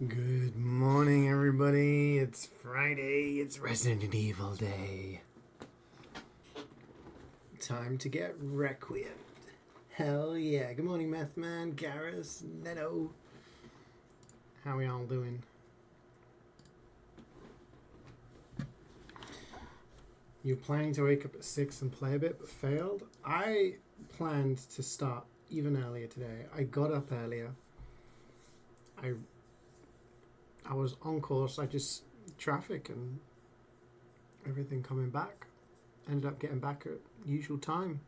Good morning, everybody. It's Friday. It's Resident Evil Day. Time to get Requiem. Hell yeah. Good morning, Meth Man, Garrus, Neto. How we all doing? You're planning to wake up at 6 and play a bit, but failed? I planned to start even earlier today. I got up earlier. I was on course. I just traffic and everything coming back. Ended up getting back at usual time.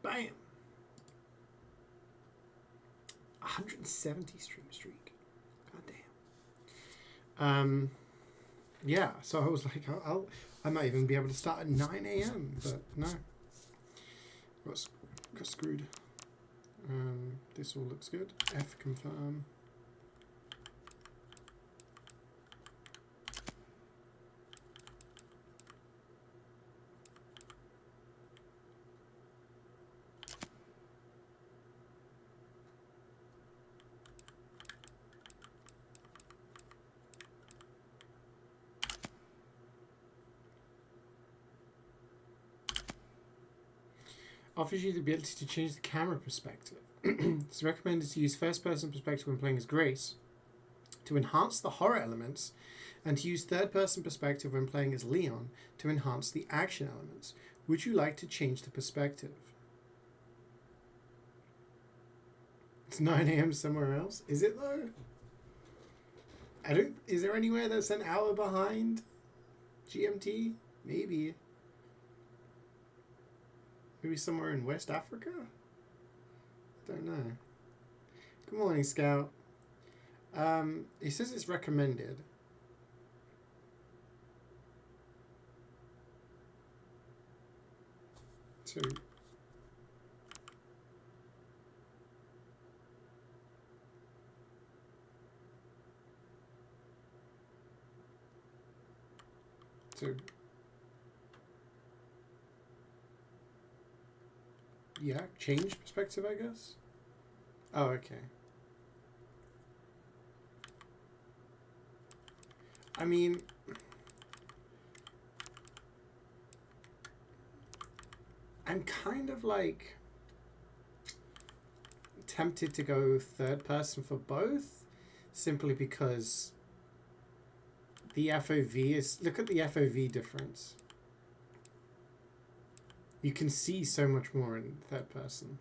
Bam! 170 streak. God damn. Yeah. So I was like, I might even be able to start at 9 a.m. But no, got screwed. This all looks good. F confirm. Offers you the ability to change the camera perspective. It's recommended to use first-person perspective when playing as Grace to enhance the horror elements, and to use third-person perspective when playing as Leon to enhance the action elements. Would you like to change the perspective? It's 9 a.m. somewhere else. Is it though? Is there anywhere that's an hour behind GMT? Maybe somewhere in West Africa? Don't know. Good morning, Scout. He says it's recommended. To yeah, change perspective, I guess. Oh, okay. I mean, I'm kind of like tempted to go third person for both, simply because the FOV is... Look at the FOV difference. You can see so much more in third person.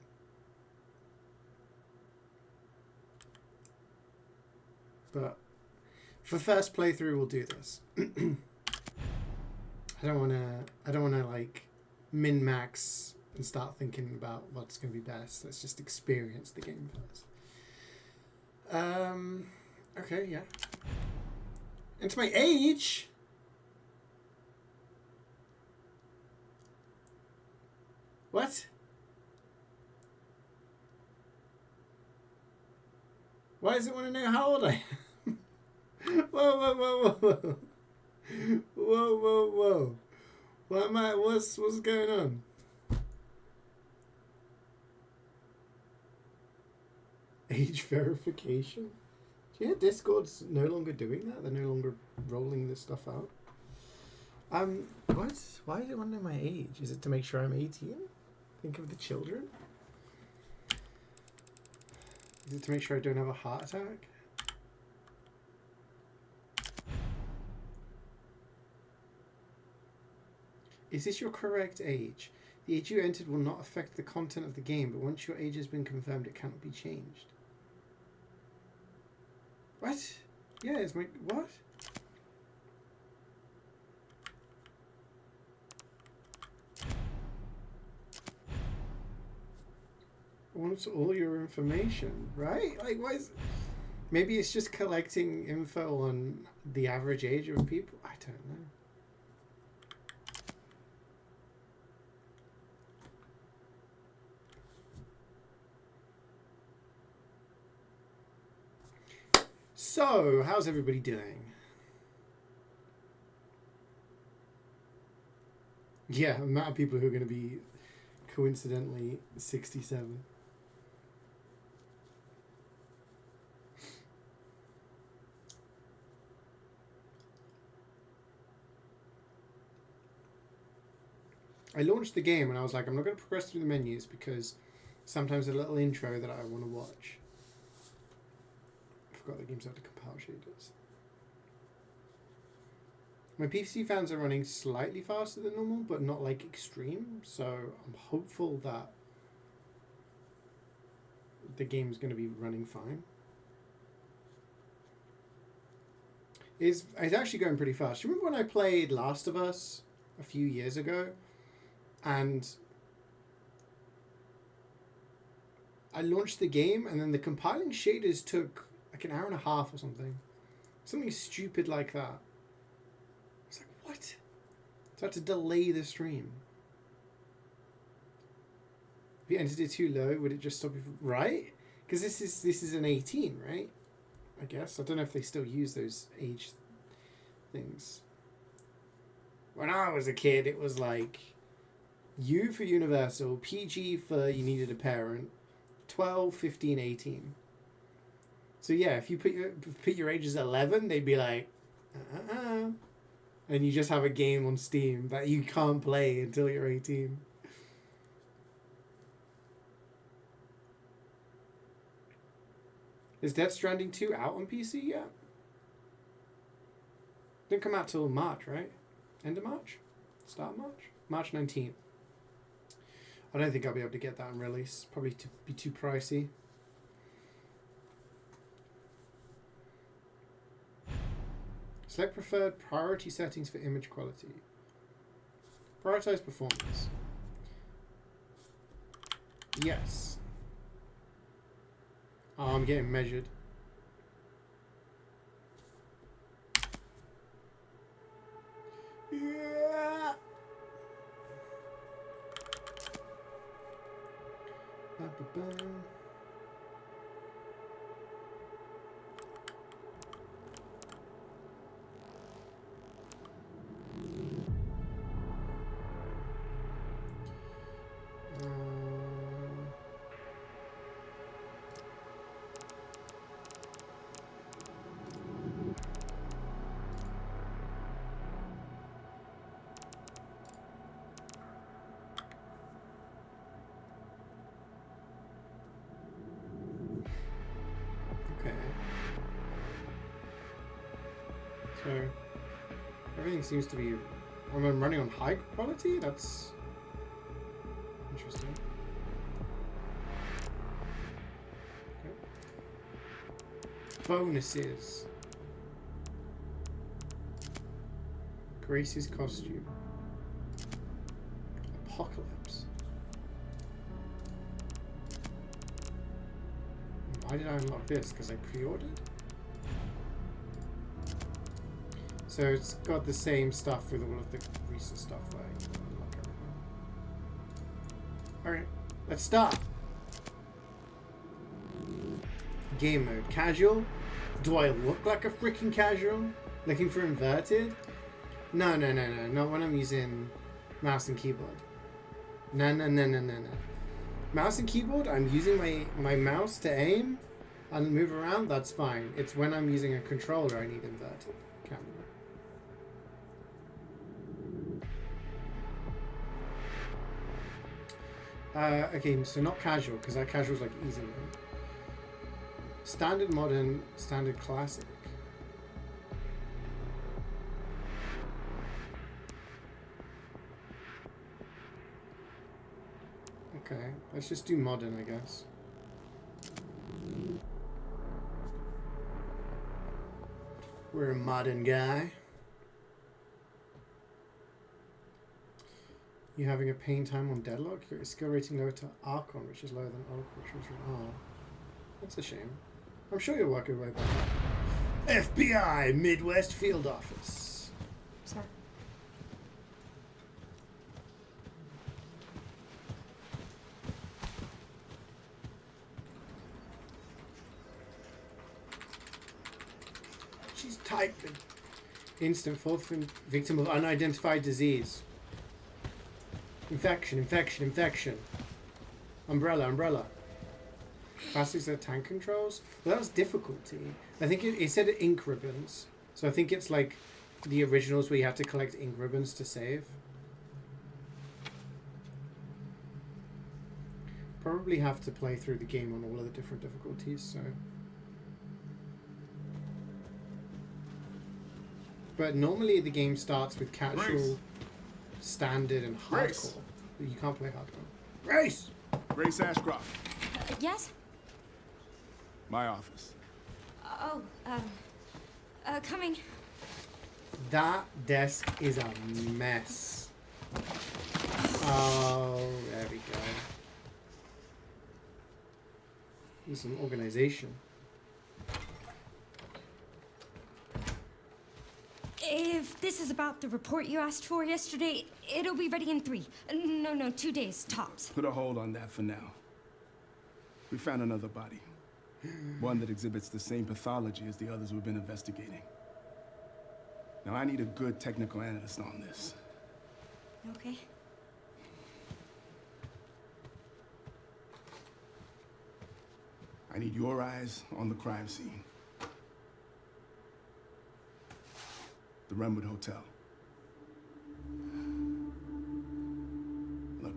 But for first playthrough, we'll do this. I don't wanna like min-max and start thinking about what's gonna be best. Let's just experience the game first. Okay, yeah. Into my age. What? Why does it want to know how old I am? Whoa. Whoa. What's going on? Age verification? Yeah, Discord's no longer doing that. They're no longer rolling this stuff out. What? Why do they want to know my age? Is it to make sure I'm 18? Think of the children? Is it to make sure I don't have a heart attack? Is this your correct age? The age you entered will not affect the content of the game, but once your age has been confirmed, it cannot be changed. What? Yeah, it's my... What? Wants all your information, right? Like, why is... Maybe it's just collecting info on the average age of people. I don't know. So, how's everybody doing? Yeah, amount of people who are going to be coincidentally 67. I launched the game and I was like, I'm not going to progress through the menus because sometimes a little intro that I want to watch. I forgot the games have to compile shaders. My PC fans are running slightly faster than normal, but not like extreme. So I'm hopeful that the game's going to be running fine. It's actually going pretty fast. You remember when I played Last of Us a few years ago? And I launched the game and then the compiling shaders took like an hour and a half or something. Something stupid like that. I was like, what? So I had to delay the stream. If you entered it too low, would it just stop you from... Right? Because this is an 18, right? I guess. I don't know if they still use those age things. When I was a kid, it was like U for Universal, PG for you needed a parent, 12, 15, 18. So yeah, if you put your age as 11, they'd be like, and you just have a game on Steam that you can't play until you're 18. Is Death Stranding 2 out on PC yet? Didn't come out till March, right? End of March? Start of March? March 19th. I don't think I'll be able to get that on release. Probably be too pricey. Select preferred priority settings for image quality. Prioritize performance. Yes. Oh, I'm getting measured. Yeah. Ba-ba-ba. So everything seems to be... I'm running on high quality? That's interesting. Okay. Bonuses. Grace's costume. Apocalypse. Why did I unlock this? Because I pre-ordered? So it's got the same stuff with all of the recent stuff where you can unlock everything. Alright, let's start. Game mode. Casual? Do I look like a freaking casual? Looking for inverted? No. Not when I'm using mouse and keyboard. No. Mouse and keyboard, I'm using my mouse to aim and move around, that's fine. It's when I'm using a controller I need inverted camera. Okay, so not casual, because that casual is like easy mode. Standard, modern, standard, classic. Okay, let's just do modern, I guess. We're a modern guy. You having a pain time on Deadlock? Your skill rating lower to Archon, which is lower than Oracle, which is R. That's a shame. I'm sure you'll work your way back. FBI Midwest Field Office. Sorry. She's typing. Instant fourth victim of unidentified disease. Infection. Umbrella. Classics are tank controls. Well, that was difficulty. I think it said ink ribbons. So I think it's like the originals where you had to collect ink ribbons to save. probably have to play through the game on all of the different difficulties, so... But normally the game starts with casual, Grace. standard, and Grace. hardcore. But you can't play hardcore. Grace! Grace Ashcroft. Yes? My office. Oh, coming. That desk is a mess. Oh, there we go. There's some organization. If this is about the report you asked for yesterday, it'll be ready in 3. No, 2 days, tops. Put a hold on that for now. We found another body. One that exhibits the same pathology as the others we've been investigating. Now, I need a good technical analyst on this. Okay. I need your eyes on the crime scene. The Renwood Hotel. Look,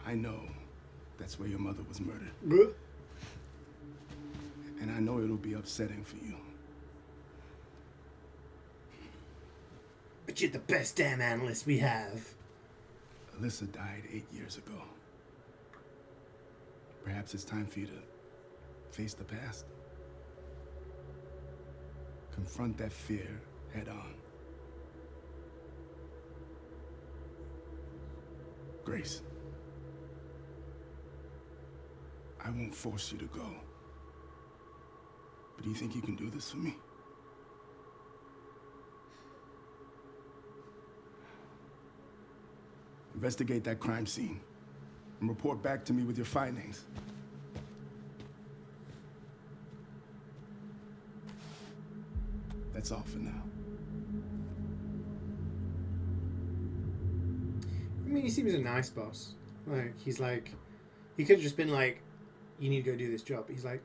I know that's where your mother was murdered. And I know it'll be upsetting for you. But you're the best damn analyst we have. Alyssa died 8 years ago. Perhaps it's time for you to face the past. Confront that fear head on. Grace, I won't force you to go. But do you think you can do this for me? Investigate that crime scene and report back to me with your findings. That's all for now. I mean, he seems a nice boss. Like, he's like... He could have just been like, you need to go do this job. He's like,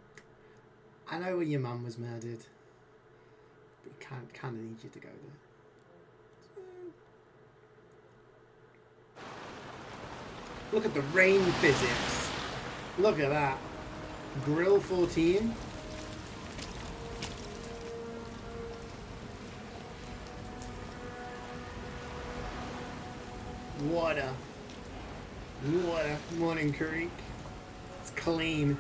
I know where your mum was murdered. But kind of need you to go there. Look at the rain physics. Look at that. Grill 14. Water. Morning Creek. It's clean.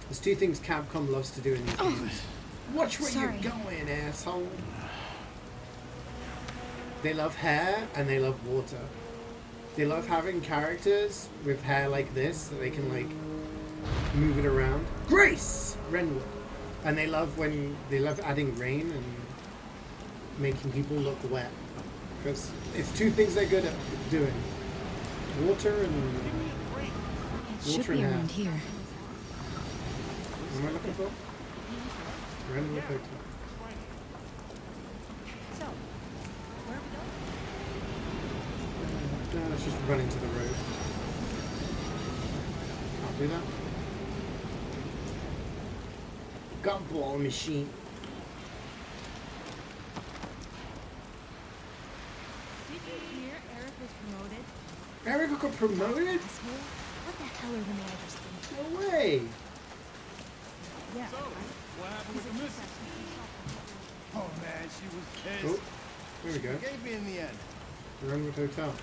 There's 2 things Capcom loves to do in these games. Watch where Sorry. you're going, asshole. They love hair and they love water. They love having characters with hair like this that they can like move it around. Grace! Renwood. And they love adding rain and making people look wet. Because it's 2 things they're good at doing. Water and It should water be and around hair. here. What am I looking for? Renwood Hotel. So, where are we going? No, let's just run into the road. Can't do that. Gumball machine. Did you hear Eric was promoted? Eric got promoted? Asshole. What the hell are the managers thinking? No way. Yeah, So, right? what happened with the missus? Oh man, she was Oh, pissed. there we go. Gave me in the end. Renwood Hotel.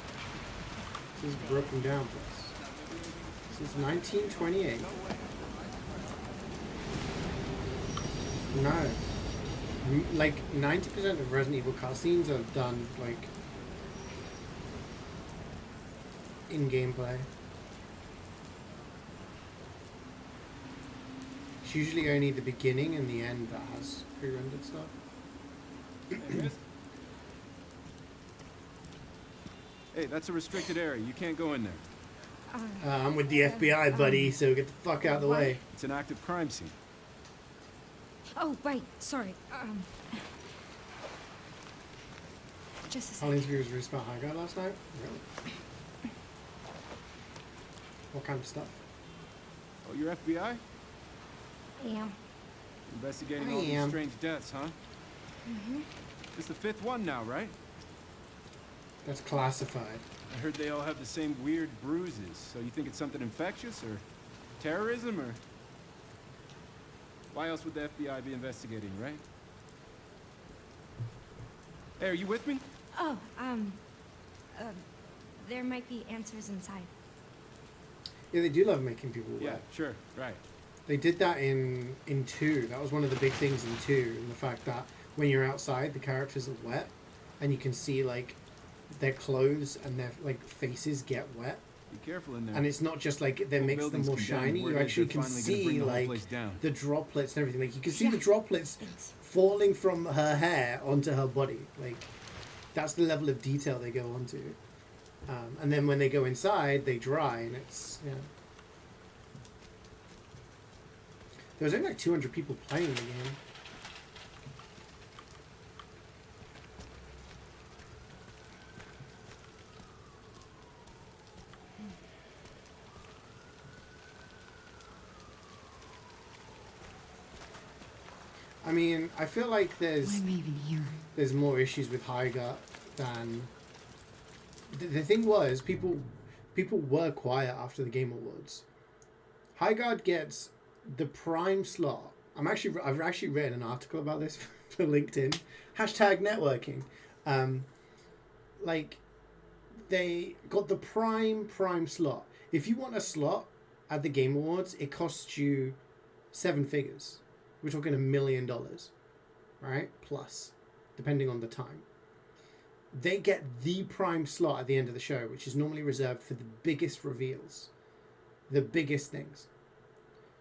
This is a broken down place. Since 1928. No. Like 90% of Resident Evil cutscenes are done like in gameplay. It's usually only the beginning and the end that has pre-rendered stuff. Hey, that's a restricted area. You can't go in there. I'm with the FBI, buddy, so get the fuck out of the way. It's an active crime scene. Oh, right. Sorry. Just a All sec. interview was really about how I got last night? Really? What kind of stuff? Oh, you're FBI? Yeah. Investigating I all these am. strange deaths, huh? Mm-hmm. It's the 5th one now, right? That's classified. I heard they all have the same weird bruises, so you think it's something infectious, or terrorism, or... Why else would the FBI be investigating, right? Hey, are you with me? Oh, there might be answers inside. Yeah, they do love making people wet. Yeah, sure, right. They did that in 2. That was one of the big things in 2, and the fact that when you're outside, the characters are wet, and you can see, like, their clothes and their, like, faces get wet. Be careful in there. And it's not just like that makes them more shiny. You actually can see, like, the droplets and everything. Like, you can see the droplets falling from her hair onto her body. Like, that's the level of detail they go onto. And then when they go inside, they dry, and it's, yeah. There was only like 200 people playing the game. I mean, I feel like there's more issues with Highgut than... The thing was, people were quiet after the Game Awards. Highguard gets the prime slot. I've actually written an article about this for LinkedIn. #networking. Like, they got the prime slot. If you want a slot at the Game Awards, it costs you 7 figures. We're talking $1 million, right? Plus, depending on the time. They get the prime slot at the end of the show, which is normally reserved for the biggest reveals, the biggest things.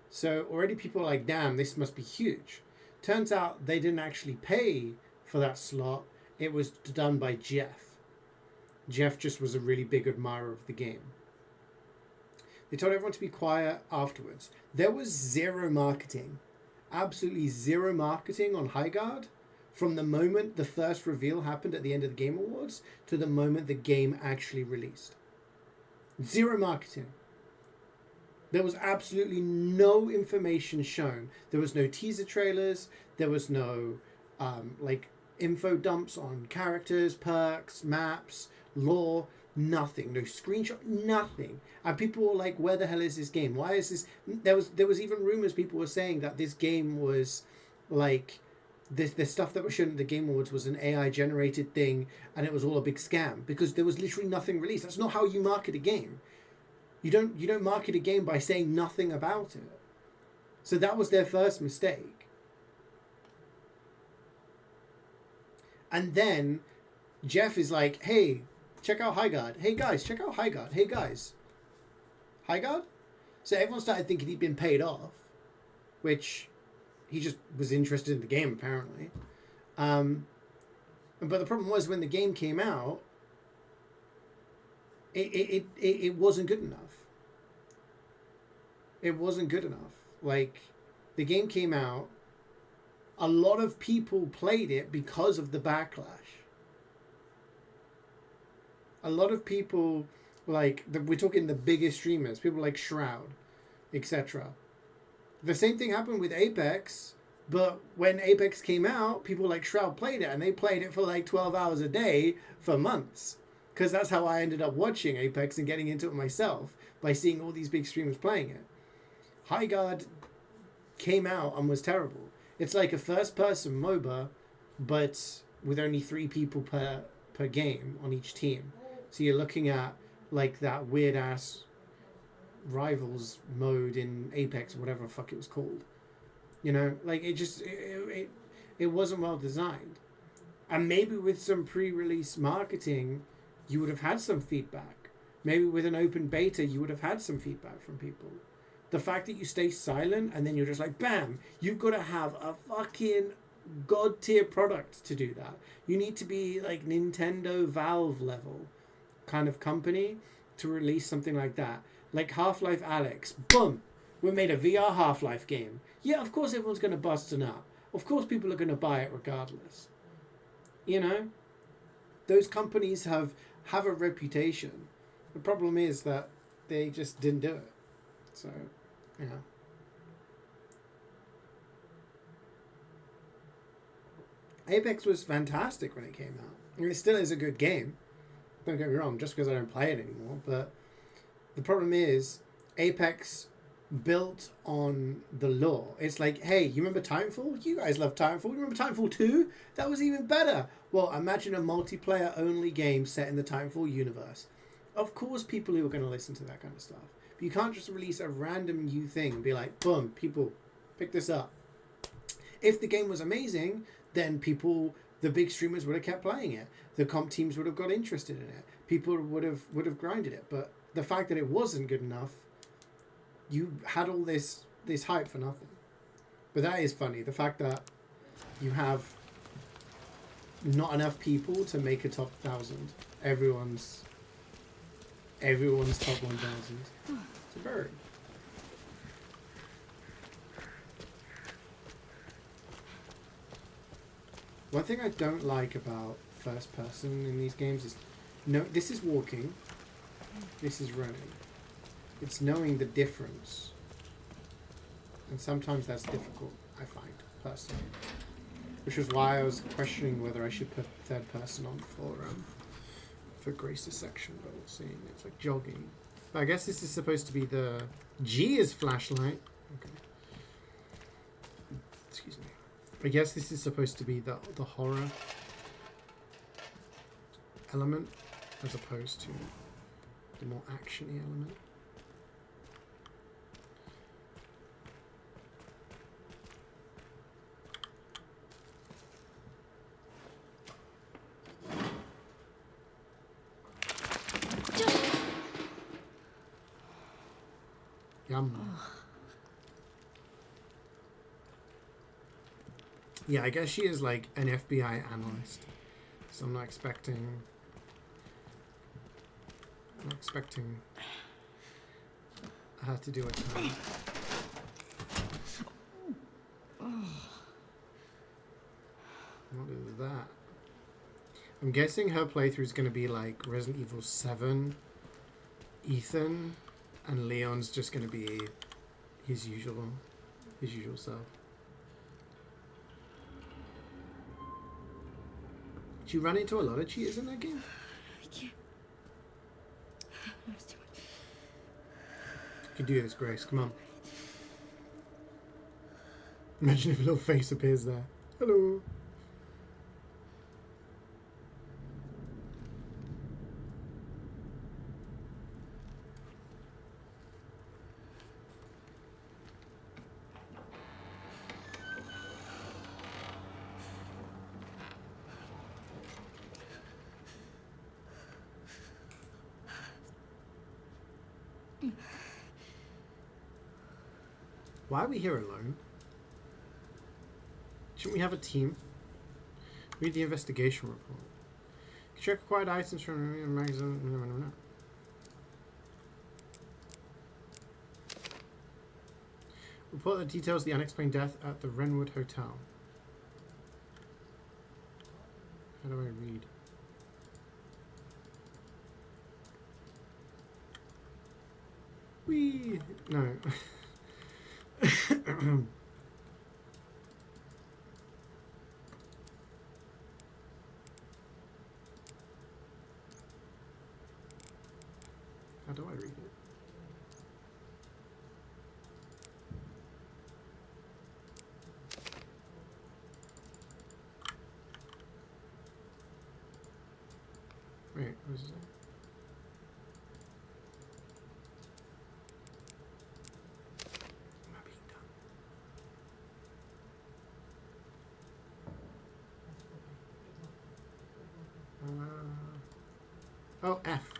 So already people are like, damn, this must be huge. Turns out they didn't actually pay for that slot. It was done by Jeff. Jeff just was a really big admirer of the game. They told everyone to be quiet afterwards. There was zero marketing. Absolutely zero marketing on Highguard from the moment the first reveal happened at the end of the Game Awards to the moment the game actually released. Zero marketing. There was absolutely no information shown. There was no teaser trailers. There was no like info dumps on characters, perks, maps, lore. Nothing. No screenshot. Nothing. And people were like, "Where the hell is this game? Why is this?" There was even rumors. People were saying that this game was like the stuff that was shown at the Game Awards was an AI generated thing, and it was all a big scam because there was literally nothing released. That's not how you market a game. You don't market a game by saying nothing about it. So that was their first mistake. And then Jeff is like, "Hey, check out Highguard. Hey guys, check out Highguard. Hey guys." Highguard? So everyone started thinking he'd been paid off, which he just was interested in the game apparently. But the problem was when the game came out, it wasn't good enough. It wasn't good enough. Like, the game came out, a lot of people played it because of the backlash. A lot of people, like, we're talking the biggest streamers, people like Shroud, etc. The same thing happened with Apex, but when Apex came out, people like Shroud played it, and they played it for like 12 hours a day for months. Because that's how I ended up watching Apex and getting into it myself, by seeing all these big streamers playing it. Highguard came out and was terrible. It's like a first-person MOBA, but with only 3 people per game on each team. So you're looking at like that weird-ass Rivals mode in Apex or whatever the fuck it was called. You know, like it wasn't well designed. And maybe with some pre-release marketing, you would have had some feedback. Maybe with an open beta, you would have had some feedback from people. The fact that you stay silent and then you're just like, bam, you've got to have a fucking god tier product to do that. You need to be like Nintendo Valve level kind of company to release something like that. Like Half-Life Alyx, boom, we made a VR Half-Life game. Yeah, of course everyone's going to bust a nut. Of course people are going to buy it regardless. You know? Those companies have a reputation. The problem is that they just didn't do it. So, you know. Apex was fantastic when it came out. I mean, it still is a good game. Don't get me wrong, just because I don't play it anymore. But the problem is, Apex built on the lore. It's like, hey, you remember Titanfall? You guys love Titanfall. You remember Titanfall 2? That was even better. Well, imagine a multiplayer-only game set in the Titanfall universe. Of course people who are going to listen to that kind of stuff. But you can't just release a random new thing and be like, boom, people, pick this up. If the game was amazing, then people, the big streamers would have kept playing it. The comp teams would have got interested in it. People would have grinded it. But the fact that it wasn't good enough, you had all this hype for nothing. But that is funny. The fact that you have not enough people to make a top 1,000. Everyone's top 1,000. It's a bird. One thing I don't like about first person in these games is, no, this is walking, this is running. It's knowing the difference, and sometimes that's difficult, I find, personally. Which was why I was questioning whether I should put third person on for Grace's section, but we'll see. It's like jogging. But I guess this is supposed to be the G is flashlight. Okay. Excuse me. I guess this is supposed to be the horror element as opposed to the more action-y element. Yum. Yeah, I guess she is like an FBI analyst, so I'm not expecting her to do a ton. What is that? I'm guessing her playthrough is going to be like Resident Evil 7, Ethan, and Leon's just going to be his usual self. Did you run into a lot of cheaters in that game? I can't. That's too much. You can do this, Grace. Come on. Imagine if a little face appears there. Hello. Why are we here alone? Shouldn't we have a team? Read the investigation report. Check acquired items from a magazine. No. Report that details the unexplained death at the Wrenwood Hotel. How do I read? Whee! No. How do I read it? Wait, what is it? Oh, F.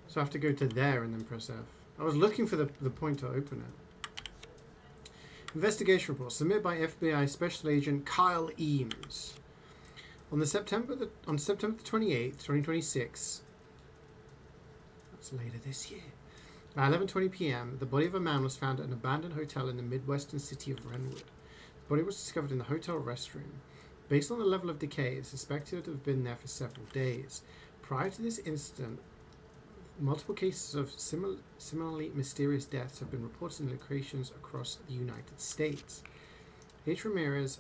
So I have to go to there and then press F. I was looking for the point to open it. Investigation report submitted by FBI Special Agent Kyle Eames. On September 28th, 2026, that's later this year, at 11:20 p.m., the body of a man was found at an abandoned hotel in the midwestern city of Wrenwood. The body was discovered in the hotel restroom. Based on the level of decay, it's suspected to have been there for several days. Prior to this incident, multiple cases of similarly mysterious deaths have been reported in locations across the United States. H. Ramirez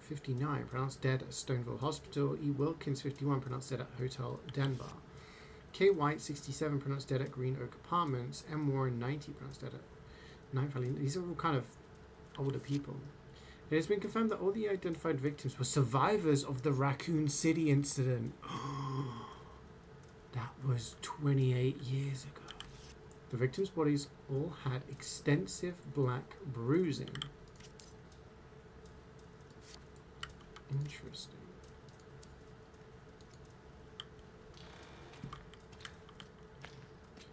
59, pronounced dead at Stoneville Hospital. E. Wilkins, 51, pronounced dead at Hotel Denver. K. White, 67, pronounced dead at Green Oak Apartments. M. Warren, 90, pronounced dead at Night Valley. These are all kind of older people. It has been confirmed that all the identified victims were survivors of the Raccoon City incident. That was 28 years ago. The victims' bodies all had extensive black bruising. Interesting.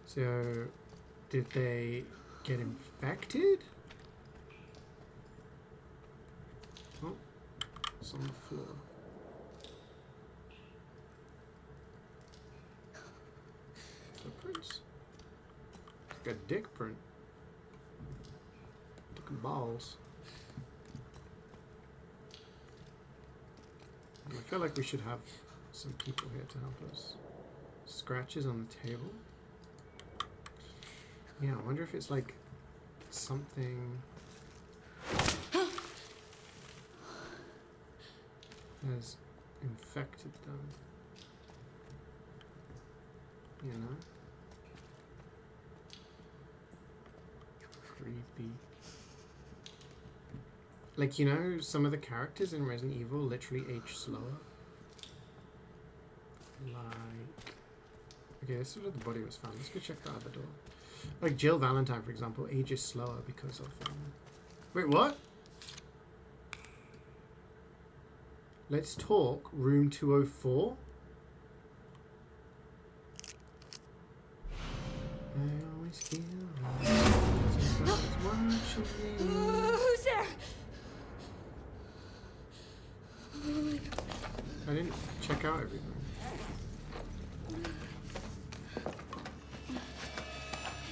So, did they get infected? Oh, it's on the floor. Footprints. It's got a dick print. Dick and balls. I feel like we should have some people here to help us. Scratches on the table. Yeah, I wonder if it's like something has infected them. You know? Creepy. Like, you know, some of the characters in Resident Evil literally age slower. Like... Okay, this is where the body was found. Let's go check the other door. Like Jill Valentine, for example, ages slower because of... Wait, what? Let's talk. Room 204. I always feel Who's there? I didn't check out everything.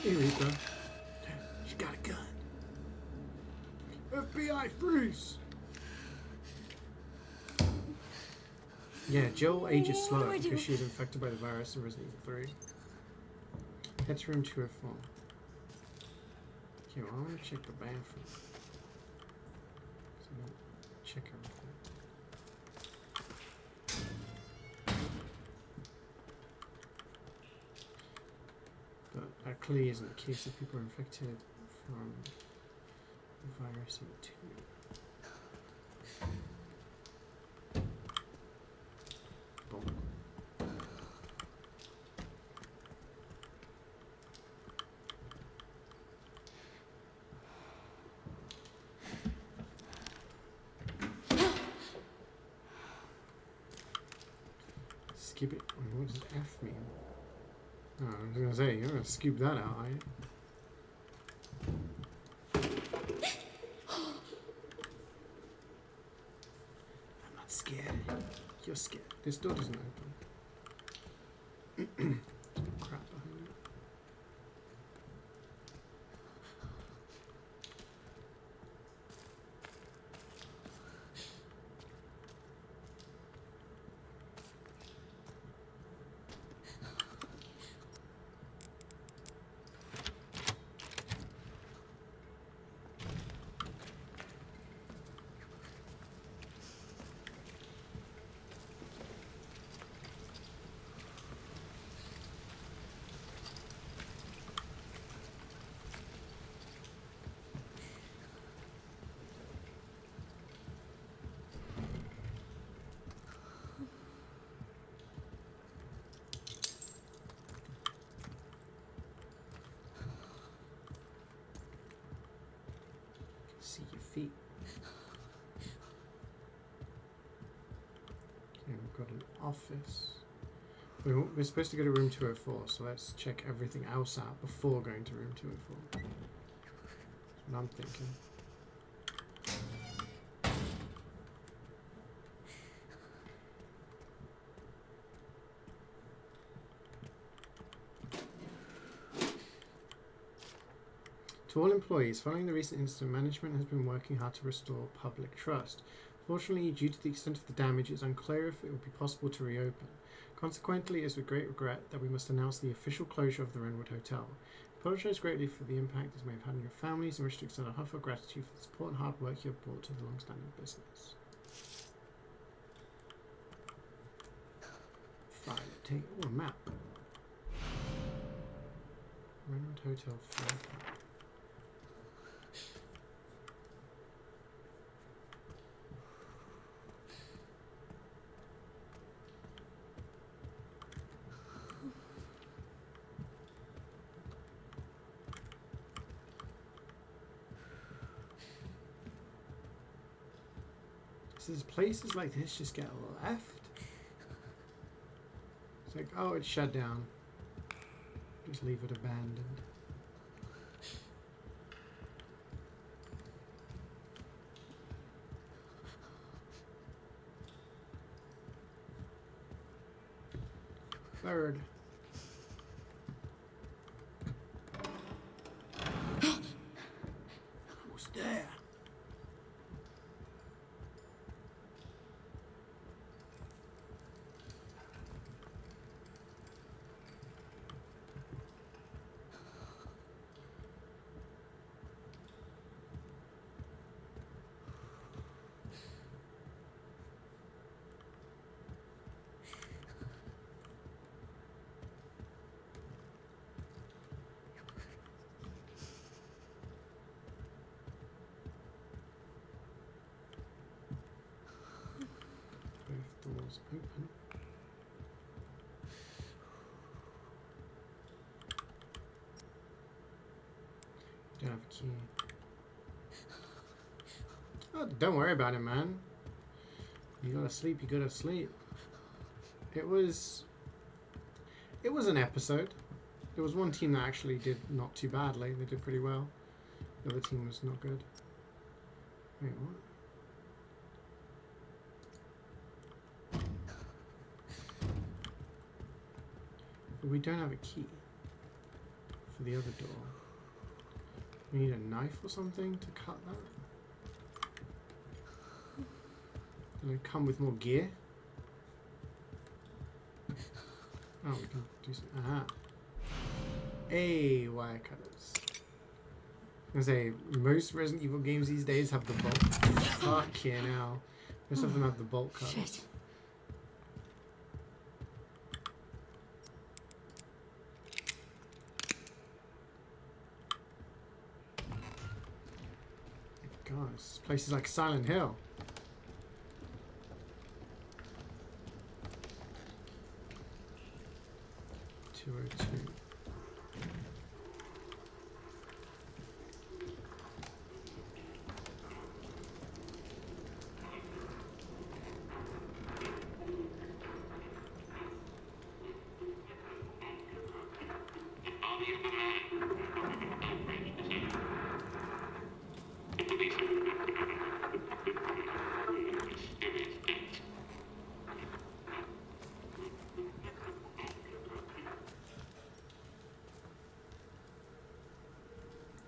Here we go. She got a gun. FBI freeze! Yeah, Jill ages slower because she was infected by the virus in Resident Evil 3. Head to room 204. Okay, well, I want to check the bathroom. So check everything. But that clearly isn't the case if people are infected from the virus in 2. Boom. Skip it. What does F mean? Oh, I was gonna say, you're gonna scoop that out, are you? I'm not scared. You're scared. This door doesn't open. Crap behind it. See your feet. Okay, we've got an office. We're supposed to go to room 204, so let's check everything else out before going to room 204. That's what I'm thinking. To all employees, following the recent incident, management has been working hard to restore public trust. Fortunately, due to the extent of the damage, it is unclear if it will be possible to reopen. Consequently, it is with great regret that we must announce the official closure of the Wrenwood Hotel. We apologise greatly for the impact this may have had on your families and wish to extend a heartfelt gratitude for the support and hard work you have brought to the long-standing business. take a map. Raymond Hotel Flag. So there's places like this just get left. It's like, oh, it's shut down. Just leave it abandoned. Third. Who's there? Both doors open. Don't have a key. Oh, don't worry about it, man. You gotta sleep, you gotta sleep. It was an episode. There was one team that actually did not too badly. They did pretty well. The other team was not good. Wait, what? We don't have a key for the other door. We need a knife or something to cut that. Does it come with more gear? Oh, we can do some. Aha. Hey, wire cutters. I was gonna say, most Resident Evil games these days have the bolt. Fucking hell. Most of them have the bolt cutters. Shit. God, this place is like Silent Hill. .202.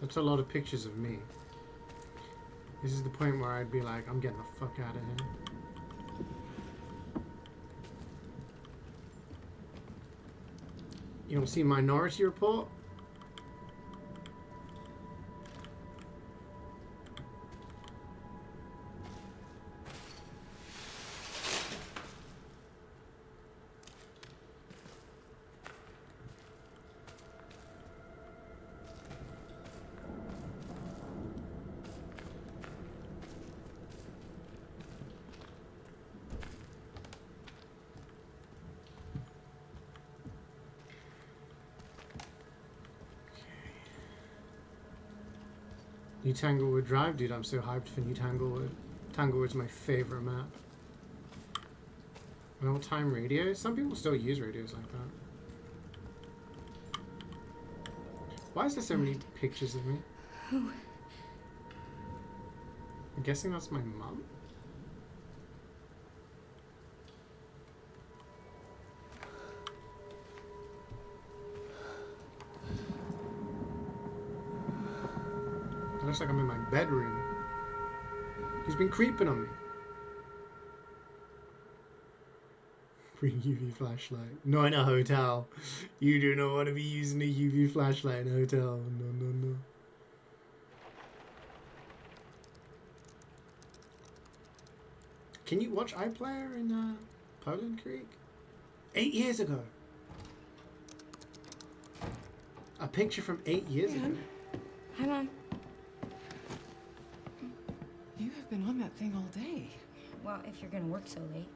That's a lot of pictures of me. This is the point where I'd be like, I'm getting the fuck out of here. You don't see Minority Report? New Tanglewood Drive, dude, I'm so hyped for New Tanglewood. Tanglewood's my favorite map. An old-time radio? Some people still use radios like that. Why is there so many pictures of me? Who? I'm guessing that's my mum? It looks like I'm in my bedroom. He's been creeping on me. Bring UV flashlight. Not in a hotel. You do not want to be using a UV flashlight in a hotel. No, no, no. Can you watch iPlayer in Poland Creek? 8 years ago. A picture from 8 years ago. Hi, Mom. You have been on that thing all day. Well, if you're gonna work so late.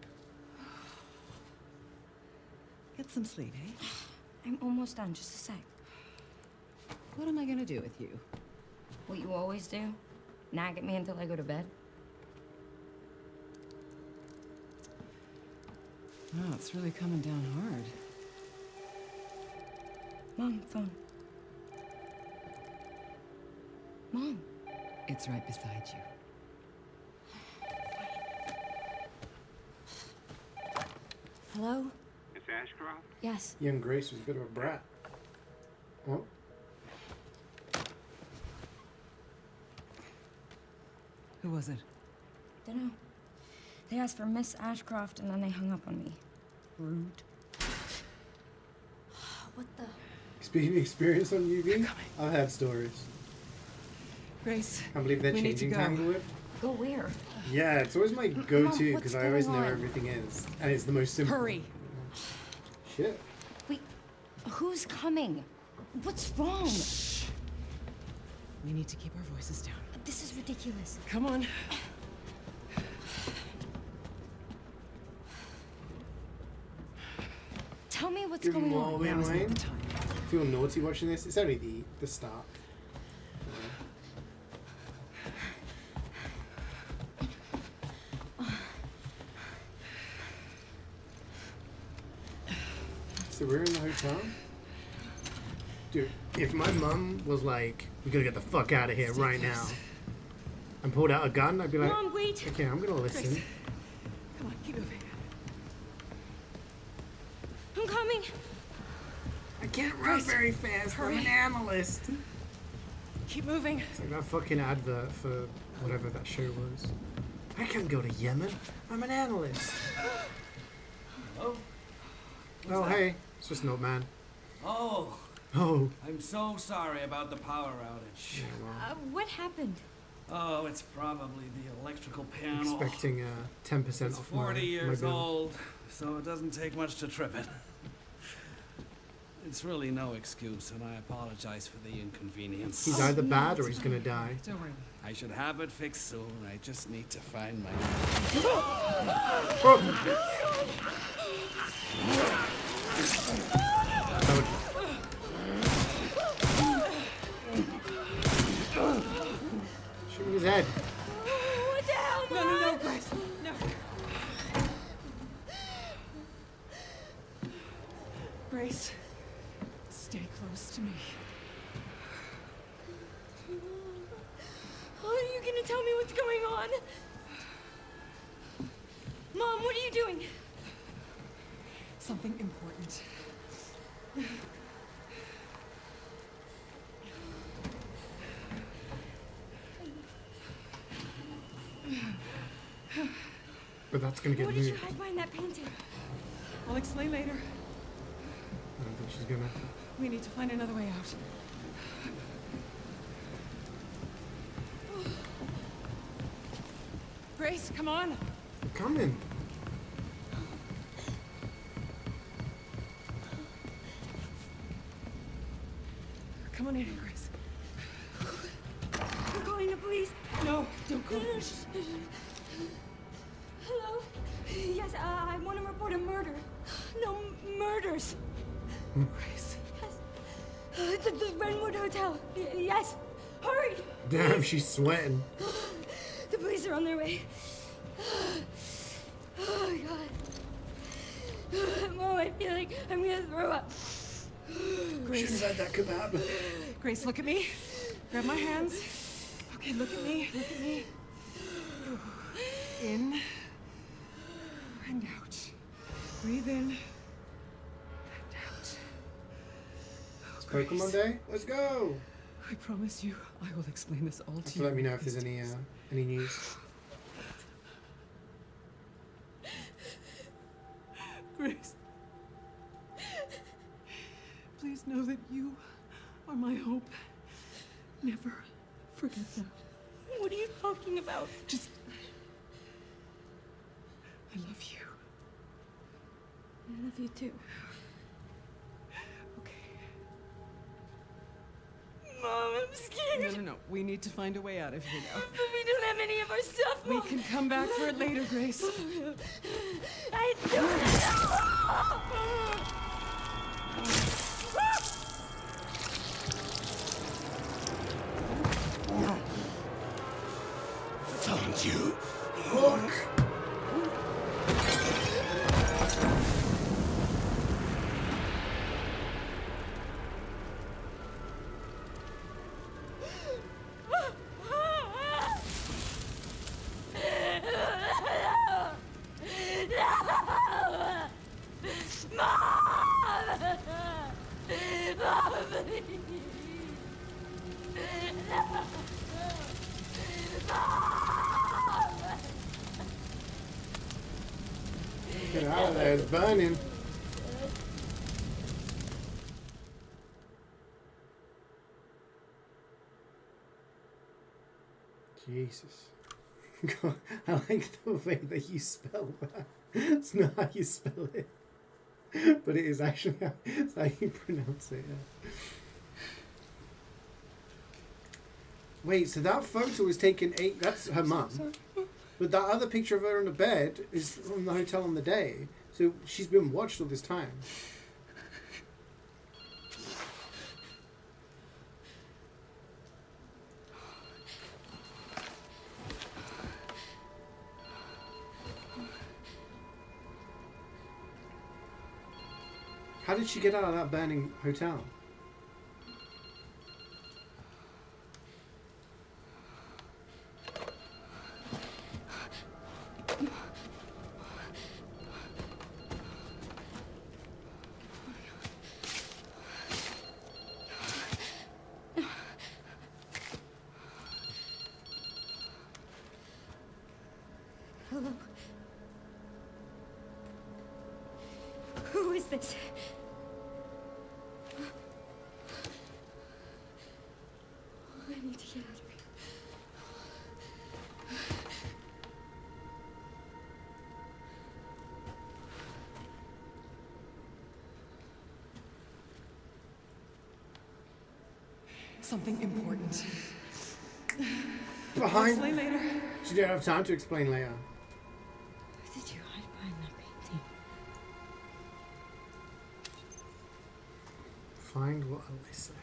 Get some sleep, eh? I'm almost done, just a sec. What am I gonna do with you? What you always do? Nag at me until I go to bed? Oh, it's really coming down hard. Mom, phone. Mom. It's right beside you. Hello? Miss Ashcroft? Yes. Young Grace was a bit of a brat. Oh. Who was it? Dunno. They asked for Miss Ashcroft and then they hung up on me. Rude. What the? Experience on UV? I've had stories. Grace. Can't believe they're we need to changing go. Tanglewood. Go where? Yeah, it's always my go-to Mom, because what's I always know going where on? everything is. And it's the most simple. Hurry. Shit. Wait, who's coming? What's wrong? We need to keep our voices down. This is ridiculous. Come on. Tell me what's Good going on. morning, Now's not Wayne. the time. I feel naughty watching this. It's only the start. So we're in the hotel? Dude, if my mum was like, we gotta get the fuck out of here right now, and pulled out a gun, I'd be like, Mom, wait. okay, I'm gonna listen. Grace. Come on, keep moving. I'm coming. I can't run very fast. I'm an analyst. Keep moving. It's like that fucking advert for whatever that show was. I can't go to Yemen. I'm an analyst. Hello? Oh, hey. It's just an old man. Oh, Oh. I'm so sorry about the power outage. Yeah, well, What happened? Oh, it's probably the electrical panel. expecting 10% It's off my 40 years bill. old, so it doesn't take much to trip it. It's really no excuse, and I apologize for the inconvenience. He's either bad or he's gonna die. Don't worry. I should have it fixed soon. I just need to find my... Shoot his head. What the hell, No, Grace. No. Grace, stay close to me. Are you gonna tell me what's going on? Mom, what are you doing? Something important. But that's gonna get What did you moved. hide behind that painting? I'll explain later. I don't think she's gonna. We need to find another way out. Grace, come on. I'm coming. Come on in, Grace. I'm calling the police. No, don't go. Hello? Yes, I want to report a murder. No, murders. Grace. Yes. The Renwood Hotel. Yes. Hurry. Damn, she's sweating. The police are on their way. Oh my god. Mom, I feel like I'm gonna throw up. Should've had that kebab. Grace, look at me. Grab my hands. Okay, look at me. Look at me. In and out. Breathe in and out. It's Pokemon Day. Let's go. I promise you, I will explain this all to So you. let me know if there's any news. Grace, please know that you are my hope. Never forget that. What are you talking about? Just, I love you. I love you too. Okay. I'm scared. No. We need to find a way out of here now. But we don't have any of our stuff. We can come back for it later, Grace. I don't know. Found you. Fuck! Get out of there, it's burning. Jesus. God, I like the way that you spell that. It's not how you spell it. But it is actually how, it's how you pronounce it, yeah. Wait, so that photo was taken that's her mum. But that other picture of her on the bed is from the hotel on the day. So she's been watched all this time. How did she get out of that burning hotel? Hello? Who is this? I need to get out of here. Something important. Behind. Explain later. She didn't have time to explain later. What did you hide behind that painting? Find what Alyssa hid.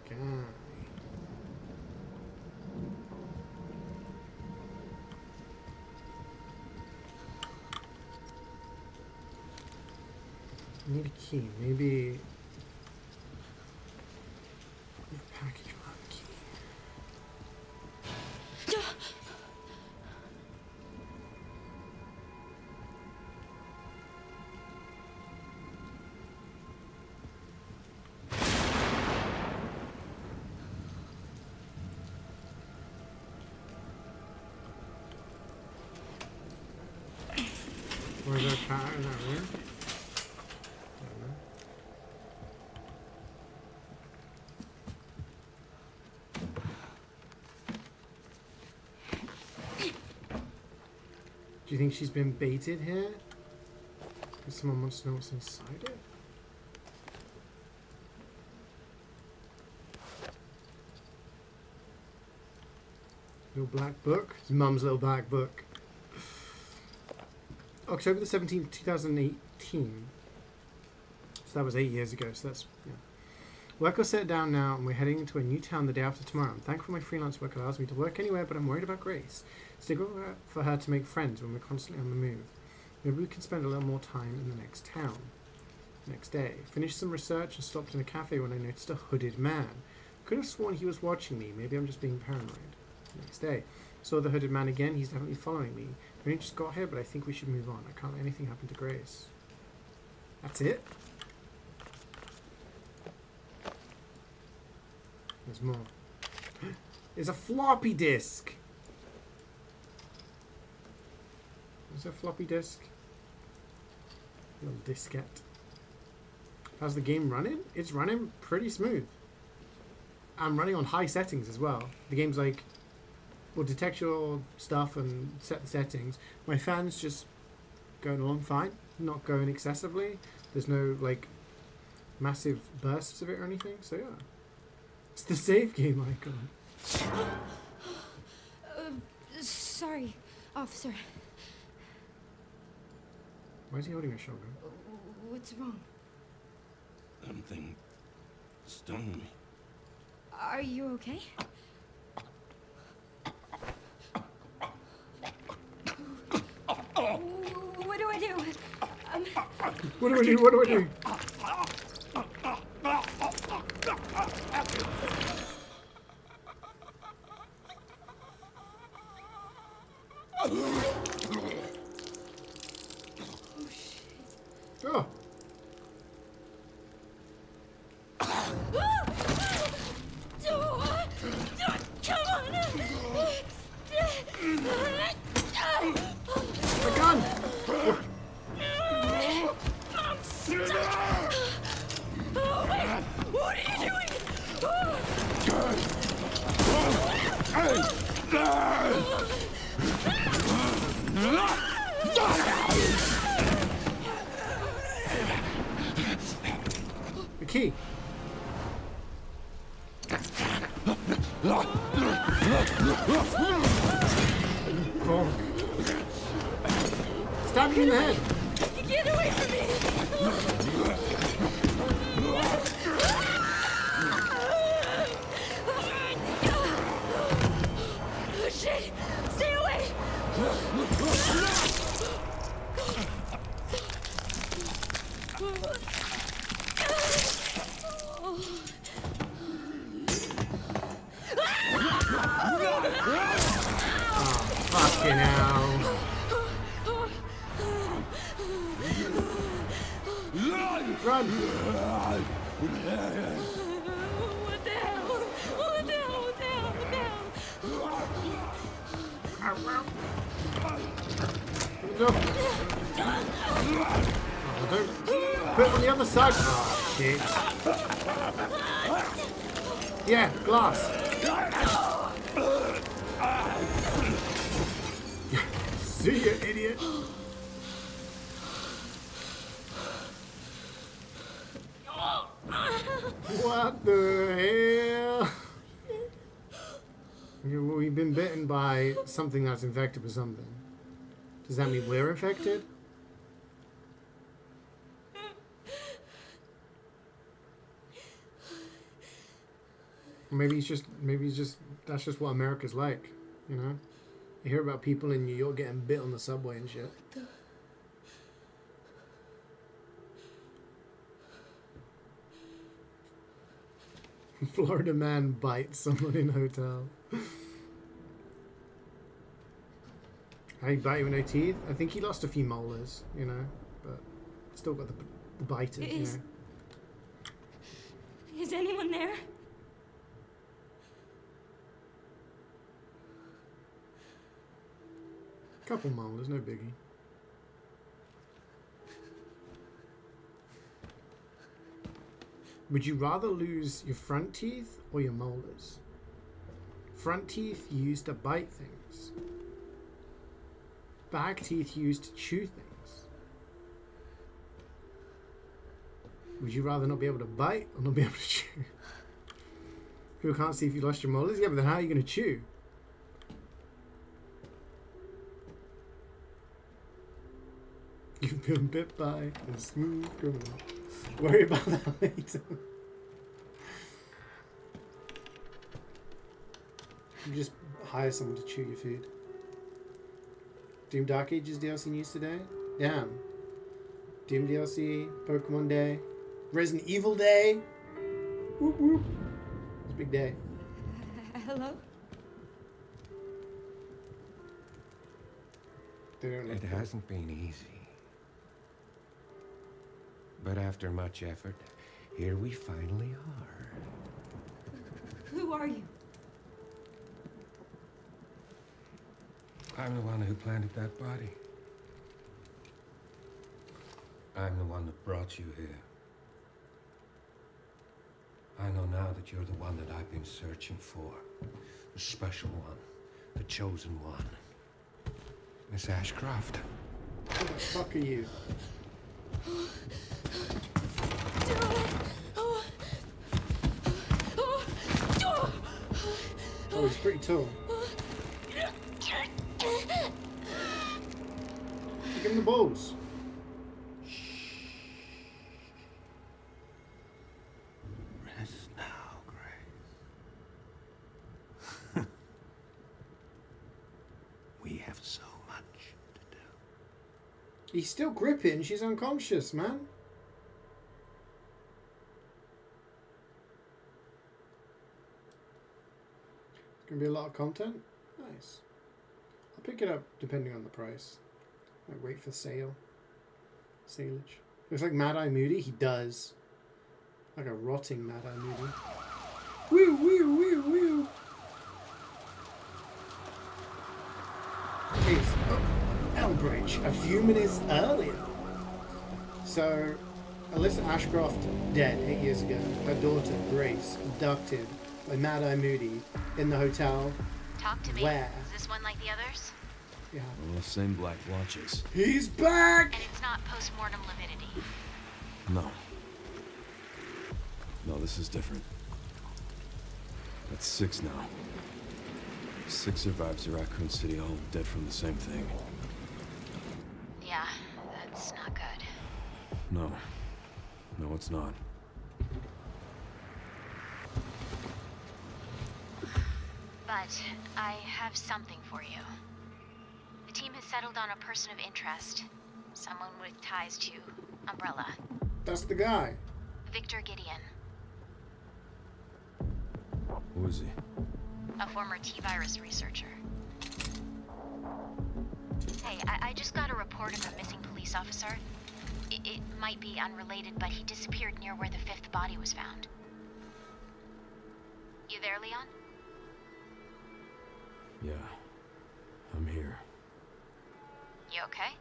Okay. I need a key. Maybe a package without a key. Where's that cat in that room? I don't know. Do you think she's been baited here? Because someone wants to know what's inside it? Little black book? His mum's little black book. October the 17th, 2018. So that was 8 years ago, so that's, yeah. Work will set down now, and we're heading into a new town the day after tomorrow. I'm thankful my freelance work allows me to work anywhere, but I'm worried about Grace. It's difficult for her to make friends when we're constantly on the move. Maybe we can spend a little more time in the next town. Next day. Finished some research and stopped in a cafe when I noticed a hooded man. Could have sworn he was watching me. Maybe I'm just being paranoid. Next day. Saw the hooded man again. He's definitely following me. We only just got here, but I think we should move on. I can't let anything happen to Grace. That's it? There's more. It's a floppy disk. Is it a floppy disk? Little diskette. How's the game running? It's running pretty smooth. I'm running on high settings as well. The game's like, will detect your stuff and set the settings. My fan's just going along fine, not going excessively. There's no like massive bursts of it or anything. So yeah, it's the save game icon. Sorry, officer. Why is he holding a shotgun? What's wrong? Something stung me. Are you okay? What do I do? What do I do? What do I do? Oh. My gun! What are you doing? The key. Oh. Stab you in the head. Get away from me! Oh shit! Stay away! Fucking hell. Run! What the hell? What the hell? What the hell? What the hell? No. Oh, don't put it on the other side. Oh, shit. Yeah, glass. See you, idiot. What the hell? Yeah, well, we've been bitten by something that's infected with something. Does that mean we're infected? Maybe it's just, that's just what America's like, you know? You hear about people in New York getting bit on the subway and shit. Florida man bites someone in hotel. How you bite with no teeth? I think he lost a few molars, you know, but still got the biters, you know. Is anyone there? Couple molars, no biggie. Would you rather lose your front teeth or your molars? Front teeth used to bite things. Back teeth used to chew things. Would you rather not be able to bite or not be able to chew? People can't see if you lost your molars? Yeah, but then how are you going to chew? You've been bit by a smooth criminal. Worry about that later. You just hire someone to chew your food. Doom Dark Ages DLC news today? Damn. Doom DLC, Pokemon Day, Resident Evil Day. Whoop whoop. It's a big day. Hello? They don't know. It hasn't been easy. But after much effort, here we finally are. Who are you? I'm the one who planted that body. I'm the one that brought you here. I know now that you're the one that I've been searching for. The special one. The chosen one. Miss Ashcroft. Who the fuck are you? Oh, he's pretty tall. Give him the balls. Rest now, Grace. We have so much to do. He's still gripping. She's unconscious, man. It's gonna be a lot of content. Nice. I'll pick it up depending on the price. Might wait for sale. Saleage. Looks like Mad Eye Moody. He does. Like a rotting Mad Eye Moody. Woo woo woo woo. It's Elbridge a few minutes earlier. So, Alyssa Ashcroft dead 8 years ago. Her daughter Grace abducted by Mad Eye Moody in the hotel. Talk to me. Where? Is this one like the others? Yeah. Well, same black watches. He's back! And it's not post-mortem lividity. No. No, this is different. That's 6 now. 6 survivors of Raccoon City, all dead from the same thing. Yeah, that's not good. No. No, it's not. But I have something for you. The team has settled on a person of interest. Someone with ties to Umbrella. That's the guy. Victor Gideon. Who is he? A former T-virus researcher. Hey, I just got a report of a missing police officer. It might be unrelated, but he disappeared near where the 5th body was found. You there, Leon? Yeah. I'm here. You okay?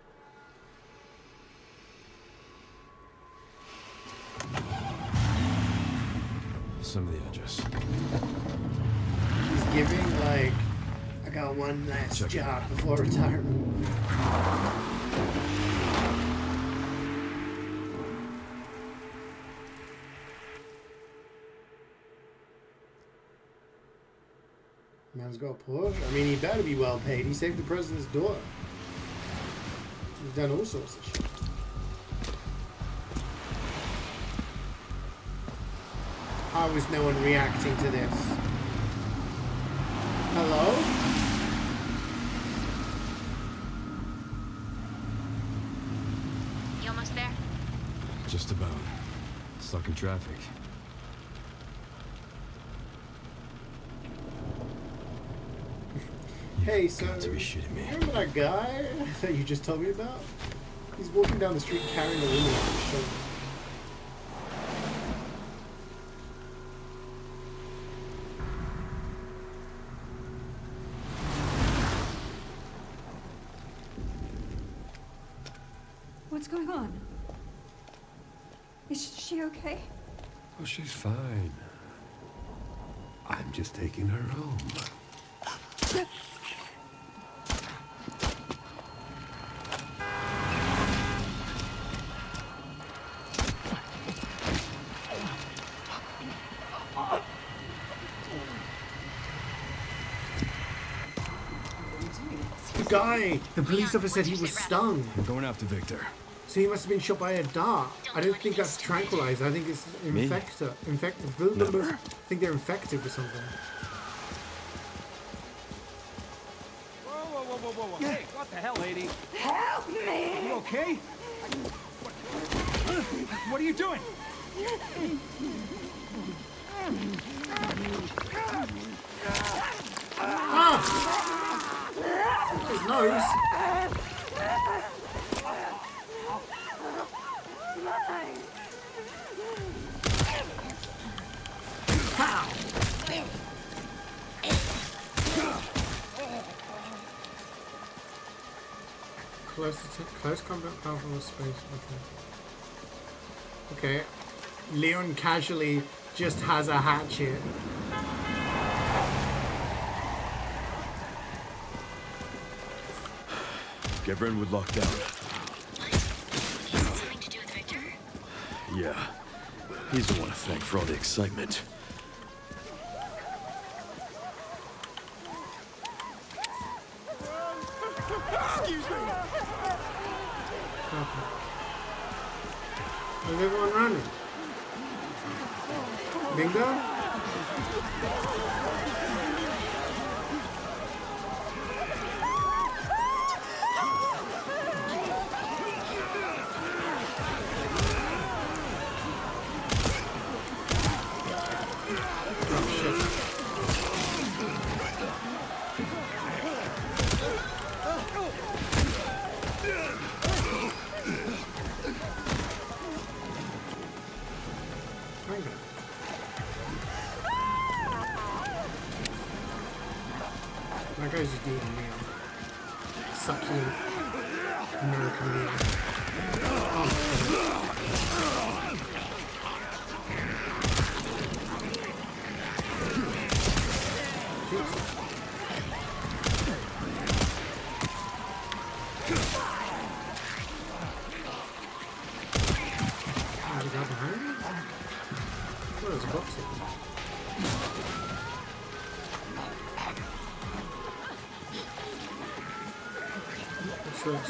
Some of the edges. He's giving, like, I got one last job before retirement. Man's got a push. I mean, he better be well paid. He saved the president's daughter. He's done all sorts of shit. How is no one reacting to this? Hello? You almost there? Just about. Stuck in traffic. Hey, so Got to be shitting me. remember that guy that you just told me about? He's walking down the street carrying a woman on his shoulder. What's going on? Is she okay? Oh, she's fine. I'm just taking her home. The guy! The police officer said he was stung. I'm going after Victor. So he must have been shot by a dart. I don't think that's tranquilizer. I think it's infector. I think they're infected with something. Whoa. Hey, what the hell, lady? Help me! You okay? What are you doing? His nose. Pow! close combat powerful space. Okay. Leon casually just has a hatchet. Get Renwood locked down. Something to do with Victor? Yeah. He's the one to thank for all the excitement. Excuse me. Okay. Where's everyone running? Bingo? That guy's just eating meal. Succulent American meal. Oh, oh, the guy behind me? Oh, there's a box here. What's this?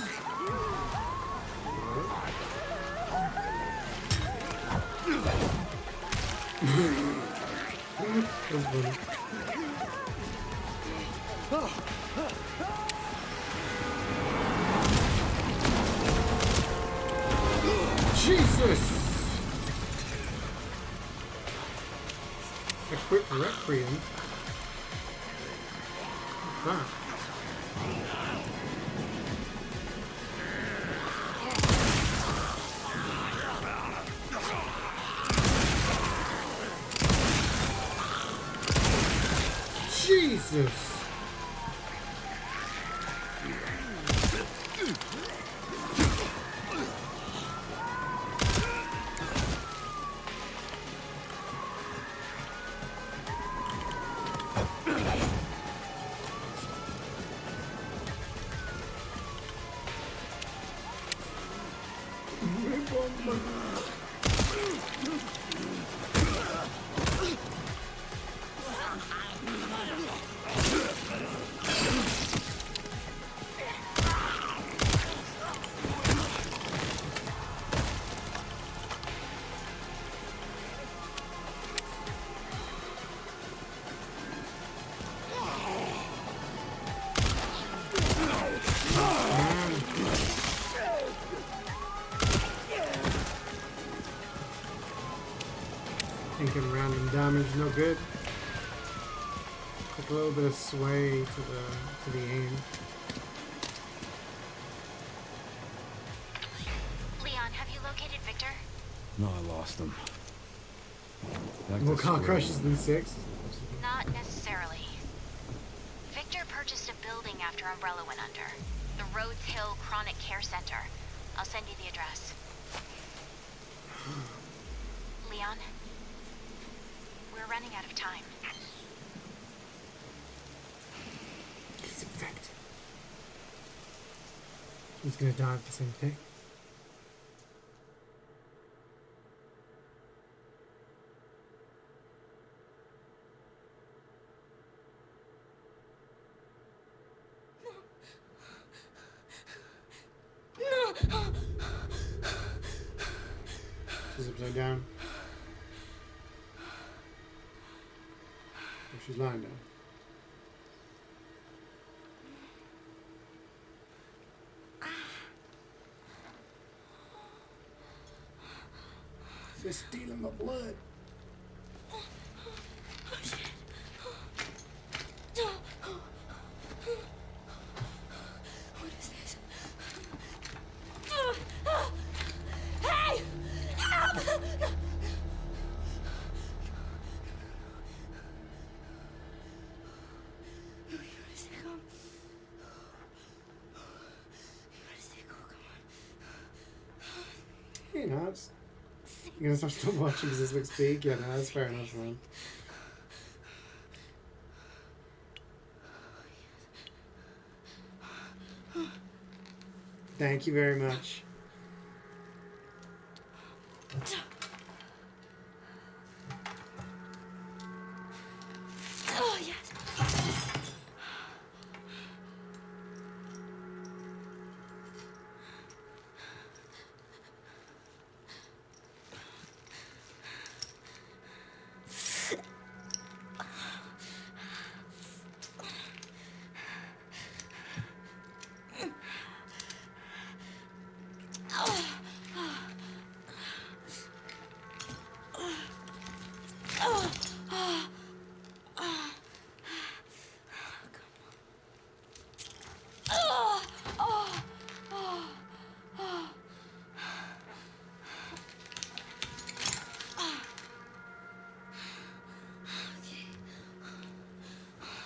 That's funny. Jesus! Equip Requiem? What's that? Jesus! Thinking random damage, no good. Took a little bit of sway to the aim. Leon, have you located Victor? No, I lost him. Back More to car square crashes one. than 6. Not necessarily. Victor purchased a building after Umbrella went under. The Rhodes Hill Chronic Care Center. I'll send you the address. Leon? We're running out of time. He's infected. He's gonna die of the same thing. She's upside down. Oh, she's lying down. They're stealing my blood. What is this? Hey! Help! Where does it come? Where does it no, it's... You're gonna stop watching because this looks big? Yeah, no, that's fair enough, man. Thank you very much. Oh, yes.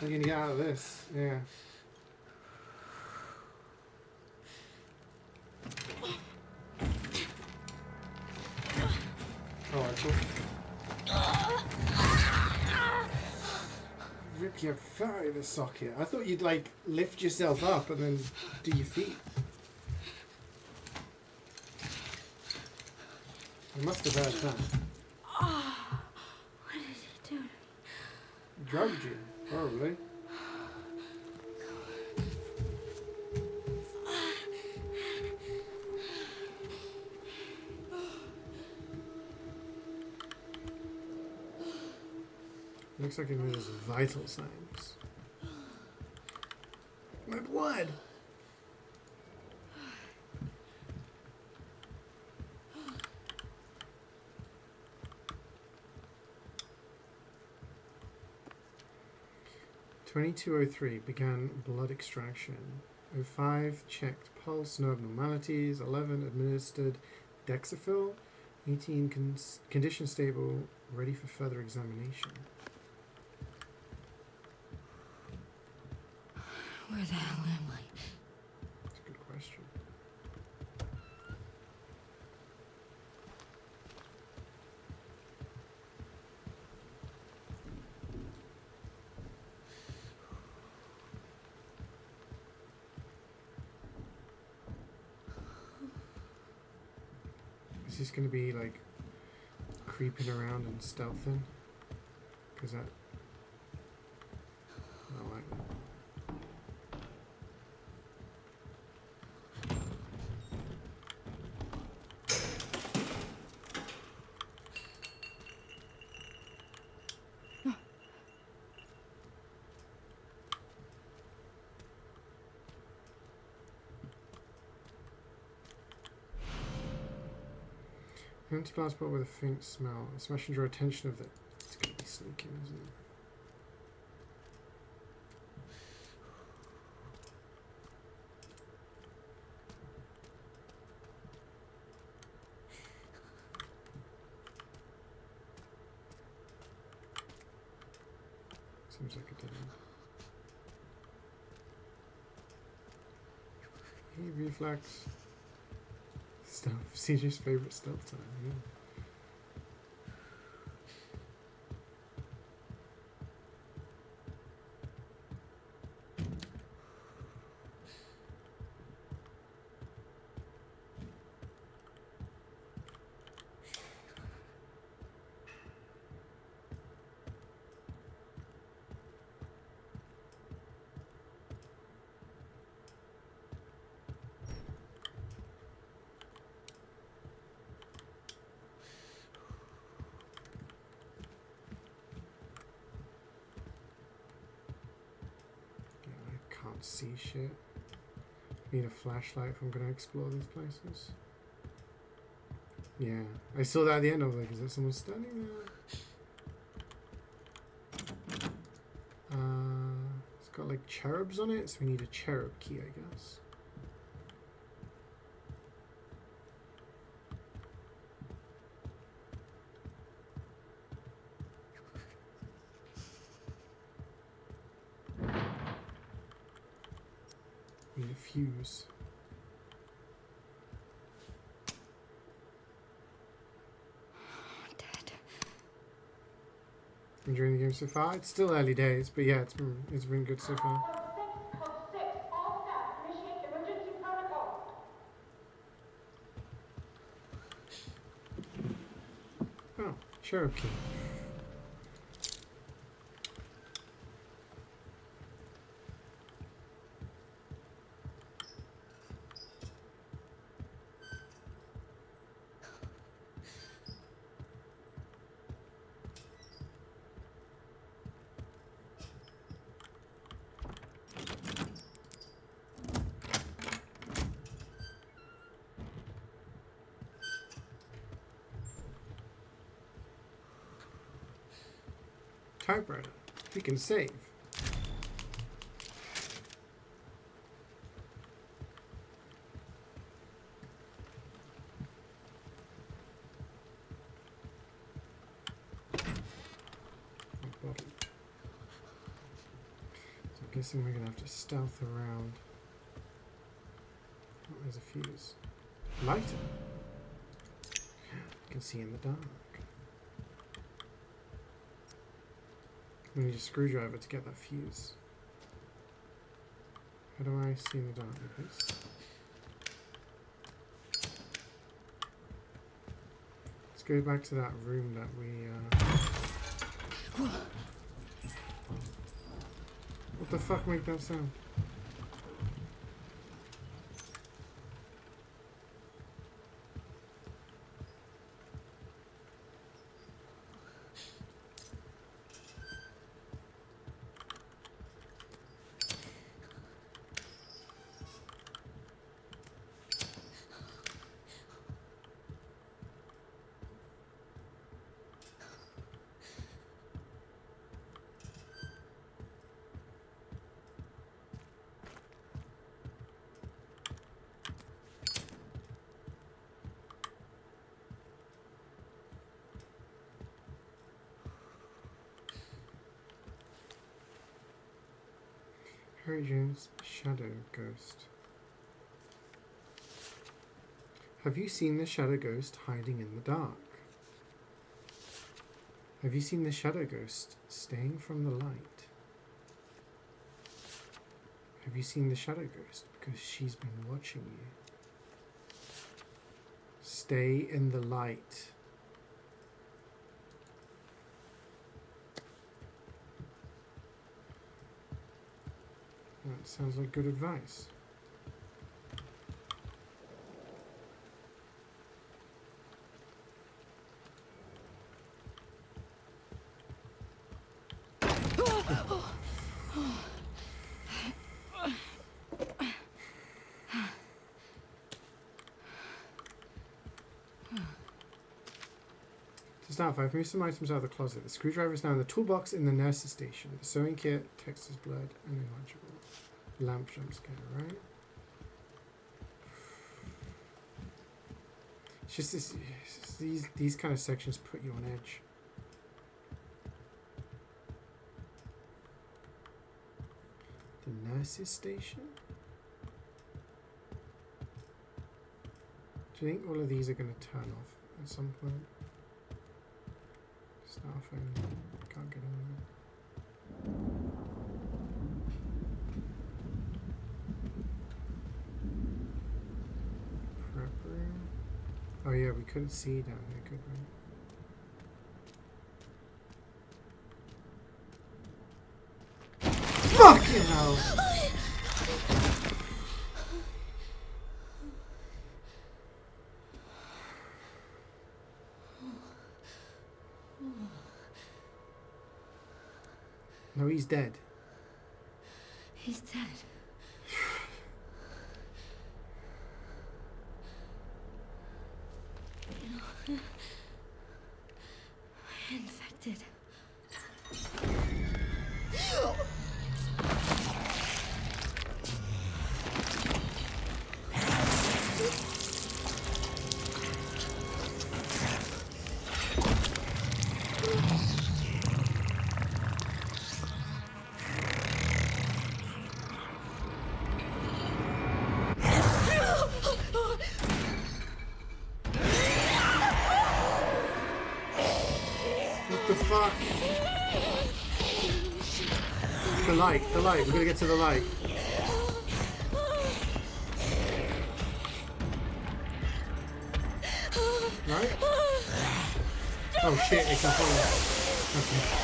I'm gonna get out of this, yeah. Oh, I thought... Rip your foot out of the socket. I thought you'd, like, lift yourself up and then do your feet. I must have heard that. What did he do? Drugged you, probably. Looks like it was vital signs. My blood! (22:03) began blood extraction. 05 checked pulse, no abnormalities. 11 administered Dexafil. 18 condition stable, ready for further examination. Where the hell am I? That's a good question. Is this going to be like creeping around and stealthing? Because that... I don't like that. Empty glass bottle with a faint smell. Smash and draw attention of the... It's going to be sneaking, isn't it? Seems like it didn't. Hey, reflex. Stealth. CeeJaey's favorite stealth time, yeah. See shit. Need a flashlight if I'm gonna explore these places. Yeah, I saw that at the end. I was like, is there someone standing there? It's got like cherubs on it, so we need a cherub key, I guess. Need a fuse. Enjoying the game so far? It's still early days, but yeah, it's been good so far. Oh, Cherokee. Typewriter. We can save. Bottle. So I'm guessing we're gonna have to stealth around. Oh, there's a fuse. Lighter. You can see in the dark. We need a screwdriver to get that fuse. How do I see in the dark with this? Let's go back to that room that we What the fuck make that sound? Harry Jones' shadow ghost. Have you seen the shadow ghost hiding in the dark? Have you seen the shadow ghost staying from the light? Have you seen the shadow ghost? Because she's been watching you. Stay in the light. That sounds like good advice. To start, I've moved some items out of the closet. The screwdriver is now in the toolbox in the nurse's station. The sewing kit, text is blurred and illegible. Lamp jump scare, right? It's just this, these kind of sections put you on edge. The nurse's station? Do you think all of these are going to turn off at some point? Starphone, can't get in there. Prep room. Oh yeah, we couldn't see down there, could we? Fucking hell! No, he's dead. He's dead. Infected. What The fuck? The light. We're gonna get to the light. Right? Oh shit, it can follow. Okay.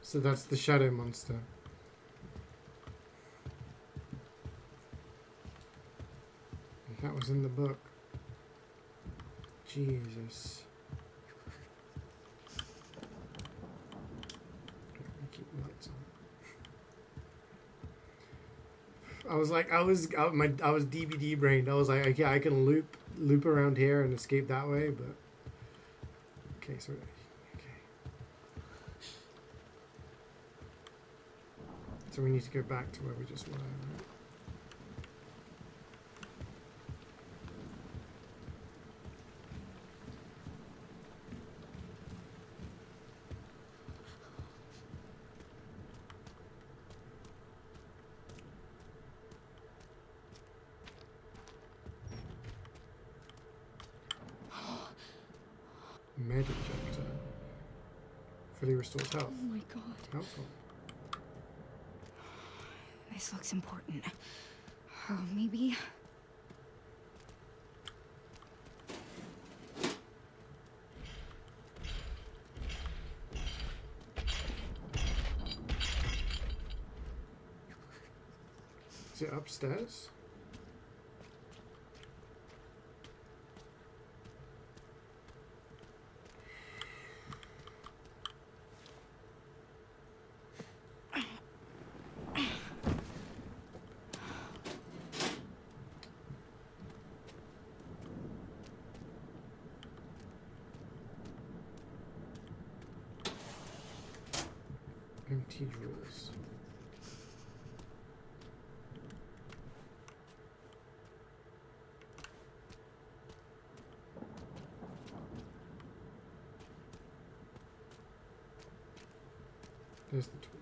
So that's the shadow monster. That was in the book. Jesus. Keep the lights on. I was DVD brained. I was like, okay, I can loop around here and escape that way, but okay, so. So we need to go back to where we just were, right? Med injector. Fully restores health. Oh my god. Helpful. This looks important. Oh, maybe... Is it upstairs? Empty drawers. There's the toolbox.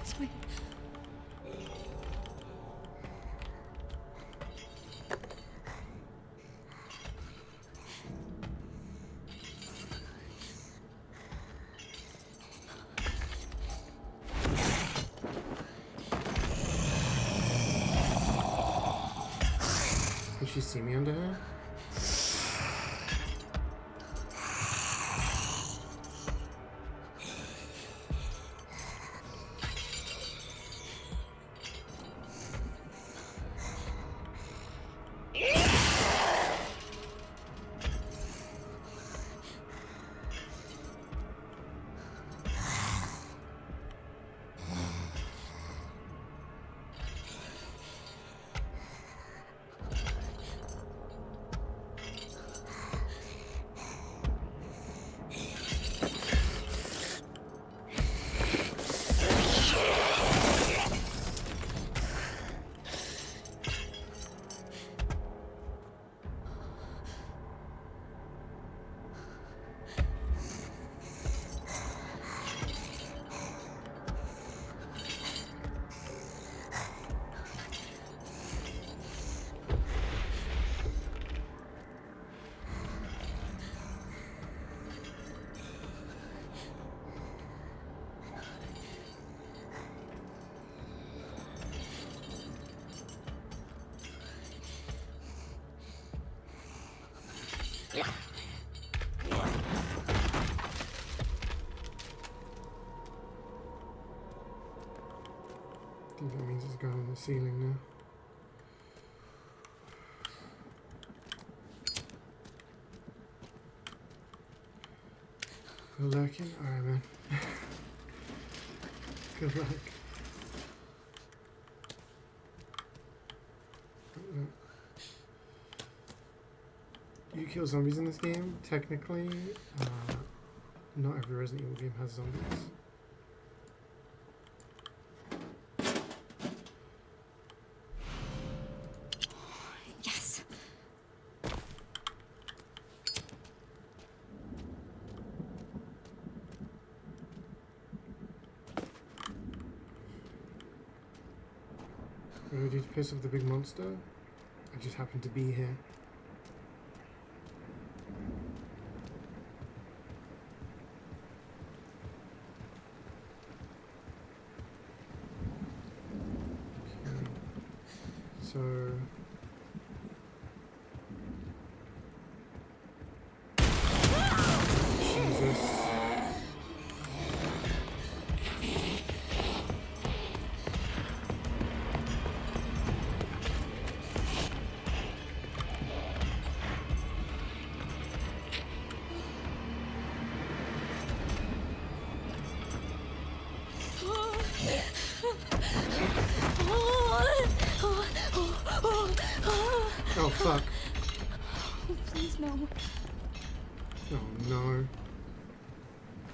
This way. Did she see me under her? I think that means it's gone on the ceiling now. Lurking? Alright, man. Good luck. You kill zombies in this game? Technically, not every Resident Evil game has zombies. Yes. What do I do to piss off the big monster? I just happen to be here. So Jesus. Oh fuck. Oh, please no. Oh no.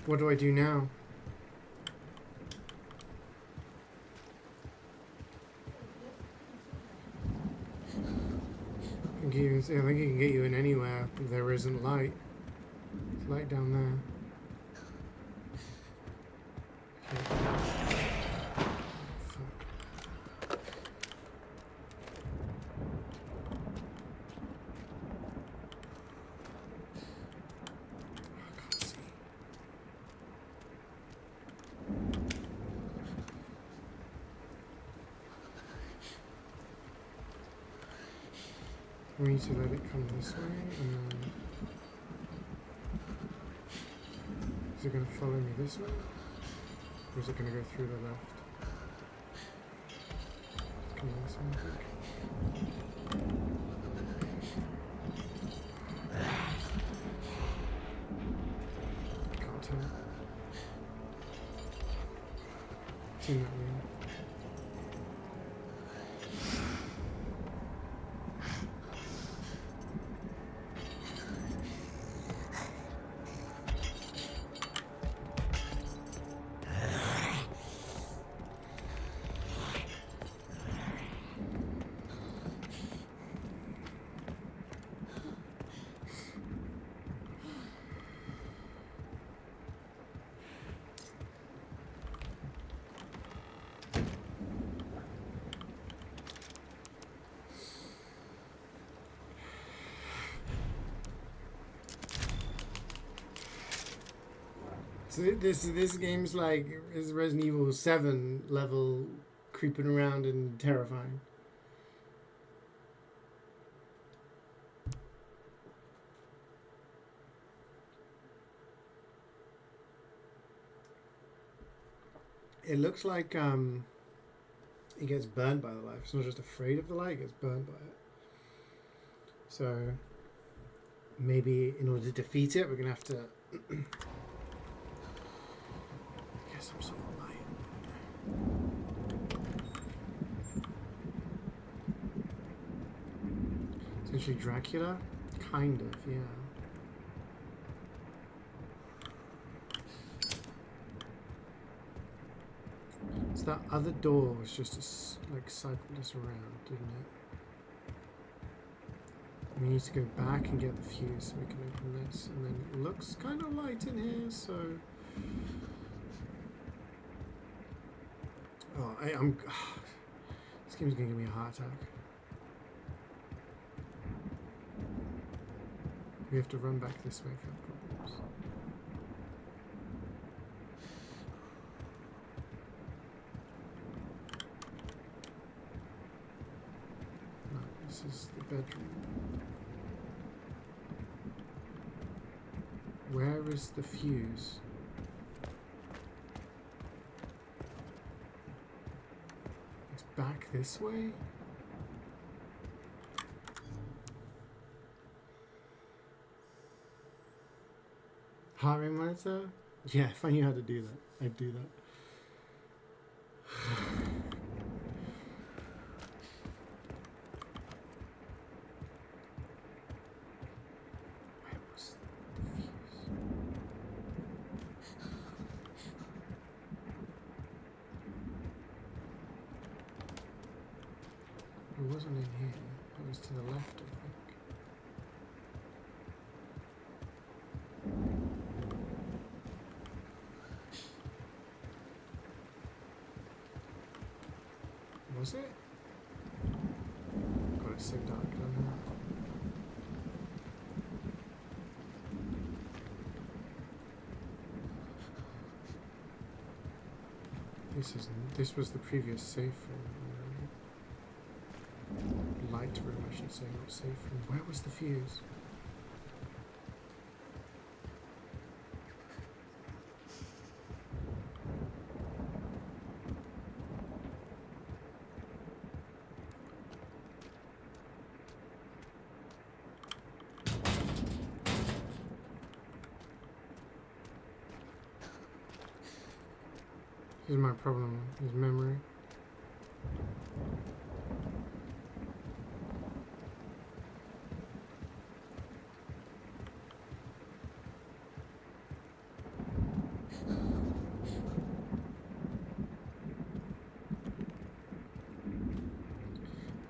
What do I do now? I think you can get you in anywhere if there isn't light. There's light down there. We need to let it come this way, and then... Is it going to follow me this way? Or is it going to go through the left? It's coming this way, I think. I can't tell. It's in that room. So this game's like is Resident Evil 7 level creeping around and terrifying. It looks like it gets burned by the light. It's not just afraid of the light, it gets burned by it. So maybe in order to defeat it, we're gonna have to get some sort of light. Essentially Dracula? Kind of, yeah. So that other door was just like cycled us around, didn't it? We need to go back and get the fuse so we can open this, and then it looks kind of light in here, so... Oh, I'm... This game's gonna give me a heart attack. We have to run back this way if we have problems. No, this is the bedroom. Where is the fuse? It's back this way? Heart rate monitor? Yeah, if I knew how to do that, I'd do that. wasn't in here. It was to the left, I think. Was it? God, it's so dark down here. This was the previous safe room. Light room, I should say, not safe room. Where was the fuse? Here's my problem, his memory.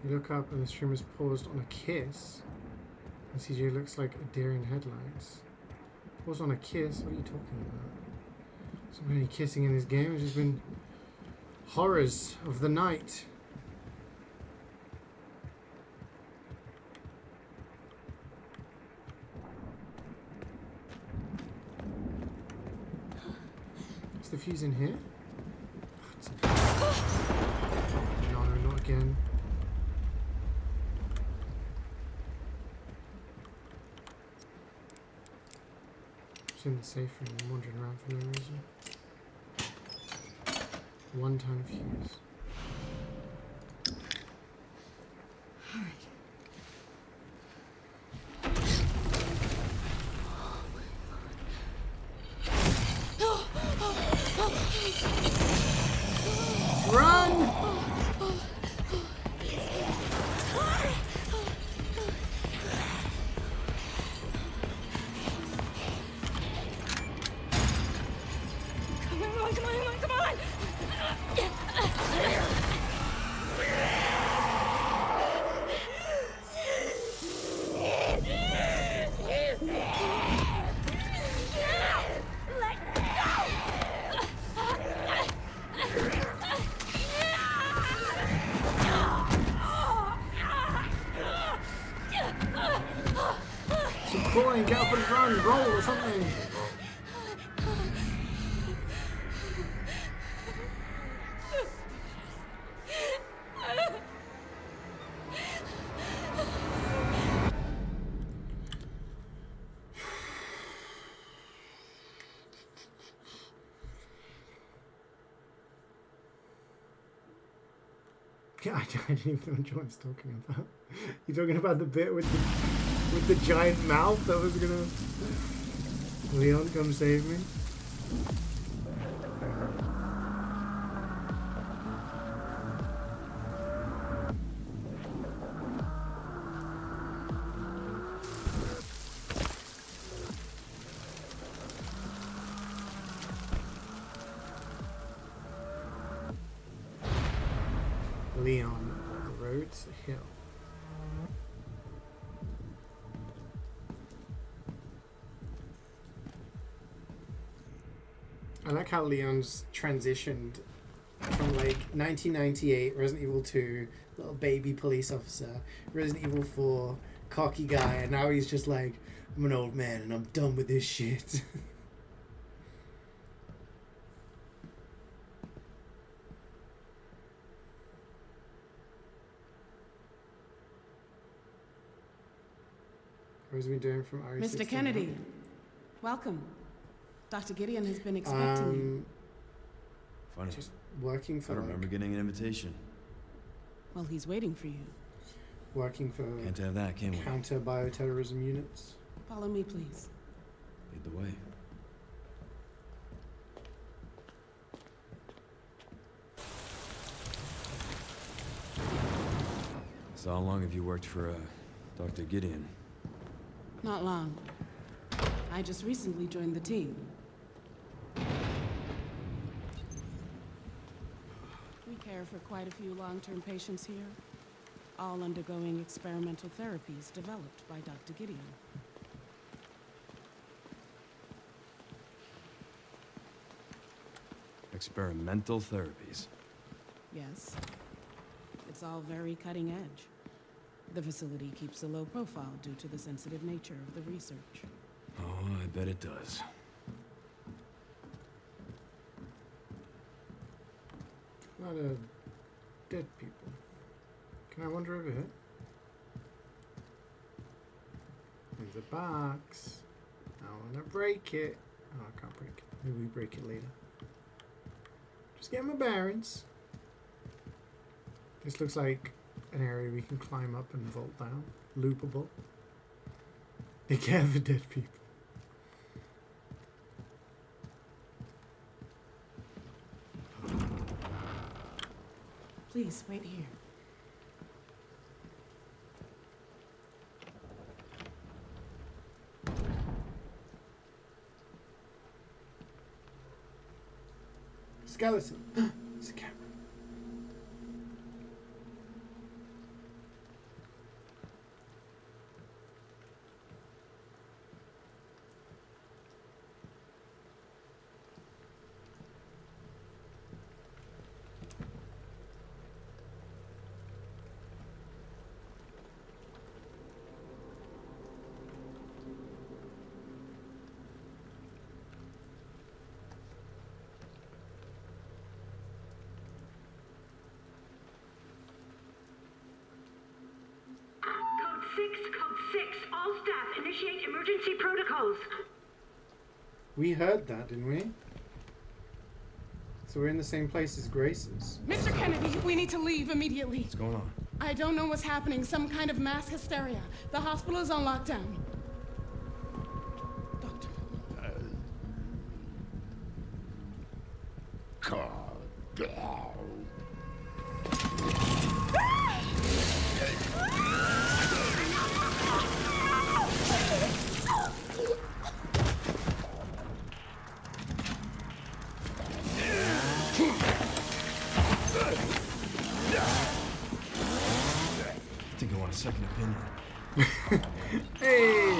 You look up and the stream is paused on a kiss. And CeeJaey looks like a deer in headlights. Pause on a kiss? What are you talking about? There's not been any kissing in this game. It's just been horrors of the night. Is the fuse in here? No, not again. It's in the safe room. I'm wandering around for no reason. One-time fuse. Run! Get up and run, roll or something. I didn't even know what John's talking about. You're talking about the bit with the giant mouth that was gonna... Leon, come save me. Leon, Rhodes Hill. I like how Leon's transitioned from like 1998 Resident Evil 2, little baby police officer, Resident Evil 4, cocky guy, and now he's just like, I'm an old man and I'm done with this shit. What is we doing from RE69? Mr. Kennedy, welcome. Dr. Gideon has been expecting you. Funny. Just working for. I don't remember getting an invitation. Well, he's waiting for you. Working for. Can't have that, can we? Counter bioterrorism units. Follow me, please. Lead the way. So how long have you worked for Dr. Gideon? Not long. I just recently joined the team. We care for quite a few long-term patients here. all undergoing experimental therapies developed by Dr. Gideon. Experimental therapies. Yes. It's all very cutting edge. The facility keeps a low profile due to the sensitive nature of the research. Oh, I bet it does. A lot of dead people. Can I wander over here? There's a box. I want to break it. Oh, I can't break it. Maybe we break it later. Just getting my bearings. This looks like an area we can climb up and vault down. Loopable. Be careful, dead people. Please, wait here. Skeleton. It's a camera. Code 6, all staff, initiate emergency protocols. We heard that, didn't we? So we're in the same place as Grace's. Mr. Kennedy, we need to leave immediately. What's going on? I don't know what's happening. Some kind of mass hysteria. The hospital is on lockdown. Doctor. I think I want a second opinion. Hey!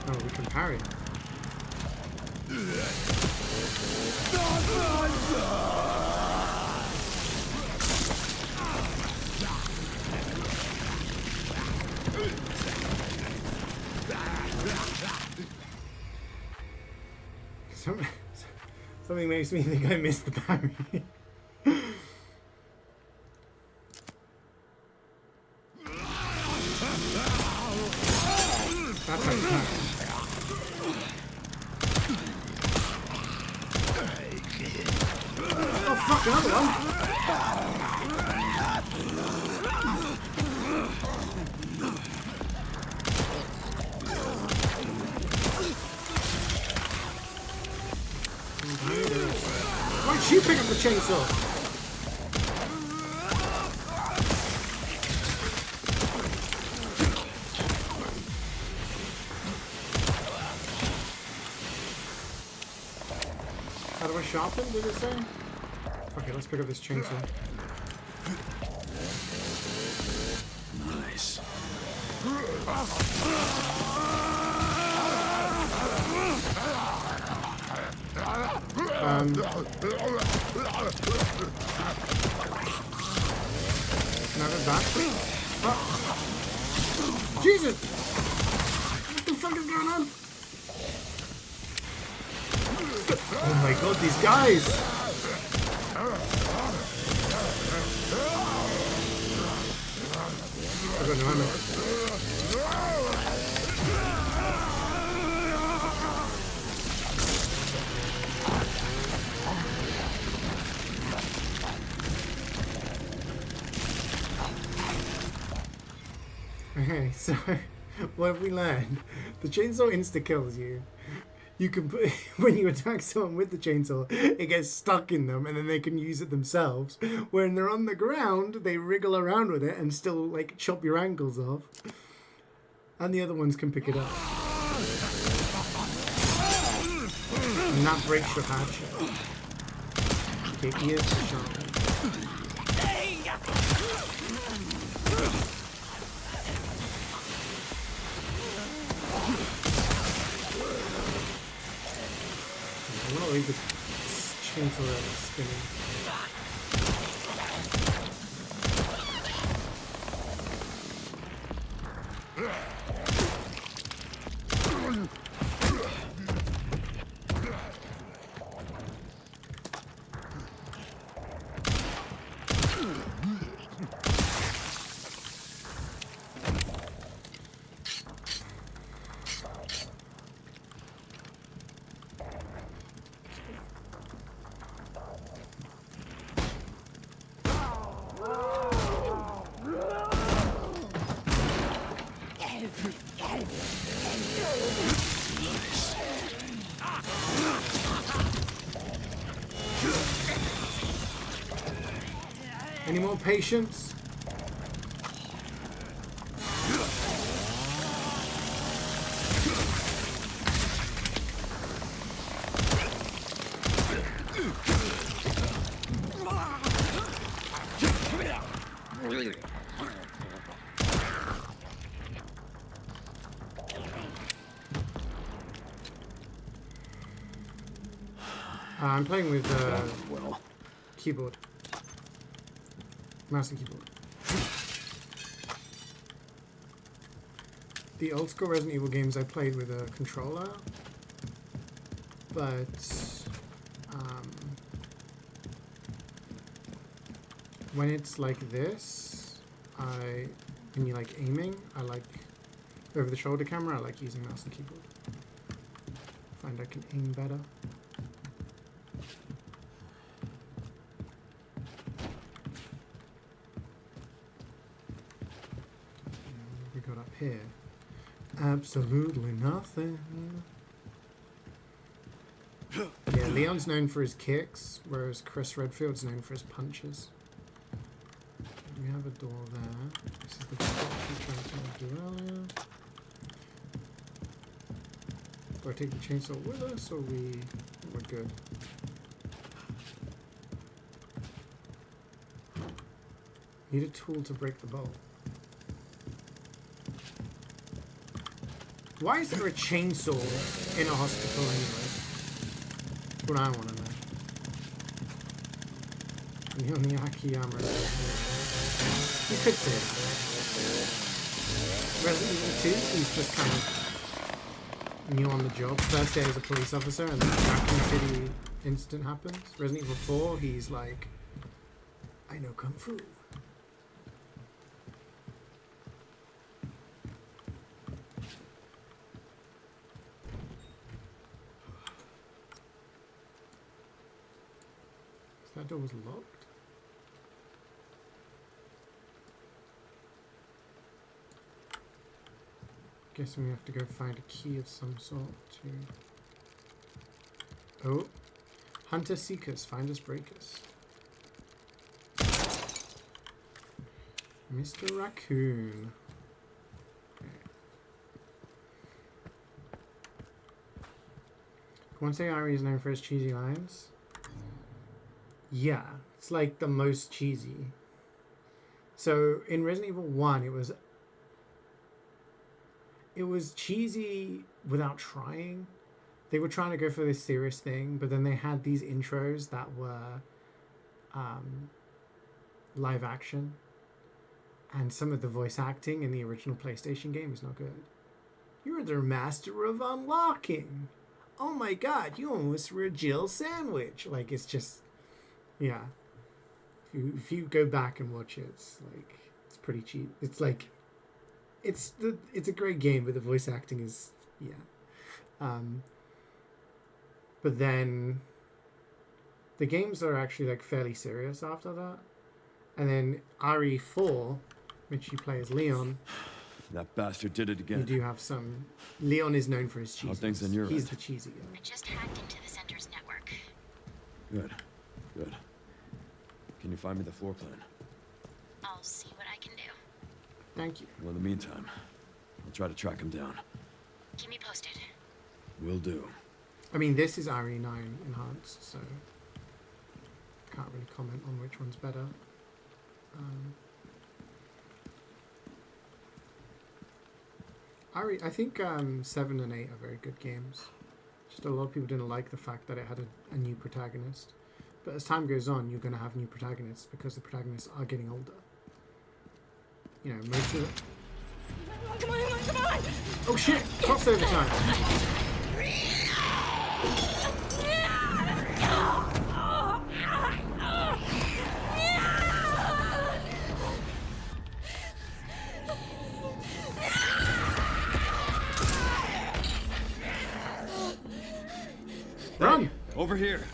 Oh, we can parry. Something makes me think I missed the parry. That's how you parry. Oh fuck, another one! Why'd you pick up the chainsaw? How do I sharpen, did it say? Okay, let's pick up this chainsaw. Nice. Another back. Oh. Jesus! What the fuck is going on? Oh my god, these guys! I got no ammo. Okay, so what have we learned? The chainsaw insta-kills you. You can put, when you attack someone with the chainsaw, it gets stuck in them and then they can use it themselves. When they're on the ground, they wriggle around with it and still like chop your ankles off. And the other ones can pick it up. And that breaks your hatchet. Okay, ears to sharpen. I'm gonna leave the chainsaw spinning. Any more patience? I'm playing with keyboard. Mouse and keyboard. The old school Resident Evil games I played with a controller, but when it's like this, when you like aiming, I like over the shoulder camera, I like using mouse and keyboard. I find I can aim better. Here. Absolutely nothing. Yeah, Leon's known for his kicks, whereas Chris Redfield's known for his punches. We have a door there. This is the box we tried to do earlier. Do I take the chainsaw with us, or we're good? Need a tool to break the bolt. Why is there a chainsaw in a hospital anyway? That's what I want to know. Leon the Akiyama. You could say that. Resident Evil 2, he's just kind of new on the job. First day as a police officer and the Raccoon City incident happens. Resident Evil 4, he's like, I know Kung Fu. That door was locked. Guessing we have to go find a key of some sort to... Oh. Hunter Seekers, Finders Breakers. Mr. Raccoon. Okay. One say Ari is known for his cheesy lines. Yeah, it's like the most cheesy. So in Resident Evil 1, it was cheesy without trying. They were trying to go for this serious thing, but then they had these intros that were live action. And some of the voice acting in the original PlayStation game is not good. You're the master of unlocking. Oh my god, you almost were a Jill sandwich. Like, it's just... Yeah, if you go back and watch it, it's pretty cheap. It's like, it's a great game, but the voice acting is, yeah. But then the games are actually like fairly serious after that, and then RE4, which you play as Leon. That bastard did it again. You do have some. Leon is known for his cheese. How things on your He's end? the cheesy guy. I just hacked into the center's network. Good. Good. Can you find me the floor plan? I'll see what I can do. Thank you. Well, in the meantime, I'll try to track him down. Keep me posted. Will do. I mean, this is RE9 enhanced, so can't really comment on which one's better. I think 7 and 8 are very good games. Just a lot of people didn't like the fact that it had a new protagonist. But as time goes on, you're going to have new protagonists because the protagonists are getting older. You know, most of it. Come on, come on, come on! Oh shit! Crossover time! Run! Over here.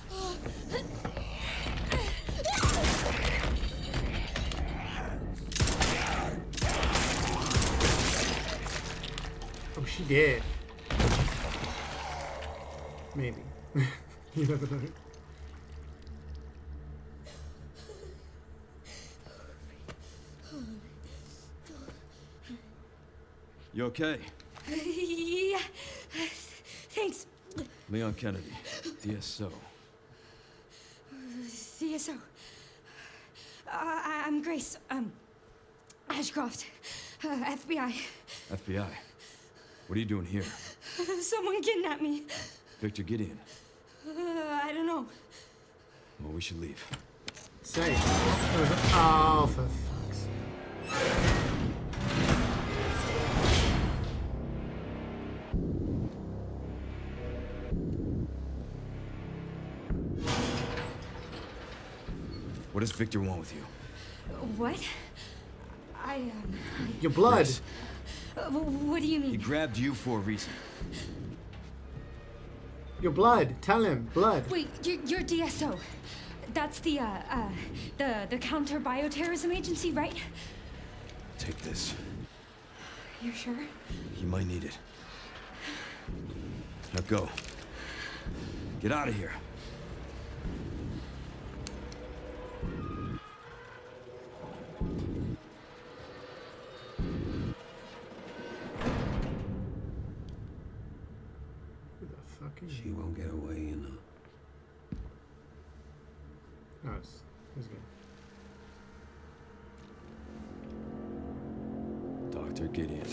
Oh, she did. Maybe. You never know. You okay? Yeah. Thanks. Leon Kennedy, DSO. CSO. I'm Grace. Ashcroft. FBI. FBI. What are you doing here? Someone kidnapped me. Victor Gideon. I don't know. Well, we should leave. Say. Oh, for fuck's sake. What does Victor want with you? What? Your blood. Grace, What do you mean? he grabbed you for a reason. Your blood. Tell him. Blood. Wait, you're DSO. That's the counter bioterrorism agency, right? Take this. You're sure? You might need it. Now go. Get out of here. She won't get away, you know. Oh, it's good. Dr. Gideon.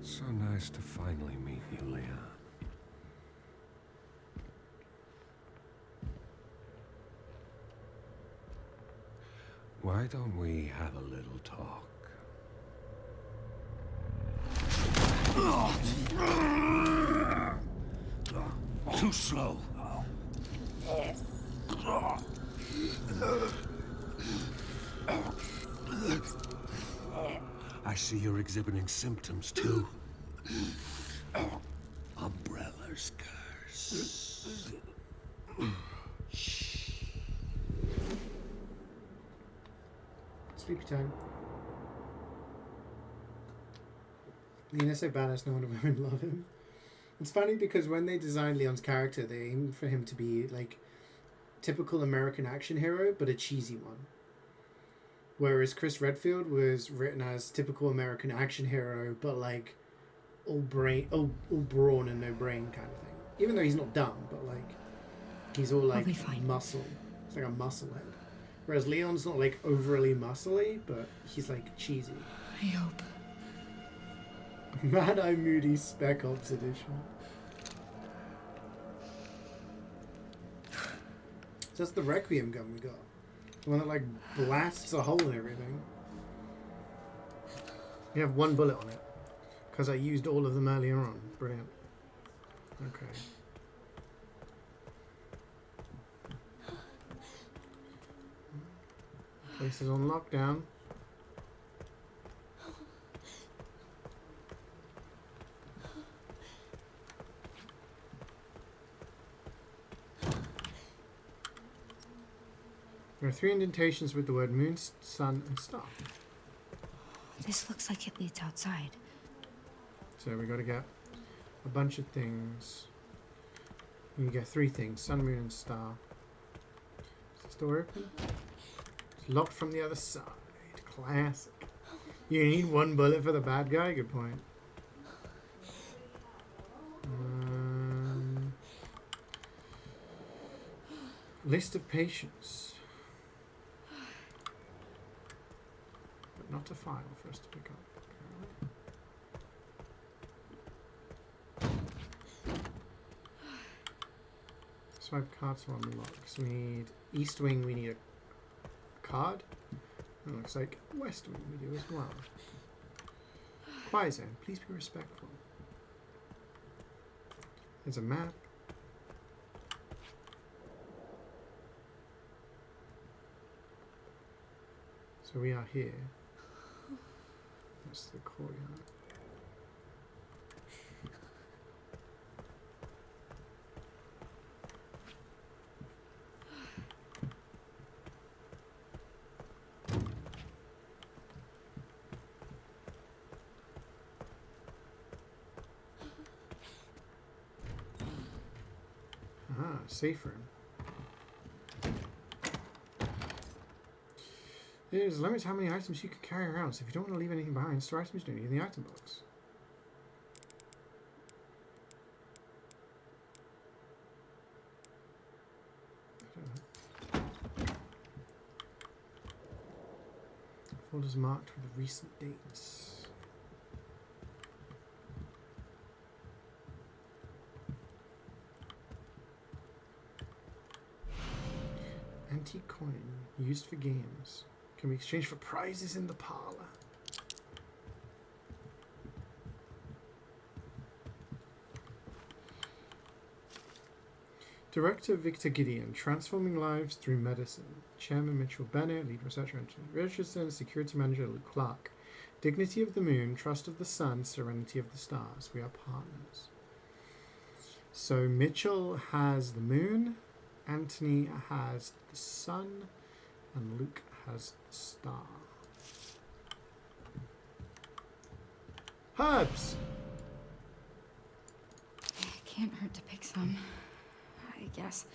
So nice to finally meet you, Leon. Why don't we have a little talk? Too slow. I see you're exhibiting symptoms, too. Umbrella's curse. Sleepy time. Leon's so badass, no wonder women love him. It's funny because when they designed Leon's character, they aimed for him to be like typical American action hero, but a cheesy one. Whereas Chris Redfield was written as typical American action hero, but like all brawn and no brain kind of thing. Even though he's not dumb, but like he's all like muscle. He's like a muscle head. Whereas Leon's not like overly muscly, but he's like cheesy. I hope. Mad Eye Moody Spec Ops Edition. So that's the Requiem gun we got. The one that like blasts a hole in everything. You have one bullet on it. Because I used all of them earlier on. Brilliant. Okay. Place is on lockdown. There are 3 indentations with the word moon, sun, and star. This looks like it leads outside. So we got to get a bunch of things. You get 3 things: sun, moon, and star. Is the door open? It's locked from the other side. Classic. You need one bullet for the bad guy? Good point. List of patients. But not a file for us to pick up. Swipe cards to unlock. So we need East Wing, we need a card. It looks like West Wing we do as well. Quiet zone, please be respectful. There's a map. So we are here. That's the courtyard. Safe room. There's limits how many items you can carry around, so if you don't want to leave anything behind, store items you don't need in the item box. I don't know. Folders marked with recent dates. Antique coin used for games can be exchanged for prizes in the parlor. Director Victor Gideon, transforming lives through medicine. Chairman Mitchell Bennett, lead researcher Anthony Richardson, security manager Luke Clark. Dignity of the moon, trust of the sun, serenity of the stars. We are partners. So Mitchell has the moon, Anthony has the sun, and Luke has the star. Herbs! It can't hurt to pick some, I guess.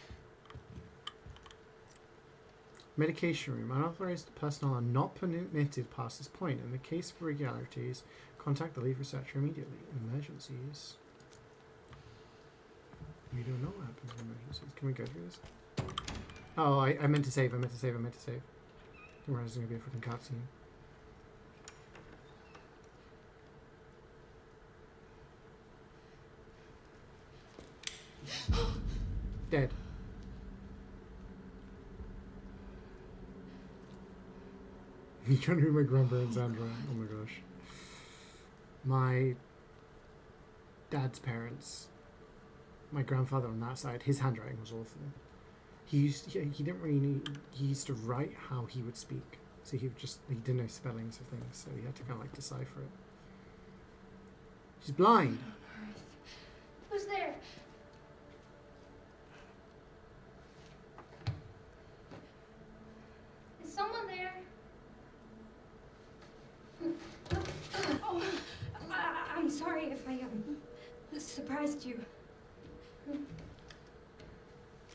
Medication room. Unauthorized personnel are not permitted past this point. In the case of irregularities, contact the lead researcher immediately. In emergencies. We don't know what happens in emergencies. Can we go through this? Oh, I meant to save. I meant to save. Didn't realize there's going to be a freaking cutscene. Dead. You trying to read my grandparents' handwriting? Oh my gosh. My dad's parents, my grandfather on that side, his handwriting was awful. He didn't really need, he used to write how he would speak. So he didn't know spellings of things, so he had to kind of like decipher it. She's blind. Who's there? Is someone there? Oh, I'm sorry if I surprised you.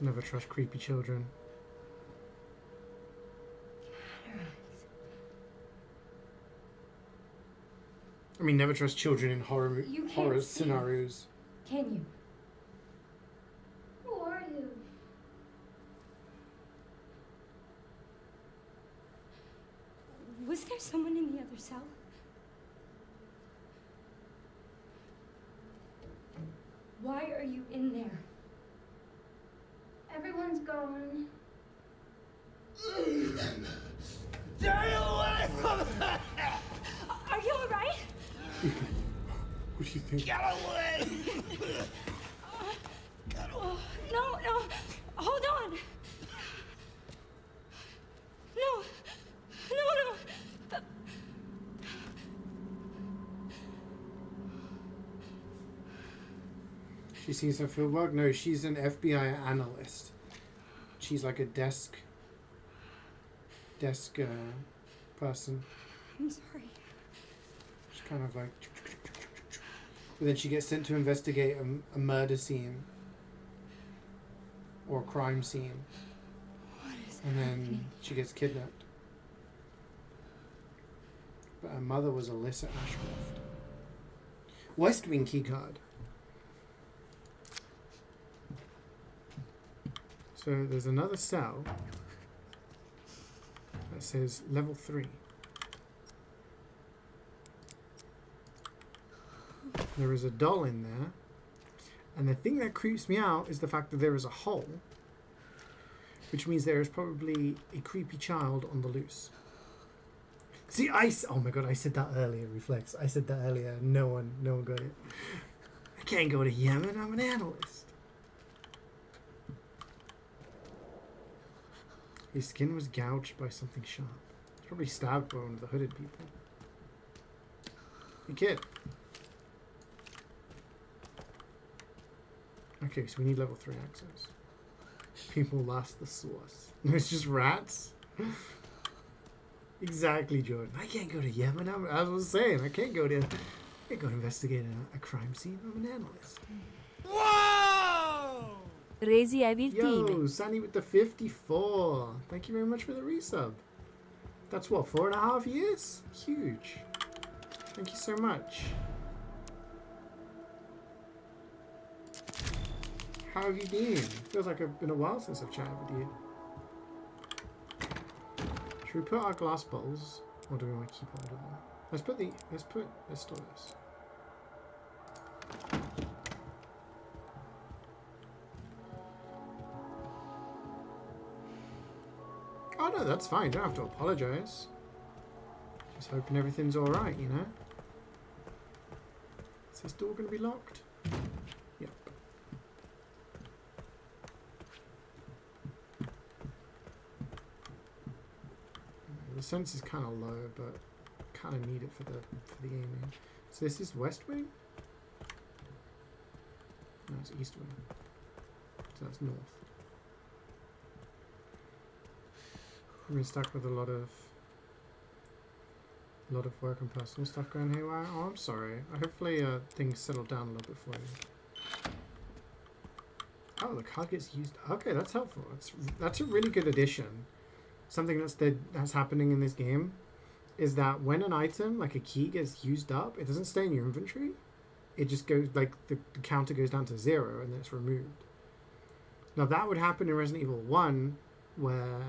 Never trust creepy children. I mean, never trust children in horror scenarios. Can you? Who are you? Was there someone in the other cell? Why are you in there? Everyone's gone. Stay away from that! Are you alright? What do you think? Get away! No, hold on. No. She sees her field work? No, she's an FBI analyst. She's like a desk person. I'm sorry. She's kind of like... But then she gets sent to investigate a murder scene. Or a crime scene. What is and happening? then she gets kidnapped. but her mother was Alyssa Ashcroft. West Wing keycard. So there's another cell that says level 3. There is a doll in there. And the thing that creeps me out is the fact that there is a hole, which means there is probably a creepy child on the loose. See, oh my god, I said that earlier, Reflex. I said that earlier. No one got it. I can't go to Yemen. I'm an analyst. His skin was gouged by something sharp. It's probably stabbed by one of the hooded people. Hey, kid. Okay, so we need level 3 access. People lost the source. No, it's just rats. Exactly, Jordan. I can't go to Yemen. I was saying, I can't go investigate a crime scene. I'm an analyst. Whoa! Resi Evil Yo, Team. Sunny with the 54. Thank you very much for the resub. That's what, 4.5 years? Huge. Thank you so much. How have you been? Feels like it's been a while since I've chatted with you. Should we put our glass bowls, or do we want to keep hold of them? Let's store this. Oh no, that's fine. Don't have to apologize. Just hoping everything's alright, you know? Is this door going to be locked? Yep. The sense is kind of low, but kind of need it for the aiming. So this is West Wing? No, it's East Wing. So that's North. I've been stuck with a lot of work and personal stuff going haywire. Oh, I'm sorry. Hopefully things settle down a little bit for you. Oh, the card gets used. Okay, that's helpful. That's a really good addition. Something that's happening in this game is that when an item, like a key, gets used up, it doesn't stay in your inventory. It just goes, like, the counter goes down to 0 and then it's removed. Now, that would happen in Resident Evil 1, where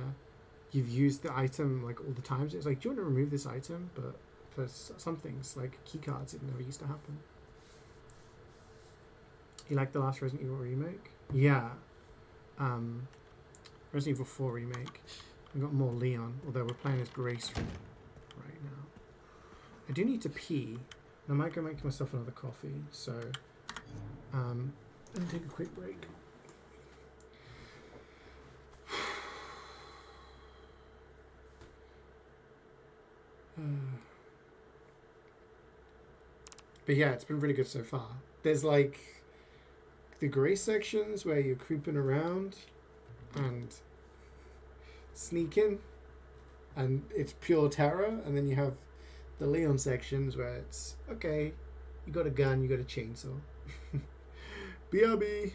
you've used the item, like, all the times. It's like, do you want to remove this item? But for some things, like key cards, it never used to happen. You like the last Resident Evil remake? Yeah. Resident Evil 4 remake. We've got more Leon, although we're playing as Grace right now. I do need to pee. I might go make myself another coffee, so let me take a quick break. But yeah, it's been really good so far. There's like the Grace sections where you're creeping around and sneaking, and it's pure terror, and then you have the Leon sections where it's okay, you got a gun, you got a chainsaw. BRB.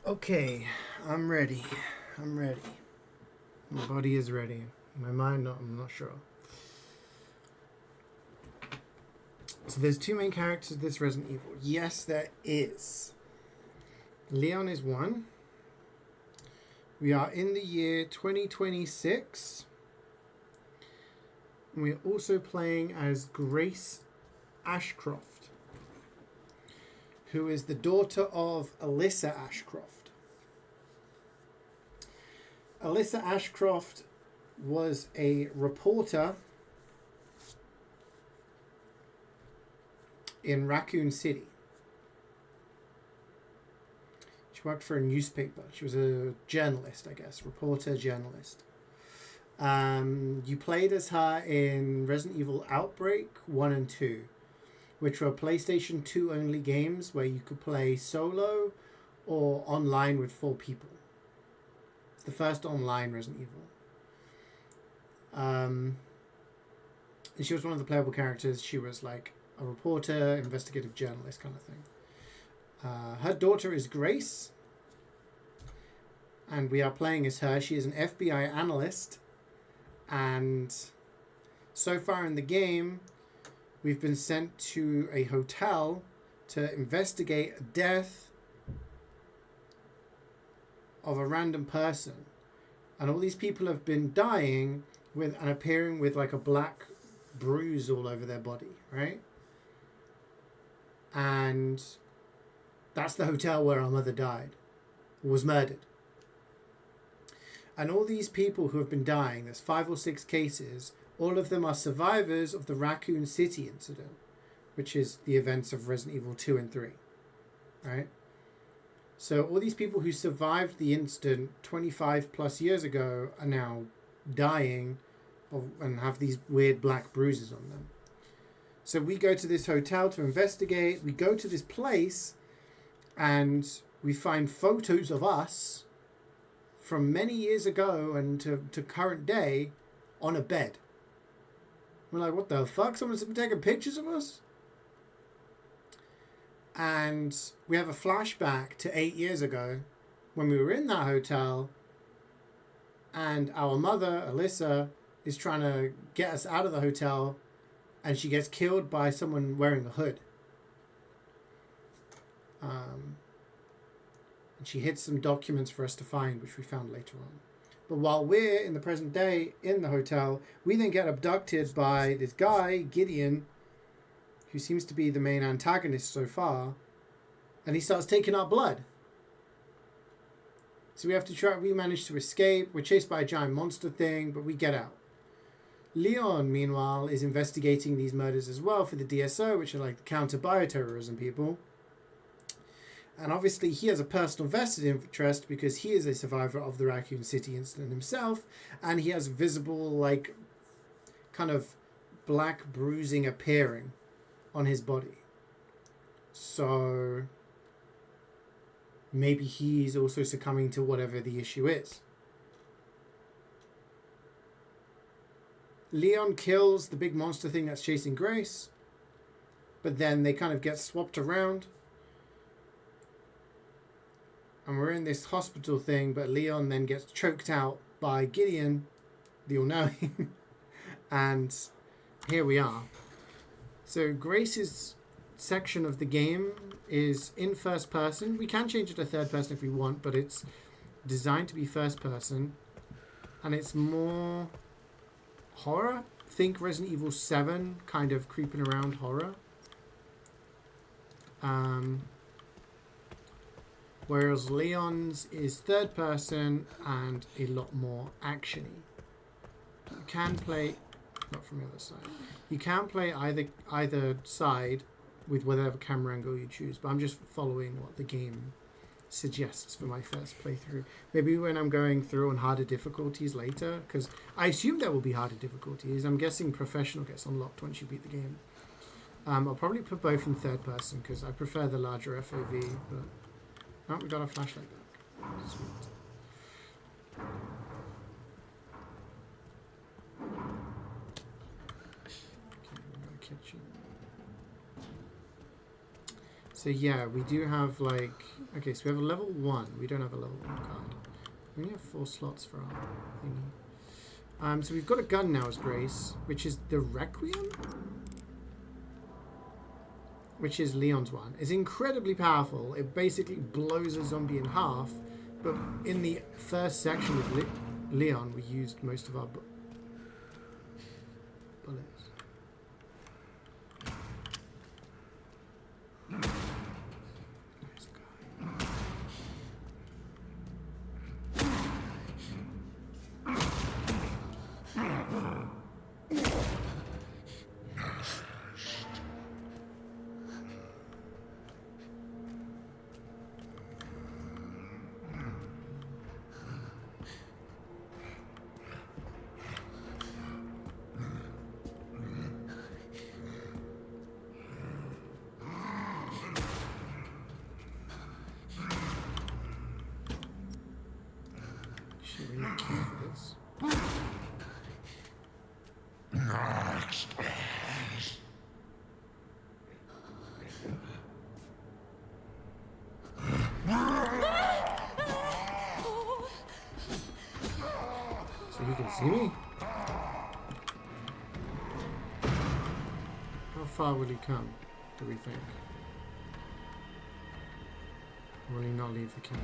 Okay, I'm ready. I'm ready. My body is ready. My mind, I'm not sure. So there's two main characters this Resident Evil. Yes, there is. Leon is one. We are in the year 2026. And we're also playing as Grace Ashcroft, who is the daughter of Alyssa Ashcroft. Alyssa Ashcroft was a reporter in Raccoon City. She worked for a newspaper. She was a journalist, I guess. Reporter, journalist. You played as her in Resident Evil Outbreak 1 and 2, which were PlayStation 2 only games where you could play solo or online with 4 people. It's the first online Resident Evil. And she was one of the playable characters. She was like a reporter, investigative journalist kind of thing. Her daughter is Grace, and we are playing as her. She is an FBI analyst, and so far in the game, we've been sent to a hotel to investigate a death of a random person. And all these people have been dying with and appearing with like a black bruise all over their body, right? And that's the hotel where our mother died, was murdered. And all these people who have been dying, there's 5 or 6 cases, all of them are survivors of the Raccoon City incident, which is the events of Resident Evil 2 and 3, right? So all these people who survived the incident 25 plus years ago are now dying and have these weird black bruises on them. So we go to this hotel to investigate. We go to this place and we find photos of us from many years ago and to current day on a bed. We're like, what the fuck? Someone's been taking pictures of us? And we have a flashback to 8 years ago when we were in that hotel and our mother, Alyssa, is trying to get us out of the hotel and she gets killed by someone wearing a hood. And she hid some documents for us to find, which we found later on. But while we're in the present day in the hotel, we then get abducted by this guy, Gideon, who seems to be the main antagonist so far, and he starts taking our blood. So we manage to escape. We're chased by a giant monster thing, but we get out. Leon, meanwhile, is investigating these murders as well for the DSO, which are like the counter-bioterrorism people. And obviously he has a personal vested interest because he is a survivor of the Raccoon City incident himself, and he has visible, like, kind of black bruising appearing on his body. So maybe he's also succumbing to whatever the issue is. Leon kills the big monster thing that's chasing Grace, but then they kind of get swapped around. And we're in this hospital thing, but Leon then gets choked out by Gideon, the all-knowing. And here we are. So Grace's section of the game is in first person. We can change it to third person if we want, but it's designed to be first person. And it's more horror. Think Resident Evil 7 kind of creeping around horror. Whereas Leon's is third person and a lot more actiony. You can play, not from the other side. You can play either side with whatever camera angle you choose, but I'm just following what the game suggests for my first playthrough. Maybe when I'm going through on harder difficulties later, because I assume there will be harder difficulties. I'm guessing professional gets unlocked once you beat the game. I'll probably put both in third person because I prefer the larger FOV, but oh, we got our flashlight back. Sweet. Okay, we're in the kitchen. So yeah, we do have like... Okay, so we have a level 1. We don't have a level 1 card. We only have 4 slots for our thingy. So we've got a gun now as Grace, which is the Requiem? Which is Leon's one. It's incredibly powerful. It basically blows a zombie in half. But in the first section of Leon, we used most of our bullets. There's a guy. So he can see me? How far will he come, do we think? Or will he not leave the kitchen?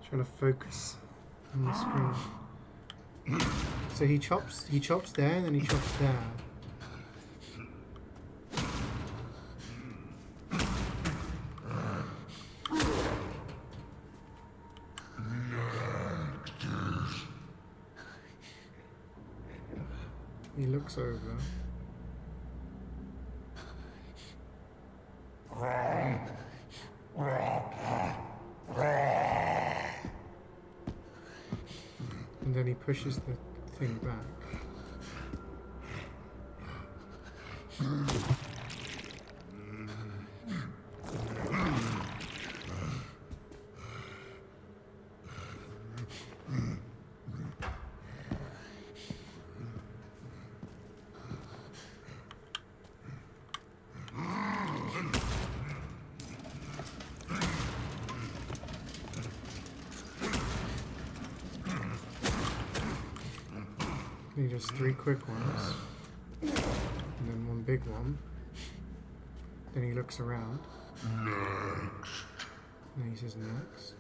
Trying to focus on the screen. So he chops there, and then he chops there. He looks over. And then he pushes the thing back. He does 3 quick ones, and then 1 big one. Then he looks around. Next. And he says next.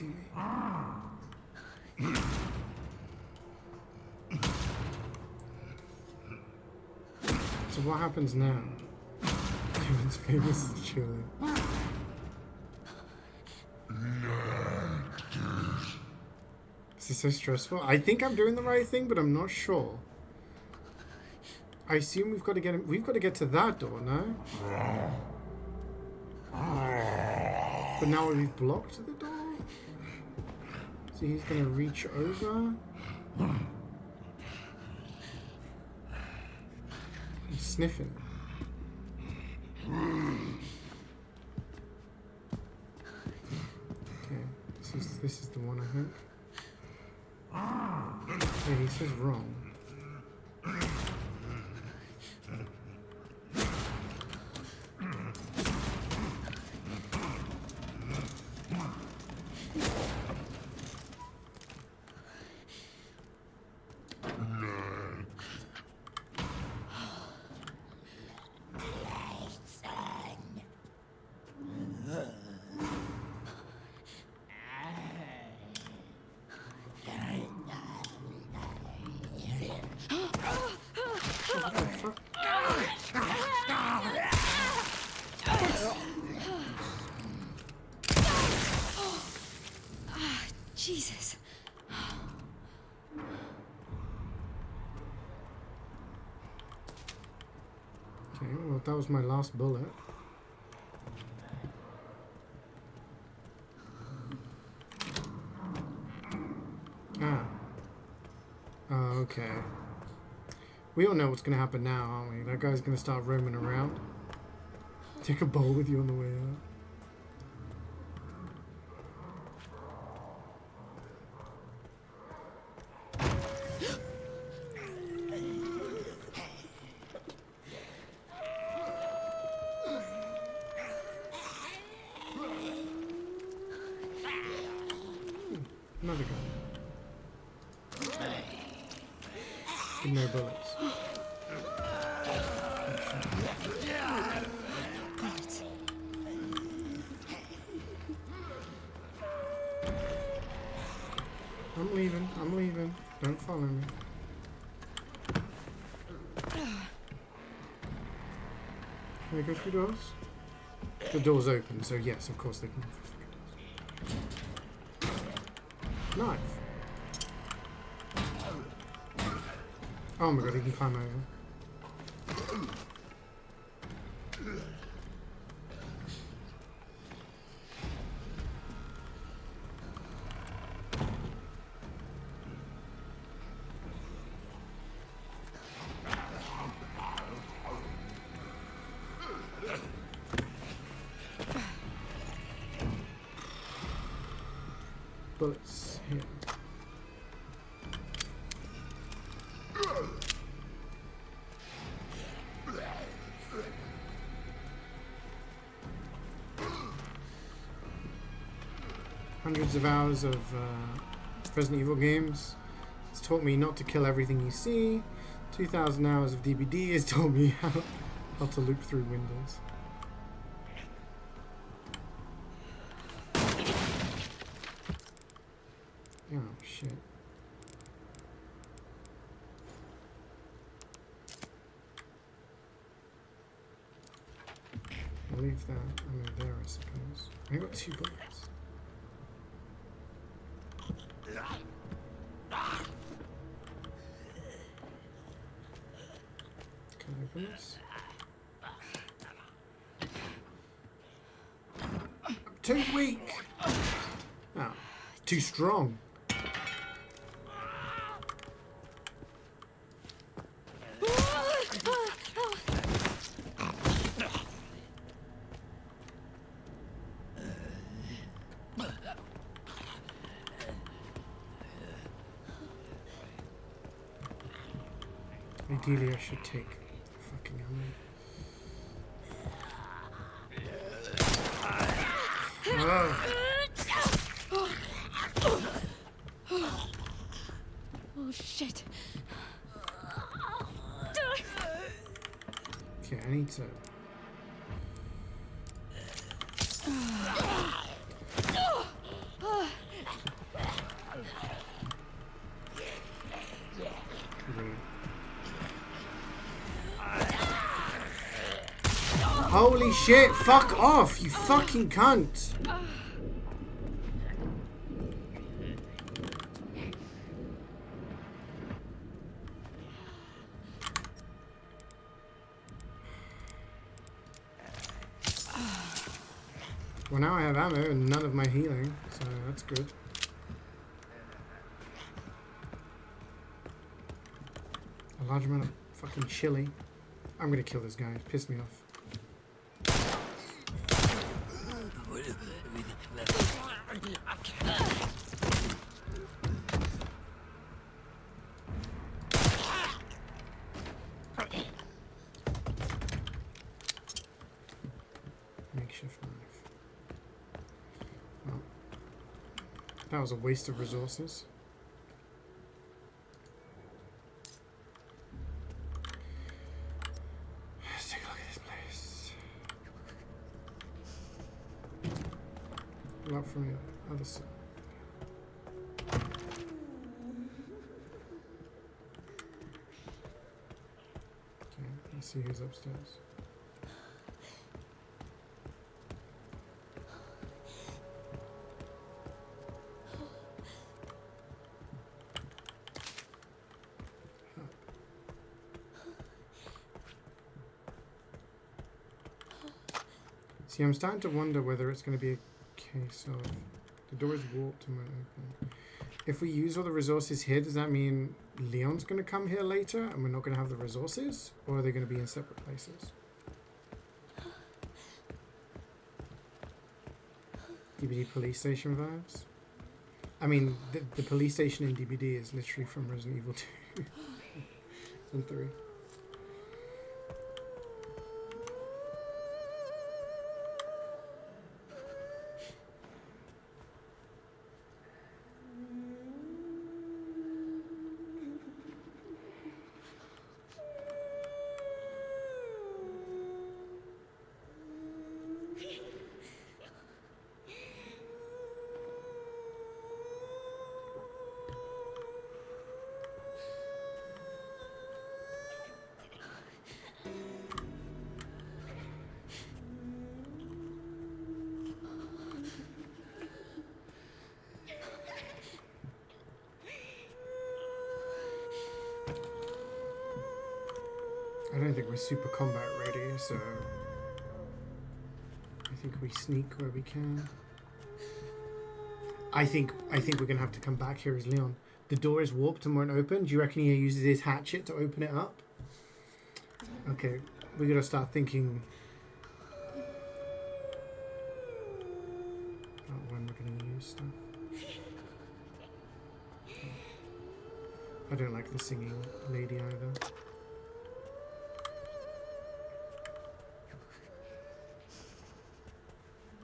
see me. So what happens now? Kevin's famous is chilling. This is so stressful. I think I'm doing the right thing, but I'm not sure. I assume we've got to get to that door, no? But now we've blocked the door? So he's gonna reach over? He's sniffing. Okay, this is the one, I think. Yeah, he says wrong. Jesus. Okay, well, that was my last bullet. Ah. Oh, okay. We all know what's going to happen now, aren't we? That guy's going to start roaming around. Take a bowl with you on the way out. Another gun. With no bullets. I'm leaving. Don't follow me. Can they go through doors? The door's open, so yes, of course they can go through doors. Knife. Oh my god, he can climb over. Bullets here. Hundreds of hours of Resident Evil games. It's taught me not to kill everything you see. 2,000 hours of DBD has taught me how to loop through windows. Oh shit. I'll leave that under there, I suppose. I got 2 bullets. Can I open this? I'm too weak! Oh, too strong. Ideally, I should take fucking ammo. Oh shit. Okay, I need to. Holy shit, fuck off, you fucking cunt. Well, now I have ammo and none of my healing, so that's good. A large amount of fucking chili. I'm gonna kill this guy, it pissed me off. Makeshift knife. Well, that was a waste of resources. Let's take a look at this place. Up from the other side. Okay, let's see who's upstairs. See, I'm starting to wonder whether it's going to be a case of the door is warped and won't open. If we use all the resources here, does that mean Leon's going to come here later and we're not going to have the resources? Or are they going to be in separate places? DBD police station vibes? I mean, the police station in DBD is literally from Resident Evil 2 and 3. I don't think we're super combat ready, so I think we sneak where we can. I think we're gonna have to come back here as Leon. The door is warped and won't open. Do you reckon he uses his hatchet to open it up? Okay, we gotta start thinking about when we're gonna use stuff. I don't like the singing lady either.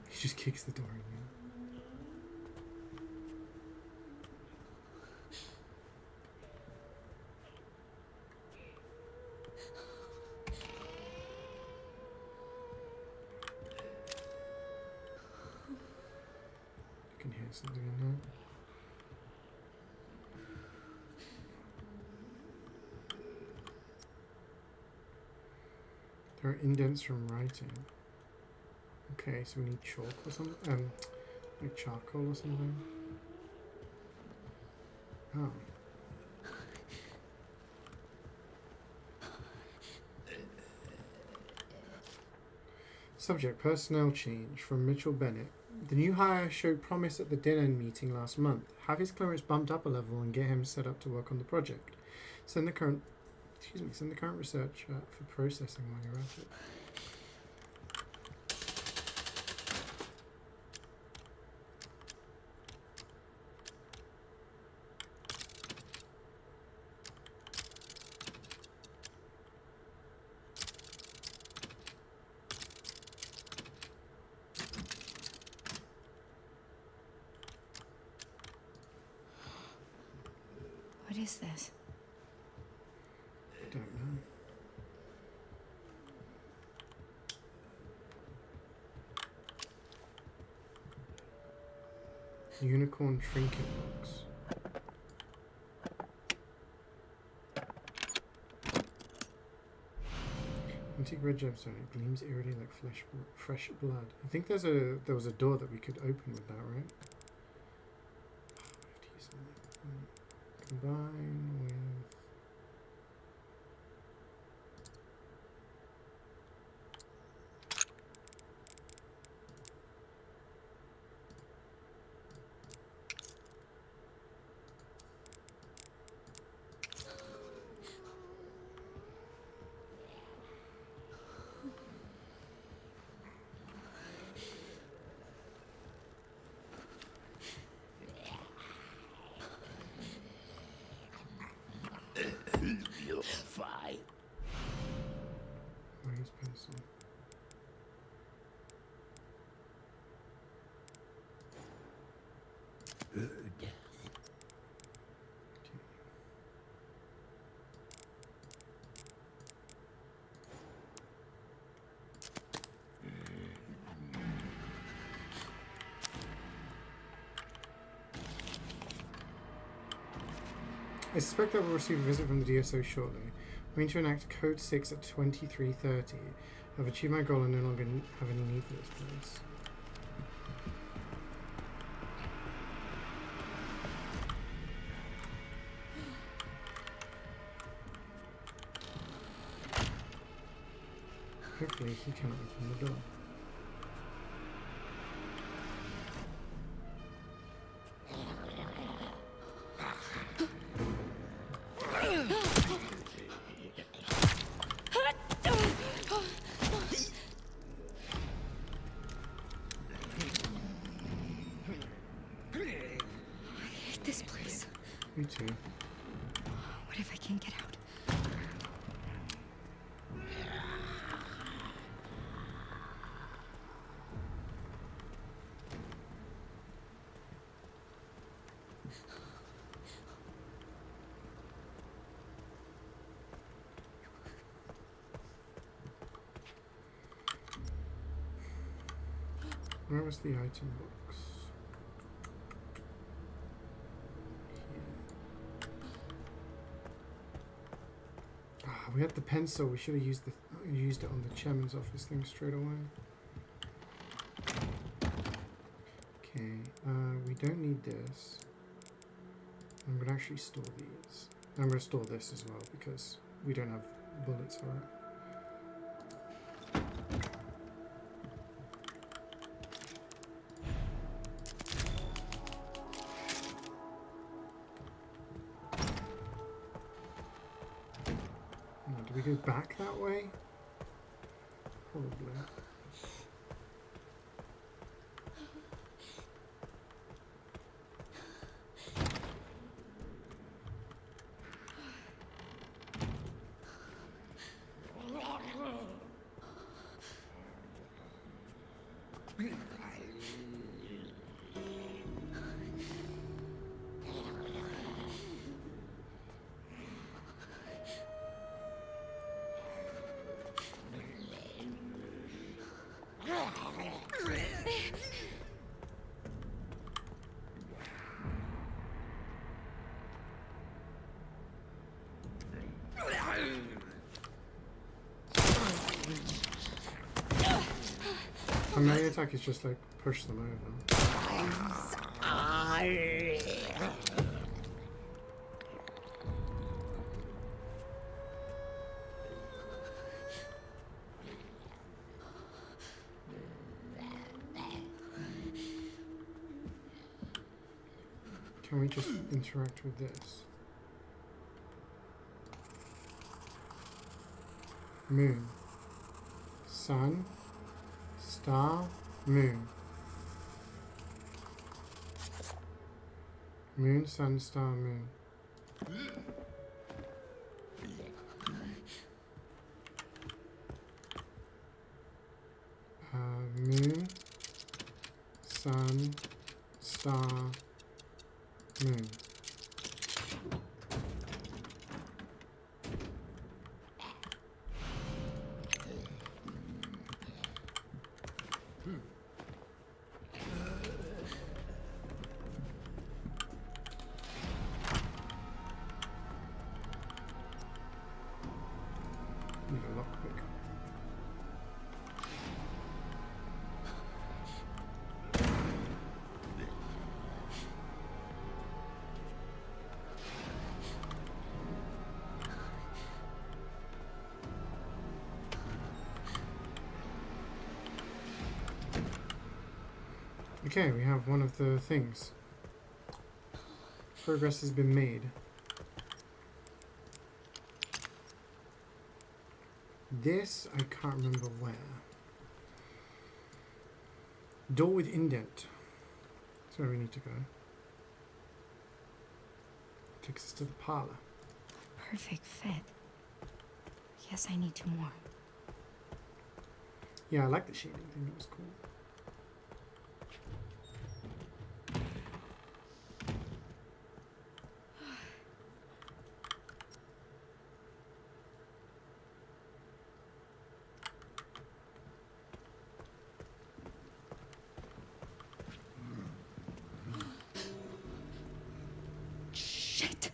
He just kicks the door in. You can hear something in there. There are indents from writing. Okay, so we need chalk or something. Like charcoal or something. Oh. Subject: personnel change from Mitchell Bennett. The new hire showed promise at the dinner meeting last month. Have his clearance bumped up a level and get him set up to work on the project. Send the current research for processing while you're at it. What is this? I don't know. Unicorn trinket box. Antique red gemstone. It gleams eerily like fresh blood. I think there was a door that we could open with that, right? Oh, we have to use something. Combine with. You're fine. Where's pencil? I suspect that we'll receive a visit from the DSO shortly. I'm going to enact Code 6 at 23:30. I've achieved my goal and no longer have any need for this place. Hopefully he cannot open the door. This place. Me too. What if I can't get out? Where was the item box? Ah, we had the pencil. We should have used it on the chairman's office thing straight away. Okay, we don't need this. I'm gonna actually store these. I'm gonna store this as well because we don't have bullets for it. Do we go back that way? Probably. A melee attack is just like push them over. Can we just interact with this? Moon. Sun. Star. Moon. Moon, sun, star, moon. Moon, sun, star, moon. Need a lockpick. Okay, we have one of the things. Progress has been made. This, I can't remember where. Door with indent. That's where we need to go. Takes us to the parlor. Perfect fit. Yes, I need 2 more. Yeah, I like the shading thing. That was cool. Shit.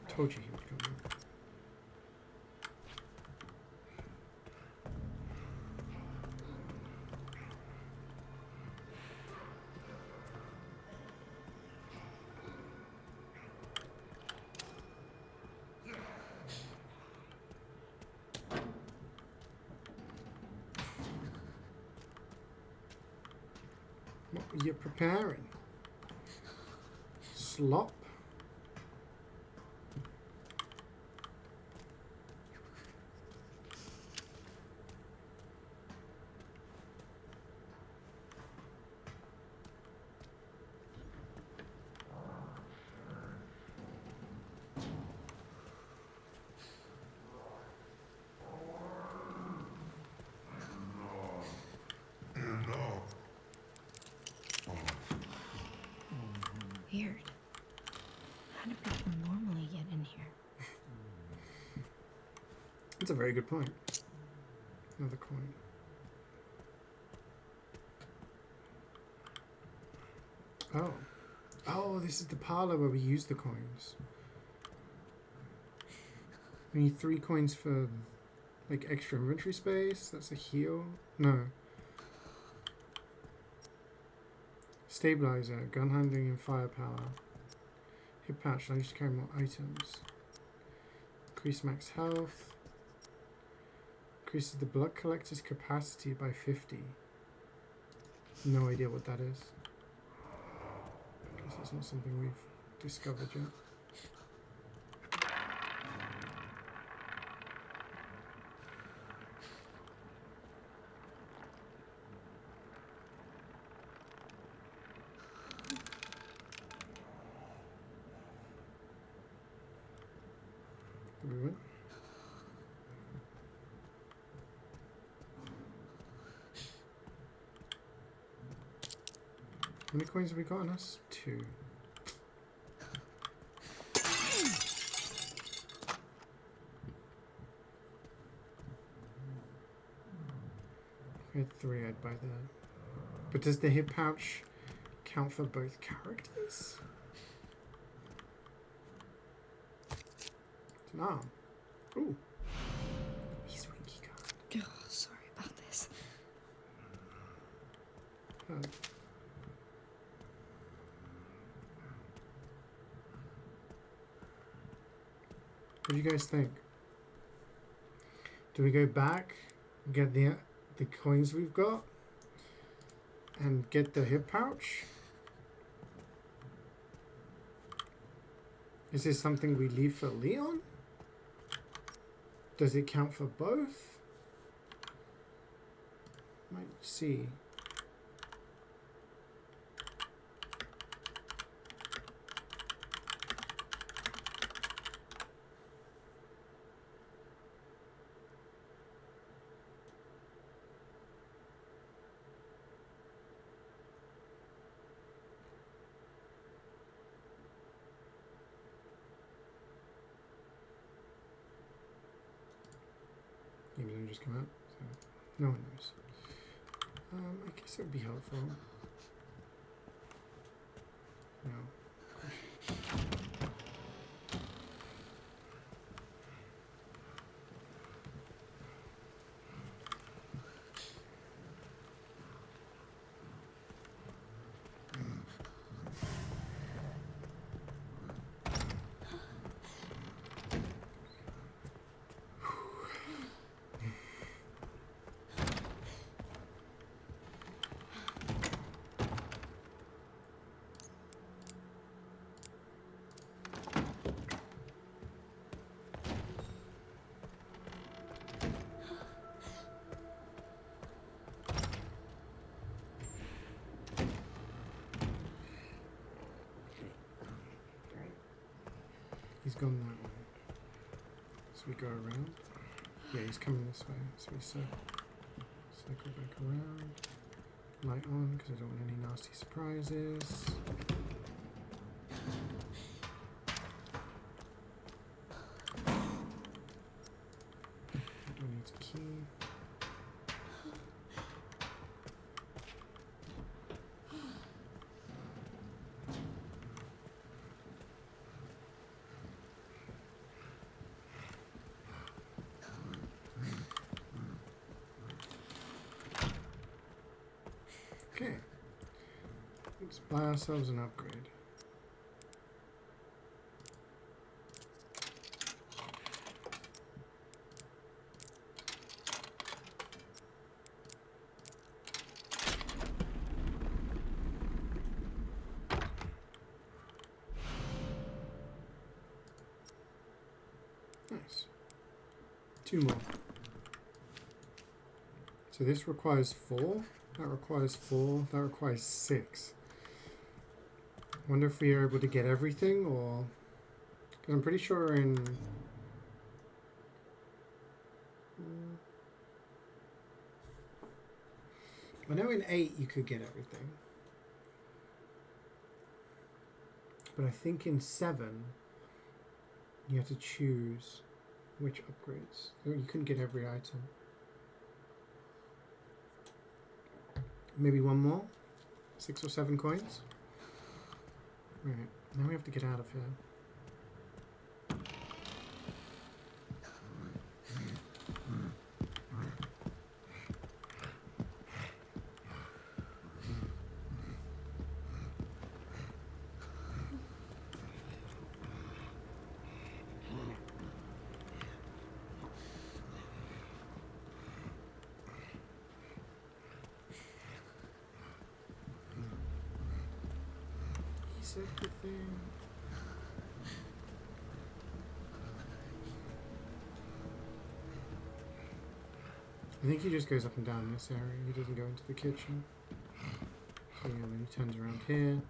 Told you he would come in. What were you preparing? Slop? Weird. How do people normally get in here? That's a very good point. Another coin. Oh. Oh, this is the parlor where we use the coins. We need 3 coins for, like, extra inventory space. That's a heal. No. Stabilizer, gun handling and firepower. Hip pouch, allows you to carry more items. Increase max health. Increases the blood collector's capacity by 50. No idea what that is. Guess that's not something we've discovered yet. We went. How many coins have we got on us? 2. If we had 3, I'd buy that. But does the hip pouch count for both characters? It's an arm. Ooh. He's Winky card. Oh, sorry about this. What do you guys think? Do we go back, get the coins we've got, and get the hip pouch? Is this something we leave for Leon? Does it count for both? Might see. Games only just come out, so no one knows. I guess it would be helpful. No. He's gone that way. So we go around. Yeah, he's coming this way. So we circle back around. Light on, because I don't want any nasty surprises. Don't need a key. Okay, let's buy ourselves an upgrade. Nice. 2 more. So this requires 4. That requires 4. That requires 6. Wonder if we are able to get everything, or... Because I'm pretty sure in... I know in 8 you could get everything. But I think in 7 you have to choose which upgrades. You couldn't get every item. Maybe one more? 6 or 7 coins? Right, now we have to get out of here. Everything. I think he just goes up and down this area. He doesn't go into the kitchen. So yeah, then he turns around here.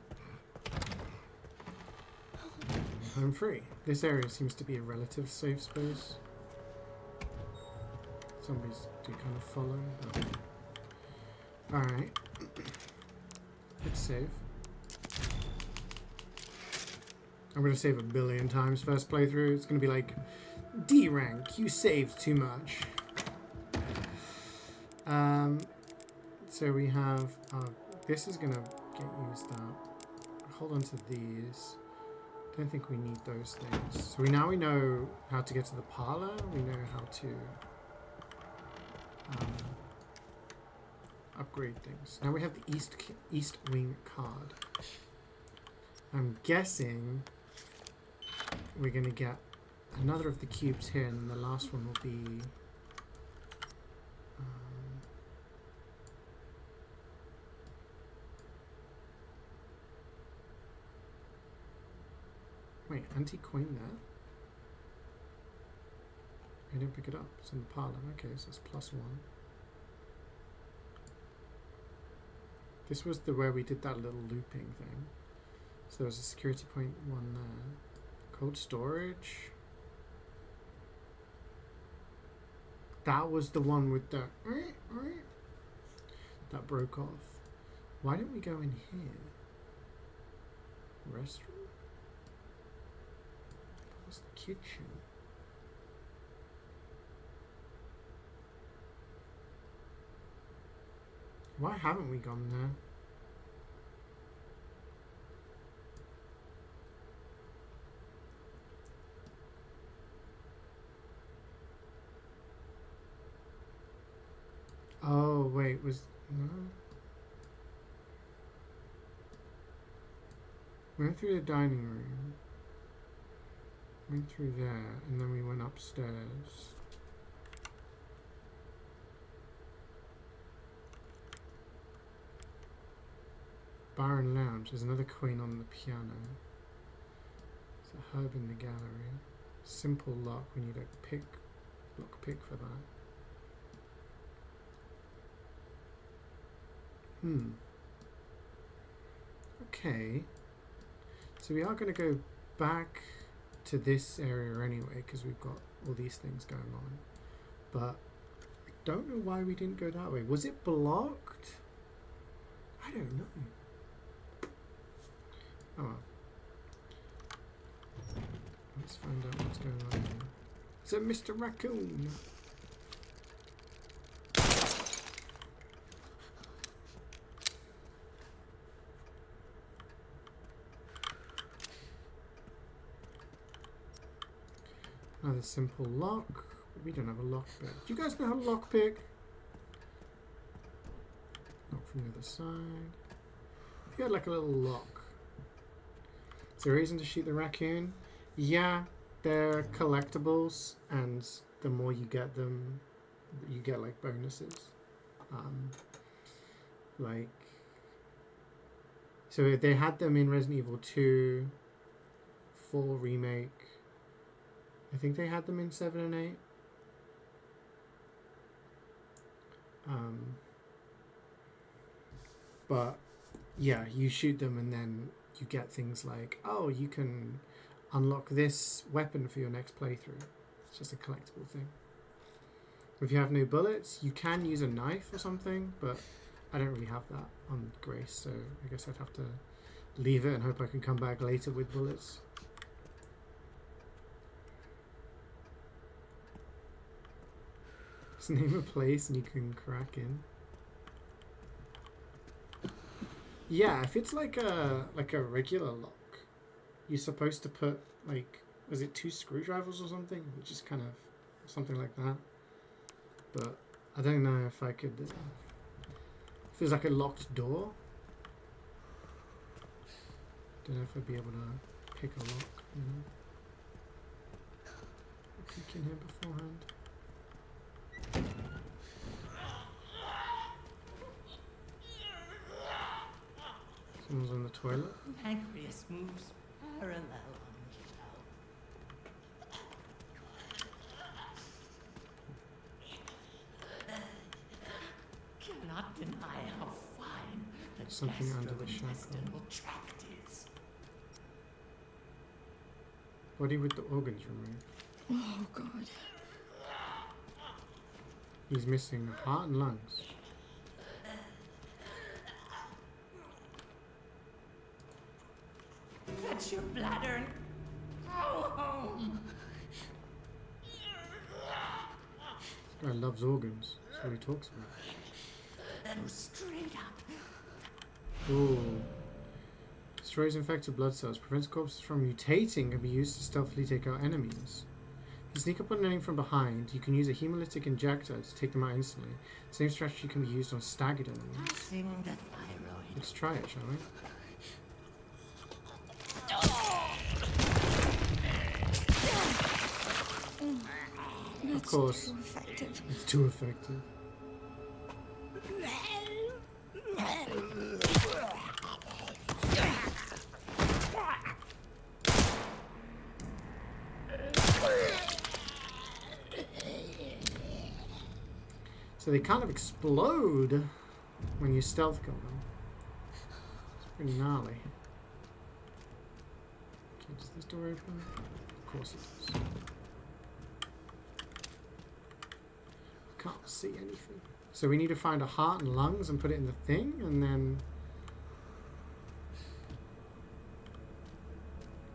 I'm free. This area seems to be a relative safe space. Zombies do kind of follow. Alright. Let's save. I'm going to save 1 billion times first playthrough. It's going to be like, D rank, you saved too much. So we have, this is going to get used up. Hold on to these. Don't think we need those things. So we know how to get to the parlor. We know how to upgrade things. Now we have the East Wing card. I'm guessing we're going to get another of the cubes here, and then the last one will be wait, anti-coin there? I didn't pick it up. It's in the parlor. Okay, so it's +1. This was where we did that little looping thing. So there was a security point 1 there. Cold storage. That was the one with the... that broke off. Why didn't we go in here? Restroom? What's the kitchen? Why haven't we gone there? Oh, wait, was... No? Went through the dining room. Went through there, and then we went upstairs. Bar and lounge. There's another coin on the piano. There's a herb in the gallery. Simple lock. We need a lock pick for that. Okay. So we are going to go back to this area anyway, because we've got all these things going on. But I don't know why we didn't go that way. Was it blocked? I don't know. Oh well. Let's find out what's going on here. Is it Mr. Raccoon? Another simple lock. We don't have a lockpick. Do you guys know how to lockpick? Lock from the other side. If you had like a little lock. Is there a reason to shoot the raccoon? Yeah, they're collectibles, and the more you get them, you get like bonuses. Like, so they had them in Resident Evil 2, 4 remake. I think they had them in 7 and 8. But yeah, you shoot them and then you get things like, oh, you can unlock this weapon for your next playthrough. It's just a collectible thing. If you have no bullets, you can use a knife or something, but I don't really have that on Grace, so I guess I'd have to leave it and hope I can come back later with bullets. Just name a place and you can crack in. Yeah, if it's like a regular lock, you're supposed to put like, was it 2 screwdrivers or something? Just kind of something like that. But I don't know if I could. If there's like a locked door, don't know if I'd be able to pick a lock. You know, peek in here beforehand. Someone's on the toilet. Pancreas moves parallel on cannot deny how fine the Something under the shackle. gastrointestinal tract is. Body with the organs removed. Oh, God. He's missing heart and lungs. Fetch your bladder and go home. This guy loves organs. That's what he talks about. Go straight up. Ooh. Destroys infected blood cells. Prevents corpses from mutating. Can be used to stealthily take out enemies. If you sneak up on an enemy from behind, you can use a hemolytic injector to take them out instantly. The same strategy can be used on staggered enemies. Passing the thyroid. Let's try it, shall we? Of course. Too effective. It's too effective. So they kind of explode when you stealth kill them. It's pretty gnarly. Okay, does this door open? Of course it does. Can't see anything. So we need to find a heart and lungs and put it in the thing, and then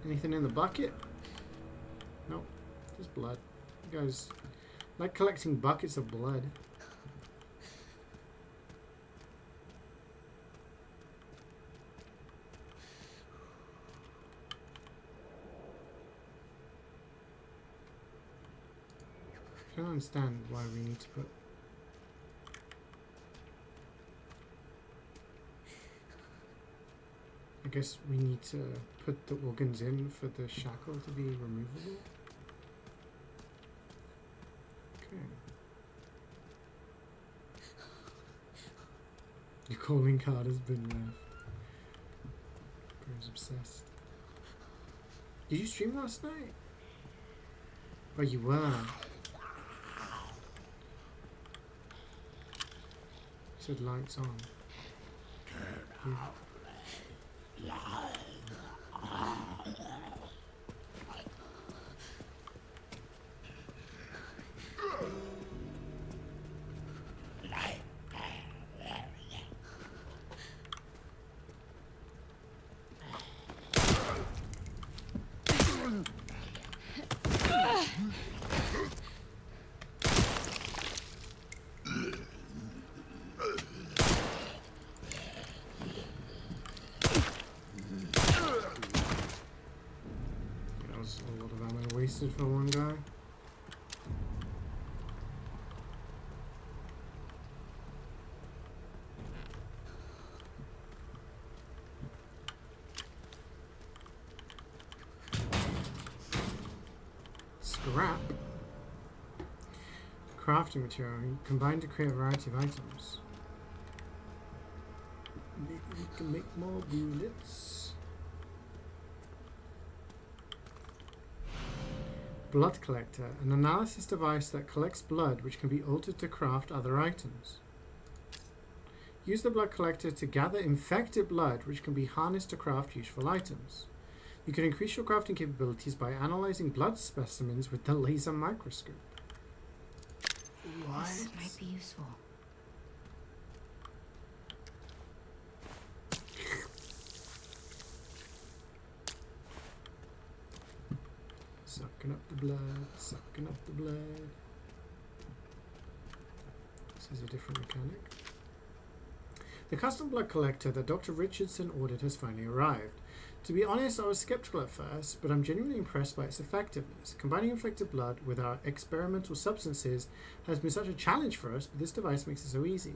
anything in the bucket? Nope, just blood. You guys like collecting buckets of blood. I don't understand why we need to put. I guess we need to put the organs in for the shackle to be removable. Okay. Your calling card has been left. Bro's obsessed. Did you stream last night? Oh, you were. Said lights on. Yeah. That was a lot of ammo wasted for one guy. Scrap. Crafting material combined to create a variety of items. Maybe we can make more bullets. Blood collector, an analysis device that collects blood which can be altered to craft other items. Use the blood collector to gather infected blood which can be harnessed to craft useful items. You can increase your crafting capabilities by analyzing blood specimens with the laser microscope. What? This might be useful. Sucking up the blood, sucking up the blood. This is a different mechanic. The custom blood collector that Dr. Richardson ordered has finally arrived. To be honest, I was skeptical at first, but I'm genuinely impressed by its effectiveness. Combining infected blood with our experimental substances has been such a challenge for us, but this device makes it so easy.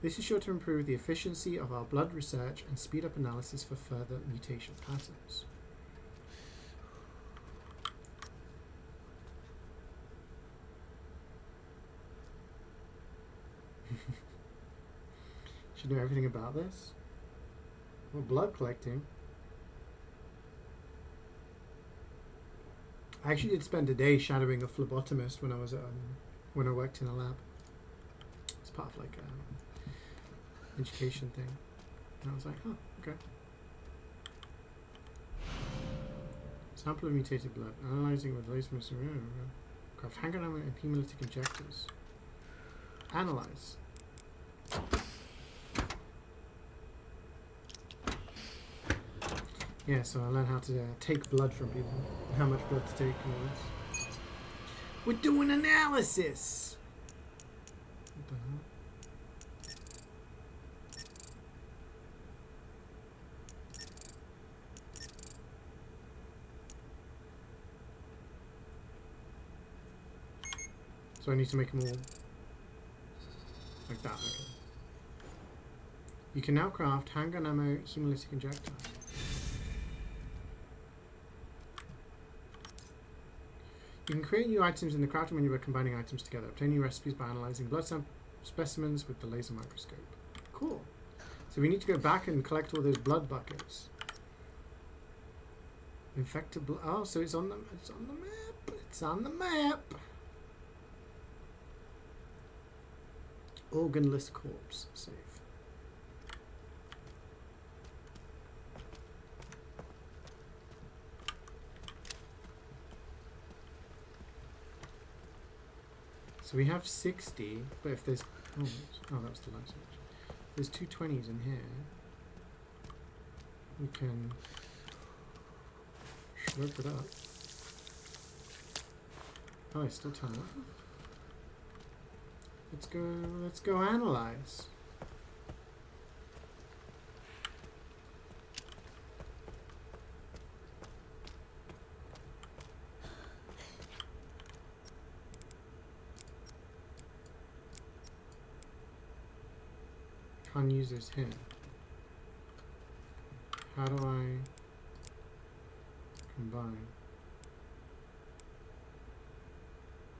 This is sure to improve the efficiency of our blood research and speed up analysis for further mutation patterns. Should know everything about this. Well, blood collecting. I actually did spend a day shadowing a phlebotomist when I was when I worked in a lab. It's part of like a education thing, and I was like, oh, okay. Sample of mutated blood, analyzing with laser craft handgun ammo and hemolytic injectors. Analyze. Yeah, so I learned how to take blood from people, how much blood to take and all this. We're doing analysis! What the hell? So I need to make them all like that, okay. You can now craft handgun ammo, hemolytic injector. You can create new items in the crafting menu by combining items together. Obtain new recipes by analyzing blood specimens with the laser microscope. Cool. So we need to go back and collect all those blood buckets. Infected blood. Oh, so it's on the map. It's on the map. Organless corpse. Save. So we have 60, but if there's... Oh, that's the light switch. If there's two 20s in here, we can slurp it up. Oh, it's still 10 left. Let's go analyze. Can't use this here. How do I combine?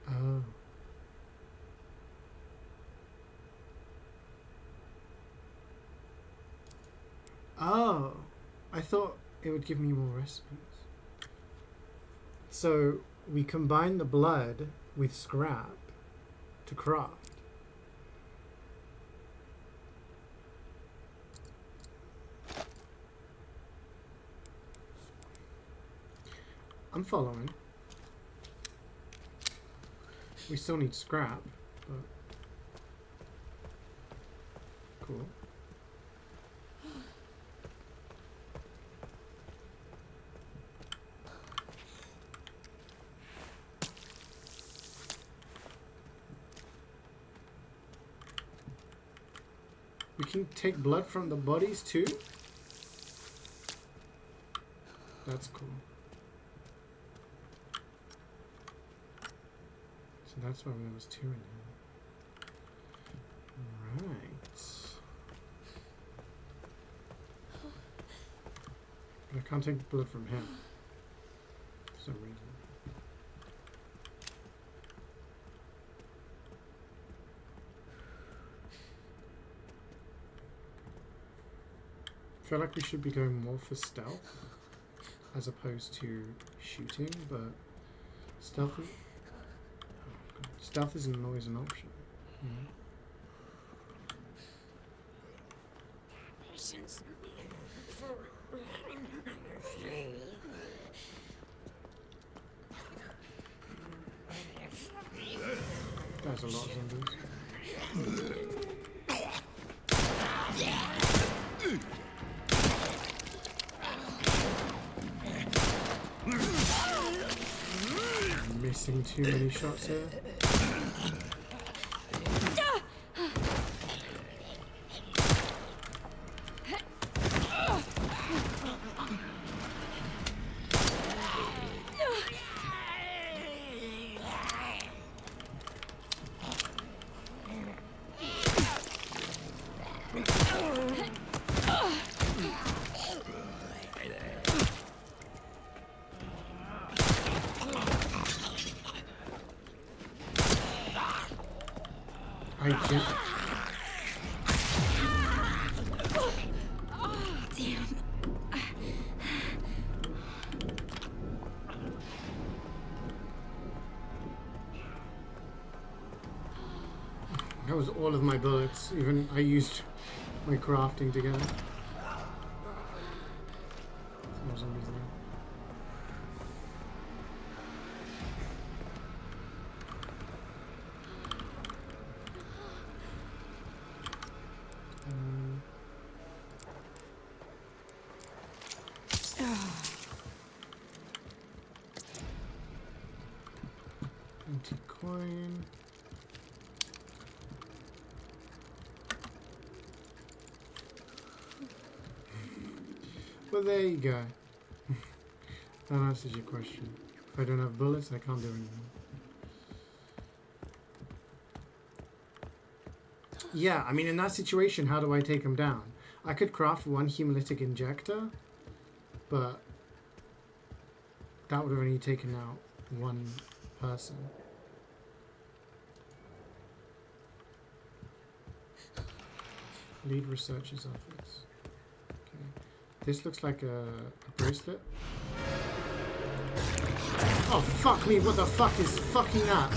Oh. Oh, I thought it would give me more recipes. So we combine the blood with scrap to craft. I'm following. We still need scrap, but cool. can take blood from the bodies too? That's cool. So that's why there was 2 in here. Right. But I can't take blood from him for some reason. I feel like we should be going more for stealth as opposed to shooting, but stealth isn't always an option. You know? There's a lot of zombies. I'm missing too many shots here. That was all of my bullets. Even I used my crafting to get it. Anti-coin. Well, there you go. That answers your question. If I don't have bullets, I can't do anything. Yeah, I mean, in that situation, how do I take him down? I could craft one hemolytic injector, but that would have only taken out one person. Lead researcher's office. Okay. This looks like a bracelet. Oh, fuck me. What the fuck is fucking that?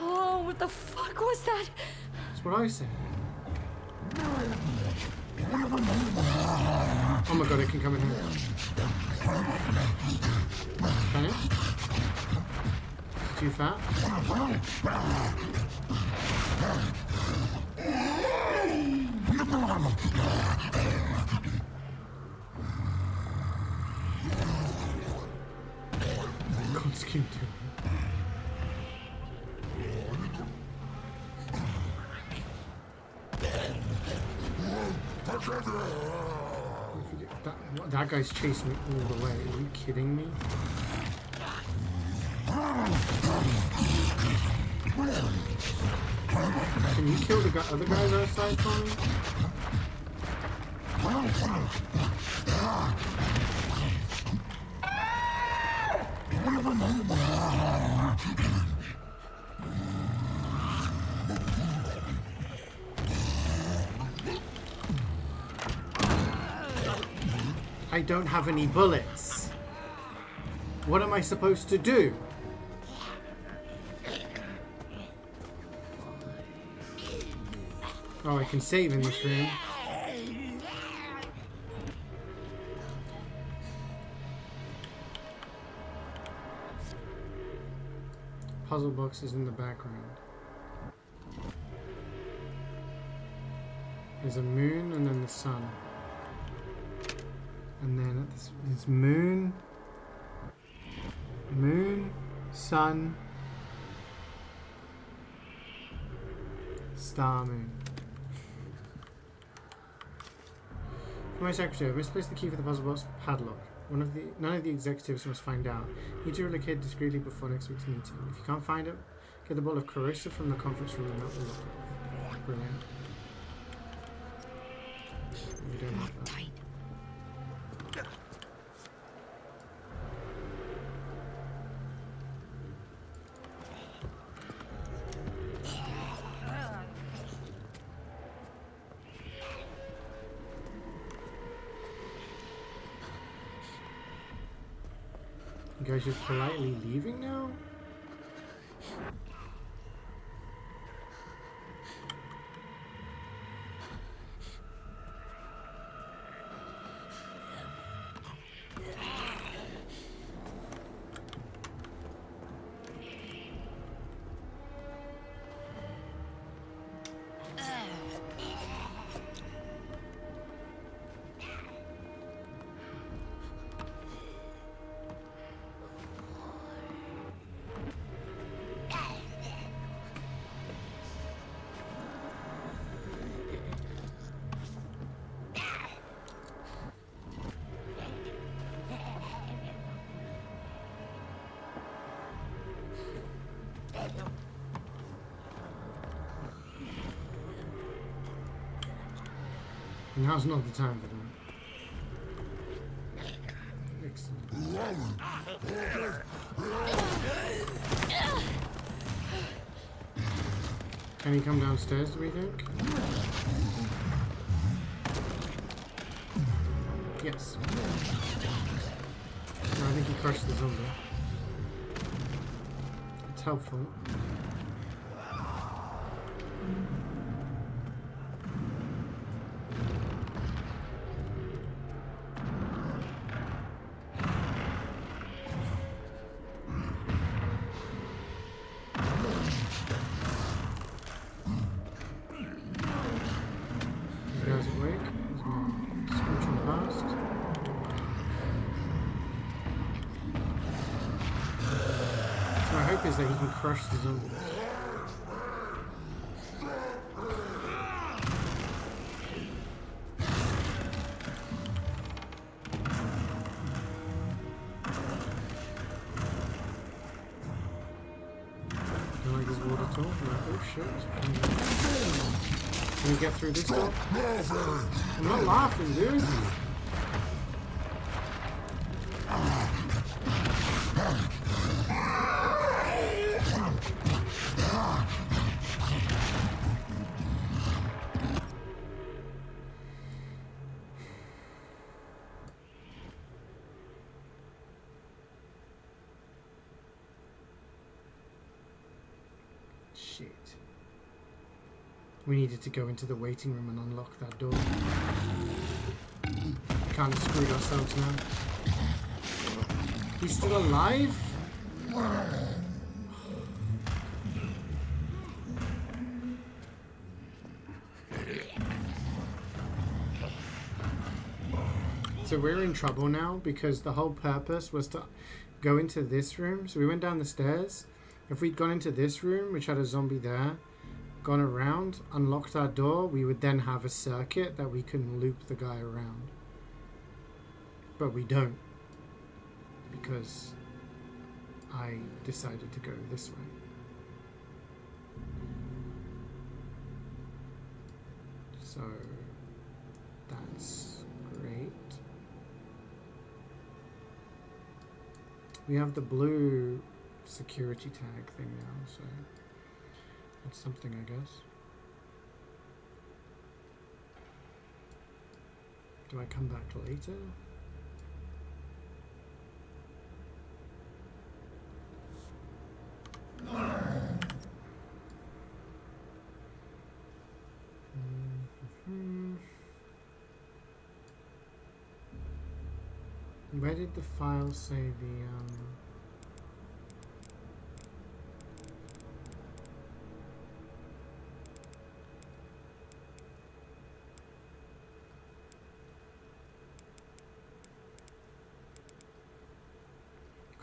Oh, what the fuck was that? That's what I said. Oh my god, it can come in here. Can it? Too fat? God, skin too. That guy's chasing me all the way. Are you kidding me? Can you kill the other guys outside for me? I don't have any bullets. What am I supposed to do? Oh, I can save in this room. Puzzle box is in the background. There's a moon and then the sun. And then it's moon, Moon, sun, star, moon. For my secretary, I've misplaced the key for the puzzle box padlock. None of the executives must find out. Need to relocate discreetly before next week's meeting. If you can't find it, get the bottle of corrosive from the conference room and melt the lock off. Brilliant. We don't have that. You guys just politely leaving now? Now's not the time for that. Excellent. Can he come downstairs, do we think? Yes. No, I think he crushed the zombie. It's helpful. Is that he can crush the zombies. Don't like this water at all. Like, oh shit. Can we get through this door? I'm not laughing, dude. We needed to go into the waiting room and unlock that door. We kind of screwed ourselves now. He's still alive? So we're in trouble now because the whole purpose was to go into this room. So we went down the stairs. If we'd gone into this room, which had a zombie there, gone around, unlocked our door, we would then have a circuit that we can loop the guy around. But we don't. Because I decided to go this way. So that's great. We have the blue security tag thing now, so that's something, I guess. Do I come back later? Where did the file say the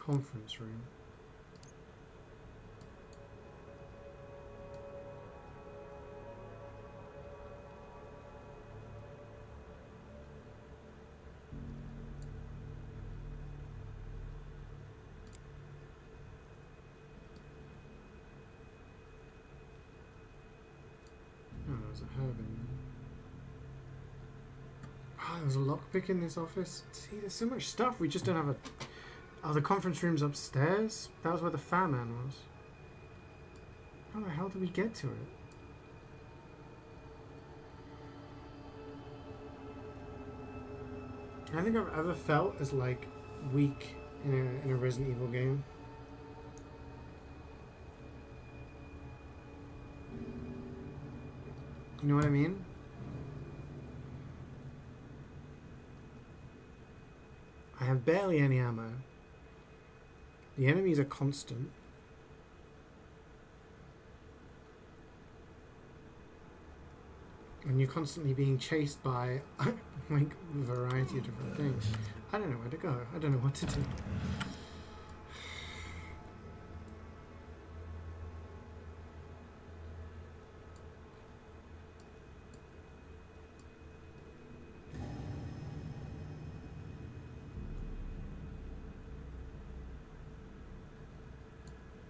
conference room. Oh, there's a herb in there. Oh, there's a lockpick in this office. See, there's so much stuff. We just don't have a... Oh, the conference room's upstairs? That was where the fat man was. How the hell did we get to it? I don't think I've ever felt as, like, weak in a Resident Evil game. You know what I mean? I have barely any ammo. The enemies are constant. And you're constantly being chased by like a variety of different things. I don't know where to go. I don't know what to do.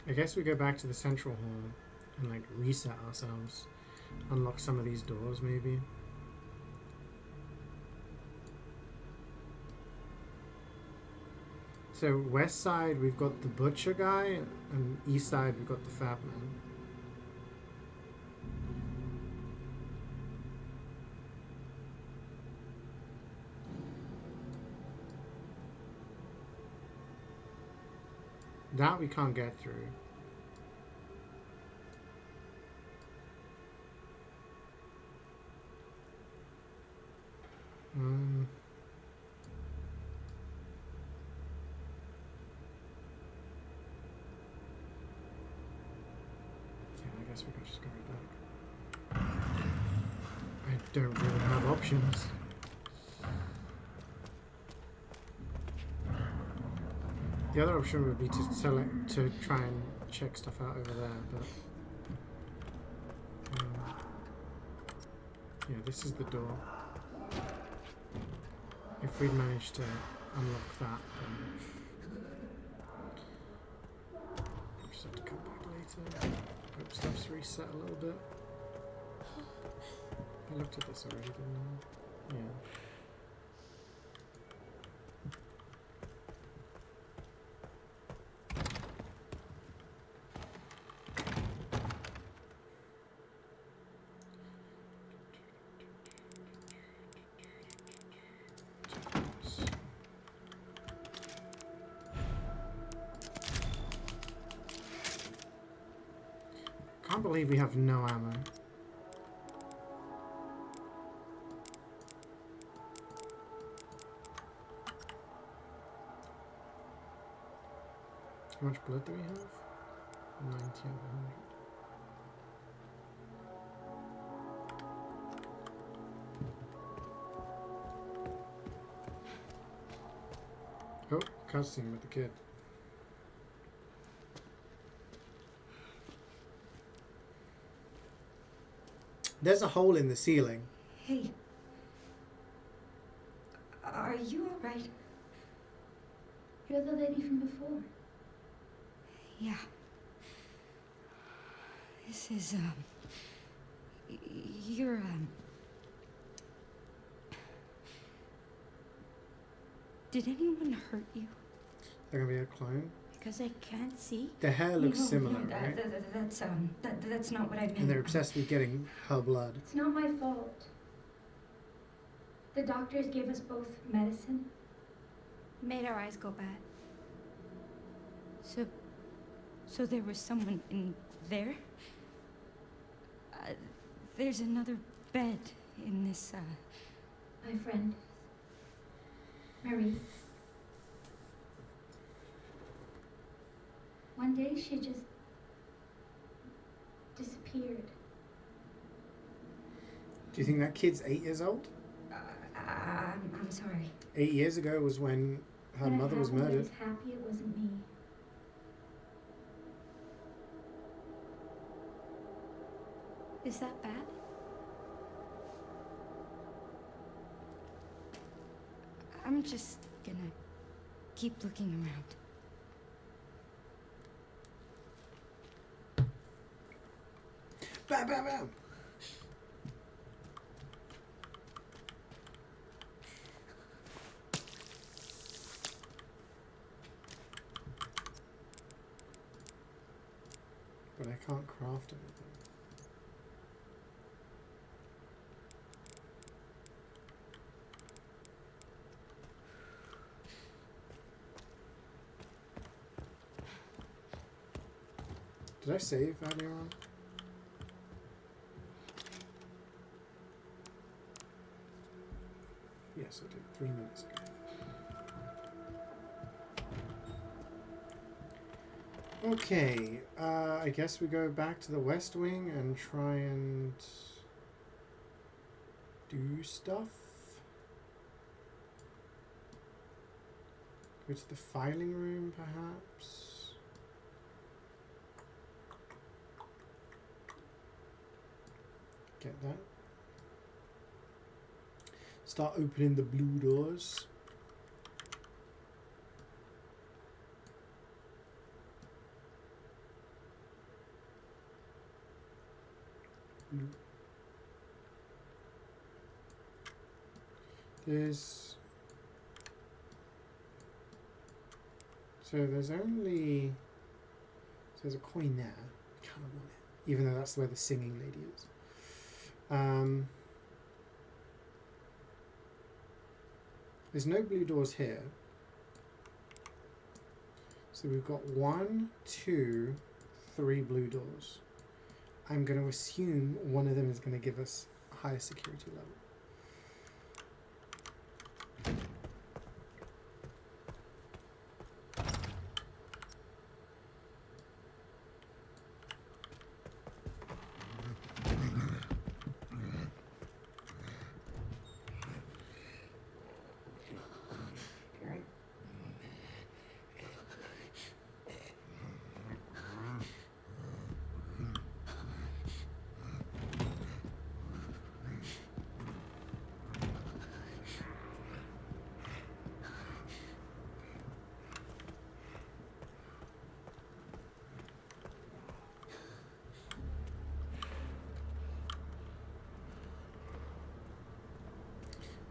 I guess we go back to the central hall and like reset ourselves. Unlock some of these doors maybe. So west side we've got the butcher guy and east side we've got the fat man. That we can't get through. Yeah, I guess we can just go back. I don't really have options. The other option would be to select to try and check stuff out over there, but yeah, this is the door. If we'd managed to unlock that, then we'll just have to come back later. Hope stuff's reset a little bit. I looked at this already, didn't I? Yeah. I can't believe we have no ammo. How much blood do we have? 90 out of 100. Oh, cutscene with the kid. There's a hole in the ceiling. Hey. Are you alright? You're the lady from before. Yeah. This is, you're, did anyone hurt you? They're gonna be a clone? Because I can't see. The hair looks similar, right? That's not what I meant. And they're obsessed with getting her blood. It's not my fault. The doctors gave us both medicine. Made our eyes go bad. So there was someone in there? There's another bed in this, My friend, Marie. One day she just disappeared. Do you think that kid's 8 years old? I'm sorry. 8 years ago was when her mother was murdered. I was happy it wasn't me. I'm just gonna keep looking around. Bam, bam, bam. But I can't craft anything. Did I save earlier on? Yes, I did 3 minutes ago. Okay, I guess we go back to the West Wing and try and do stuff. Go to the filing room, perhaps. Get that. Start opening the blue doors. There's only there's a coin there. I kind of want it, even though that's where the singing lady is. There's no blue doors here, so we've got 1, 2, 3 blue doors. I'm going to assume one of them is going to give us a higher security level.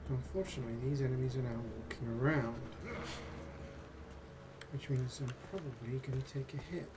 Unfortunately, these enemies are now walking around, which means I'm probably going to take a hit.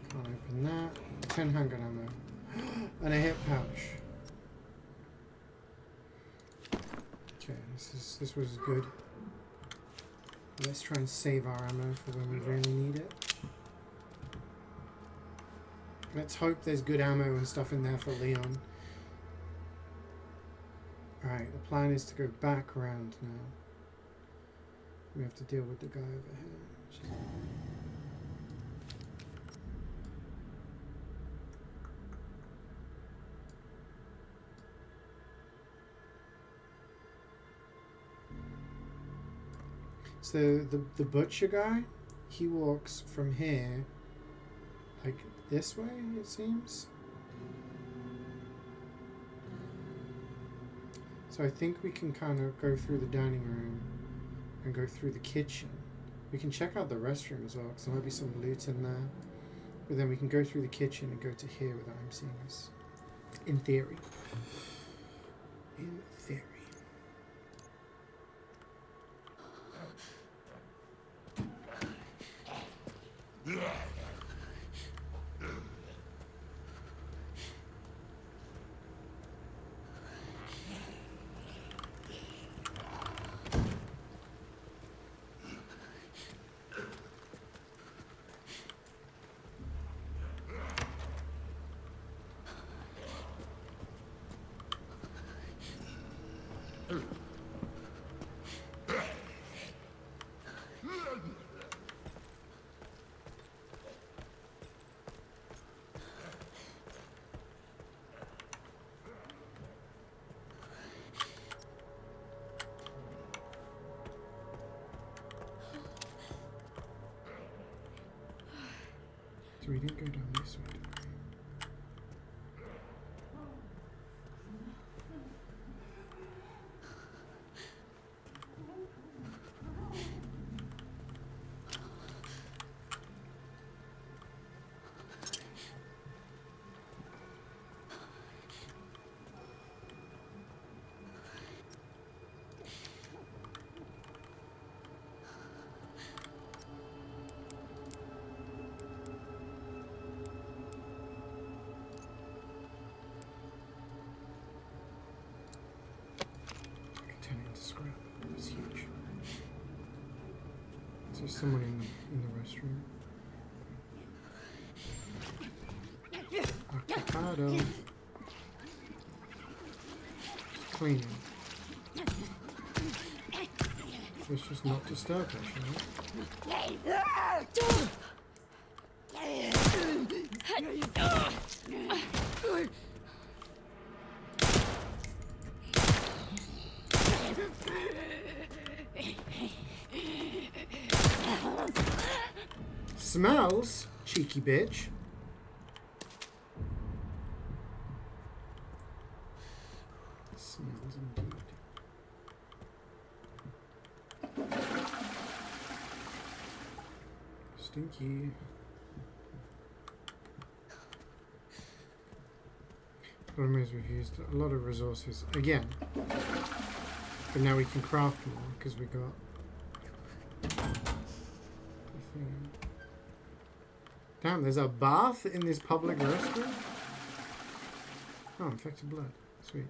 Can't open that. 10 handgun ammo. And a hip pouch. Okay, this was good. Let's try and save our ammo for when we really need it. Let's hope there's good ammo and stuff in there for Leon. Alright, the plan is to go back around now. We have to deal with the guy over here. So the butcher guy, he walks from here, like this way, it seems. So I think we can kind of go through the dining room and go through the kitchen. We can check out the restroom as well, because there might be some loot in there. But then we can go through the kitchen and go to here without him seeing us. In theory. In theory. So we didn't go down this way. It's huge. Is there someone in the restroom? Occupado. Cleaning. Let's just not disturb her, shall we? Smells, cheeky bitch. Smells indeed. Stinky. Problem is we've used a lot of resources again. But now we can craft more because we got the thing. Damn, there's a bath in this public restroom? Oh, infected blood. Sweet.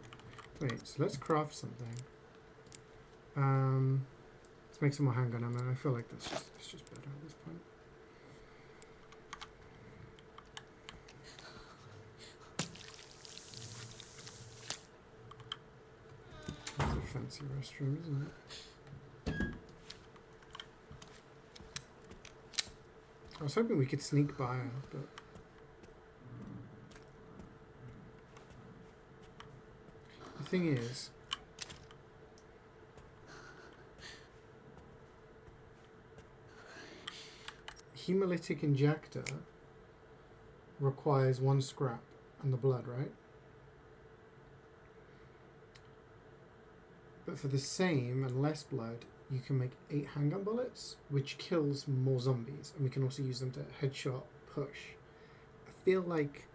Wait, so let's craft something. Let's make some more handgun ammo. I feel like it's just better at this point. It's a fancy restroom, isn't it? I was hoping we could sneak by her, but the thing is, hemolytic injector requires 1 scrap and the blood, right? But for the same and less blood, you can make 8 handgun bullets, which kills more zombies, and we can also use them to headshot push. I feel like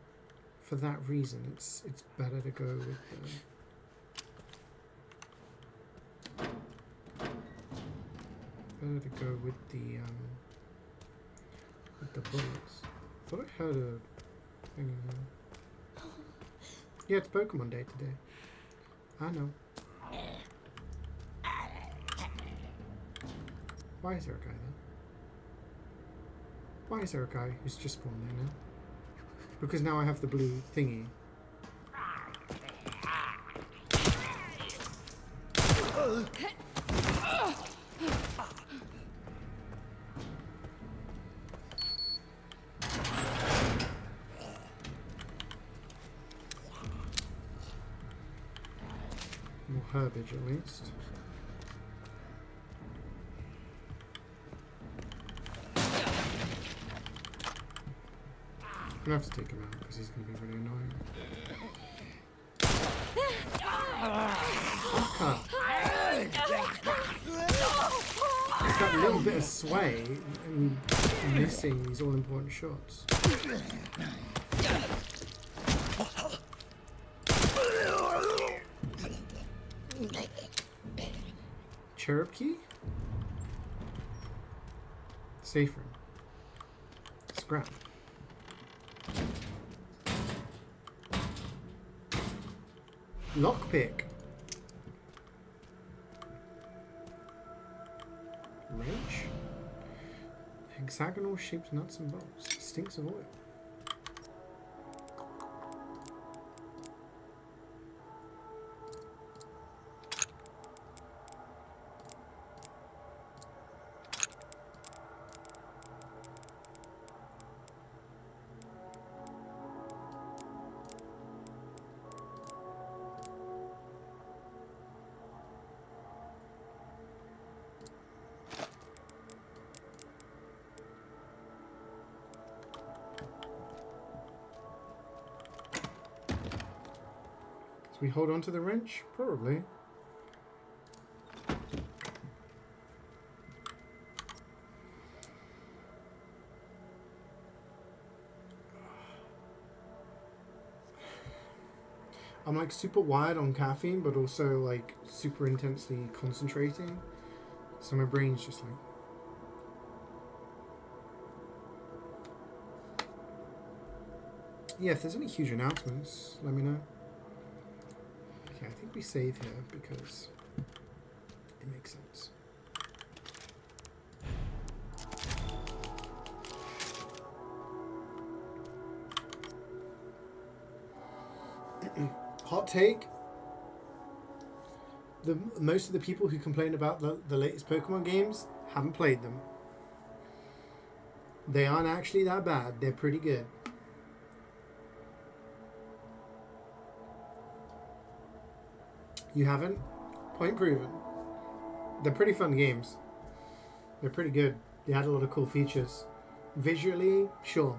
for that reason, it's better to go with the bullets. I thought I heard a thing in here. Yeah, it's Pokemon Day today. I know. Why is there a guy there? Why is there a guy who's just spawned there now? Because now I have the blue thingy. More herbage at least. I'm gonna have to take him out because he's gonna be really annoying. It's that little bit of sway and missing these all important shots. Cherub key? Safe room. Scrap. Lockpick. Wrench. Hexagonal shaped nuts and bolts. Stinks of oil. we hold on to the wrench? Probably. I'm like super wired on caffeine, but also like super intensely concentrating. So my brain's just like... Yeah, if there's any huge announcements, let me know. Okay, I think we save here because it makes sense. Hot take. Most of the people who complain about the latest Pokemon games haven't played them. They aren't actually that bad. They're pretty good. You haven't? Point proven. They're pretty fun games. They're pretty good. They had a lot of cool features. Visually, sure.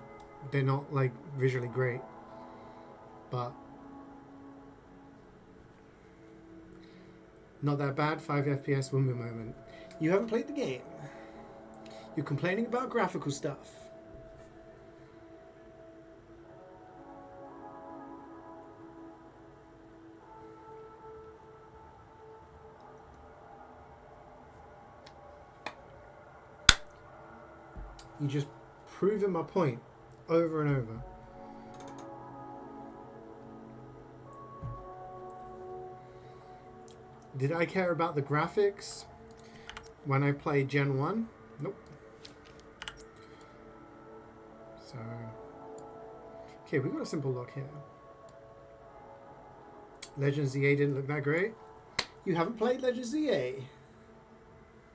They're not like visually great. But not that bad. 5 FPS win moment. You haven't played the game. You're complaining about graphical stuff. You just proving my point over and over. Did I care about the graphics when I played Gen 1? Nope. So, okay, we got a simple lock here. Legends ZA didn't look that great. You haven't played Legends ZA?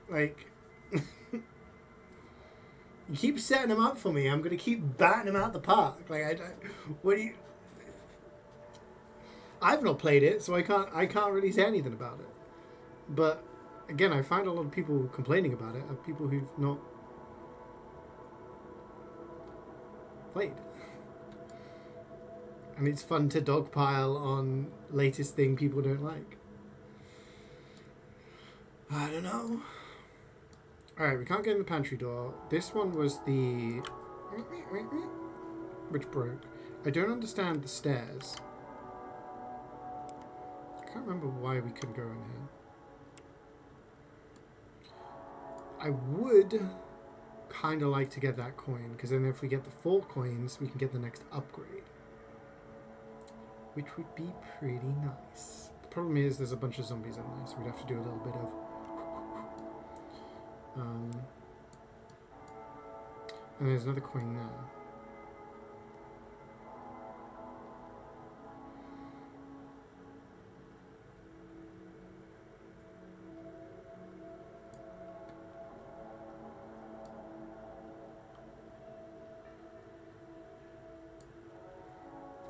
Like, you keep setting them up for me. I'm gonna keep batting them out the park. Like, I don't. What do you? I've not played it, so I can't really say anything about it. But again, I find a lot of people complaining about it are people who've not played. And it's fun to dogpile on latest thing people don't like. I don't know. Alright, we can't get in the pantry door. This one was the... which broke. I don't understand the stairs. I can't remember why we couldn't go in here. I would kind of like to get that coin, because then if we get the 4 coins, we can get the next upgrade. Which would be pretty nice. The problem is there's a bunch of zombies in there, so we'd have to do a little bit of... and there's another coin there.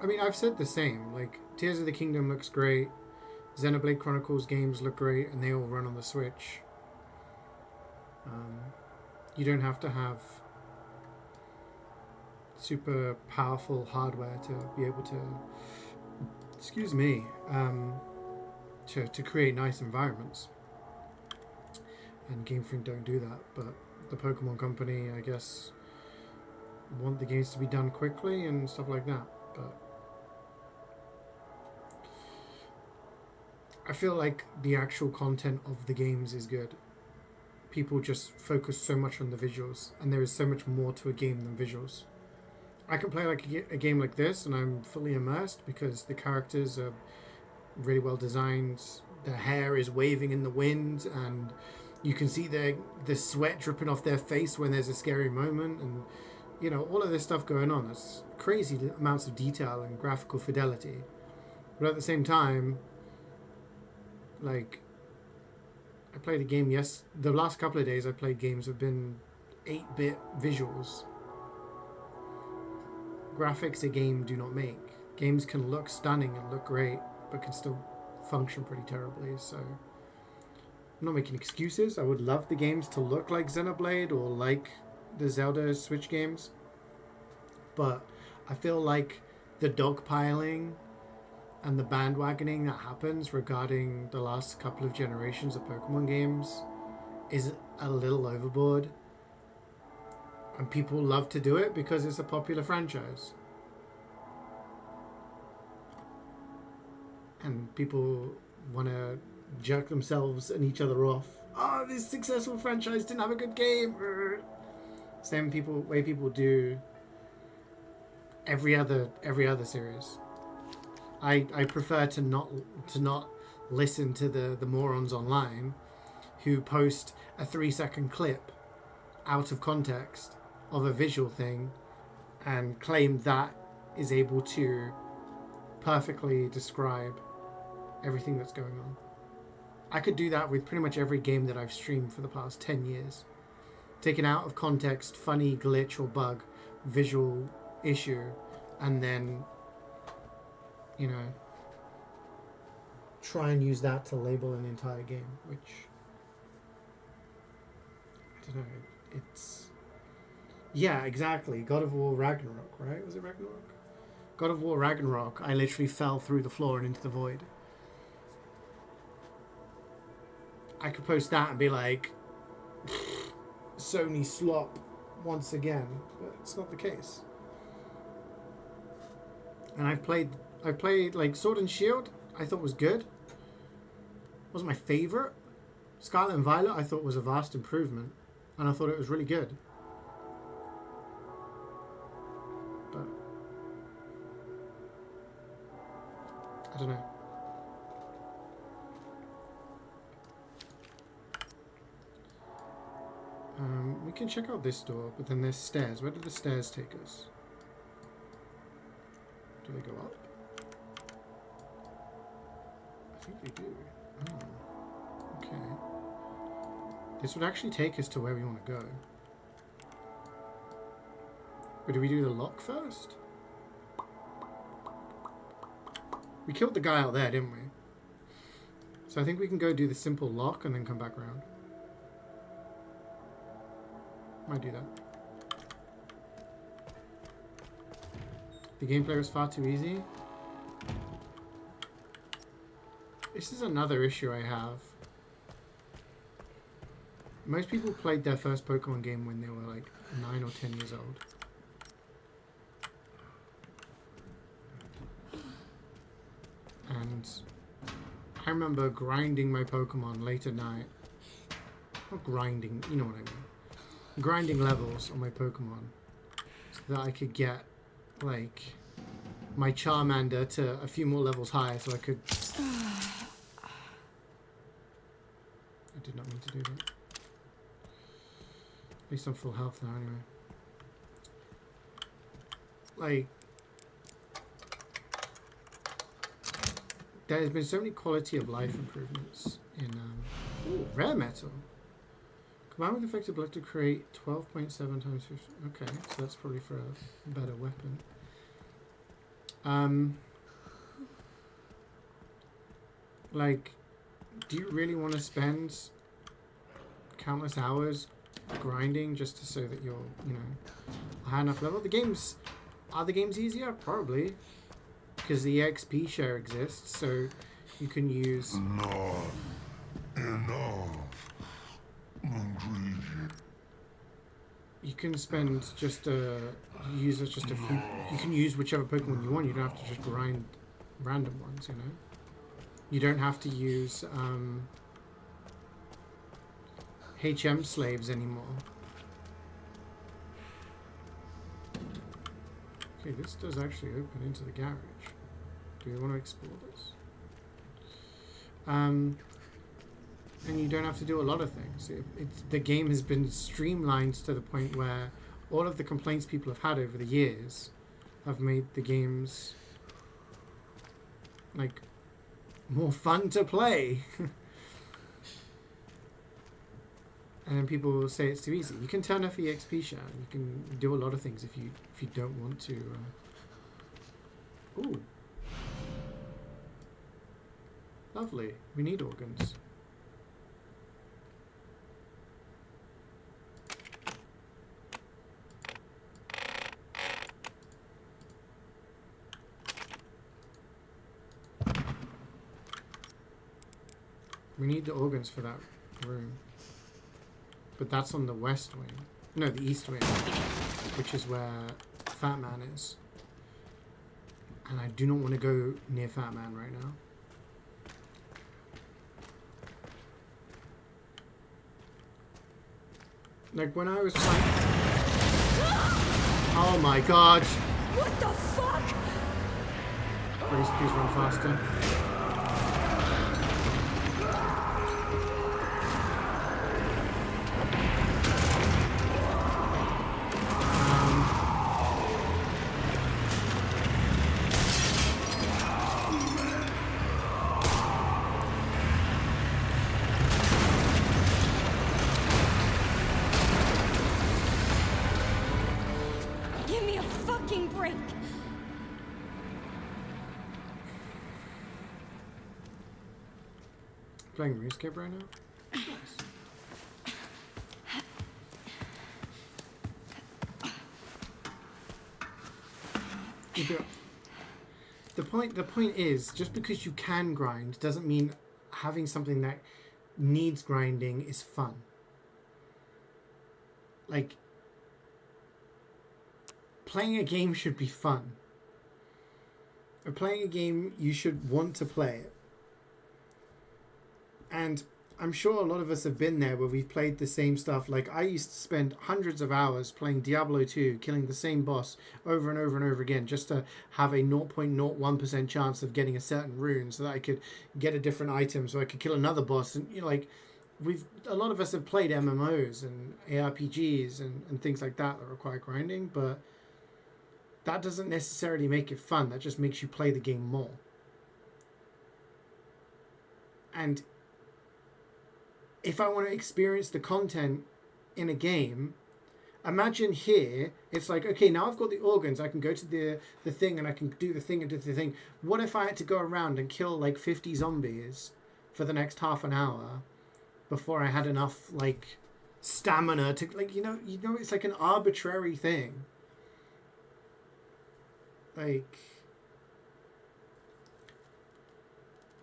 I mean, I've said the same. Like, Tears of the Kingdom looks great. Xenoblade Chronicles games look great, and they all run on the Switch. You don't have to have super powerful hardware to be able to, excuse me, to create nice environments. And Game Freak don't do that, but the Pokemon Company, I guess, want the games to be done quickly and stuff like that. But I feel like the actual content of the games is good. People just focus so much on the visuals, and there is so much more to a game than visuals. I can play like a game like this and I'm fully immersed because the characters are really well designed. Their hair is waving in the wind, and you can see the sweat dripping off their face when there's a scary moment, and you know, all of this stuff going on. It's crazy amounts of detail and graphical fidelity. But at the same time, like, I played a game, the last couple of days I played games have been 8-bit visuals. Graphics a game do not make. Games can look stunning and look great, but can still function pretty terribly, so I'm not making excuses. I would love the games to look like Xenoblade or like the Zelda Switch games, but I feel like the dogpiling and the bandwagoning that happens regarding the last couple of generations of Pokemon games is a little overboard. And people love to do it because it's a popular franchise. And people want to jerk themselves and each other off. Oh, this successful franchise didn't have a good game. Same way people do every other series. I prefer to not listen to the morons online who post a 3-second clip out of context of a visual thing and claim that is able to perfectly describe everything that's going on. I could do that with pretty much every game that I've streamed for the past 10 years. Taken out of context, funny glitch or bug, visual issue, and then, you know, try and use that to label an entire game, which, I don't know, it's... Yeah, exactly. God of War Ragnarok, right? Was it Ragnarok? God of War Ragnarok, I literally fell through the floor and into the void. I could post that and be like, Sony slop once again, but it's not the case. And I've played like Sword and Shield, I thought was good. Wasn't my favorite. Scarlet and Violet I thought was a vast improvement, and I thought it was really good. But I don't know. We can check out this door, but then there's stairs. Where do the stairs take us? Do they go up? I think they do. Oh, okay. This would actually take us to where we want to go. But do we do the lock first? We killed the guy out there, didn't we? So I think we can go do the simple lock and then come back around. Might do that. The gameplay was far too easy. This is another issue I have. Most people played their first Pokemon game when they were like 9 or 10 years old. And I remember grinding my Pokemon late at night. Not grinding, you know what I mean. Grinding levels on my Pokemon so that I could get like my Charmander to a few more levels higher so I could... I did not mean to do that. At least I'm full health now anyway. Like, there's been so many quality of life improvements in ooh, rare metal. Combined with effective blood to create 12.7 times 50. Okay, so that's probably for a better weapon. Like, do you really want to spend countless hours grinding just to so that you're, you know, a high enough level? Are the games easier? Probably. Because the XP share exists, so you can use... You can spend just you can use whichever Pokemon you want. You don't have to just grind random ones, you know. You don't have to use HM slaves anymore. Okay, this does actually open into the garage. Do we want to explore this? And you don't have to do a lot of things. The game has been streamlined to the point where all of the complaints people have had over the years have made the games like more fun to play. And then people will say it's too easy. You can turn off the XP share. You can do a lot of things if you don't want to. Ooh, lovely. We need organs. We need the organs for that room. But that's on the west wing. No, the east wing. Which is where Fat Man is. And I do not want to go near Fat Man right now. Like when I was playing... Oh my god! What the fuck? Please run faster. Give me a fucking break. Playing RuneScape right now? Nice. The point is, just because you can grind doesn't mean having something that needs grinding is fun. Like, playing a game should be fun. If playing a game, you should want to play it. And I'm sure a lot of us have been there where we've played the same stuff. Like, I used to spend hundreds of hours playing Diablo 2, killing the same boss over and over and over again, just to have a 0.01% chance of getting a certain rune so that I could get a different item so I could kill another boss. And, you know, like, a lot of us have played MMOs and ARPGs and things like that require grinding, but that doesn't necessarily make it fun. That just makes you play the game more. And if I want to experience the content in a game, imagine here, it's like, okay, now I've got the organs, I can go to the thing and I can do the thing and do the thing. What if I had to go around and kill like 50 zombies for the next half an hour before I had enough like stamina to, like, you know, it's like an arbitrary thing. Like,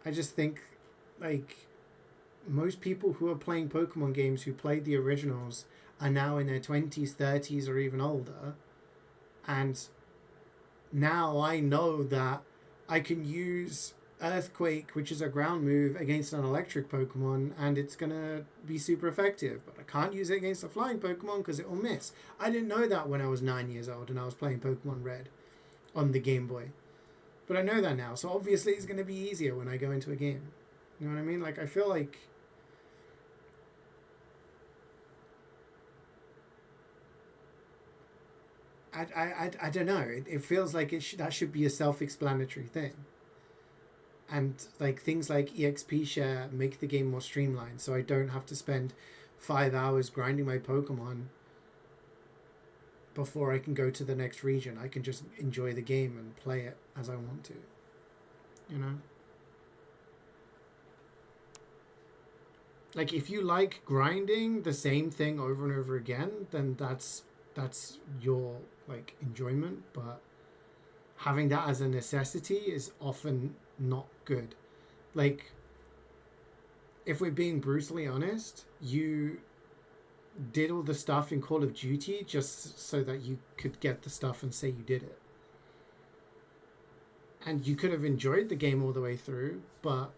I just think, like, most people who are playing Pokemon games who played the originals are now in their 20s, 30s, or even older. And now I know that I can use Earthquake, which is a ground move, against an electric Pokemon, and it's going to be super effective. But I can't use it against a flying Pokemon because it will miss. I didn't know that when I was 9 years old and I was playing Pokemon Red on the Game Boy. But I know that now, so obviously it's going to be easier when I go into a game. You know what I mean? Like, I feel like I don't know. It feels like that should be a self-explanatory thing. And like things like EXP share make the game more streamlined, so I don't have to spend 5 hours grinding my Pokemon before I can go to the next region. I can just enjoy the game and play it as I want to. You know? Like, if you like grinding the same thing over and over again, then that's your like enjoyment, but having that as a necessity is often not good. Like, if we're being brutally honest, you did all the stuff in Call of Duty just so that you could get the stuff and say you did it. And you could have enjoyed the game all the way through, but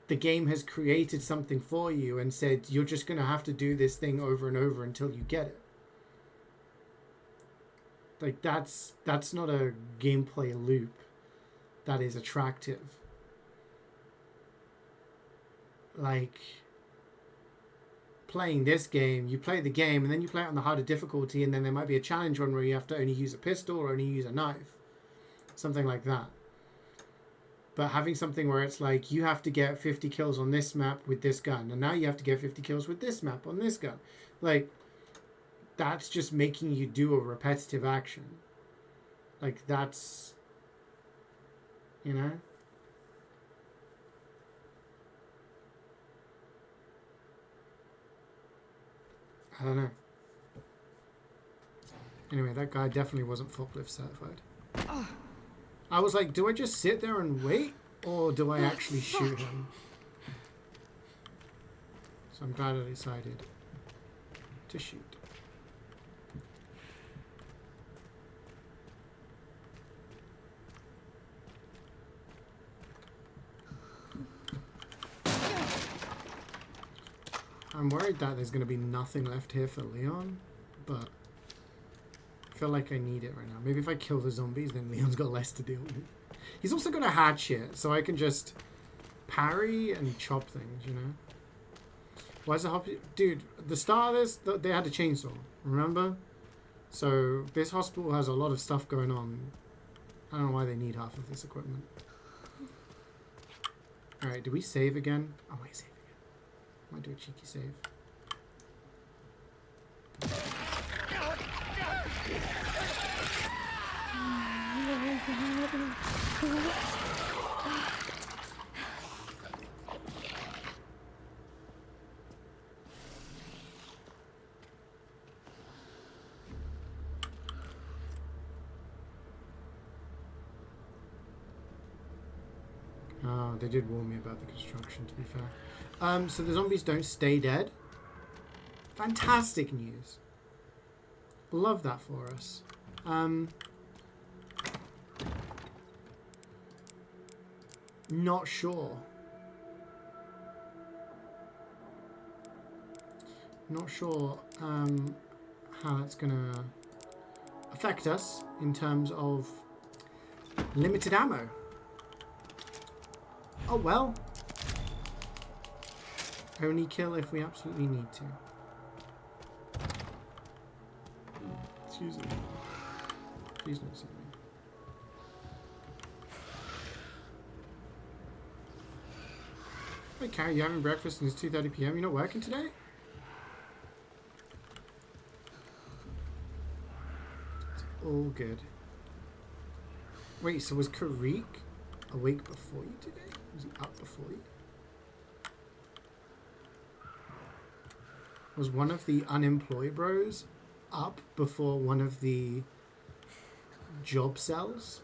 the game has created something for you and said you're just going to have to do this thing over and over until you get it. Like, that's not a gameplay loop that is attractive. Like, playing this game, you play the game and then you play it on the harder difficulty, and then there might be a challenge one where you have to only use a pistol or only use a knife. Something like that. But having something where it's like, you have to get 50 kills on this map with this gun, and now you have to get 50 kills with this map on this gun. Like, that's just making you do a repetitive action. Like, that's, you know? I don't know. Anyway, that guy definitely wasn't forklift certified. I was like, do I just sit there and wait? Or do I actually shoot him? So I'm glad I decided to shoot. I'm worried that there's going to be nothing left here for Leon, but I feel like I need it right now. Maybe if I kill the zombies, then Leon's got less to deal with. He's also got a hatchet, so I can just parry and chop things, you know? Why is the hospital... Dude, the start of this, they had a chainsaw, remember? So this hospital has a lot of stuff going on. I don't know why they need half of this equipment. Alright, do we save again? Oh, wait, save again. Might do a cheeky save. Oh, they did warn me about the construction, to be fair. So the zombies don't stay dead. Fantastic news. Love that for us. Not sure. Not sure how that's gonna affect us in terms of limited ammo. Oh well. Only kill if we absolutely need to. Excuse me. Please don't see me. Wait, Carrie, you having breakfast and it's 2:30 PM? You're not working today? It's all good. Wait, so was Karik awake before you today? Was he up before you? Was one of the unemployed bros up before one of the job cells?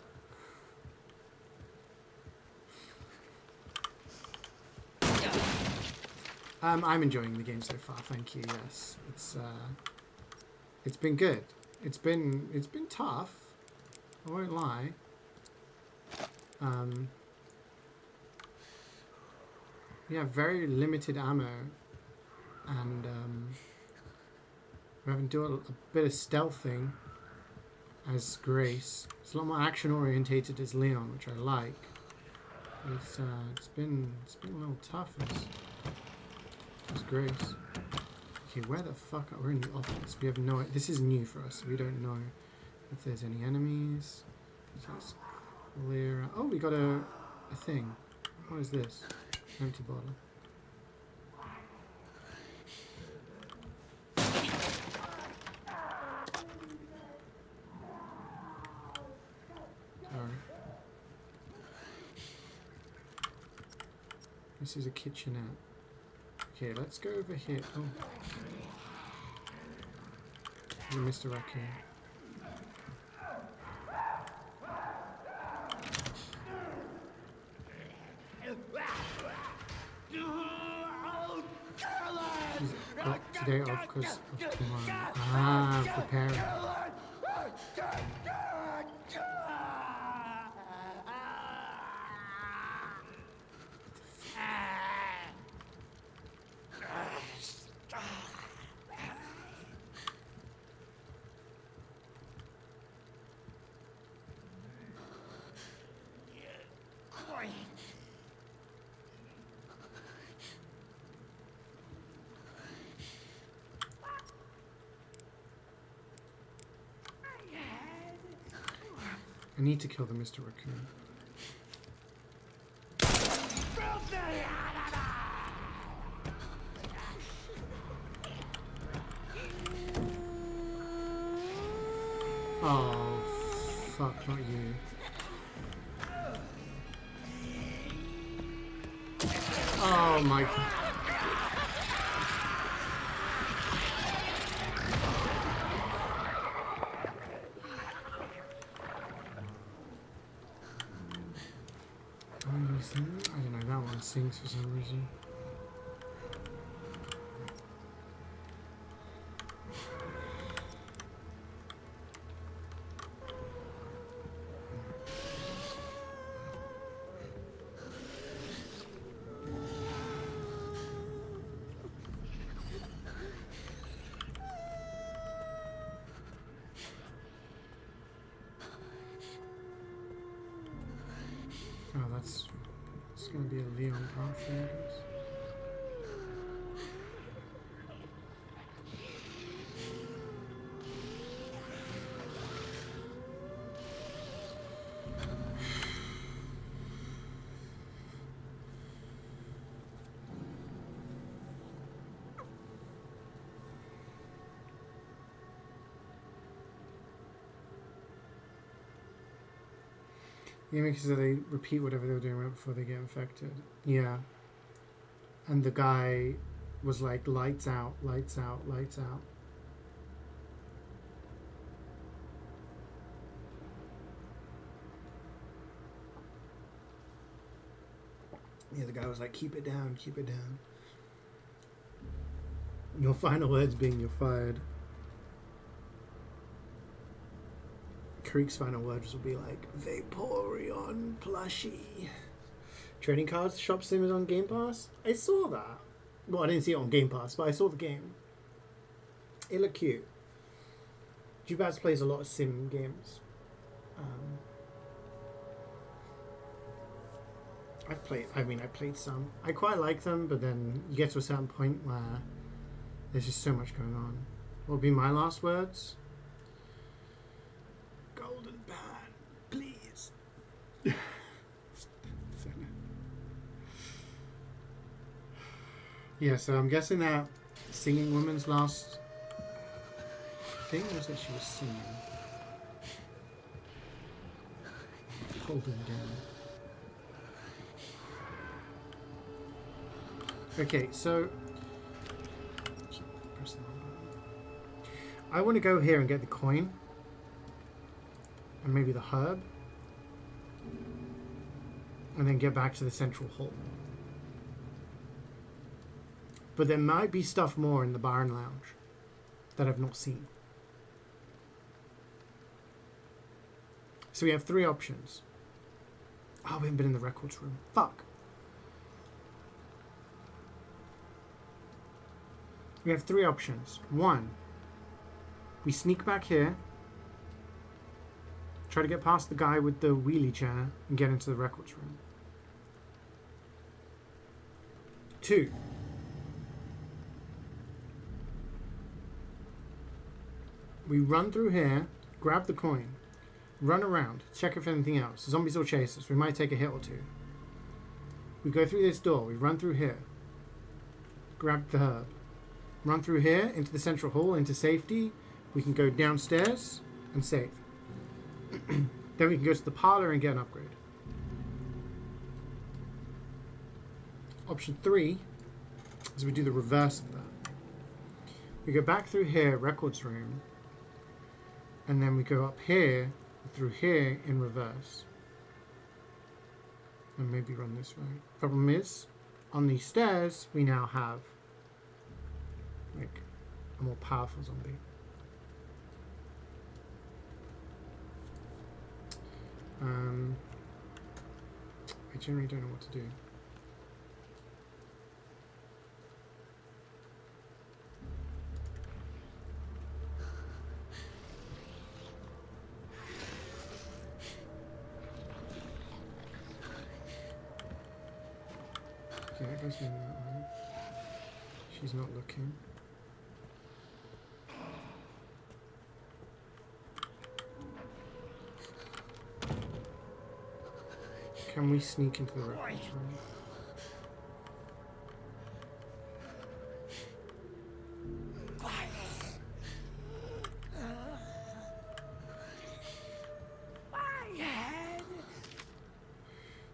I'm enjoying the game so far, thank you. Yes, it's been good. It's been tough. I won't lie. Yeah, very limited ammo, and we're having to do a bit of stealthing as Grace. It's a lot more action orientated as Leon, which I like. But it's been a little tough as Grace. Okay, where the fuck are we? In the office? We have no. This is new for us. We don't know if there's any enemies. So let's clear. Oh, we got a thing. What is this? Empty bottle. Sorry. This is a kitchenette. Okay, let's go over here. Oh. Mr. Raccoon. He's got today off because of tomorrow. Ah, preparing. I need to kill the Mr. Raccoon. Oh, fuck, not you. Oh my god. I don't know, that one sinks for some reason. gonna be a Leon powerful, I guess. Yeah, because they repeat whatever they were doing right before they get infected. Yeah. And the guy was like, lights out, lights out, lights out. Yeah, the guy was like, keep it down, keep it down. Your final words being you're fired. Creek's final words will be like, Vaporeon plushie. Trading cards shop sim is on Game Pass? I saw that. Well, I didn't see it on Game Pass, but I saw the game. It looked cute. Jubaz plays a lot of sim games. I played some. I quite like them, but then you get to a certain point where there's just so much going on. What would be my last words? Golden pan, please. Yeah, so I'm guessing that singing woman's last thing was that she was singing. Holding down. Okay, so I want to go here and get the coin and maybe the herb and then get back to the central hall. But there might be stuff more in the bar and lounge that I've not seen. So we have three options. Oh, we haven't been in the records room. Fuck. We have three options. One, we sneak back here, try to get past the guy with the wheelie chair and get into the records room. Two, we run through here, grab the coin, run around, check if anything else. The zombies will chase us. We might take a hit or two. We go through this door. We run through here. Grab the herb. Run through here, into the central hall, into safety. We can go downstairs and save. Then we can go to the parlor and get an upgrade. Option 3 is we do the reverse of that. We go back through here, records room, and then we go up here, through here in reverse. And maybe run this way. Problem is, on these stairs, we now have like a more powerful zombie. I generally don't know what to do. Okay, that goes in that way. She's not looking. Can we sneak into the records room?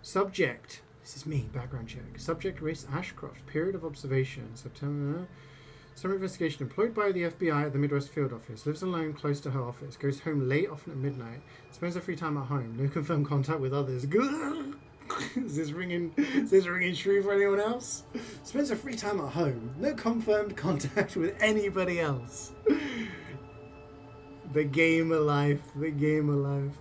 Subject. This is me. Background check. Subject race Ashcroft. Period of observation. September. Summer investigation. Employed by the FBI at the Midwest Field Office. Lives alone close to her office. Goes home late, often at midnight. Spends her free time at home. No confirmed contact with others. Is this ringing true for anyone else? Spends her free time at home. No confirmed contact with anybody else. The game of life. The game of life.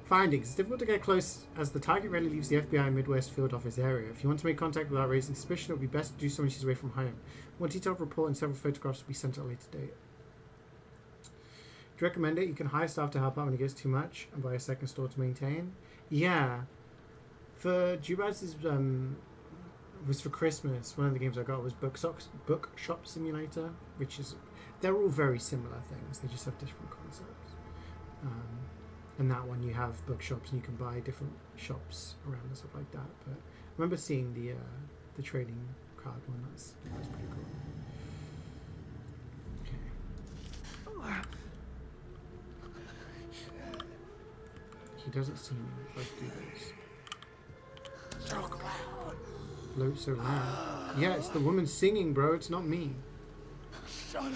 Findings. It's difficult to get close as the target rarely leaves the FBI Midwest Field Office area. If you want to make contact without raising suspicion, it would be best to do so when she's away from home. One detailed report and several photographs will be sent at a later date. Do you recommend it? You can hire staff to help out when it gets too much and buy a second store to maintain. Yeah. For Jubaz's was for Christmas. One of the games I got was Bookshop Simulator, which is they're all very similar things. They just have different concepts. And that one you have bookshops and you can buy different shops around and stuff like that. But I remember seeing the trading card one. That's pretty cool. Okay. He doesn't seem like do this. Float so loud. Yeah, it's the woman singing, bro. It's not me. Shut up.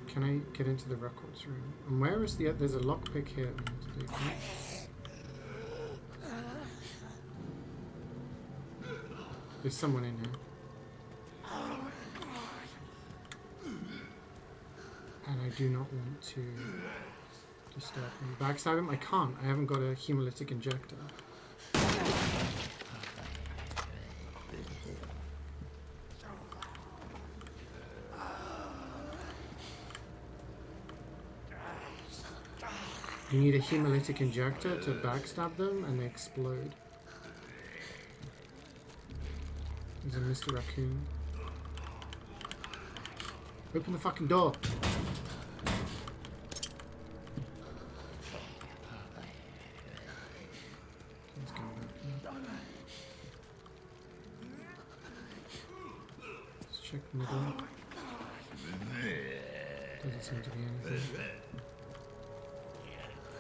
Can I get into the records room? And where is the? There's a lockpick here. That we need to do. There's someone in here. And I do not want to disturb him. Backstab him? I can't. I haven't got a hemolytic injector. You need a hemolytic injector to backstab them and they explode. There's a Mr. Raccoon. Open the fucking door. Let's go back now. Let's check the middle. Doesn't seem to be anything.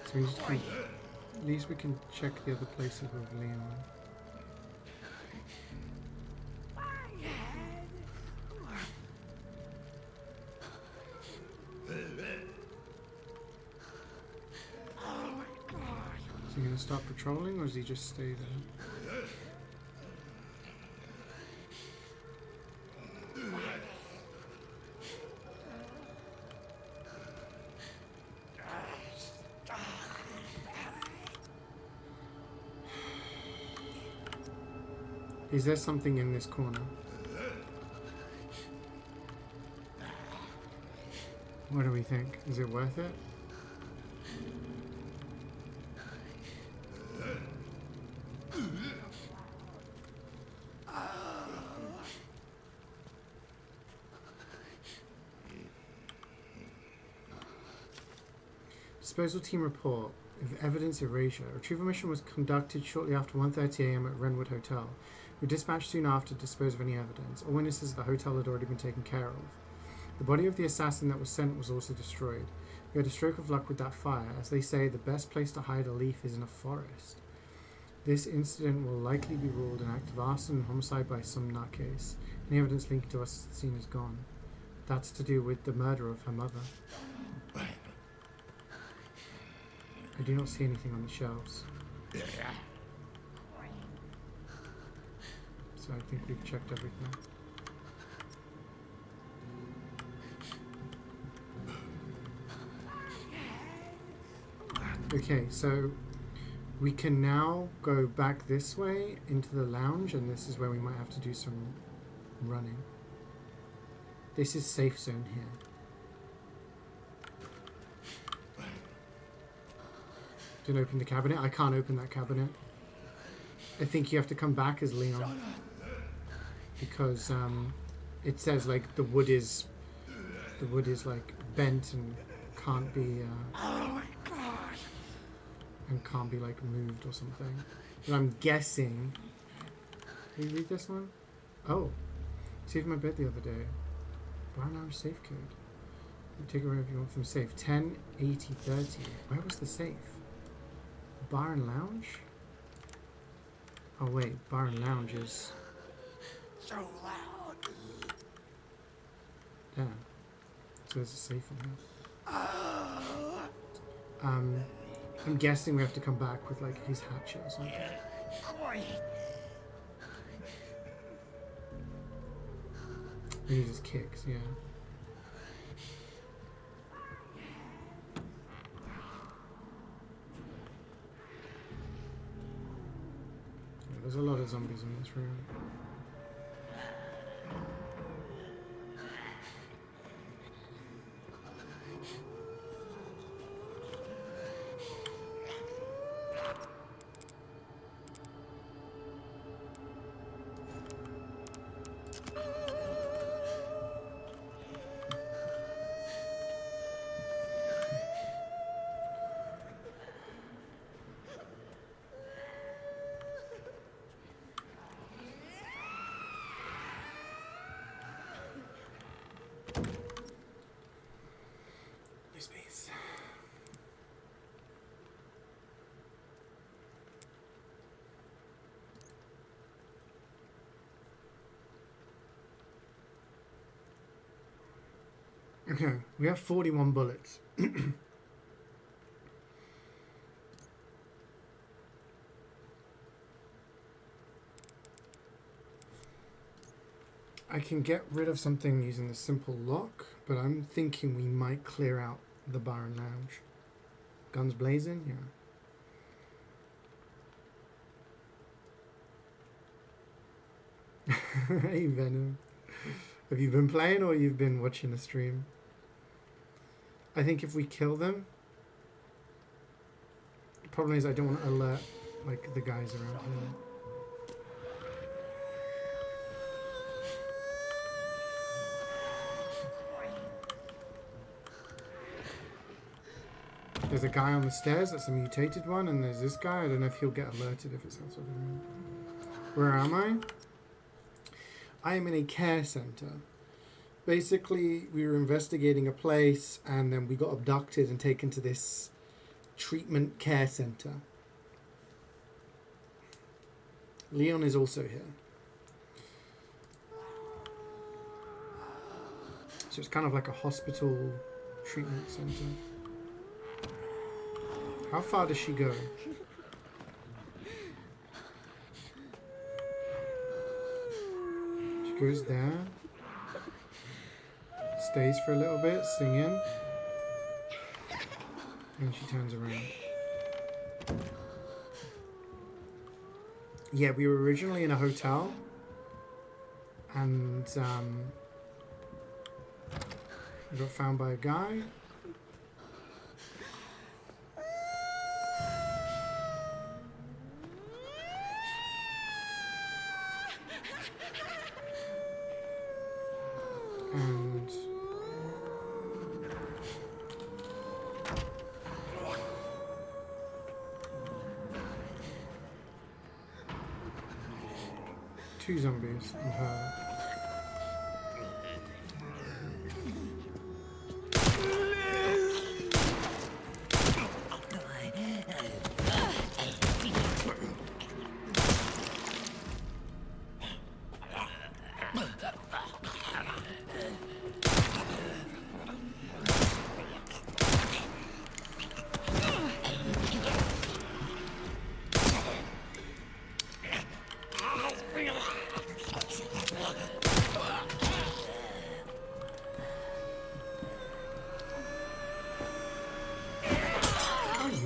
So we just can, at least we can check the other places with Leon. Is he going to start patrolling or does he just stay there? Is there something in this corner? What do we think? Is it worth it? Disposal team report of evidence erasure. Retrieval mission was conducted shortly after 1:30 a.m. at Renwood Hotel. We dispatched soon after to dispose of any evidence. All witnesses of the hotel had already been taken care of. The body of the assassin that was sent was also destroyed. We had a stroke of luck with that fire. As they say, the best place to hide a leaf is in a forest. This incident will likely be ruled an act of arson and homicide by some nutcase. Any evidence linked to us scene is gone. That's to do with the murder of her mother. I do not see anything on the shelves. So I think we've checked everything. Okay, so we can now go back this way into the lounge, and this is where we might have to do some running. This is safe zone here. Didn't open the cabinet. I can't open that cabinet. I think you have to come back as Leon. Because it says like the wood is like bent and can't be and can't be like moved or something. But I'm guessing. Can you read this one? Oh, saved my bed the other day. Bar lounge safe code. You take it wherever you want from safe. 108030. Where was the safe? Bar and lounge? Oh wait, bar and lounge is So loud. yeah. So there's a safe in here. I'm guessing we have to come back with like his hatchet or something. We need his kicks, yeah. There's a lot of zombies in this room. Okay, we have 41 bullets. I can get rid of something using the simple lock, but I'm thinking we might clear out the bar and lounge. Guns blazing? Yeah. Hey, Venom. Have you been playing or you've been watching the stream? I think if we kill them... The problem is I don't want to alert, like, the guys around here. There's a guy on the stairs, that's a mutated one, and there's this guy. I don't know if he'll get alerted if it's outside the room. Where am I? I am in a care center. Basically, we were investigating a place, and then we got abducted and taken to this treatment care center. Leon is also here. So it's kind of like a hospital treatment center. How far does she go? She goes there. Stays for a little bit, singing. And she turns around. Yeah, we were originally in a hotel. And we got found by a guy. And two zombies and her.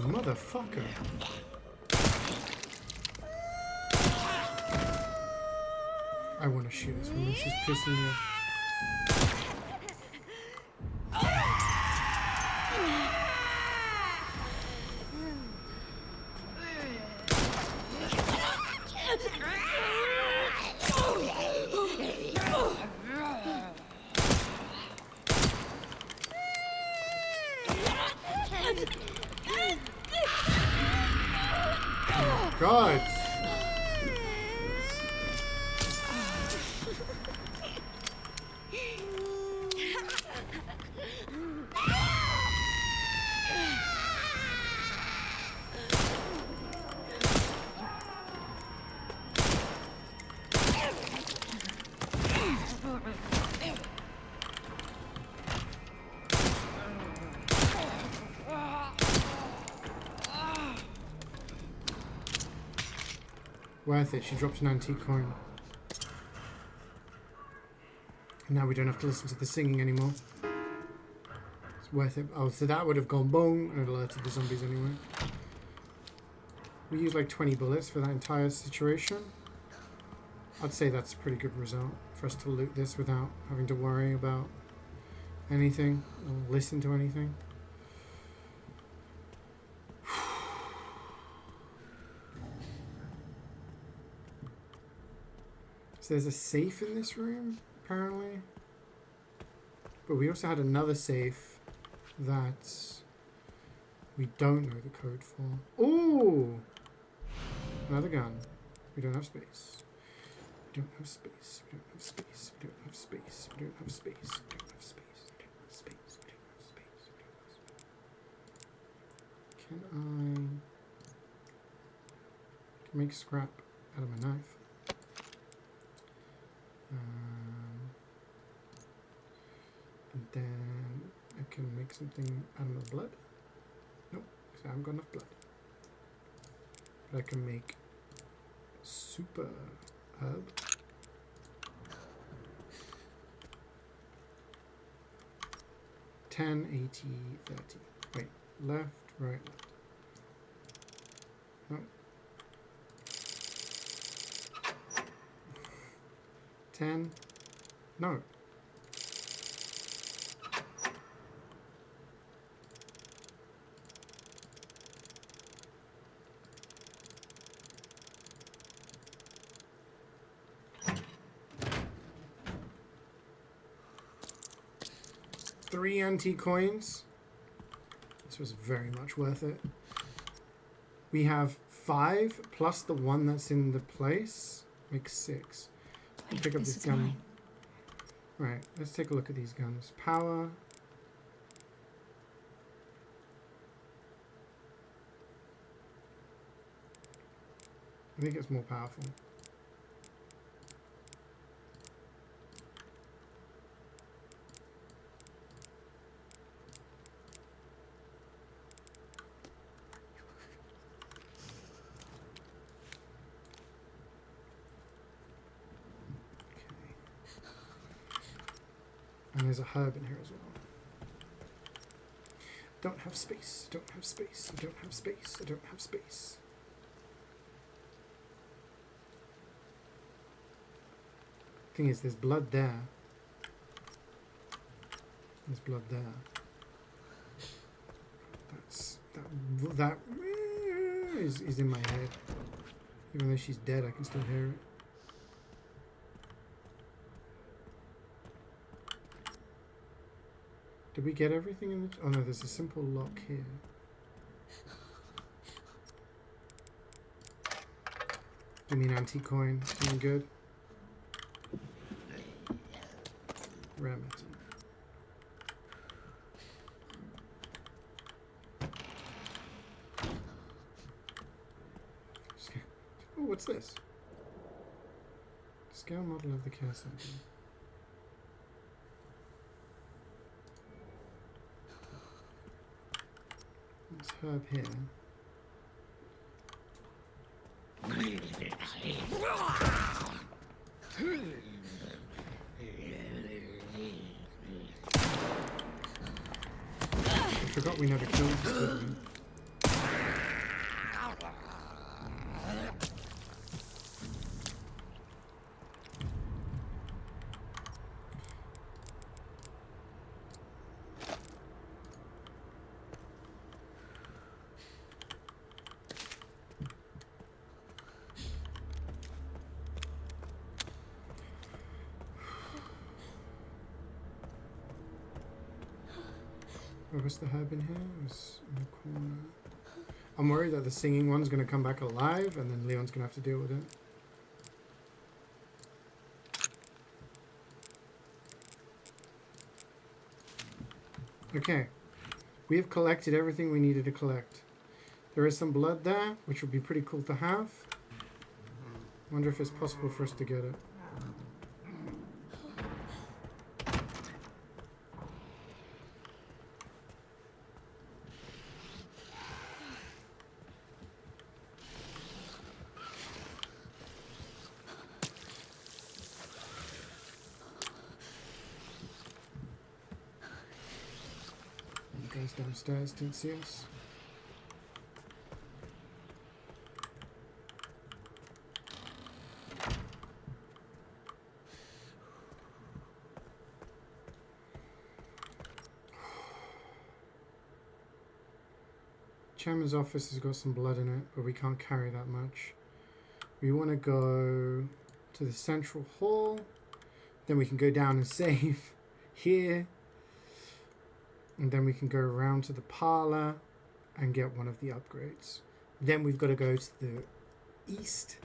Motherfucker. I want to shoot this woman. She's pissing me off. God. Worth it. She drops an antique coin. Now we don't have to listen to the singing anymore. It's worth it. Oh, so that would have gone boom and alerted the zombies anyway. We used like 20 bullets for that entire situation. I'd say that's a pretty good result for us to loot this without having to worry about anything or listen to anything. So there's a safe in this room, apparently. But we also had another safe that we don't know the code for. Ooh! Another gun. We don't have space. We don't have space. We don't have space. We don't have space. We don't have space. We don't have space. We don't have space. We don't have space. We don't have space. Can I make scrap out of my knife? And then I can make something out of my blood. Nope, because I haven't got enough blood. But I can make super herb. $10, $80, $30. Wait, left, right, left. No. 10. No. Three anti-coins. This was very much worth it. We have 5 plus the one that's in the place. Makes 6. Let's pick up this gun. Mine. Right, let's take a look at these guns. Power. I think it's more powerful. And there's a herb in here as well. Don't have space, don't have space, I don't have space, I don't have space. Thing is, there's blood there. There's blood there. That is in my head. Even though she's dead, I can still hear it. Did we get everything in the... Oh no, there's a simple lock here. You mean anti-coin? Doing good? Rare metal. Oh, what's this? Scale model of the care center. This herb here. I forgot we never killed this, did we? What's the herb in here? It's in the corner. I'm worried that the singing one's going to come back alive and then Leon's going to have to deal with it. Okay. We have collected everything we needed to collect. There is some blood there, which would be pretty cool to have. Wonder if it's possible for us to get it. Guys downstairs didn't see us. Chairman's office has got some blood in it, but we can't carry that much. We want to go to the central hall, then we can go down and save here. And then we can go around to the parlor and get one of the upgrades. Then we've got to go to the east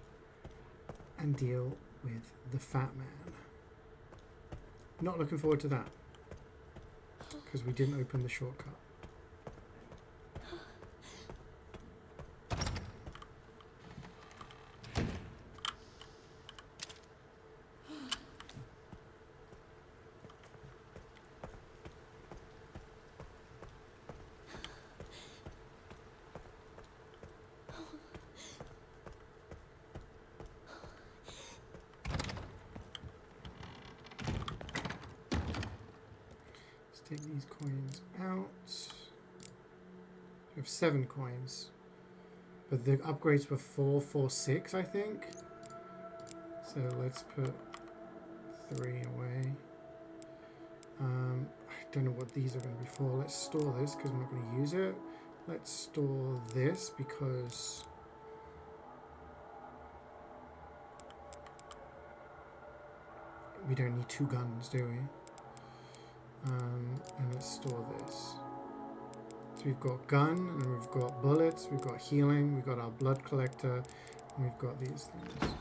and deal with the fat man. Not looking forward to that. Because we didn't open the shortcut. take these coins out. We have 7 coins. But the upgrades were 4, 4, 6, I think. So let's put 3 away. I don't know what these are going to be for. Let's store this because I'm not going to use it. Let's store this because we don't need 2 guns, do we? And let's store this. So we've got gun, and we've got bullets, we've got healing, we've got our blood collector, and we've got these things.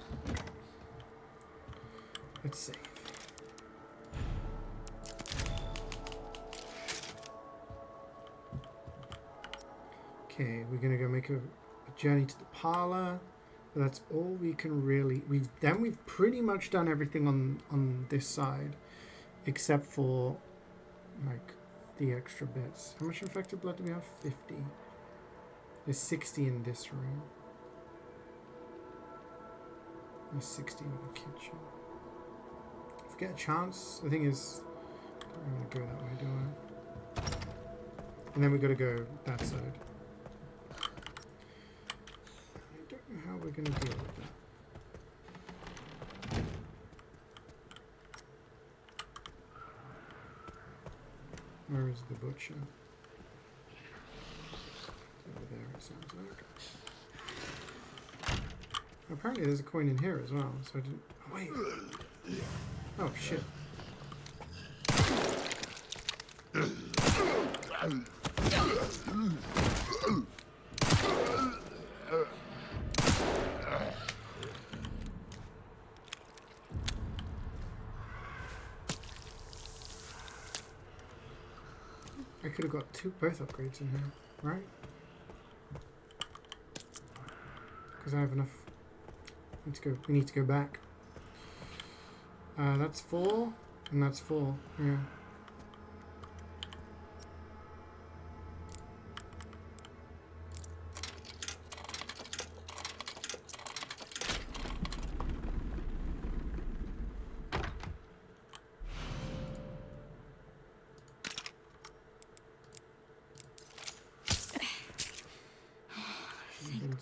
Let's save. Okay, we're gonna go make a journey to the parlor, but that's all we can really. We've pretty much done everything on this side, except for like the extra bits. How much infected blood do we have? 50. There's 60 in this room. There's 60 in the kitchen. If we get a chance, the thing is, I don't want to go that way, do I? And then we got to go that side. I don't know how we're going to deal with that. Where is the butcher? Over there, it sounds like. Apparently there's a coin in here as well, so I didn't... Oh, wait! Oh, shit. I could have got both upgrades in here, right? Because I have enough. We need to go back. That's 4, and that's 4. Yeah.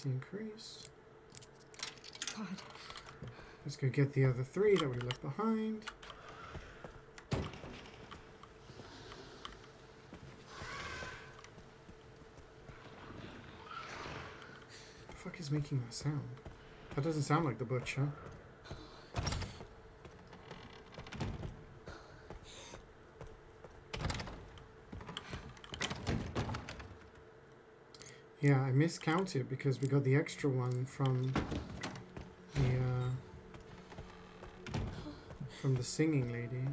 Increase. God. Let's go get the other 3 that we left behind. The fuck is making that sound? That doesn't sound like the butcher. Yeah, I miscounted because we got the extra one from the singing lady.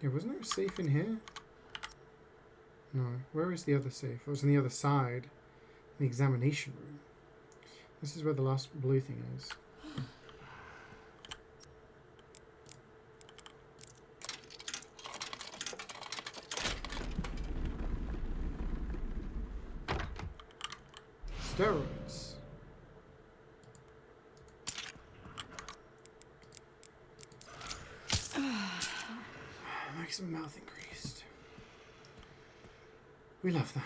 Yeah, wasn't there a safe in here? No. Where is the other safe? It was on the other side, in the examination room. This is where the last blue thing is. Steroids. Maximum mouth increased. We love that.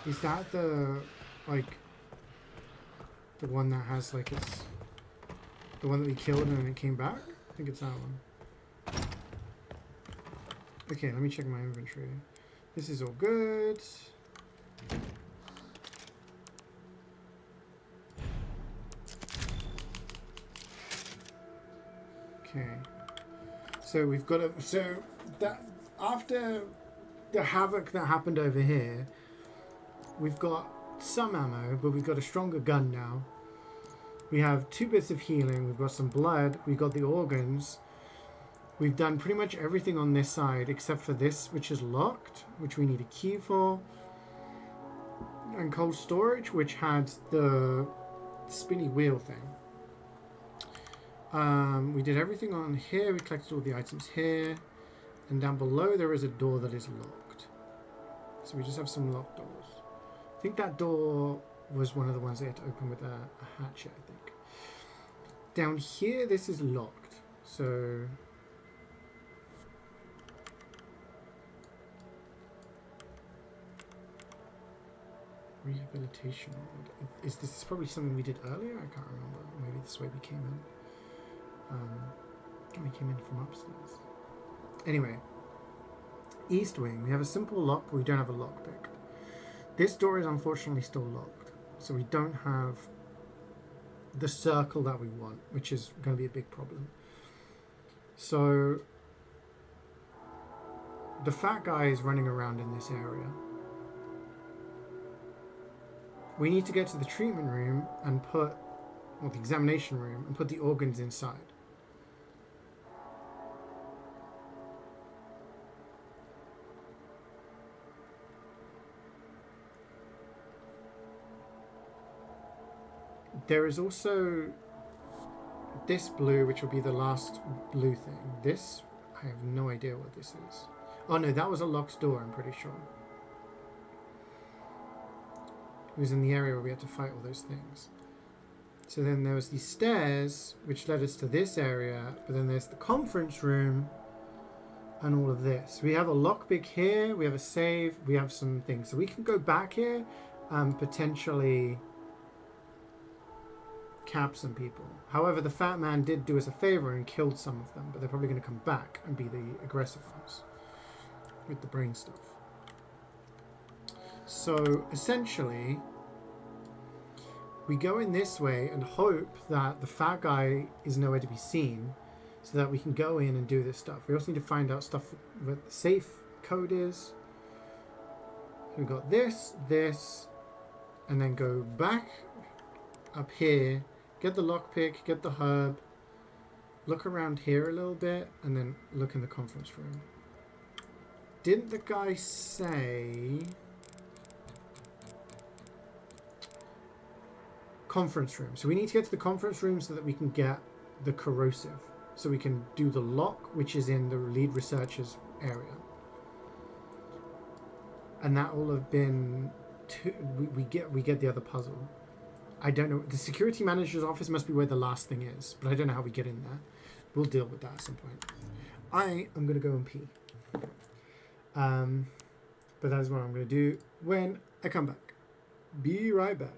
Is that the, like, the one that has, like, it's... The one that we killed and then it came back? I think it's that one. Okay, let me check my inventory. This is all good. Okay. So we've got a... So, that... After the havoc that happened over here... We've got some ammo, but we've got a stronger gun now. We have 2 bits of healing. We've got some blood. We've got the organs. We've done pretty much everything on this side except for this, which is locked, which we need a key for. And cold storage, which had the spinny wheel thing. We did everything on here. We collected all the items here. And down below there is a door that is locked. So we just have some locked doors. I think that door was one of the ones they had to open with a hatchet, I think. Down here, this is locked. So... Rehabilitation. Is this probably something we did earlier? I can't remember. Maybe this way we came in. We came in from upstairs. Anyway. East wing. We have a simple lock, but we don't have a lockpick. This door is unfortunately still locked. So we don't have the circle that we want, which is going to be a big problem. So the fat guy is running around in this area. We need to get to the treatment room and put, well, the examination room, and put the organs inside. There is also this blue, which will be the last blue thing. This, I have no idea what this is. Oh no, that was a locked door, I'm pretty sure. It was in the area where we had to fight all those things. So then there was these stairs, which led us to this area, but then there's the conference room and all of this. We have a lockpick here, we have a save, we have some things. So we can go back here and potentially cap some people. However, the fat man did do us a favor and killed some of them, but they're probably going to come back and be the aggressive ones with the brain stuff. So essentially, we go in this way and hope that the fat guy is nowhere to be seen so that we can go in and do this stuff. We also need to find out stuff what the safe code is. We've got this, and then go back up here, get the lockpick, get the herb, look around here a little bit, and then look in the conference room. Didn't the guy say... Conference room. So we need to get to the conference room so that we can get the corrosive. So we can do the lock, which is in the lead researcher's area. And that will have been... we get the other puzzle. I don't know. The security manager's office must be where the last thing is, but I don't know how we get in there. We'll deal with that at some point. I am going to go and pee. But that is what I'm going to do when I come back. Be right back.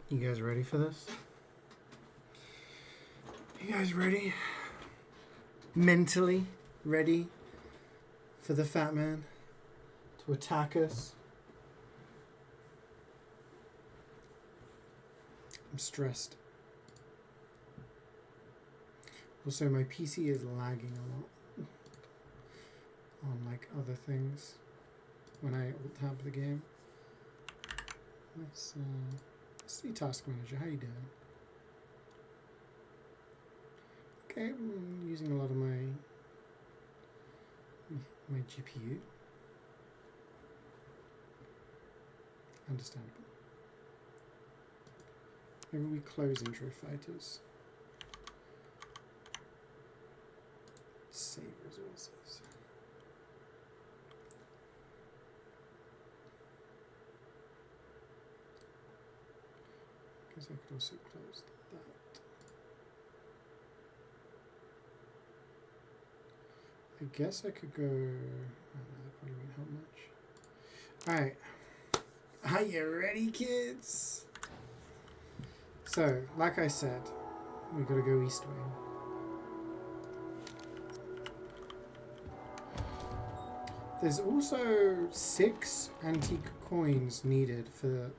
You guys ready for this? You guys ready? Mentally ready for the fat man to attack us? I'm stressed. Also, my PC is lagging a lot on like other things when I alt-tab the game. Let's see Task Manager. How you doing? Okay, I'm using a lot of my GPU. Understandable. Maybe we close intro fighters. Save resources. Guess I could also close that. I guess I could go. Oh no, that probably won't help much. Alright. Are you ready, kids? So, like I said, we gotta go east wing. There's also 6 antique coins needed for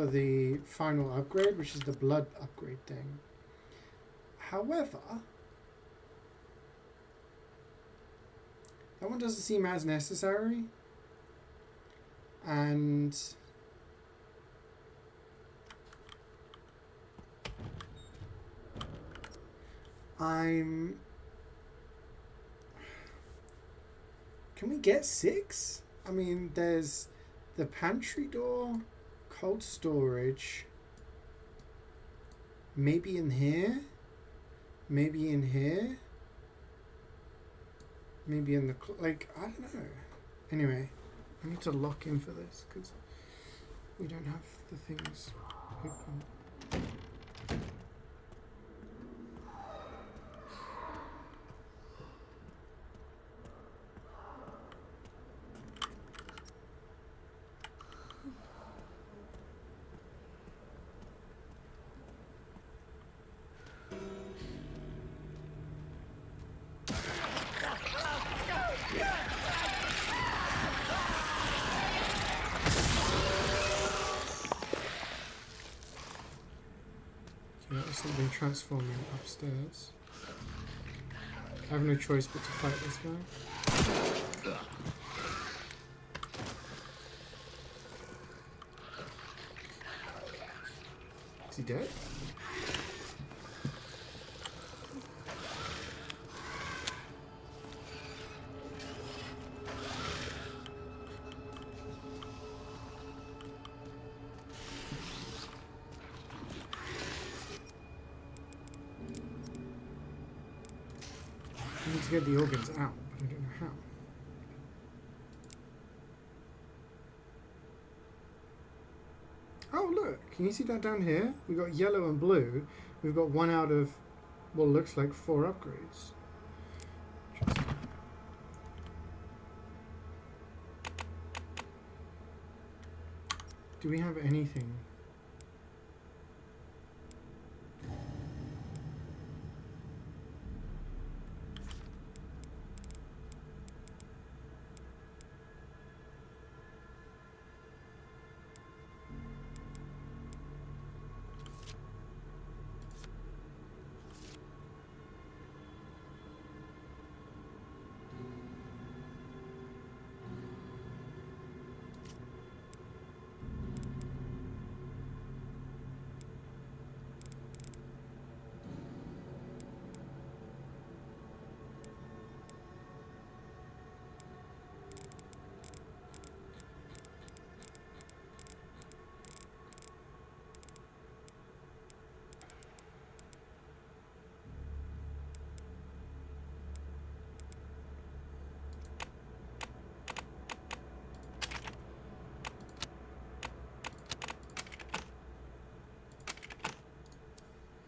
the final upgrade, which is the blood upgrade thing. However, that one doesn't seem as necessary, and can we get 6? I mean, there's the pantry door, cold storage, maybe in here, maybe in here, maybe in the, like, I don't know. Anyway, I need to lock in for this because we don't have the things open. Something transforming upstairs. I have no choice but to fight this guy. Is he dead? I need to get the organs out, but I don't know how. Oh look, can you see that down here? We've got yellow and blue. We've got 1 out of what looks like 4 upgrades. Do we have anything?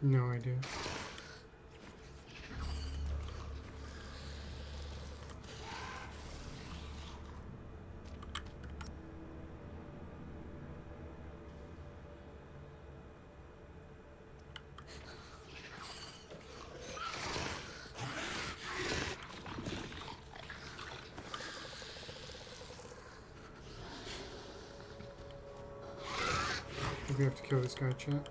No idea. we have to kill this guy, chat.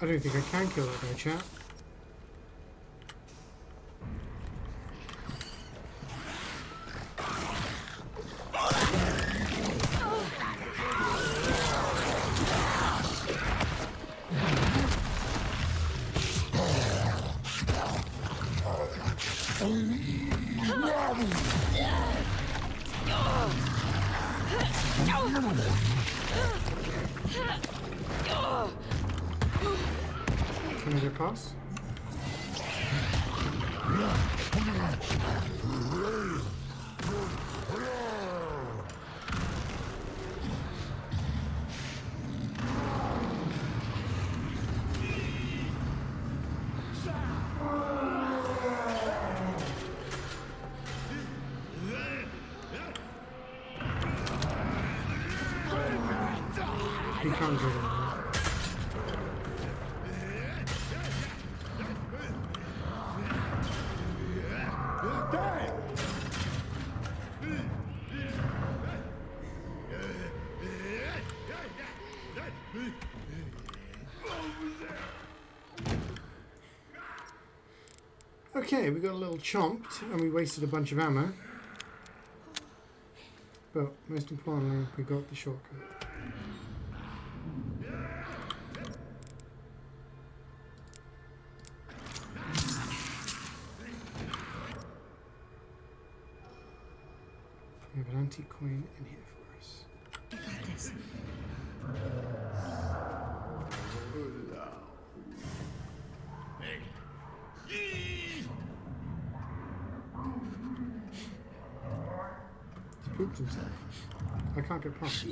I don't think I can kill that guy, chat. Can I get past? He can't get in. Okay, we got a little chomped and we wasted a bunch of ammo. But most importantly, we got the shortcut. We have an antique coin in here for us. I got this. He's pooped himself. I can't get past.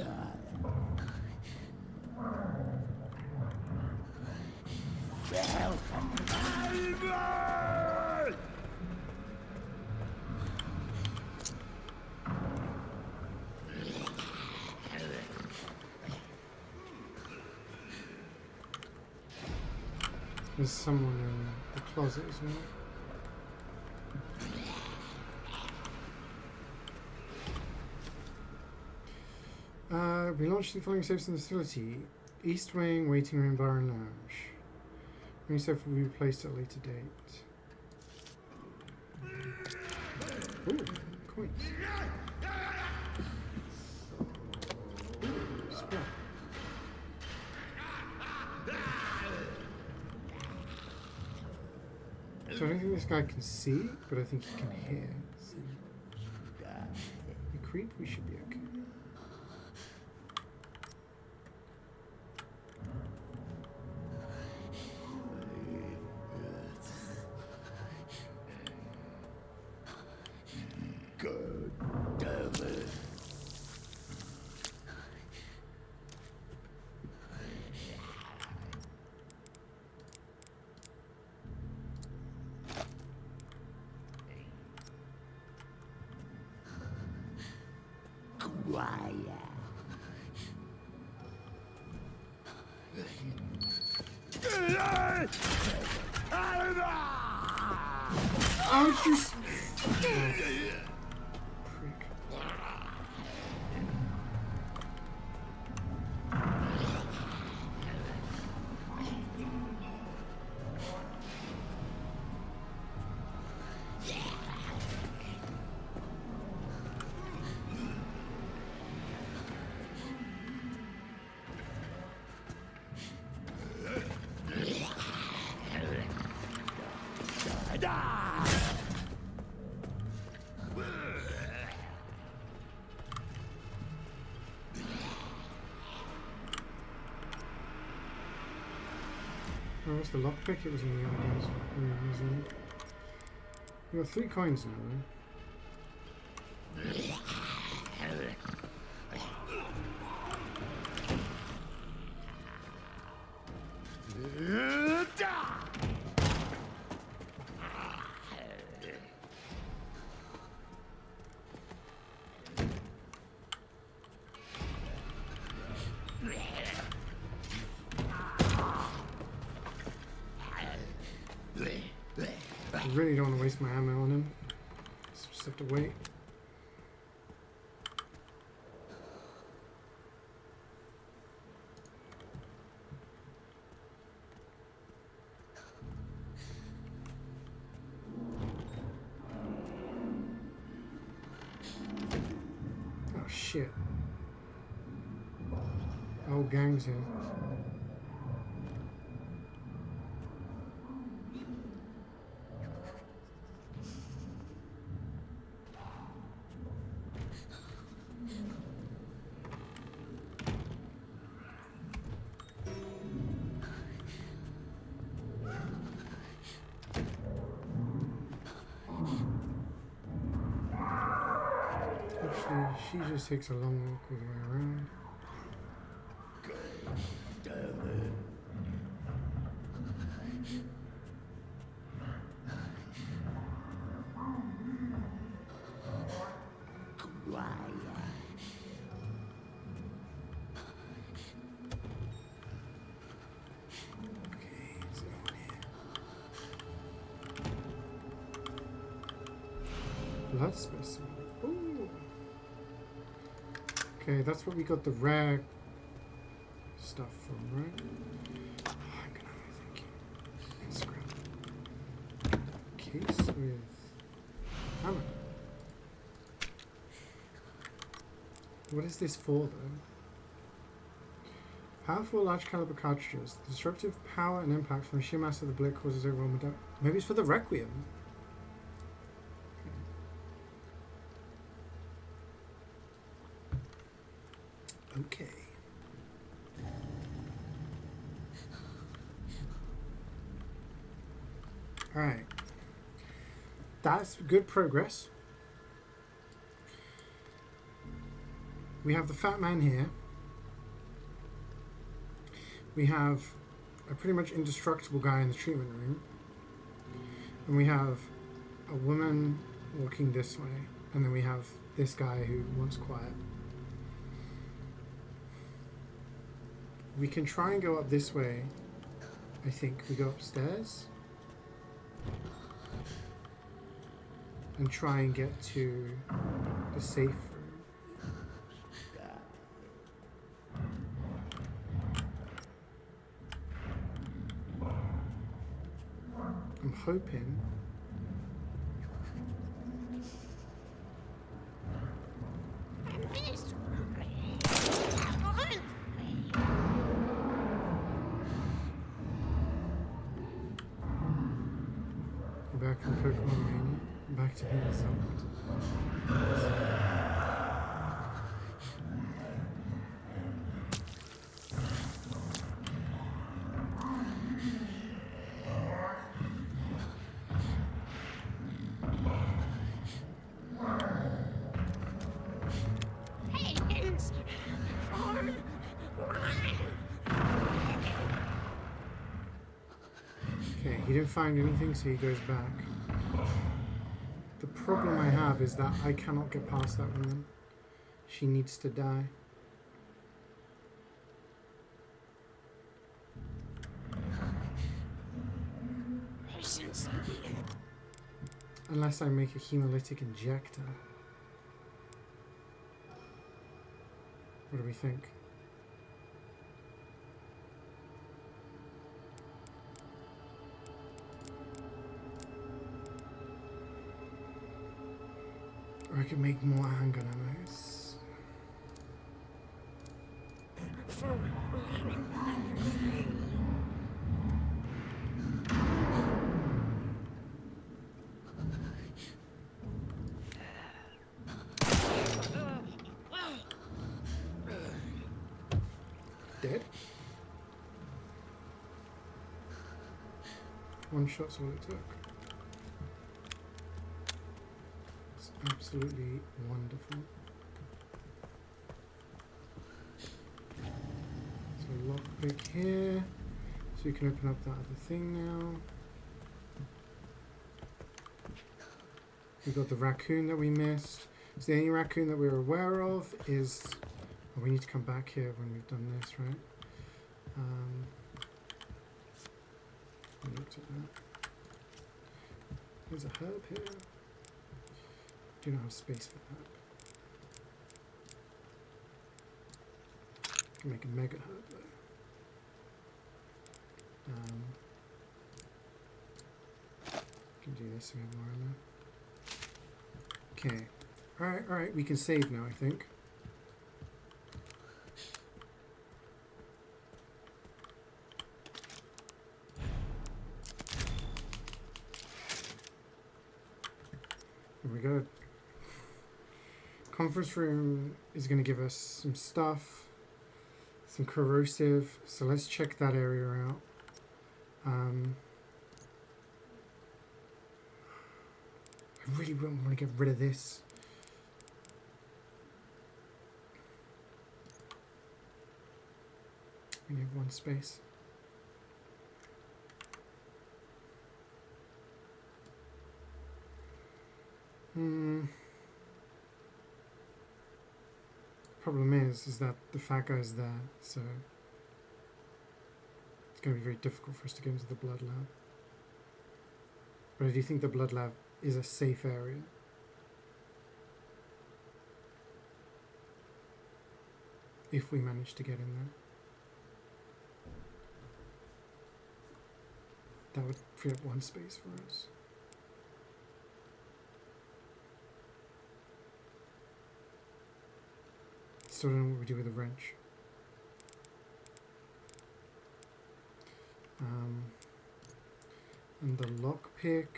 There's someone in the closet as well. We launched the following safes in the facility. East Wing, Waiting Room, Bar and Lounge. Ring safe will be replaced at a later date. Ooh, coins. Scrap. So I don't think this guy can see, but I think he can hear. So the creep, we should be okay. God damn it. Oh, just... Oh, what's the lockpick? It was in the other guy's room, wasn't it? You got 3 coins now, though. I really don't want to waste my ammo on him. So just have to wait. Oh shit. The whole gang's here. Actually, she just takes a long walk all the way around. Blood specimen. Ooh. Okay, that's what we got the rare stuff from, right? Hang on, I think. Scrap. Case with ammo. What is this for, though? Powerful large caliber cartridges. The destructive power and impact from the sheer mass of the bullet causes overwhelming damage. Maybe it's for the Requiem. Okay. Alright. That's good progress. We have the fat man here. We have a pretty much indestructible guy in the treatment room. And we have a woman walking this way. And then we have this guy who wants quiet. We can try and go up this way. I think we go upstairs and try and get to the safe room. I'm hoping back in Pokemon Mania, back to being zombie. Okay, he didn't find anything, so he goes back. The problem I have is that I cannot get past that woman. She needs to die. Unless I make a hemolytic injector. What do we think? Or I could make more handgun ammos. Dead? One shot's all it took. Absolutely wonderful. So lockpick here. So we can open up that other thing now. We got the raccoon that we missed. So the only raccoon that we're aware of is... Oh, we need to come back here when we've done this, right? We looked at that. There's a herb here. Do not have space for herb. Can make a mega herb though. Can do this. We have more ammo. Okay. All right. We can save now, I think. We got a conference room is going to give us some stuff, some corrosive. So let's check that area out. I really wouldn't want to get rid of this. We only have one space. Problem is that the fat guy's there, so it's going to be very difficult for us to get into the blood lab. But I do think the blood lab is a safe area. If we manage to get in there. That would free up one space for us. Still don't know what we do with the wrench. And the lockpick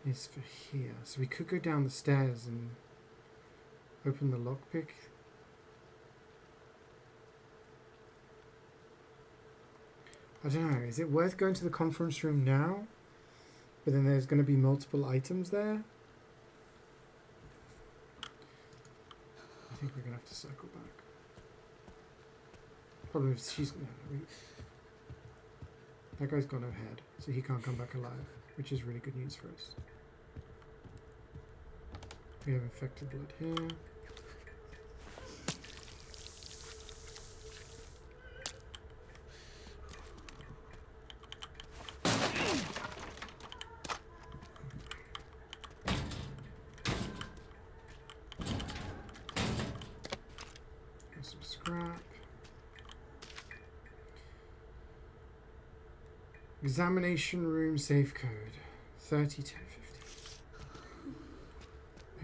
is for here. So we could go down the stairs and open the lockpick. I don't know, is it worth going to the conference room now? But then there's going to be multiple items there? I think we're going to have to circle back. Problem is she's... No, that guy's got no head, so he can't come back alive, which is really good news for us. We have infected blood here. Some scrap. Examination room safe code 301050.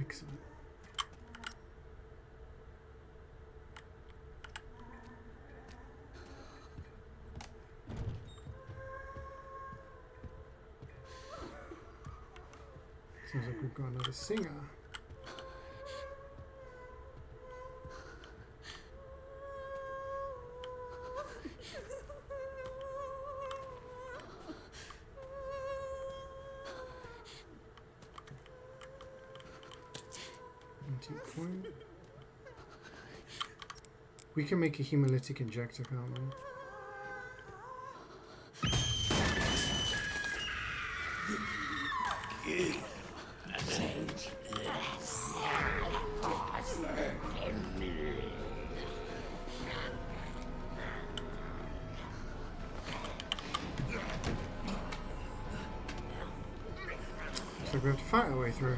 Excellent. Sounds like we've got another singer. Point. We can make a hemolytic injector, can't we? So we have to fight our way through.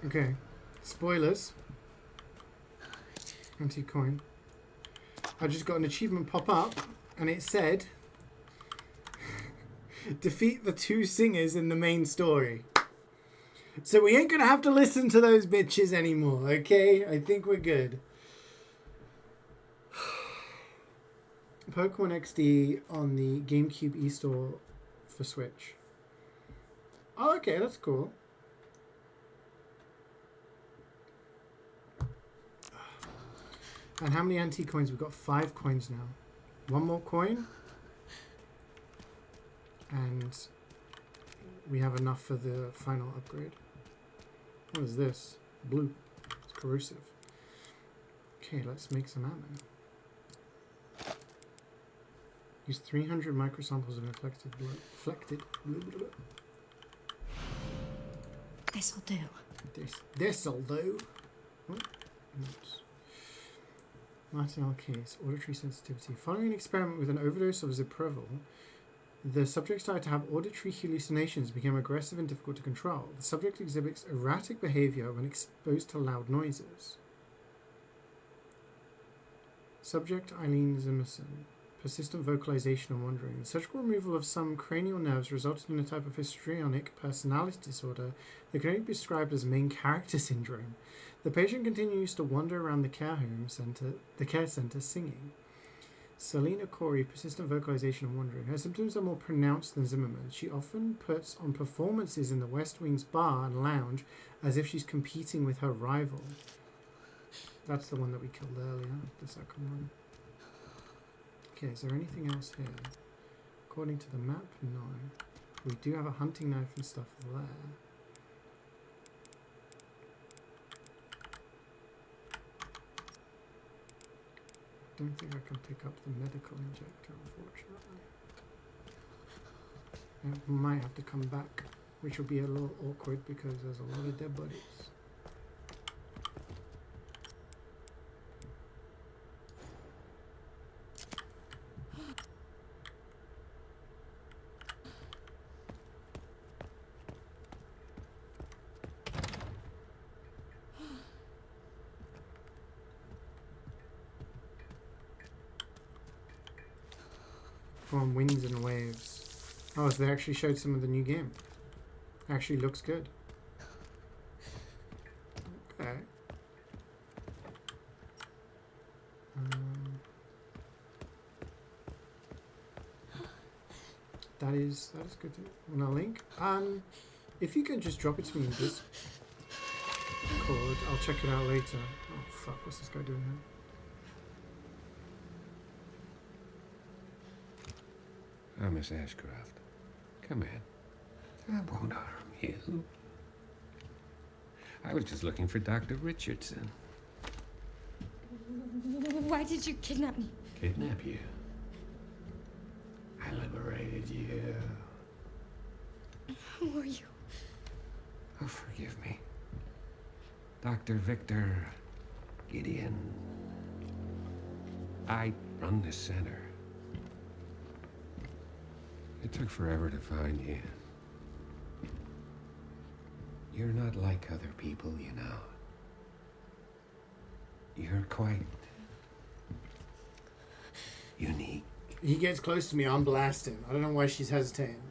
Okay. Spoilers. Anti-coin. I just got an achievement pop up, and it said, defeat the 2 singers in the main story. So we ain't gonna have to listen to those bitches anymore, okay? I think we're good. Pokemon XD on the GameCube eStore for Switch. Oh, okay, that's cool. And how many antique coins? We've got 5 coins now. 1 more coin. And we have enough for the final upgrade. What is this? Blue. It's corrosive. Okay, let's make some ammo. Use 300 microsamples of inflected blood. This'll do. This'll do. What? Notes. Martinell case. Auditory sensitivity. Following an experiment with an overdose of Ziprevil, the subject started to have auditory hallucinations, became aggressive and difficult to control. The subject exhibits erratic behavior when exposed to loud noises. Subject Eileen Zimmerson. Persistent vocalization and wandering. The surgical removal of some cranial nerves resulted in a type of histrionic personality disorder that can only be described as main character syndrome. The patient continues to wander around the care center singing. Selena Corey, persistent vocalization and wandering. Her symptoms are more pronounced than Zimmerman. She often puts on performances in the West Wing's bar and lounge as if she's competing with her rival. That's the one that we killed earlier, the second one. Okay, is there anything else here? According to the map, no. We do have a hunting knife and stuff there. Don't think I can pick up the medical injector, unfortunately. I might have to come back, which will be a little awkward because there's a lot of dead bodies. On Winds and Waves. Oh, so they actually showed some of the new game. Actually looks good. Okay. That is good. Want a link? If you can just drop it to me in this Discord, I'll check it out later. Oh fuck, what's this guy doing here? Miss Ashcroft. Come in. I won't harm you. I was just looking for Dr. Richardson. Why did you kidnap me? Kidnap you? I liberated you. Who are you? Oh, forgive me. Dr. Victor Gideon. I run this center. It took forever to find you. You're not like other people, you know. You're quite unique. He gets close to me, I'm blasting. I don't know why she's hesitating.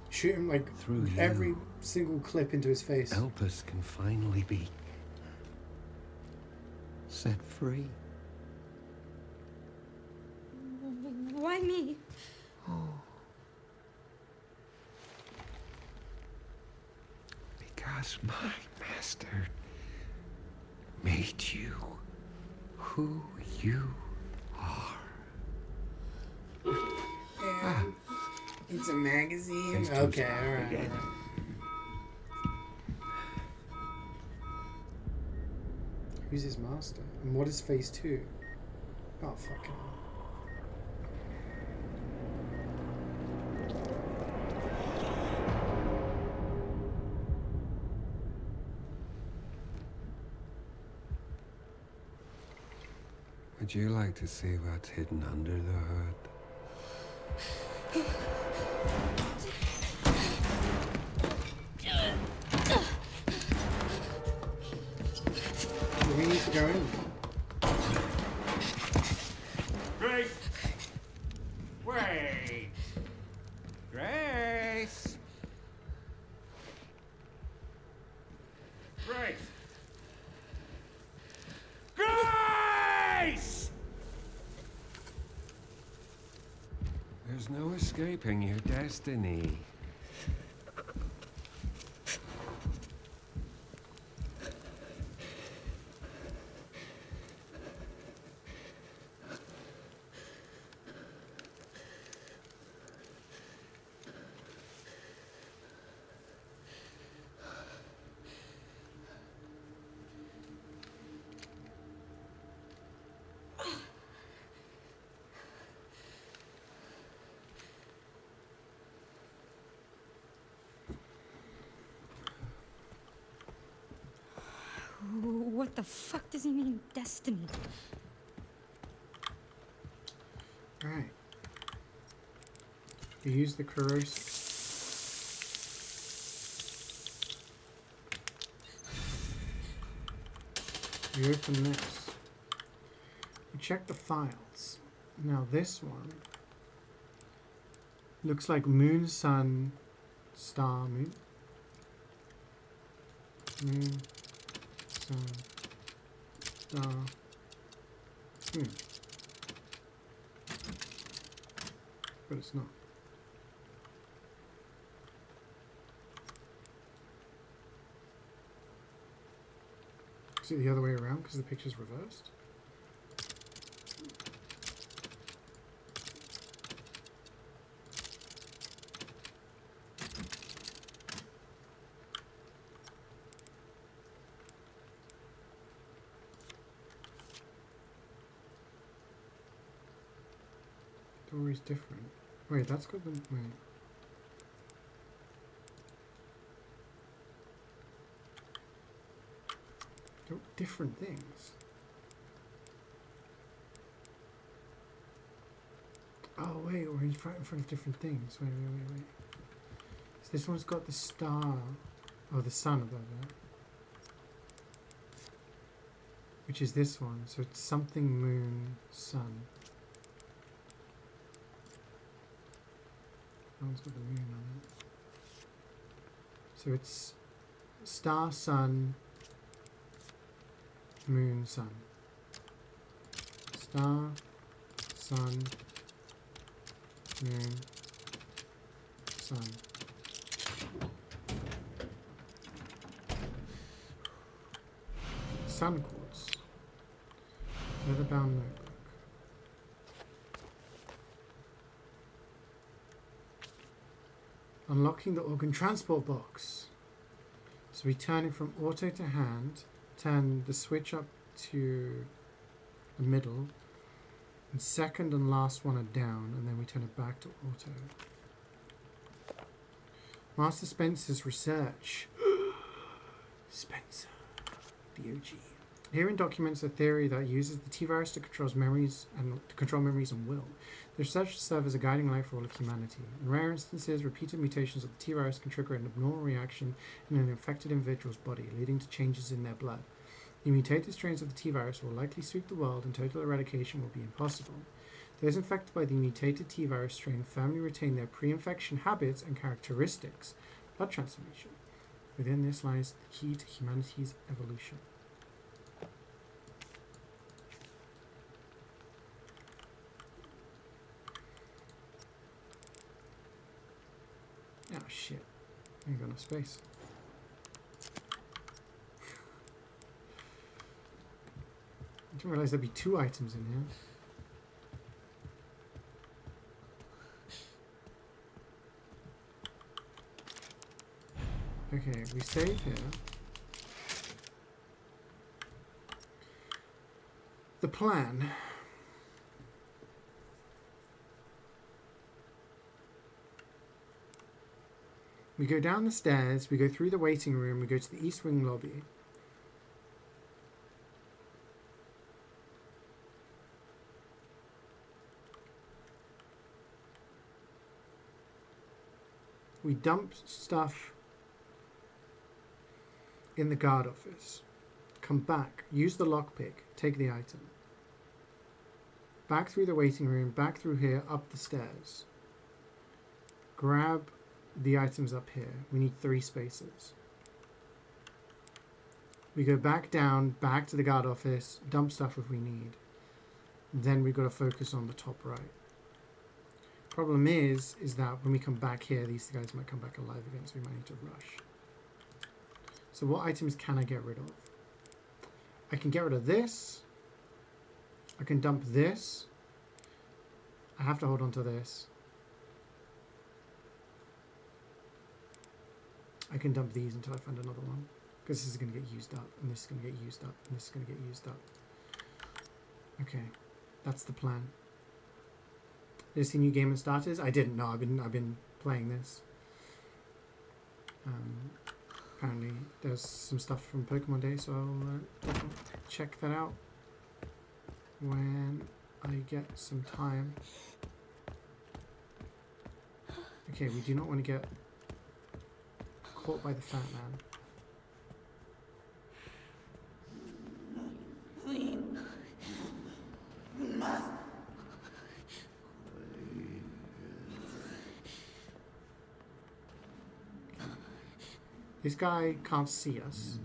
Shoot him like through every single clip into his face. Elpis can finally be set free. Why me? Oh. Because my master made you who you are. It's a magazine? Okay, alright. Who's his master? And what is phase 2? Oh, fucking hell. Would you like to see what's hidden under the hood? escaping your destiny. What the fuck does he mean, destiny? Alright. You use the corrosive. You open this. You check the files. Now this one looks like moon, sun, star, moon. Moon, sun, star, moon. But it's not. Is it the other way around because the picture's reversed? Door is different. Wait, that's got the... Wait. They're different things. Oh, wait, we're in front of different things. Wait. So this one's got the star. Oh, the sun above it. Which is this one. So it's something moon, sun. That one's got the moon on it. So it's star, sun, moon, sun. Star, sun, moon, sun. Sun quartz. Leather-bound notebook. Unlocking the organ transport box. So we turn it from auto to hand, turn the switch up to the middle, and second and last one are down, and then we turn it back to auto. Master Spencer's research. Spencer, the OG. Herein documents a theory that uses the T-virus to control memories and will. The research serves as a guiding light for all of humanity. In rare instances, repeated mutations of the T-virus can trigger an abnormal reaction in an infected individual's body, leading to changes in their blood. The mutated strains of the T-virus will likely sweep the world, and total eradication will be impossible. Those infected by the mutated T-virus strain firmly retain their pre-infection habits and characteristics. Blood transformation. Within this lies the key to humanity's evolution. Oh shit, I ain't got enough space. I didn't realise there'd be 2 items in here. Okay, we save here. The plan. We go down the stairs, we go through the waiting room, we go to the East Wing lobby. We dump stuff in the guard office. Come back, use the lockpick, take the item. Back through the waiting room, back through here, up the stairs. Grab the items up here. We need 3 spaces. We go back down, back to the guard office, dump stuff if we need. Then we've got to focus on the top right. Problem is that when we come back here, these guys might come back alive again, so we might need to rush. So what items can I get rid of? I can get rid of this. I can dump this. I have to hold on to this. I can dump these until I find another one. Because this is going to get used up, and this is going to get used up, and this is going to get used up. Okay, that's the plan. Did you see new game and starters? I didn't know. I've been playing this. Apparently, there's some stuff from Pokemon Day, so I'll definitely check that out when I get some time. Okay, we do not want to get caught by the fat man. This guy can't see us.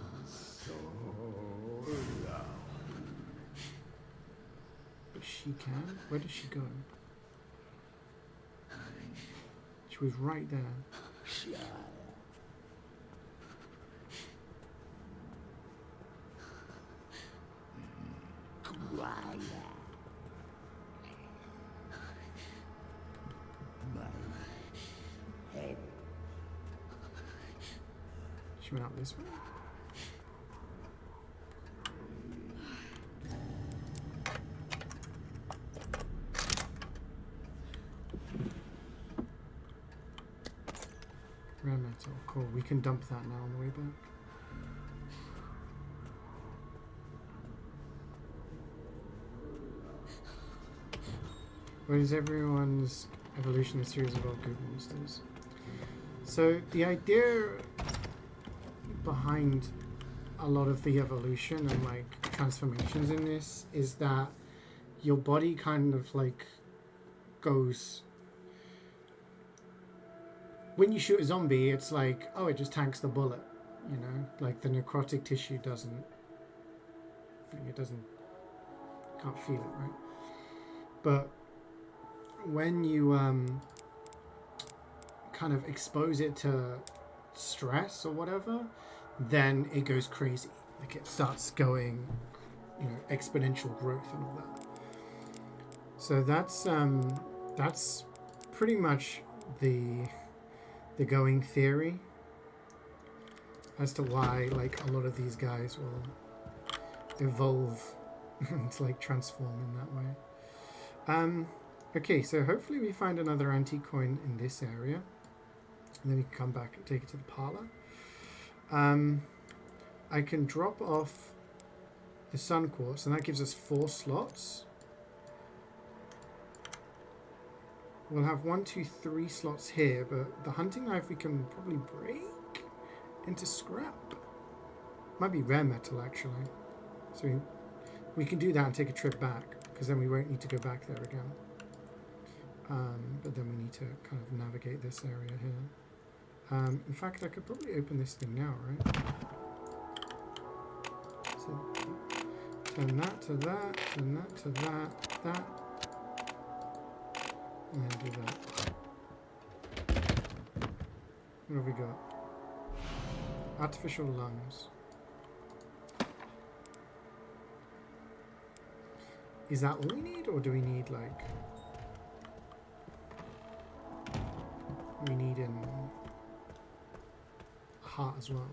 But she can? Where did she go? She was right there. She went out this way. Rare metal. Cool. We can dump that now on the way back. What is everyone's evolution in the series of old Goop monsters? So the idea behind a lot of the evolution and like transformations in this is that your body kind of like goes, when you shoot a zombie, it's like, oh, it just tanks the bullet, you know, like the necrotic tissue doesn't, can't feel it, right? But when you kind of expose it to stress or whatever, then it goes crazy. Like it starts going, you know, exponential growth and all that. So that's pretty much the going theory as to why like a lot of these guys will evolve to like transform in that way. Okay, so hopefully we find another antique coin in this area, and then we can come back and take it to the parlor. I can drop off the sun quartz, and that gives us 4 slots. We'll have 1, 2, 3 slots here, but the hunting knife we can probably break into scrap. Might be rare metal, actually. So we can do that and take a trip back, because then we won't need to go back there again. But then we need to kind of navigate this area here. In fact, I could probably open this thing now, right? So turn that to that, turn that to that, that. And then do that. What have we got? Artificial lungs. Is that all we need, or do we need like... We need a heart as well.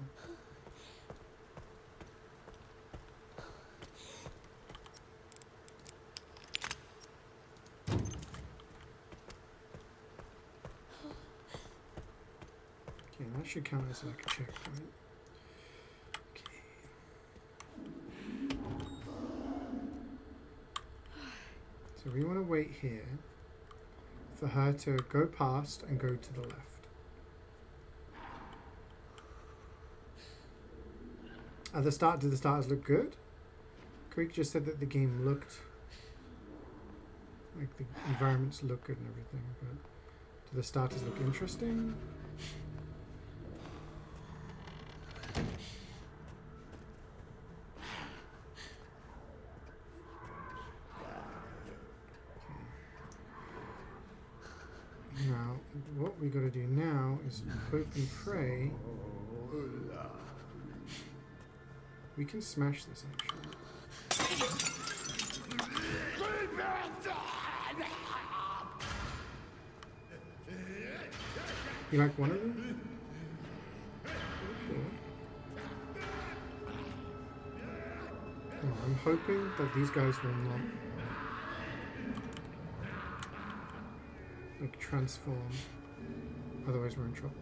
Okay, that should count as like a checkpoint. Okay. So we want to wait here for her to go past and go to the left. At the start, did the starters look good? Creek just said that the game looked like the environments look good and everything, but do the starters look interesting? what we got to do now is hope and pray. We can smash this actually. You like one of them? Oh, I'm hoping that these guys will not like transform, otherwise we're in trouble.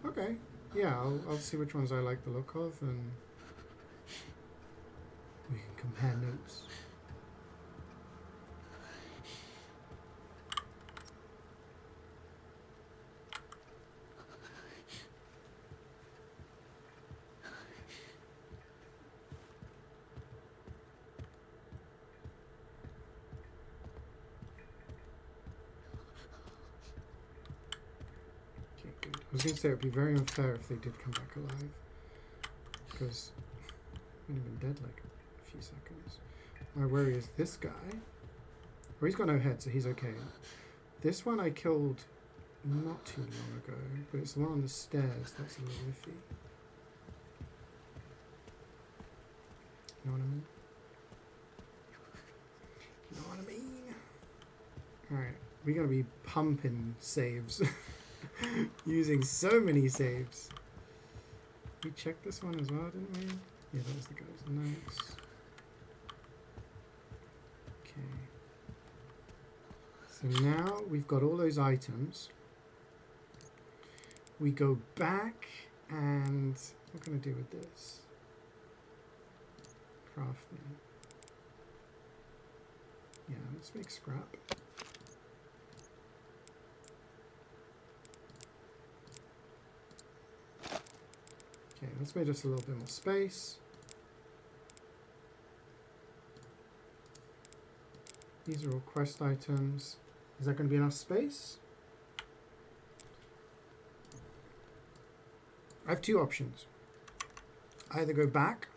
Okay, yeah, I'll see which ones I like the look of and we can compare notes. I was going to say it would be very unfair if they did come back alive, because they'd have been dead like a few seconds. My worry is this guy. Well, he's got no head, so he's okay. This one I killed not too long ago, but it's the one on the stairs that's a little iffy. You know what I mean? You know what I mean? Alright, we're going to be pumping saves. Using so many saves. We checked this one as well, didn't we? Yeah, that was the guy's notes. Okay. So now we've got all those items. We go back and what can I do with this? Crafting. Yeah, let's make scrap. Okay, let's make just a little bit more space. These are all quest items. Is that going to be enough space? I have two options. I either go back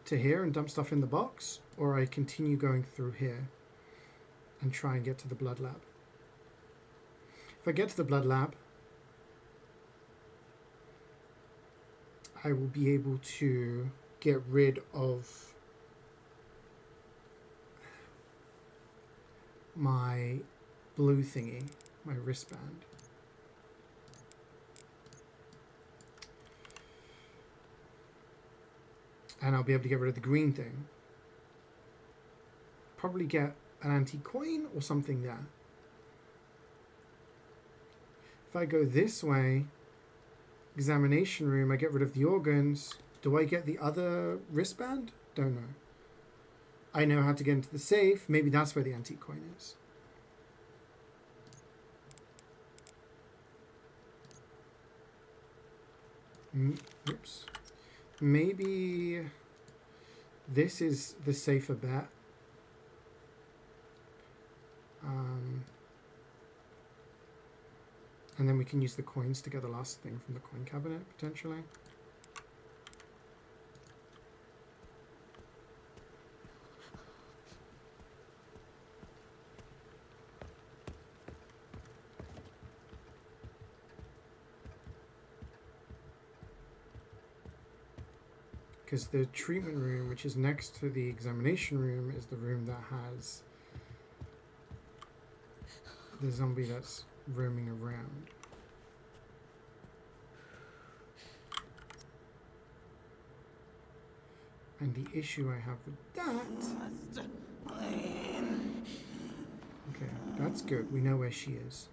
to here and dump stuff in the box, or I continue going through here and try and get to the blood lab. If I get to the blood lab, I will be able to get rid of my blue thingy, my wristband. And I'll be able to get rid of the green thing. Probably get an antique coin or something there. If I go this way, examination room, I get rid of the organs. Do I get the other wristband? Don't know. I know how to get into the safe. Maybe that's where the antique coin is. Oops. Maybe this is the safer bet. And then we can use the coins to get the last thing from the coin cabinet, potentially. Because the treatment room, which is next to the examination room, is the room that has the zombie that's roaming around. And the issue I have with that... Okay, that's good. We know where she is.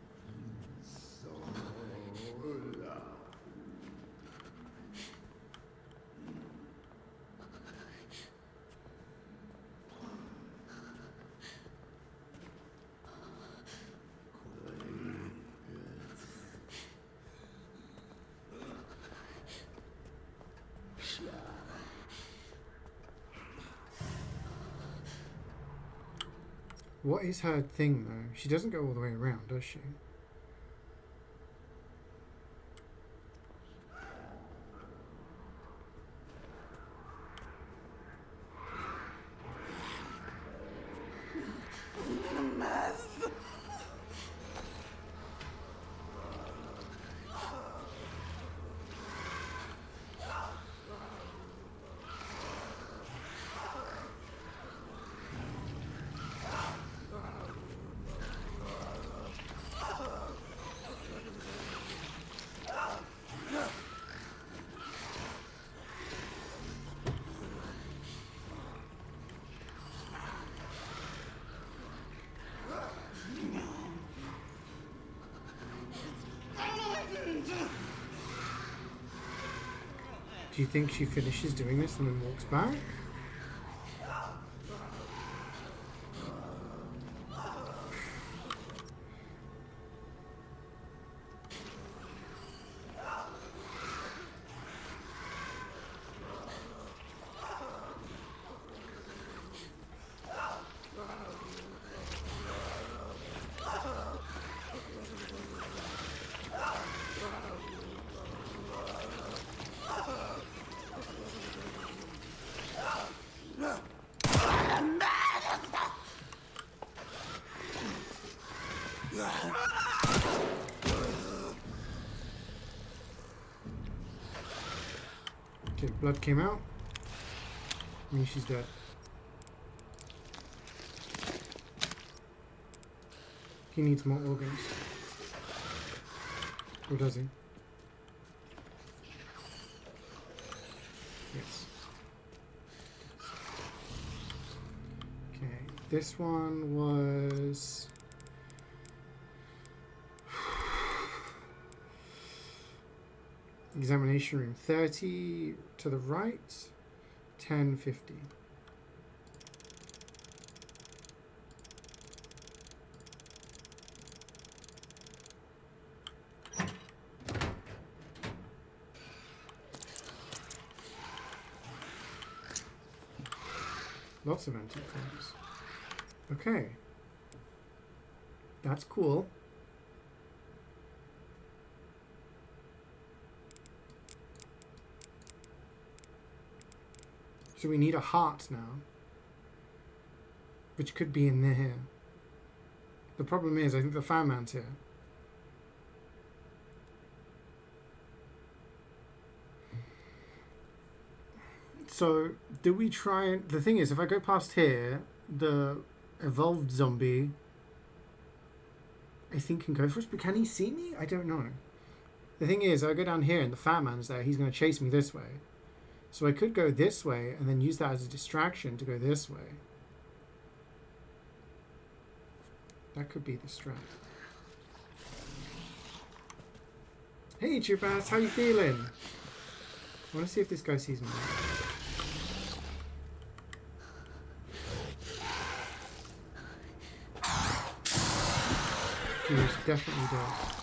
What is her thing, though? She doesn't go all the way around, does she? Do you think she finishes doing this and then walks back? Okay, blood came out. I mean, she's dead. He needs more organs. Or does he? Yes. Okay, this one was... Examination room 30 to the right, 1050. Lots of antique things. Okay. That's cool. So we need a heart now, which could be in there. The problem is, I think the fireman's here. So, do we try and... The thing is, if I go past here, the evolved zombie, I think can go for us, but can he see me? I don't know. The thing is, I go down here and the fireman's there, he's going to chase me this way. So I could go this way and then use that as a distraction to go this way. That could be the strat. Hey, Chupas, how you feeling? I want to see if this guy sees me. He most definitely does.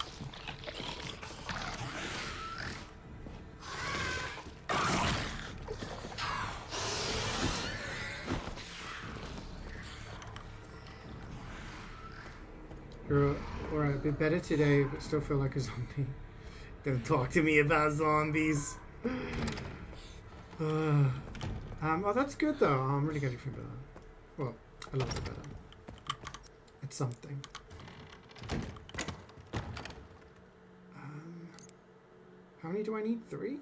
You're alright, a bit better today, but still feel like a zombie. Don't talk to me about zombies. Oh, that's good though. I'm really glad you feel better. Well, a little bit better. It's something. How many do I need? 3?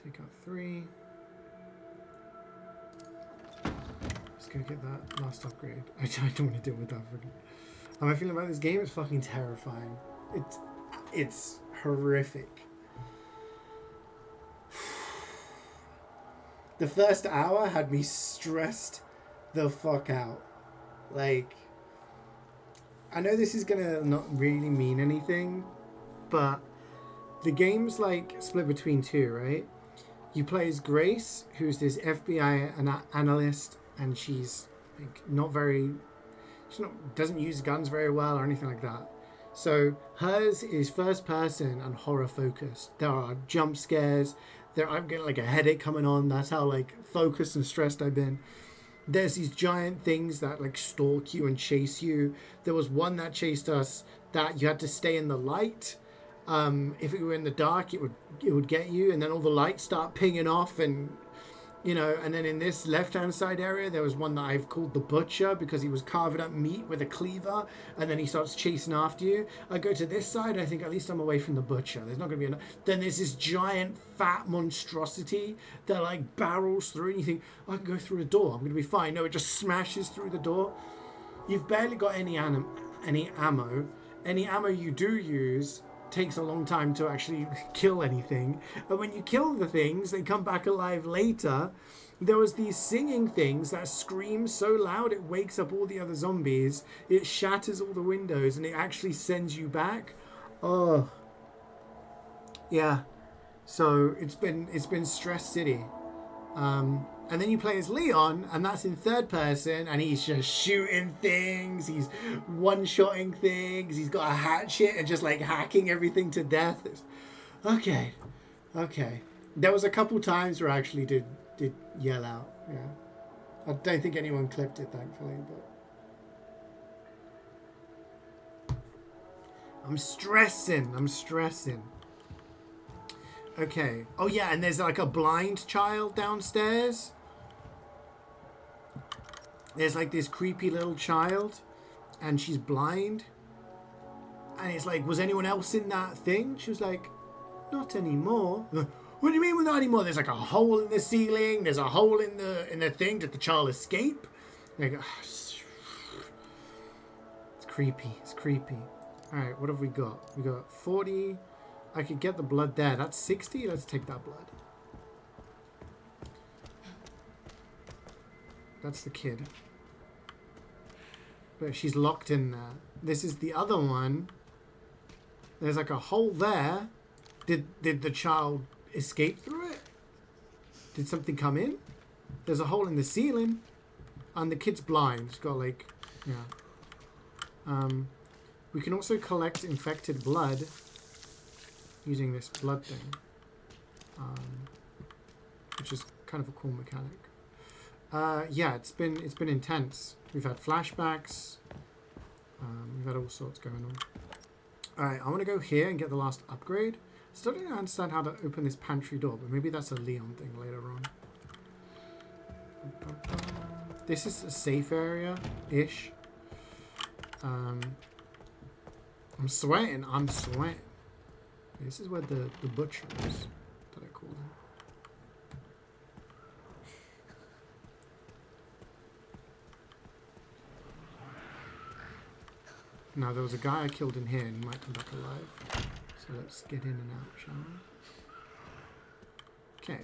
Take out 3. Let's go get that last upgrade. I don't want to deal with that. How am I feeling about this game? It's fucking terrifying. It's horrific. The first hour had me stressed the fuck out. Like, I know this is gonna not really mean anything, but the game's like split between 2, right? You play as Grace, who's this FBI analyst, and she's like doesn't use guns very well or anything like that. So hers is first person and horror focused. There are jump scares. I'm getting like a headache coming on. That's how like focused and stressed I've been. There's these giant things that like stalk you and chase you. There was one that chased us that you had to stay in the light. If it were in the dark, it would get you, and then all the lights start pinging off, and you know. And then in this left-hand side area, there was one that I've called the Butcher because he was carving up meat with a cleaver, and then he starts chasing after you. I go to this side, I think at least I'm away from the Butcher. There's not going to be enough. Then there's this giant fat monstrosity that like barrels through, and you think, oh, I can go through a door, I'm going to be fine. No, it just smashes through the door. You've barely got any ammo. Any ammo you do use takes a long time to actually kill anything, and when you kill the things, they come back alive later. There was these singing things that scream so loud it wakes up all the other zombies, it shatters all the windows, and it actually sends you back. Oh yeah, So it's been Stress City. And then you play as Leon, and that's in third person, and he's just shooting things, he's one-shotting things, he's got a hatchet and just like hacking everything to death. Okay. There was a couple times where I actually did yell out. Yeah, I don't think anyone clipped it, thankfully, but I'm stressing. Okay. Oh yeah, and there's like a blind child downstairs. There's like this creepy little child, and she's blind. And it's like, was anyone else in that thing? She was like, not anymore. What do you mean not anymore? There's like a hole in the ceiling. There's a hole in the thing. Did the child escape? Like, it's creepy. All right, what have we got? We got 40. I could get the blood there. That's 60. Let's take that blood. That's the kid. But she's locked in there. This is the other one. There's like a hole there. Did the child escape through it? Did something come in? There's a hole in the ceiling. And the kid's blind. He's got like, yeah. We can also collect infected blood using this blood thing. Which is kind of a cool mechanic. Yeah, it's been intense. We've had flashbacks. We've had all sorts going on. Alright, I want to go here and get the last upgrade. Still don't understand how to open this pantry door, but maybe that's a Leon thing later on. This is a safe area-ish. I'm sweating. This is where the butcher is, that I call him. Now, there was a guy I killed in here, and he might come back alive. So let's get in and out, shall we? Okay.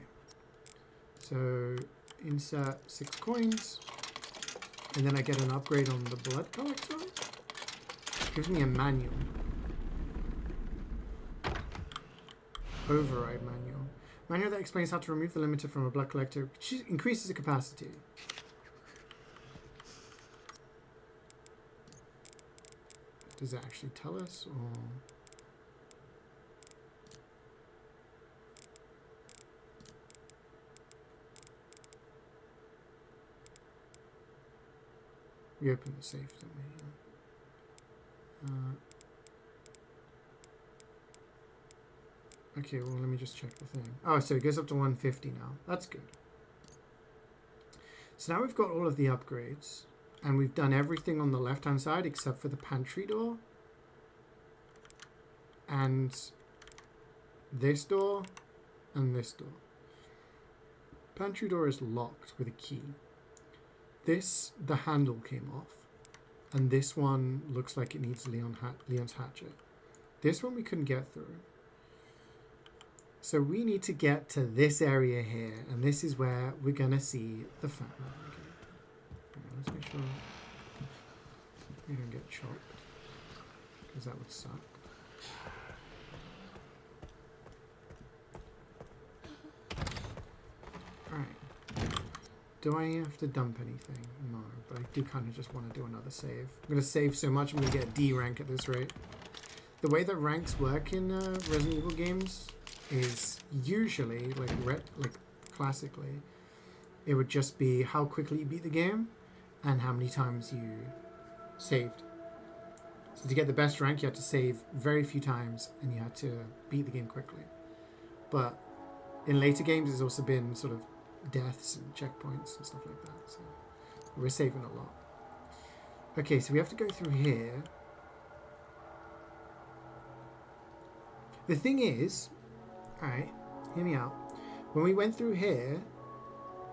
So, insert 6 coins. And then I get an upgrade on the blood collector. Gives me a manual. Override manual. Manual that explains how to remove the limiter from a blood collector, which increases the capacity. Does it actually tell us, or...? We opened the safe, didn't we? Okay, well, let me just check the thing. Oh, so it goes up to 150 now. That's good. So now we've got all of the upgrades. And we've done everything on the left-hand side except for the pantry door. And this door. And this door. Pantry door is locked with a key. This, the handle came off. And this one looks like it needs Leon's hatchet. This one we couldn't get through. So we need to get to this area here. And this is where we're going to see the fat man again. Let's make sure we don't get chopped, because that would suck. Alright. Do I have to dump anything? No, but I do kind of just want to do another save. I'm going to save so much I'm going to get D rank at this rate. The way that ranks work in Resident Evil games is usually, like classically, it would just be how quickly you beat the game and how many times you saved. So to get the best rank, you had to save very few times and you had to beat the game quickly. But in later games, there's also been sort of deaths and checkpoints and stuff like that. So we're saving a lot. Okay, so we have to go through here. The thing is, alright, hear me out. When we went through here,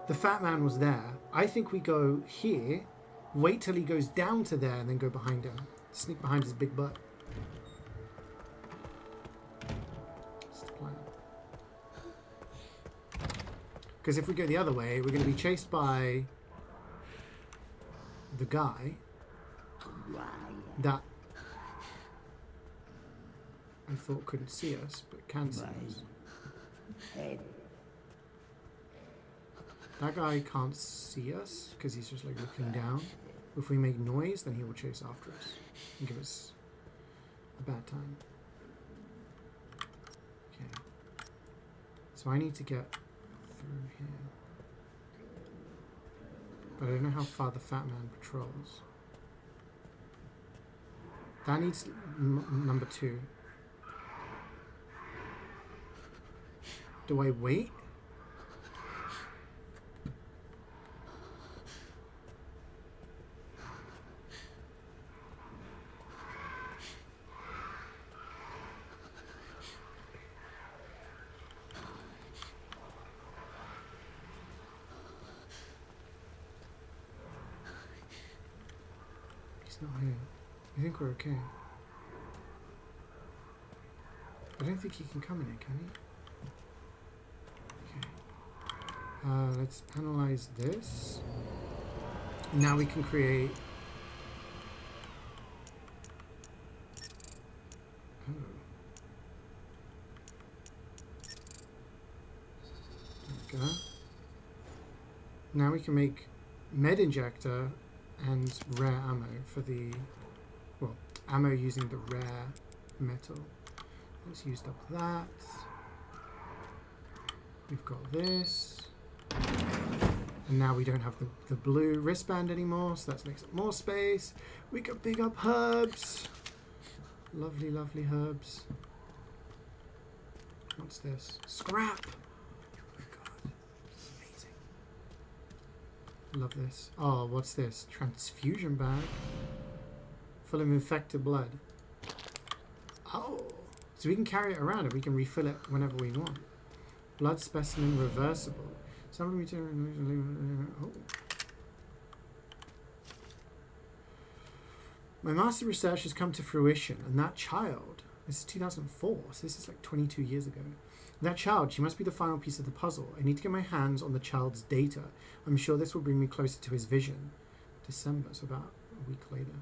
the fat man was there. I think we go here, wait till he goes down to there, and then go behind him. Sneak behind his big butt. That's the plan. Because if we go the other way, we're going to be chased by the guy that I thought couldn't see us, but can see us. That guy can't see us because he's just like looking down. If we make noise, then he will chase after us and give us a bad time. Okay. So I need to get through here. But I don't know how far the fat man patrols. That needs number 2. Do I wait? He's not here. I think we're okay. I don't think he can come in here, can he? Okay. Let's analyze this. Now we can create... Oh. There we go. Now we can make med injector and rare ammo for the... Well, ammo using the rare metal. Let's use up that. We've got this. And now we don't have the blue wristband anymore, so that makes up more space. We can pick up herbs. Lovely, lovely herbs. What's this? Scrap! Oh my god. This is amazing. Love this. Oh, what's this? Transfusion bag. Full of infected blood. Oh. So we can carry it around and we can refill it whenever we want. Blood specimen reversible. Oh. My master research has come to fruition, and that child, this is 2004, so this is like 22 years ago. That child, she must be the final piece of the puzzle. I need to get my hands on the child's data. I'm sure this will bring me closer to his vision. December, so about a week later.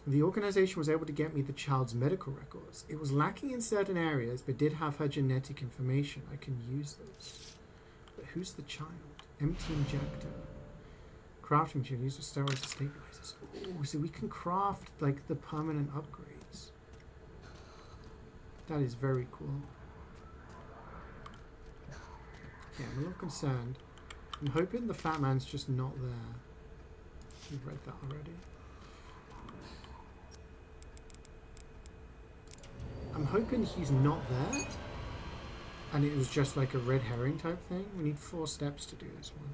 The organization was able to get me the child's medical records. It was lacking in certain areas, but did have her genetic information. I can use this. But who's the child? Empty injector. Crafting material used with steroids and stabilizers. Oh, so we can craft like the permanent upgrades. That is very cool. Yeah, I'm a little concerned. I'm hoping the fat man's just not there. We've read that already. I'm hoping he's not there, and it was just like a red herring type thing. We need 4 steps to do this one.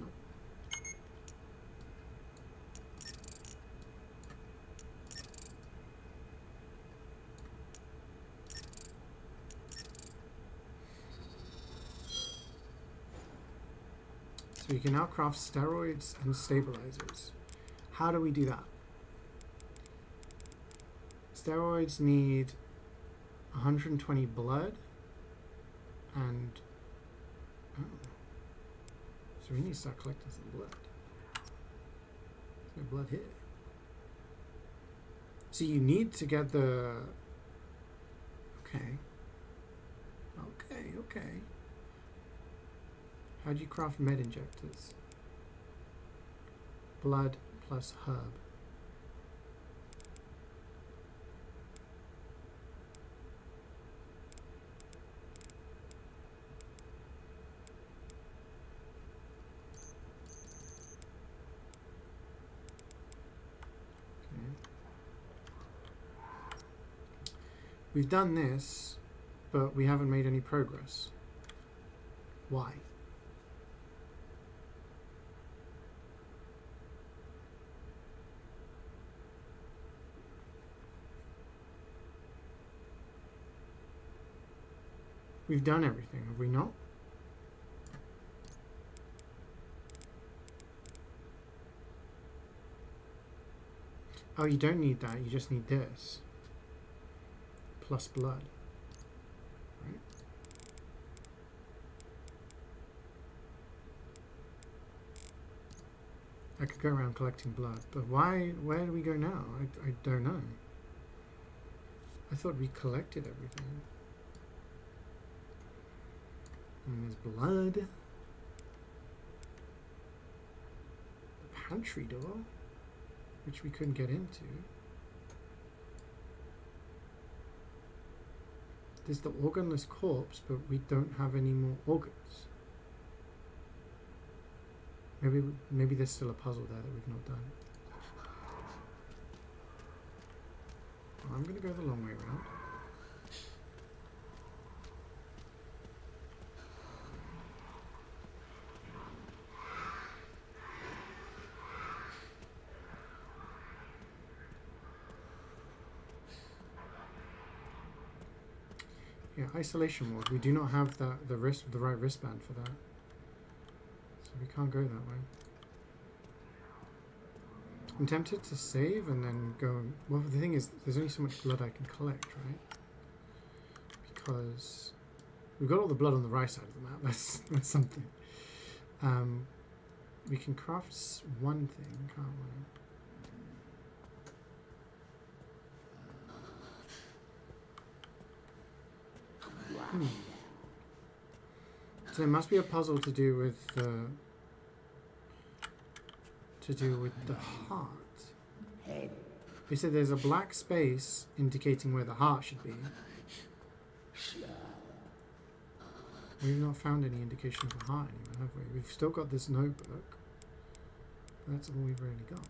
No. So you can now craft steroids and stabilizers. How do we do that? Steroids need 120 blood and... Oh. So we need to start collecting some blood. There's no blood here. So you need to get the... Okay. Okay. How do you craft med injectors? Blood plus herb. Okay. We've done this, but we haven't made any progress. Why? We've done everything, have we not? Oh, you don't need that, you just need this. Plus blood. Right? I could go around collecting blood, but why? Where do we go now? I don't know. I thought we collected everything. And there's blood. The pantry door, which we couldn't get into. There's the organless corpse, but we don't have any more organs. Maybe there's still a puzzle there that we've not done. Well, I'm going to go the long way around. Yeah, isolation mode. We do not have the right wristband for that. So we can't go that way. I'm tempted to save and then go... Well, the thing is, there's only so much blood I can collect, right? Because we've got all the blood on the right side of the map. That's something. We can craft one thing, can't we? So there must be a puzzle to do with the heart. They said there's a black space indicating where the heart should be. We've not found any indication of the heart anywhere, have we? We've still got this notebook. But that's all we've really got.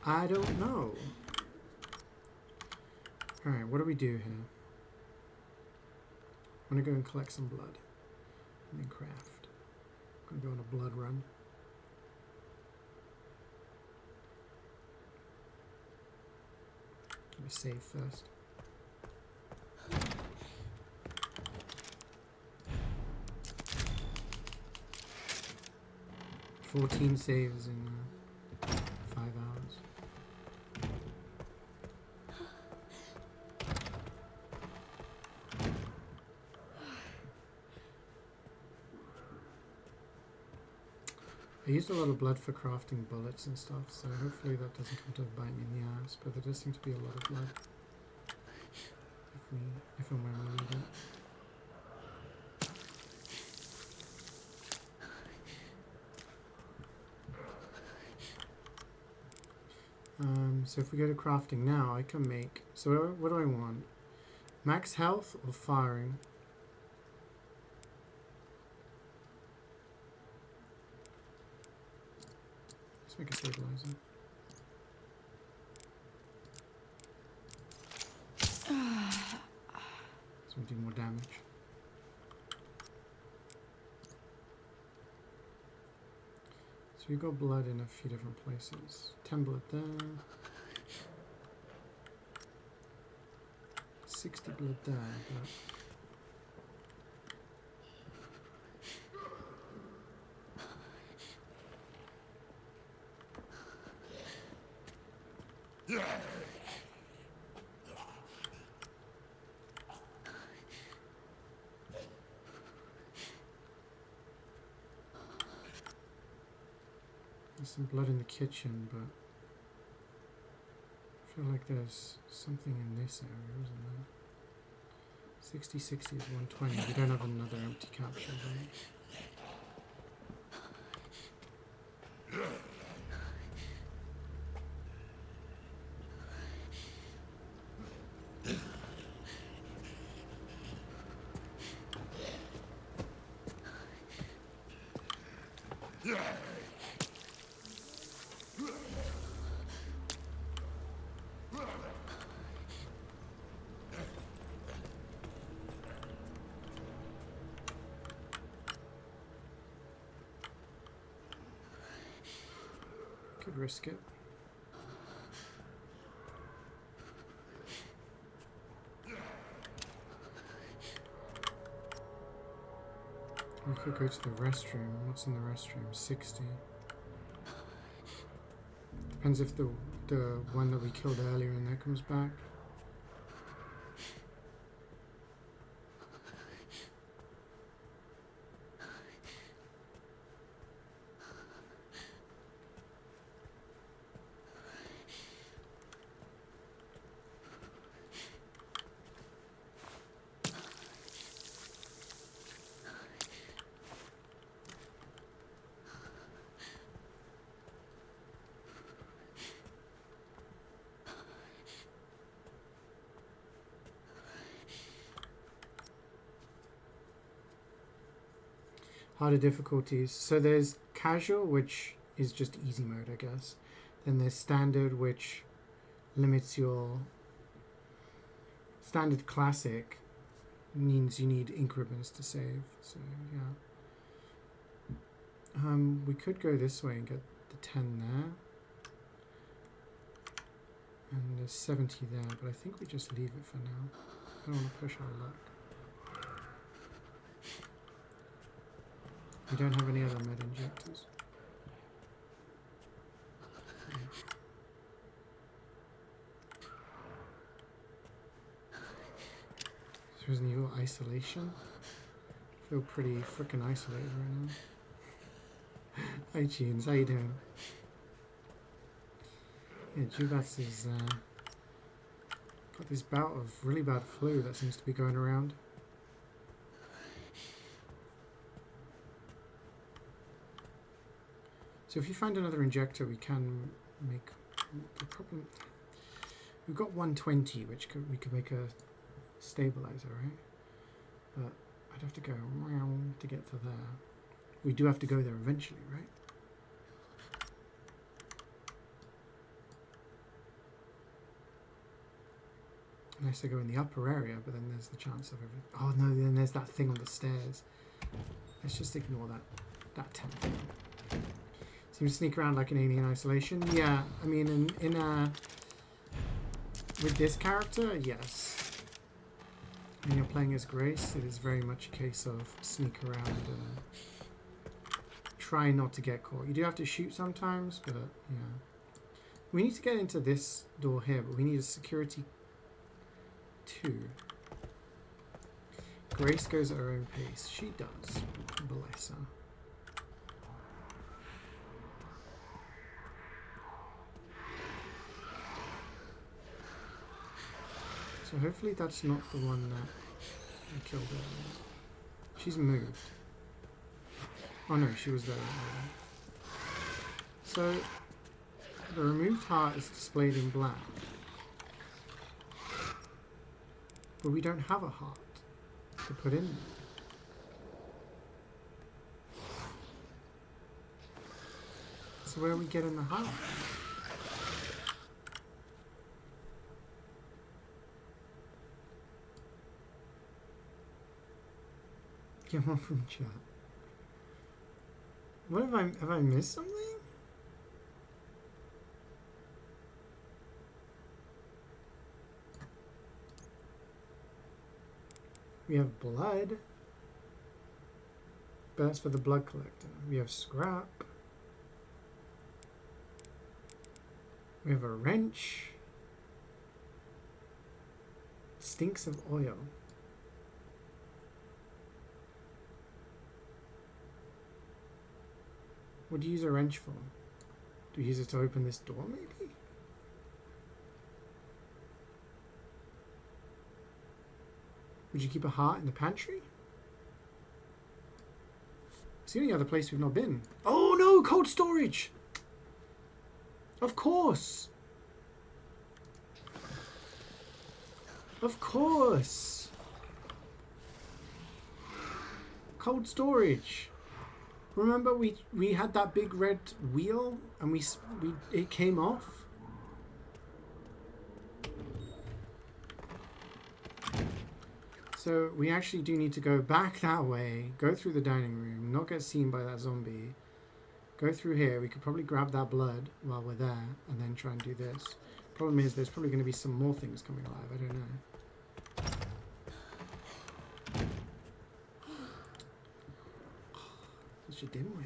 I don't know. Alright, what do we do here? I'm gonna go and collect some blood. And then craft. I'm gonna go on a blood run. Let me save first. $14 saves in 5 hours. I used a lot of blood for crafting bullets and stuff, so hopefully that doesn't come to bite me in the ass, but there does seem to be a lot of blood. If and when we need it. So if we go to crafting now, I can make... So what do I want? Max health or firing? Let's make a stabilizer. So we do more damage. So we've got blood in a few different places. 10 blood there. 60 blood there, but... There's some blood in the kitchen, but I feel like there's something in this area, isn't there? 60, 60 is 120. We don't have another empty capsule, right? Could risk it. We could go to the restroom. What's in the restroom? 60. Depends if the one that we killed earlier in there comes back. Harder difficulties. So there's casual, which is just easy mode, I guess. Then there's standard, which limits your... Standard classic means you need increments to save. So, yeah. We could go this way and get the 10 there. And there's 70 there, but I think we just leave it for now. I don't want to push our luck. We don't have any other med injectors. Resident Evil Isolation. I feel pretty freaking isolated right now. Hi Jeans, how you doing? Yeah, Jubats is got this bout of really bad flu that seems to be going around. So if you find another injector, we can make the problem. We've got 120, which we could make a stabilizer, right? But I'd have to go around to get to there. We do have to go there eventually, right? Unless I go in the upper area, but then there's the chance of every... Oh no, then there's that thing on the stairs. Let's just ignore that tent thing. Seems to sneak around like an alien isolation. Yeah, I mean, with this character, yes. When you're playing as Grace, it is very much a case of sneak around and try not to get caught. You do have to shoot sometimes, but yeah. We need to get into this door here, but we need a security 2. Grace goes at her own pace. She does. Bless her. So hopefully that's not the one that I killed earlier. She's moved. Oh no, she was there earlier. So the removed heart is displayed in black. But we don't have a heart to put in there. So where are we getting the heart? Get one from chat. What have I missed something? We have blood. But that's for the blood collector. We have scrap. We have a wrench. Stinks of oil. What do you use a wrench for? Do you use it to open this door, maybe? Would you keep a heart in the pantry? It's the only other place we've not been. Oh no, cold storage! Of course! Of course! Cold storage. Remember we had that big red wheel and it came off? So we actually do need to go back that way, go through the dining room, not get seen by that zombie, go through here. We could probably grab that blood while we're there and then try and do this. Problem is there's probably going to be some more things coming alive. I don't know. Such a dimwit.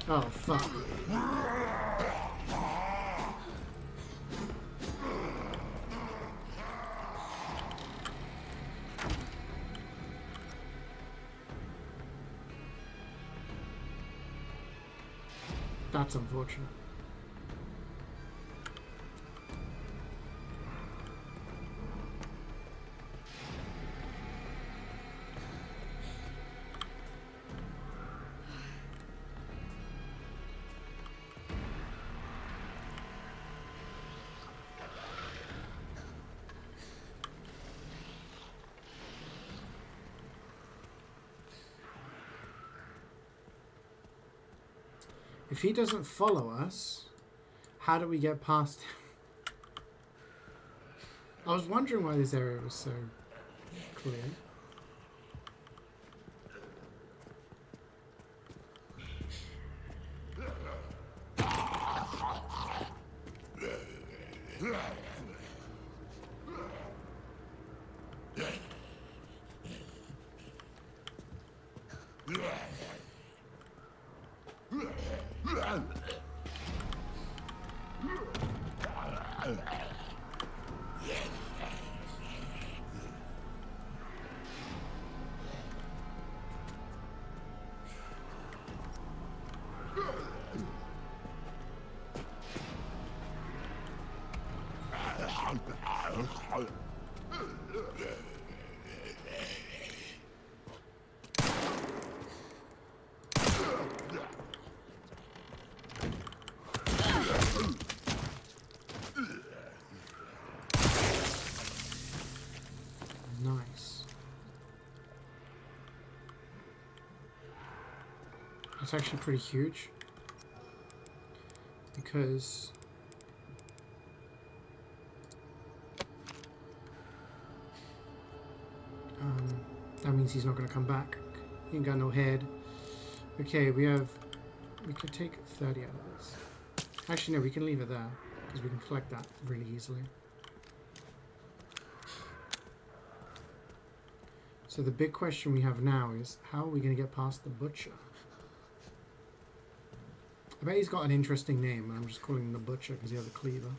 Oh, fuck. That's unfortunate. If he doesn't follow us, how do we get past him? I was wondering why this area was so clear. Nice. It's actually pretty huge because that means he's not going to come back. He ain't got no head. Okay, we could take 30 out of this. Actually, no, we can leave it there because we can collect that really easily. So the big question we have now is, how are we going to get past the butcher? I bet he's got an interesting name. I'm just calling him the butcher because he has a cleaver.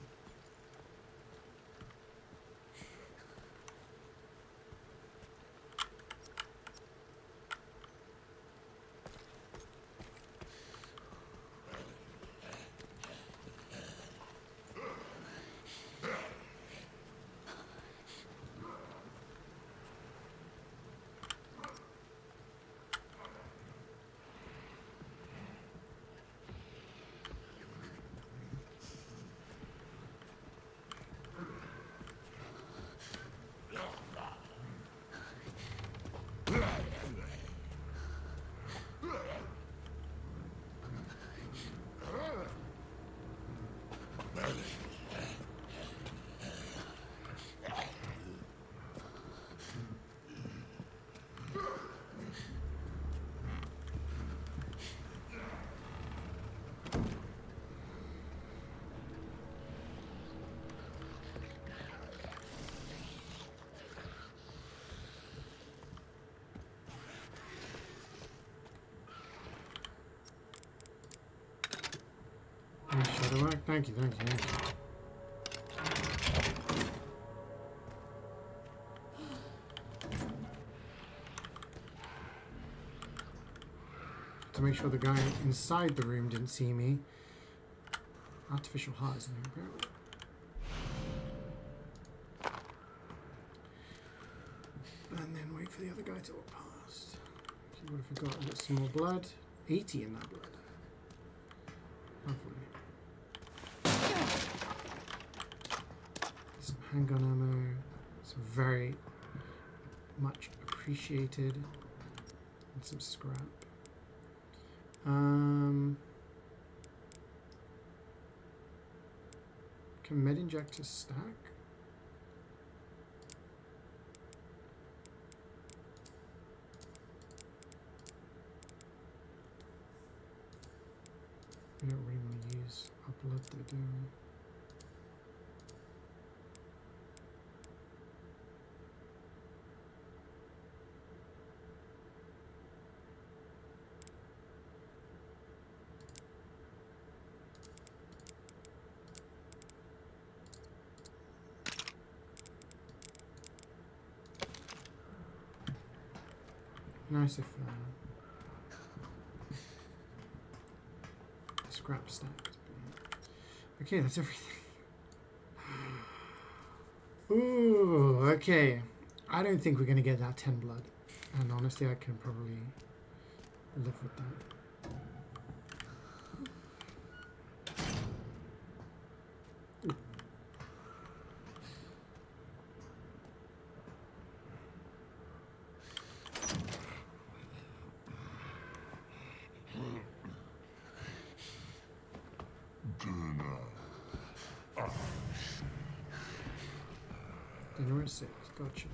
Shadow work. Thank you, thank you, thank you. To make sure the guy inside the room didn't see me. Artificial heart isn't here, apparently. And then wait for the other guy to walk past. Okay, what have we got? I've got some more blood. 80 in that blood. Lovely. Some handgun ammo. It's very much appreciated. And some scrap. Can med injectors stack? We don't really want to use our blood though, do we? nice if scrap stacked. Okay, that's everything. Ooh, okay. I don't think we're going to get that 10 blood. And honestly, I can probably live with that. Dinner at 6, gotcha.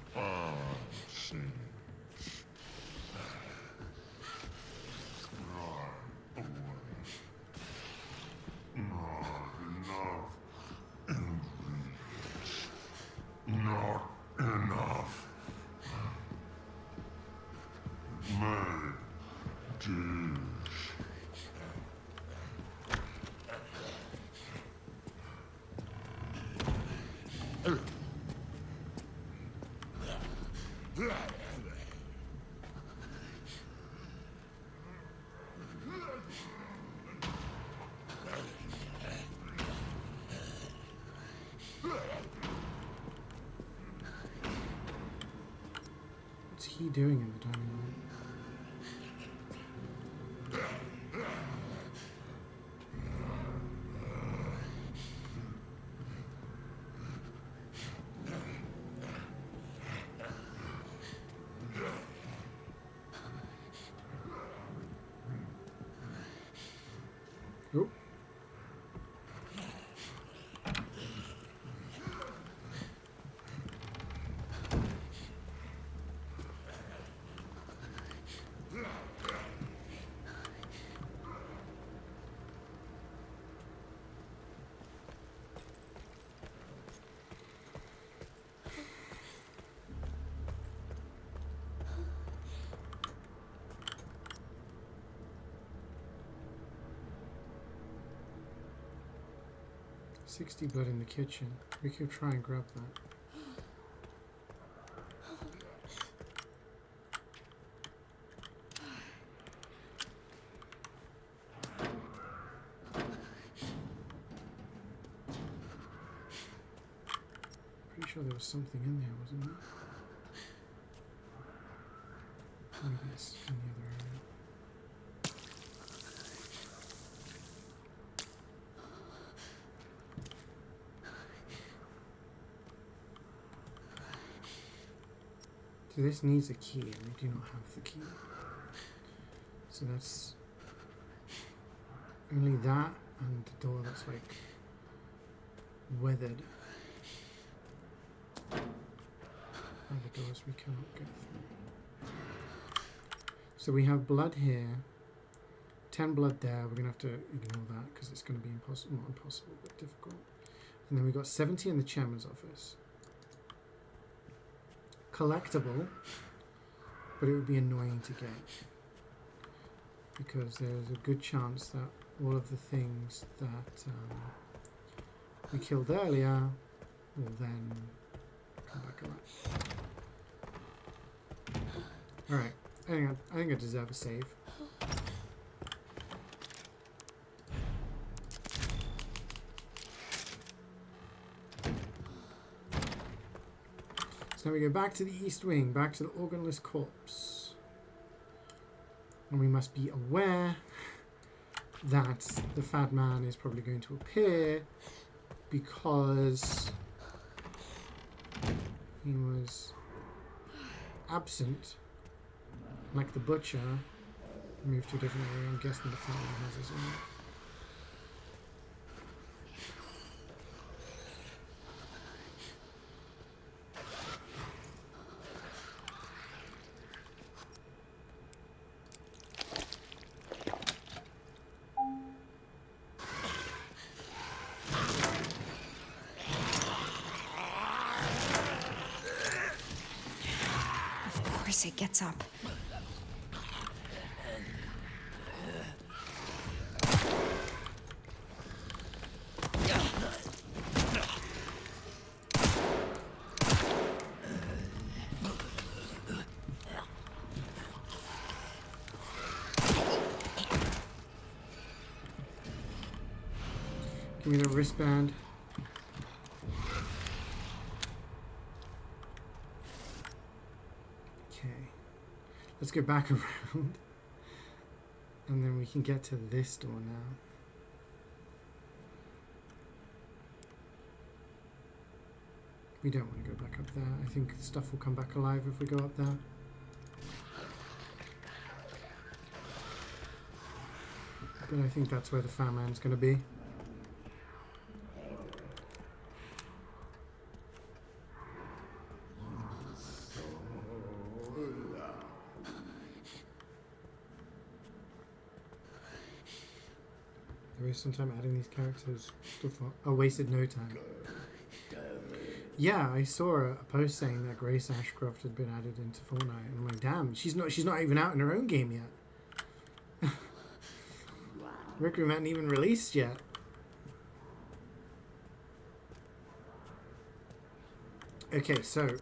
Not enough. My dish. What's he doing in the dining room? Oh. $60 blood in the kitchen. We could try and grab that. Pretty sure there was something in there, wasn't there? Maybe it's in the other area. So this needs a key, and we do not have the key. So that's only that and the door that's like weathered. And the doors we cannot get through. So we have blood here, 10 blood there. We're gonna have to ignore that because it's gonna be impossible, not impossible, but difficult. And then we got 70 in the chairman's office. Collectible, but it would be annoying to get because there's a good chance that all of the things that we killed earlier will then come back alive. Alright, I think I deserve a save. So now we go back to the East Wing, back to the organless corpse. And we must be aware that the fat man is probably going to appear because he was absent, like the butcher, moved to a different area. I'm guessing the fat man has his own. It gets up. Give me the wristband. Okay. Let's go back around. And then we can get to this door now. We don't want to go back up there. I think stuff will come back alive if we go up there. But I think that's where the Fatman's going to be. There is some time adding these characters. I wasted no time. Yeah, I saw a post saying that Grace Ashcroft had been added into Fortnite, and I'm like, damn, she's not even out in her own game yet. Requiem hadn't even released yet. Okay, so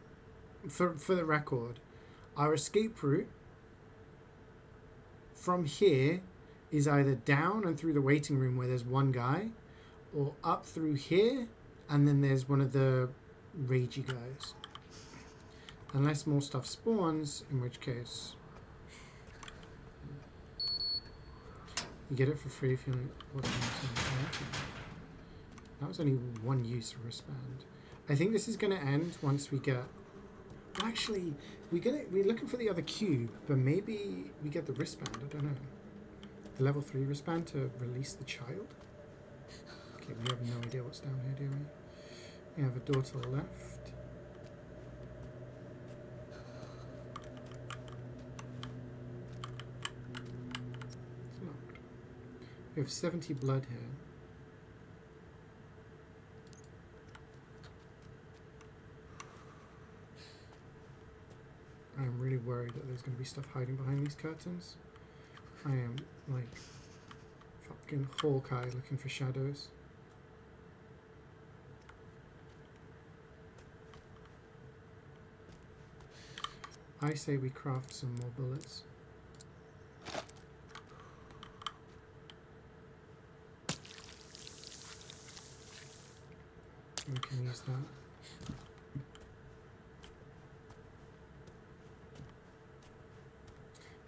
for the record, our escape route from here is either down and through the waiting room where there's one guy, or up through here, and then there's one of the ragey guys. Unless more stuff spawns, in which case you get it for free if you don't. That was only one use of wristband. I think this is going to end once we get. Actually, we're looking for the other cube, but maybe we get the wristband. I don't know. The level 3 wristband to release the child. Okay, we have no idea what's down here, do we? We have a door to the left. It's locked. We have 70 blood here. I'm really worried that there's going to be stuff hiding behind these curtains. I am like fucking Hawkeye looking for shadows. I say we craft some more bullets. We can use that.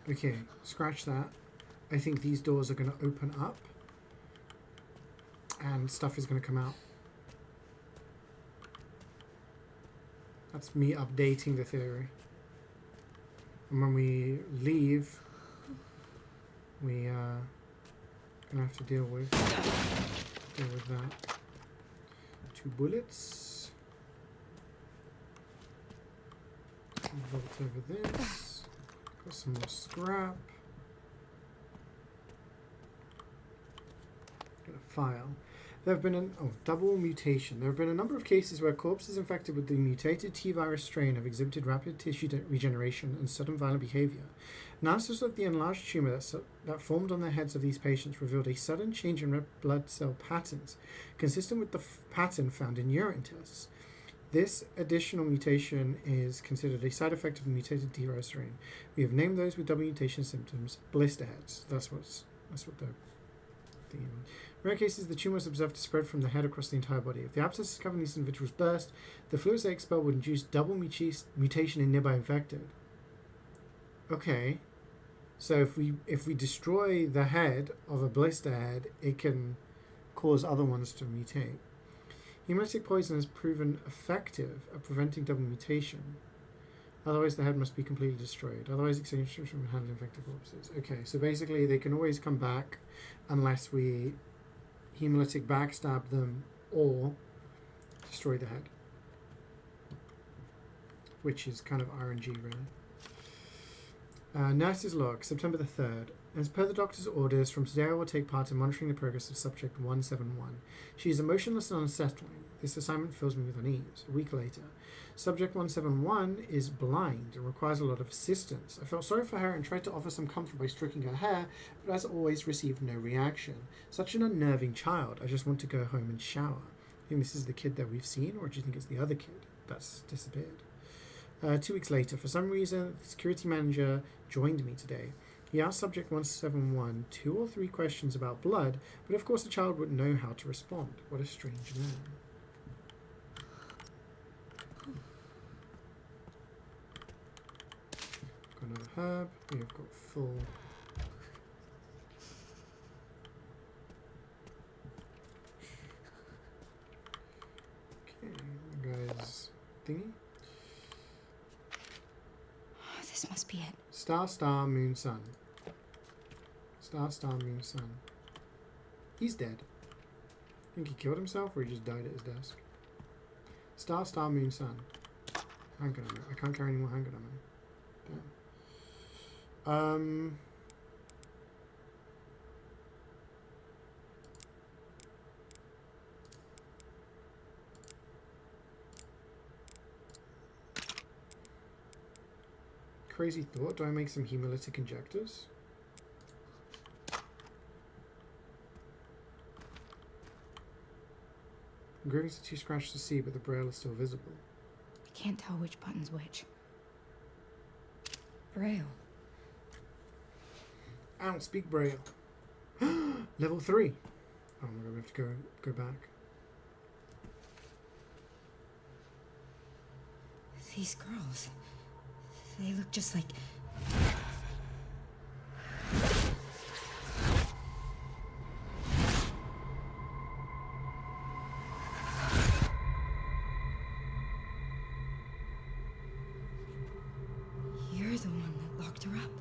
Okay, scratch that. I think these doors are going to open up and stuff is going to come out. That's me updating the theory. And when we leave, we are going to have to deal with that. 2 bullets. Vault over this. Got some more scrap. Got a file. There have been double mutation. There have been a number of cases where corpses infected with the mutated T-virus strain have exhibited rapid tissue regeneration and sudden violent behavior. Analysis of the enlarged tumor that formed on the heads of these patients revealed a sudden change in red blood cell patterns, consistent with the pattern found in urine tests. This additional mutation is considered a side effect of the mutated T-virus strain. We have named those with double mutation symptoms blister heads. That's what the theme. In rare cases, the tumor was observed to spread from the head across the entire body. If the abscesses covering these individuals burst, the fluids they expel would induce double mutation in nearby infected. Okay, so if we destroy the head of a blister head, it can cause other ones to mutate. Hemolytic poison has proven effective at preventing double mutation. Otherwise, the head must be completely destroyed. Otherwise, extinction from handling infected corpses. Okay, so basically, they can always come back unless we hemolytic backstab them or destroy the head, which is kind of RNG, really. Nurse's log, September the 3rd. As per the doctor's orders, from today I will take part in monitoring the progress of subject 171. She is emotionless and unsettling. This assignment fills me with unease. A week later. Subject 171 is blind and requires a lot of assistance. I felt sorry for her and tried to offer some comfort by stroking her hair, but as always received no reaction. Such an unnerving child. I just want to go home and shower. I think this is the kid that we've seen, or do you think it's the other kid that's disappeared? 2 weeks later, for some reason, the security manager joined me today. He asked Subject 171 2 or 3 questions about blood, but of course the child wouldn't know how to respond. What a strange man. Got another herb. We have got full. Okay, guys, thingy. This must be it. Star, star, moon, sun. Star, star, moon, sun. He's dead. I think he killed himself or he just died at his desk. Star, star, moon, sun. Handgun ammo. I can't carry any more handgun ammo. Damn. Crazy thought. Do I make some hemolytic injectors? Engravings are too scratched to see, but the braille is still visible. I can't tell which button's which. Braille. I don't speak braille. Level 3. Oh my god, we have to go back. These girls. They look just like... You're the one that locked her up.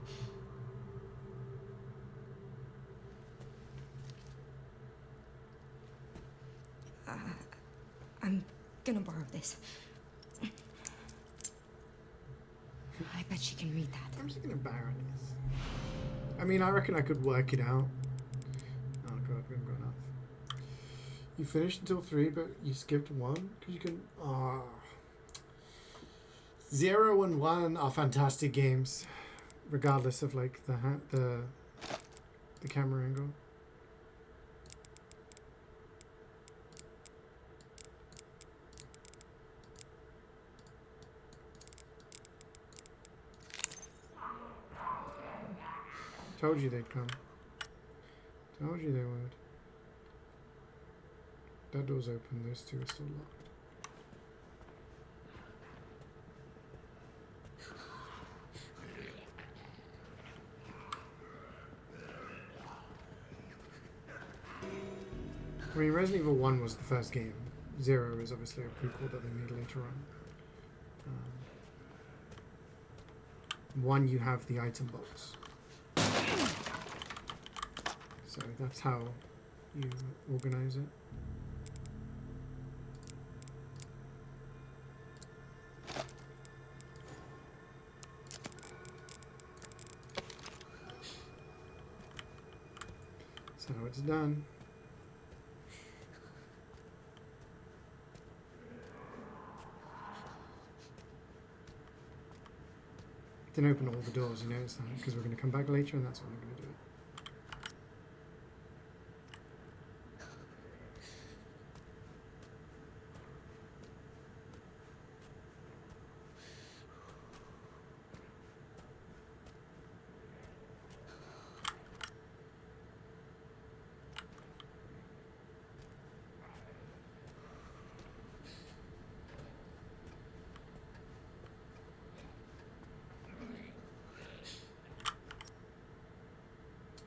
I'm gonna borrow this. I bet she can read that. I'm just gonna borrow this. I mean, I reckon I could work it out. Oh god, we haven't got enough. You finished until 3, but you skipped 1? Because you can... Ah. 0 and 1 are fantastic games. Regardless of, like, the camera angle. Told you they'd come. Told you they would. That door's open, those two are still locked. I mean, Resident Evil 1 was the first game. 0 is obviously a prequel that they made later on. 1, you have the item box. So that's how you organize it. So it's done. Didn't open all the doors, you notice that, because we're going to come back later and that's when we're going to do it.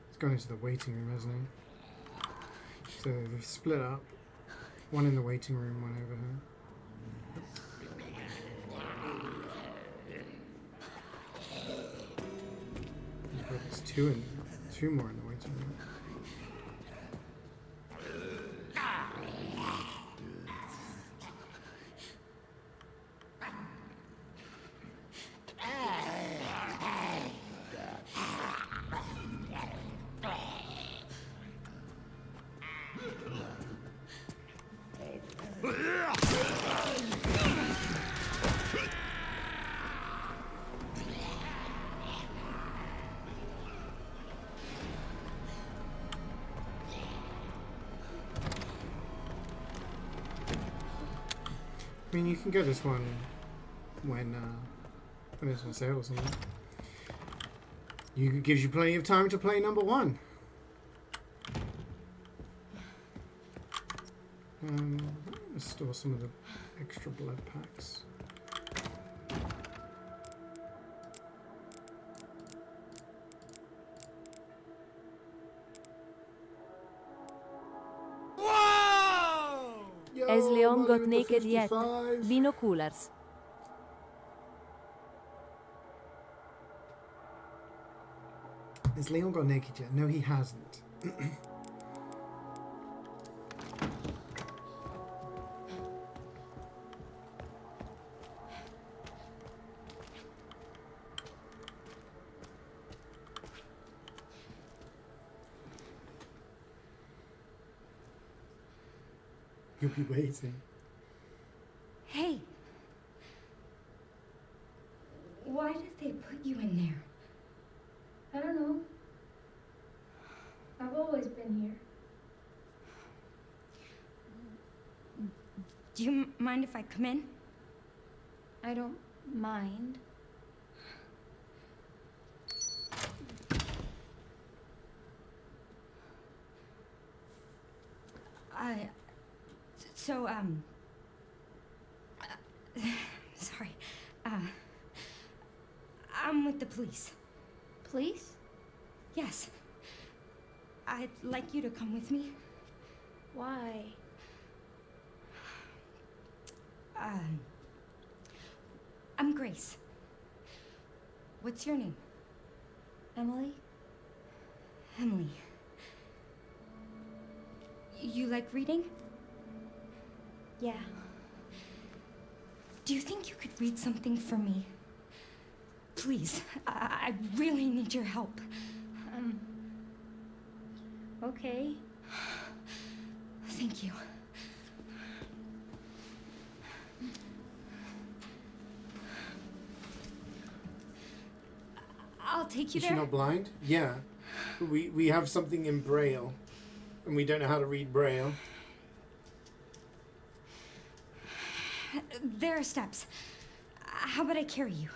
It's gone into the waiting room, hasn't it? So they've split up. One in the waiting room, one over here. But there's two more in the waiting room. I mean, you can get this one when it's on sale or something. It gives you plenty of time to play number 1. Let's store some of the extra blood packs. As Leon got naked yet? Binoculars. Has Leon got naked yet? No, he hasn't. You'll be waiting. Hey. Why did they put you in there? I don't know. I've always been here. Do you mind if I come in? I don't mind. So, sorry. I'm with the police. Police? Yes. I'd like you to come with me. Why? I'm Grace. What's your name? Emily? Emily. You like reading? Yeah. Do you think you could read something for me? Please, I really need your help. Okay. Thank you. I'll take you Is there. she not blind? Yeah. We have something in Braille, and we don't know how to read Braille. There are steps. How about I carry you?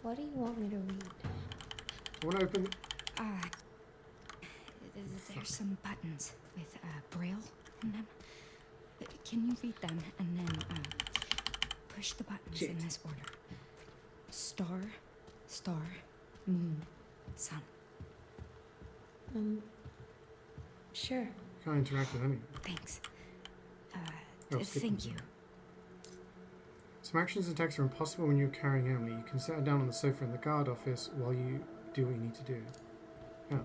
What do you want me to read? I want to open... There's some buttons with Braille on them. Can you read them and then push the buttons in this order? Star, star, moon, sun. Sure. Can't interact with anything. Thanks. skip Thank them. you. Some actions and attacks are impossible when you're carrying Emily. You can set her down on the sofa in the guard office while you do what you need to do. Oh.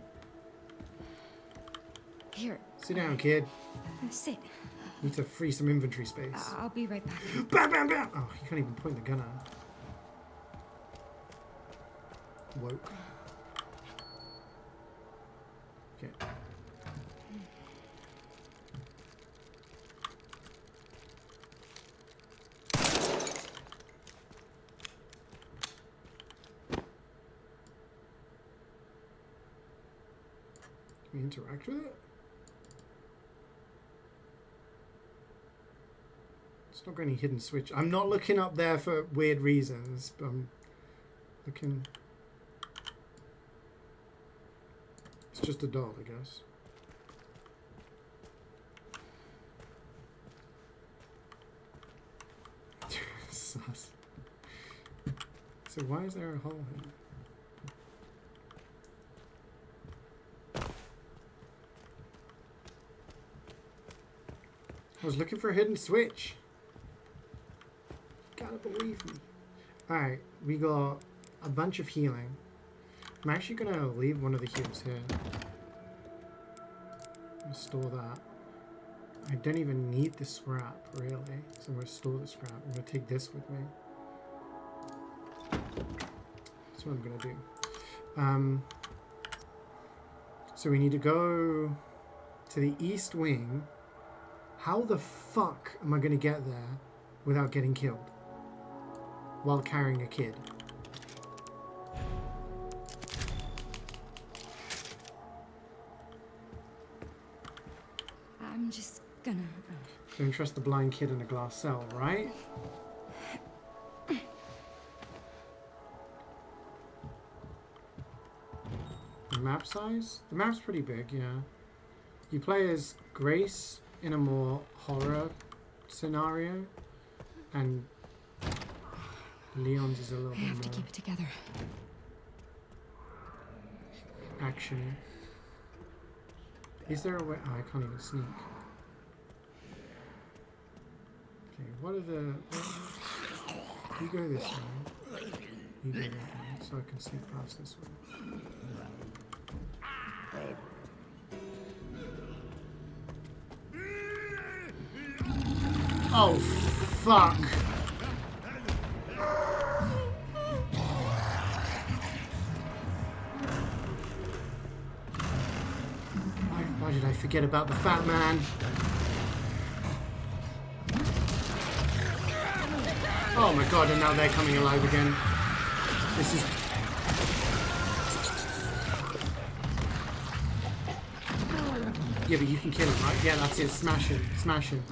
Here. Sit down, kid. Sit. Need to free some inventory space. I'll be right back. Bam, bam, bam! Oh, he can't even point the gun at her. Woke. Okay. Can we interact with it? It's not got any hidden switch. I'm not looking up there for weird reasons, but I'm looking... It's just a doll, I guess. Sus. So why is there a hole here? I was looking for a hidden switch. You gotta believe me. Alright, we got a bunch of healing. I'm actually gonna leave one of the heals here. Store that. I don't even need the scrap, really. So I'm gonna store the scrap. I'm gonna take this with me. That's what I'm gonna do. So we need to go to the east wing. How the fuck am I gonna get there without getting killed while carrying a kid? I'm just gonna Don't trust the blind kid in a glass cell, right? The map size? The map's pretty big, yeah. You play as Grace in a more horror scenario, and Leon's is a little bit more... I have to keep it together. Action. Is there a way... Oh, I can't even sneak. Okay, what are the... You go this way. You go that way, so I can sneak past this way. Oh, fuck. Why did I forget about the fat man? Oh my god, and now they're coming alive again. This is... Yeah, but you can kill him, right? Yeah, that's it. Smash him. Smash him.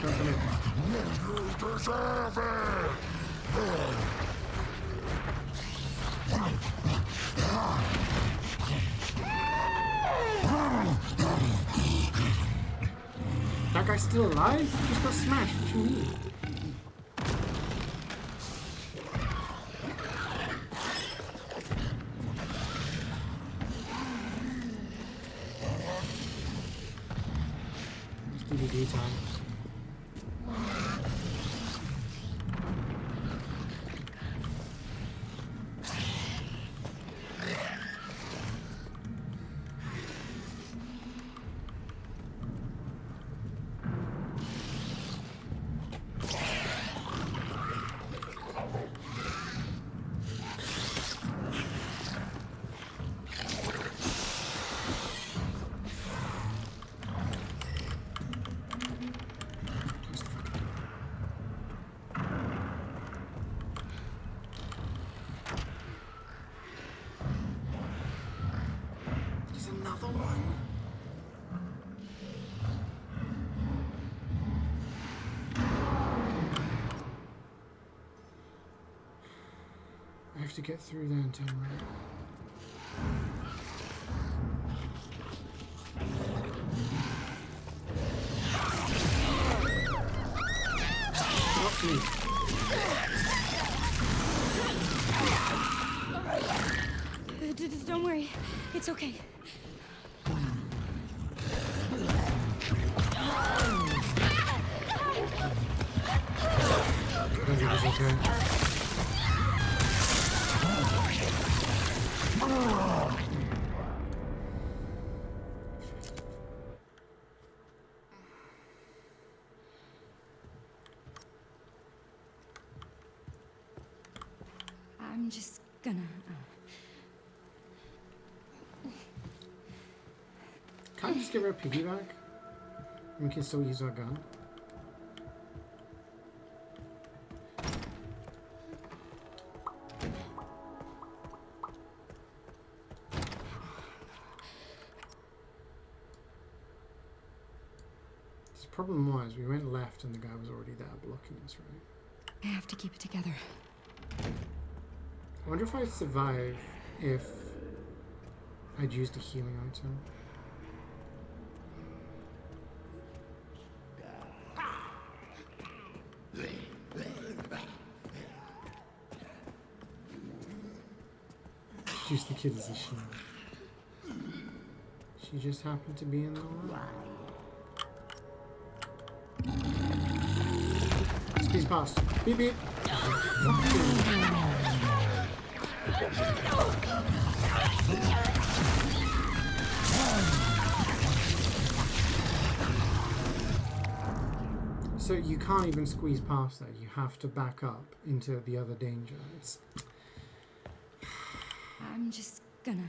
Don't come in. That guy's still alive? He just got smashed. What do you mean? It's DVD time. I have to get through there and turn around. Stop me. Don't worry. It's okay. I think it was okay. I'm just gonna... Can't I just give her a piggyback? We can still use our gun. The problem was we went left and the guy was already there blocking us, right? I have to keep it together. I wonder if I'd survive if I'd used a healing item. Use the kid as a shield. She just happened to be in the line. Squeeze past. Beep beep. So you can't even squeeze past that. You have to back up into the other danger. It's... I'm just gonna...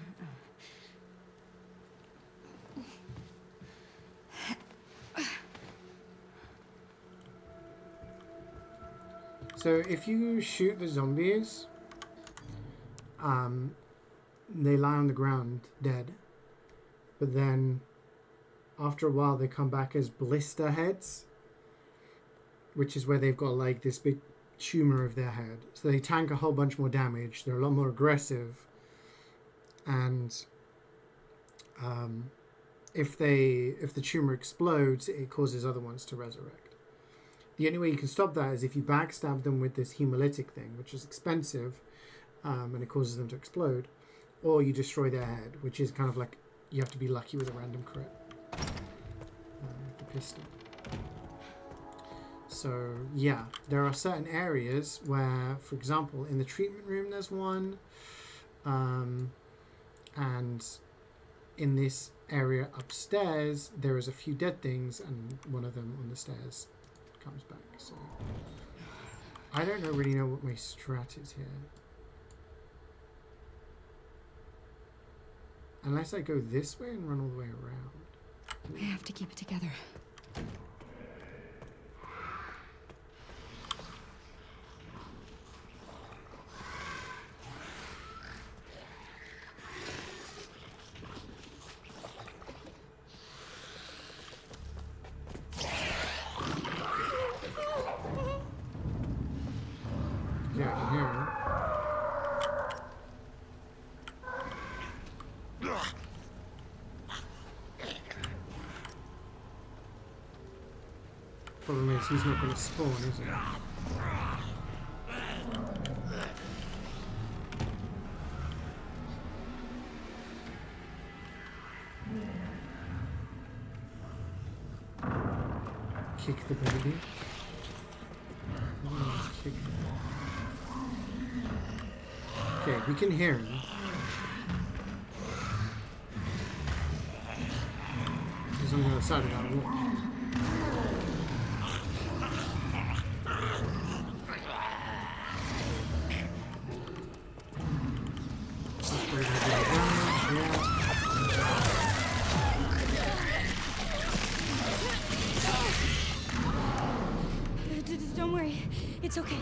So if you shoot the zombies, they lie on the ground dead. But then after a while they come back as blister heads, which is where they've got like this big tumor of their head. So they tank a whole bunch more damage. They're a lot more aggressive, and if the tumor explodes, it causes other ones to resurrect. The only way you can stop that is if you backstab them with this hemolytic thing, which is expensive, and it causes them to explode, or you destroy their head, which is kind of like you have to be lucky with a random crit. The pistol. So yeah, there are certain areas where, for example, in the treatment room there's one, and in this area upstairs there is a few dead things, and one of them on the stairs comes back. So I don't really know what my strat is here, unless I go this way and run all the way around. I have to keep it together. Yeah, I can hear her. Problem is, he's not going to spawn, is he? Kick the baby. Kick. Okay, we can hear him. He's on the other side of that wall. Don't worry, it's okay.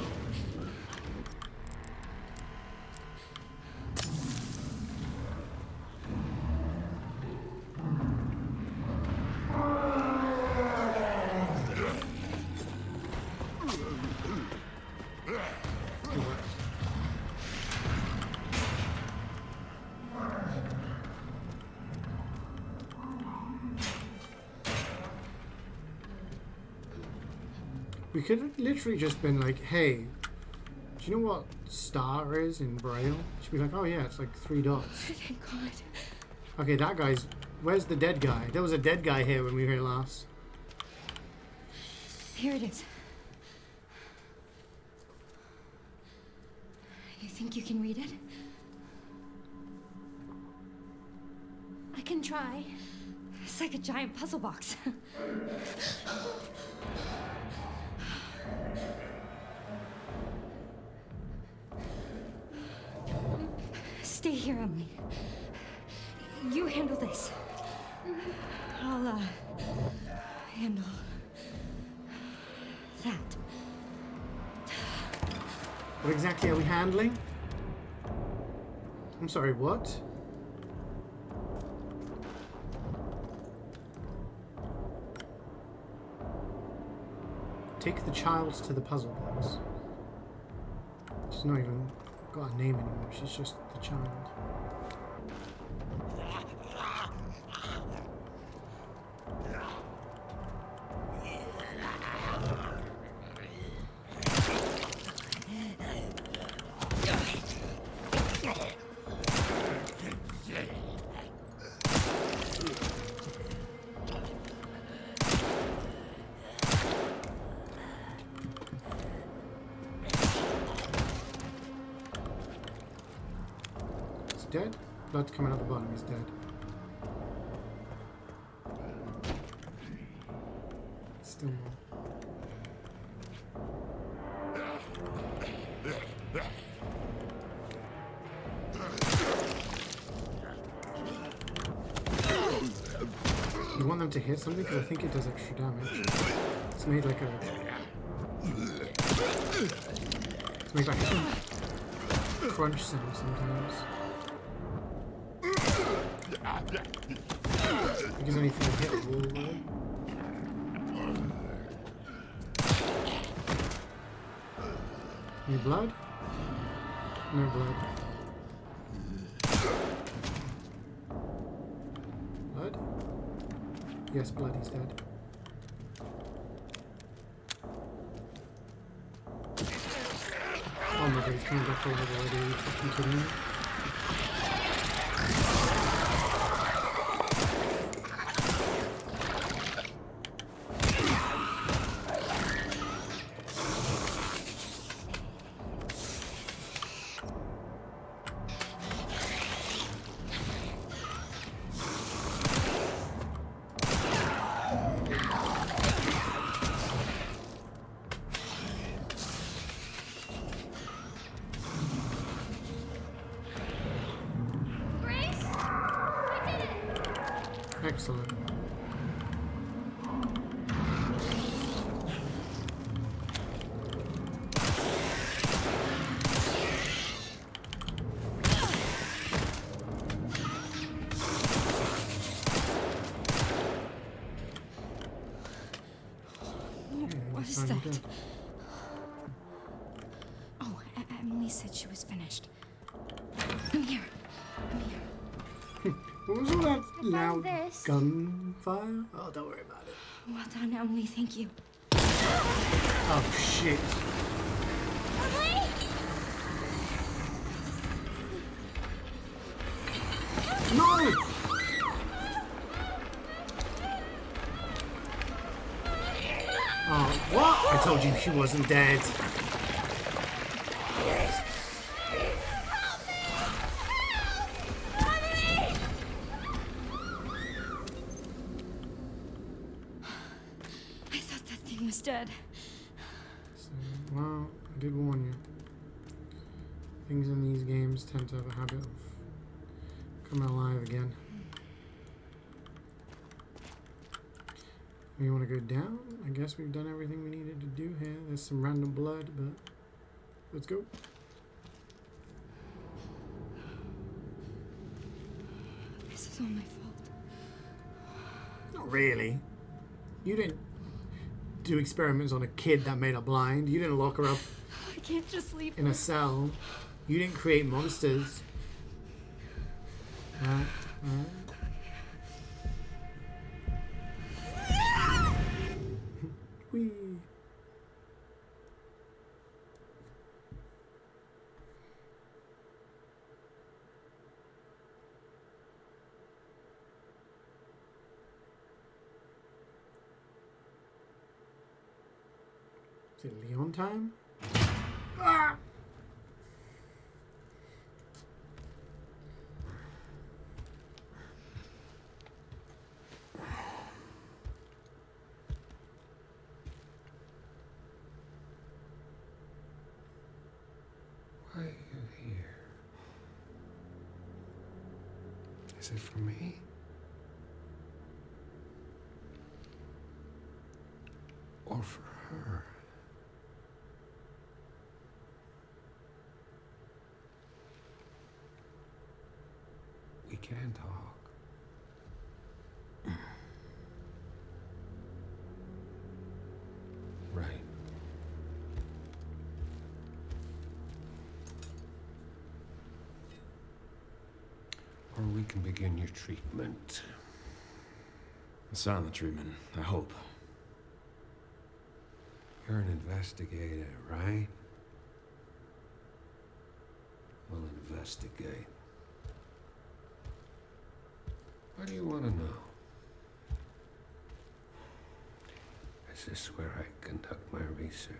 We could have literally just been like, hey, do you know what star is in Braille? She'd be like, oh yeah, it's like 3 dots. Thank God. Okay, that guy's... Where's the dead guy? There was a dead guy here when we were here last. Here it is. You think you can read it? I can try. It's like a giant puzzle box. Stay here, Emily. You handle this. I'll, handle that. What exactly are we handling? I'm sorry, what? Take the child to the puzzle box. She's not even got a name anymore, she's just the child. Dead? Blood's coming out the bottom, he's dead. Still more. You want them to hit something? Because I think it does extra damage. It's made like a... It's made like a crunch sound sometimes. Because anything hit a wall, right? Any blood? No blood. Blood? Yes, blood, he's dead. Oh my god, he's coming back over already. Are you fucking kidding me? Excellent. What is that? Oh, Emily said she was finished. I'm here. What was all that loud gunfire? Oh, don't worry about it. Well done, Emily. Thank you. Oh, shit. No! Oh, what? I told you she wasn't dead. Dead. So, well, I did warn you. Things in these games tend to have a habit of coming alive again. We want to go down? I guess we've done everything we needed to do here. There's some random blood, but let's go. This is all my fault. Not really. You didn't do experiments on a kid that made her blind. You didn't lock her up I can't just leave in a cell. You didn't create monsters. Whee. Is it Leon time? Ah! Why are you here? Is it for me? Or for her? We can talk. Right. Or we can begin your treatment. A silent treatment, I hope. You're an investigator, right? We'll investigate. What do you want to know? Is this where I conduct my research?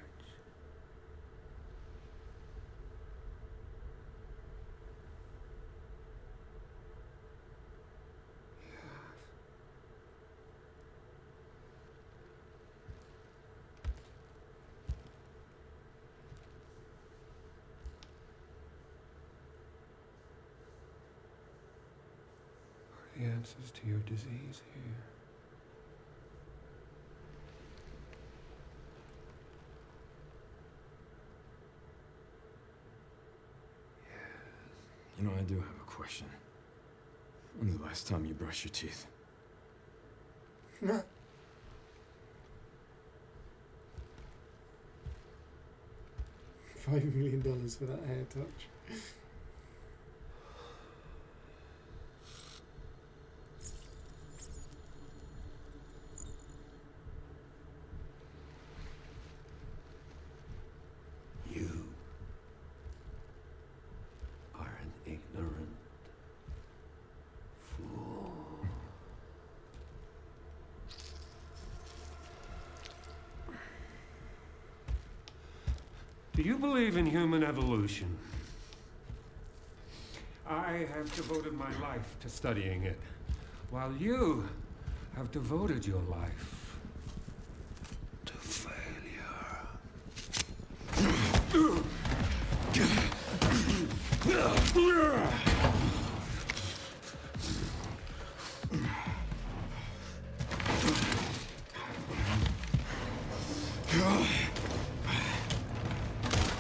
The answers to your disease here. You know, I do have a question. When's the last time you brushed your teeth? $5 million for that hair touch. You are an ignorant fool. Do you believe in human evolution? I have devoted my life to studying it, while you have devoted your life to failure.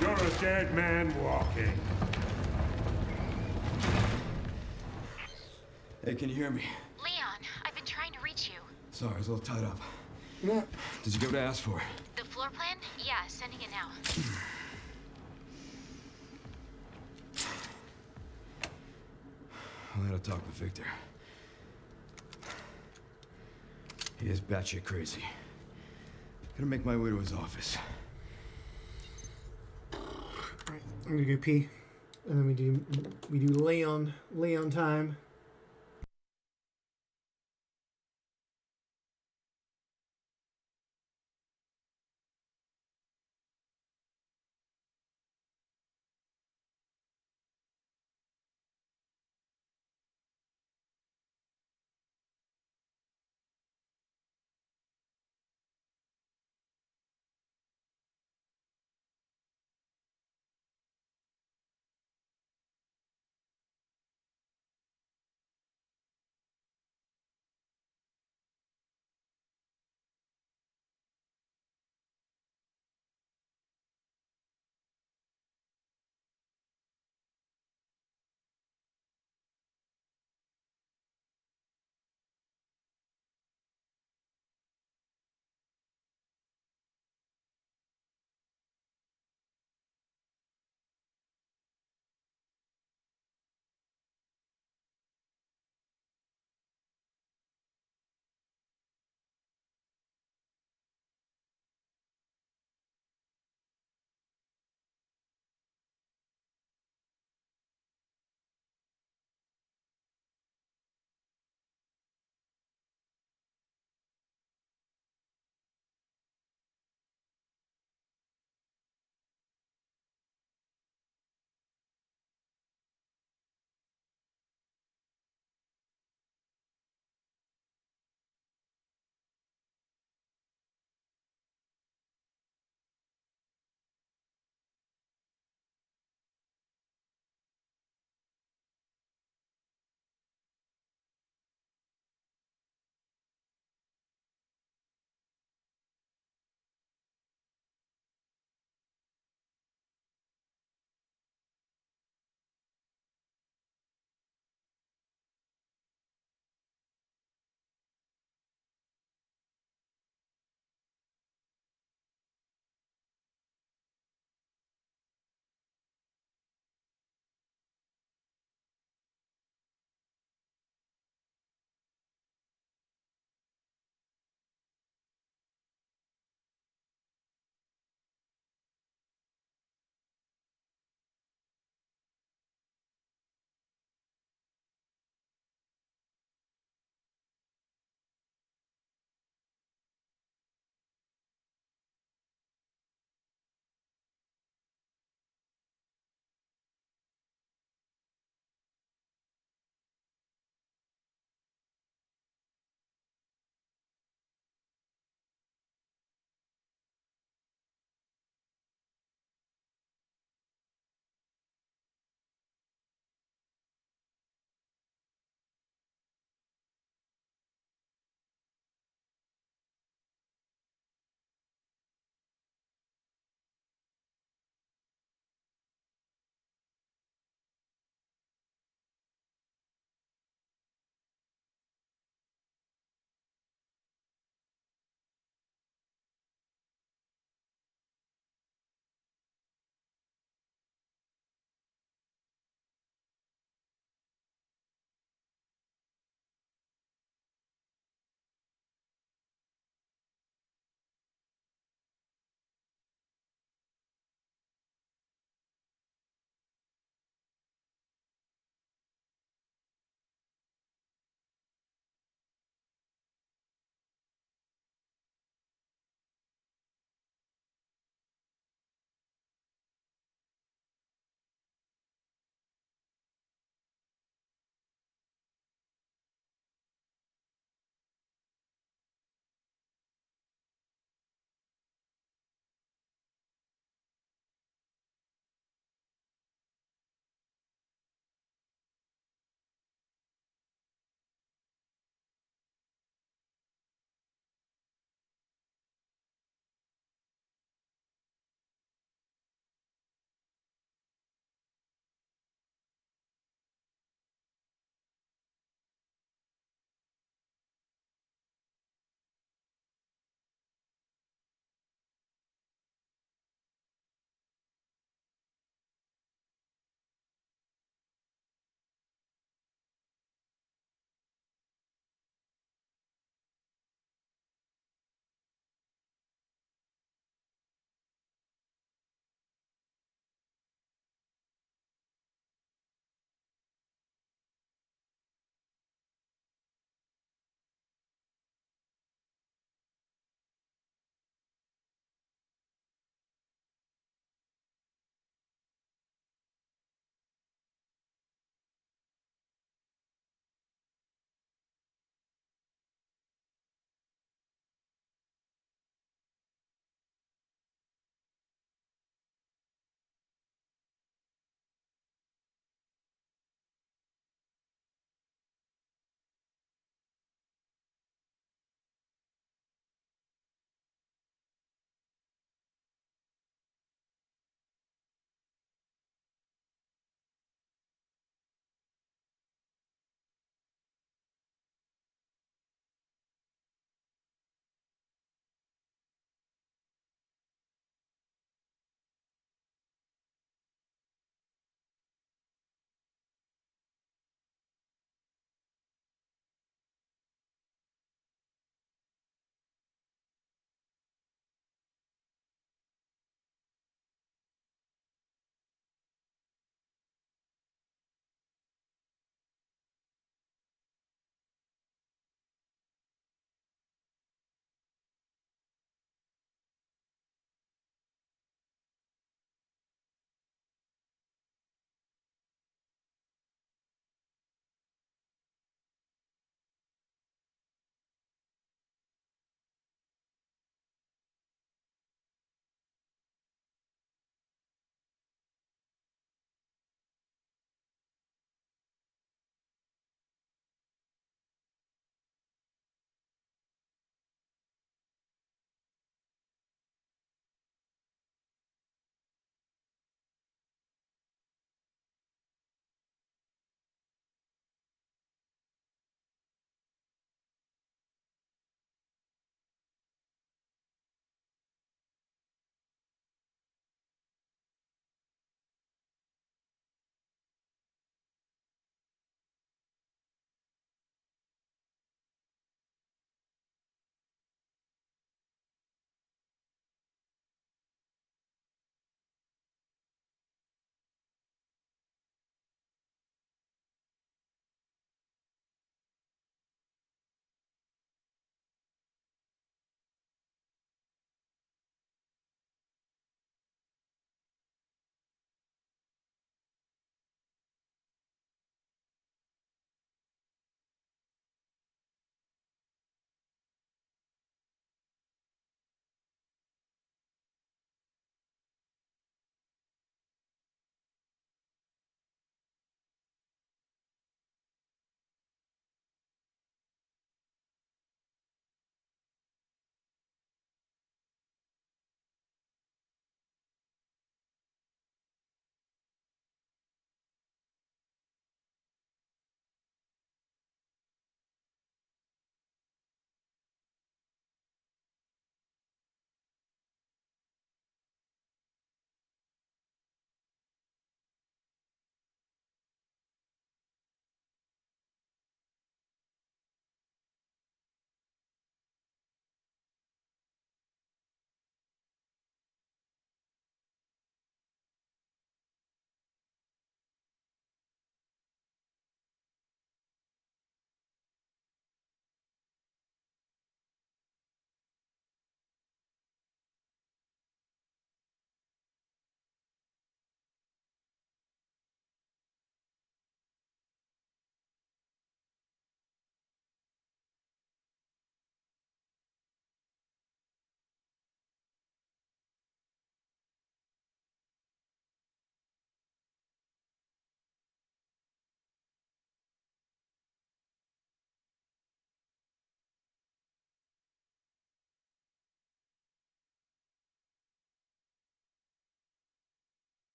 You're a dead man walking. Hey, can you hear me? Leon, I've been trying to reach you. Sorry, I was a little tied up. Did you go to ask for it? The floor plan? Yeah, sending it now. I gotta talk with Victor. He is batshit crazy. Gotta make my way to his office. Right, I'm gonna go pee, and then we do Leon time.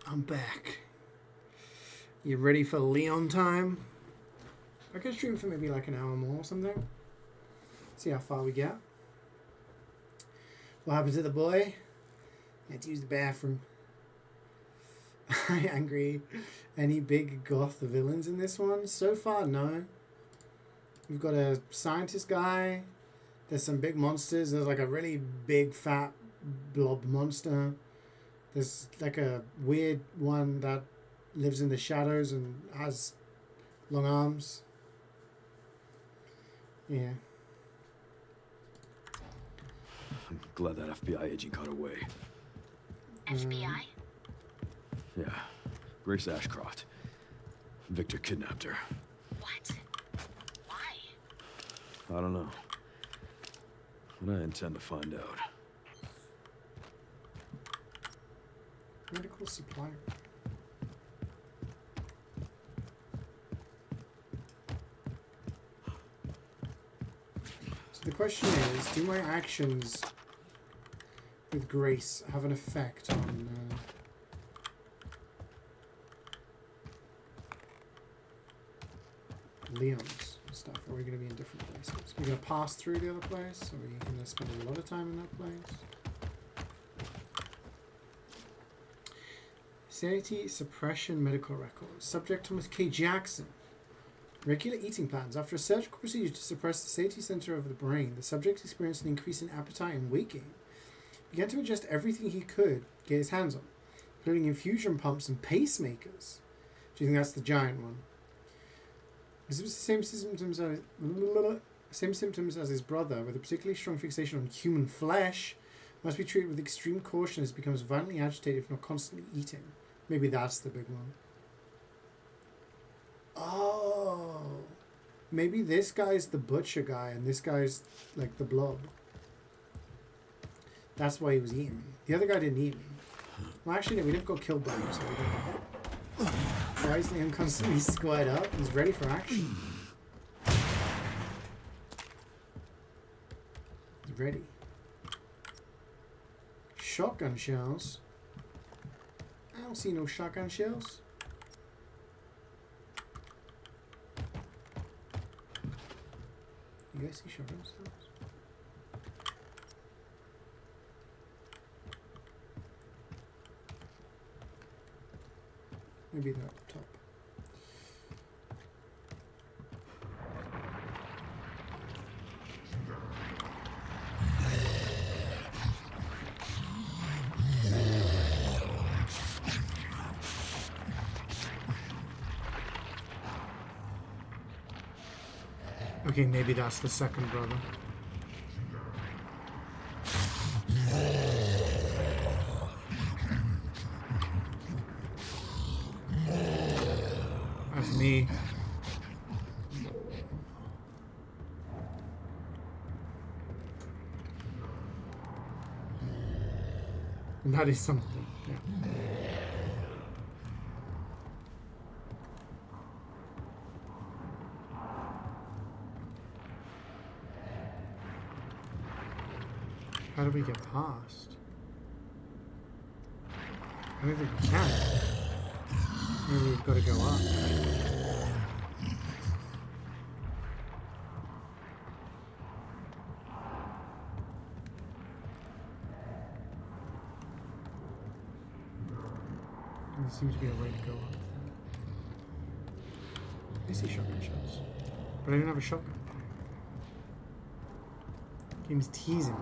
I'm back. You ready for Leon time? I could stream for maybe like an hour more or something. See how far we get. What happened to the boy? Had to use the bathroom. Angry. Any big goth villains in this one? So far, no. We've got a scientist guy. There's some big monsters. There's like a really big fat blob monster. There's like a weird one that lives in the shadows and has long arms. Yeah. I'm glad that FBI agent got away. FBI? Yeah. Grace Ashcroft. Victor kidnapped her. What? Why? I don't know. But I intend to find out. Medical supplier. So the question is, do my actions with Grace have an effect on Leon's stuff? Or are we going to be in different places? Are we going to pass through the other place? Or are we going to spend a lot of time in that place? Satiety suppression medical records. Subject Thomas K. Jackson. Regular eating patterns. After a surgical procedure to suppress the satiety center of the brain, the subject experienced an increase in appetite and weight gain. Began to ingest everything he could get his hands on, including infusion pumps and pacemakers. Do you think that's the giant one? This was the same symptoms as his brother, with a particularly strong fixation on human flesh. Must be treated with extreme caution as he becomes violently agitated if not constantly eating. Maybe that's the big one. Oh. Maybe this guy's the butcher guy and this guy's like the blob. That's why he was eating me. The other guy didn't eat me. Well, actually, no, we never got killed by him, so we don't. Why is Liam constantly squared up? He's ready for action. He's ready. Shotgun shells. I don't see no shotgun shells. You guys see shotgun shells? Maybe they're up top. Okay, maybe that's the second brother. That's me. And that is something. Yeah. How do we get past? I don't think we can. Maybe we've got to go up. There seems to be a way to go up. I see shotgun shells. But I don't have a shotgun. Game's teasing me.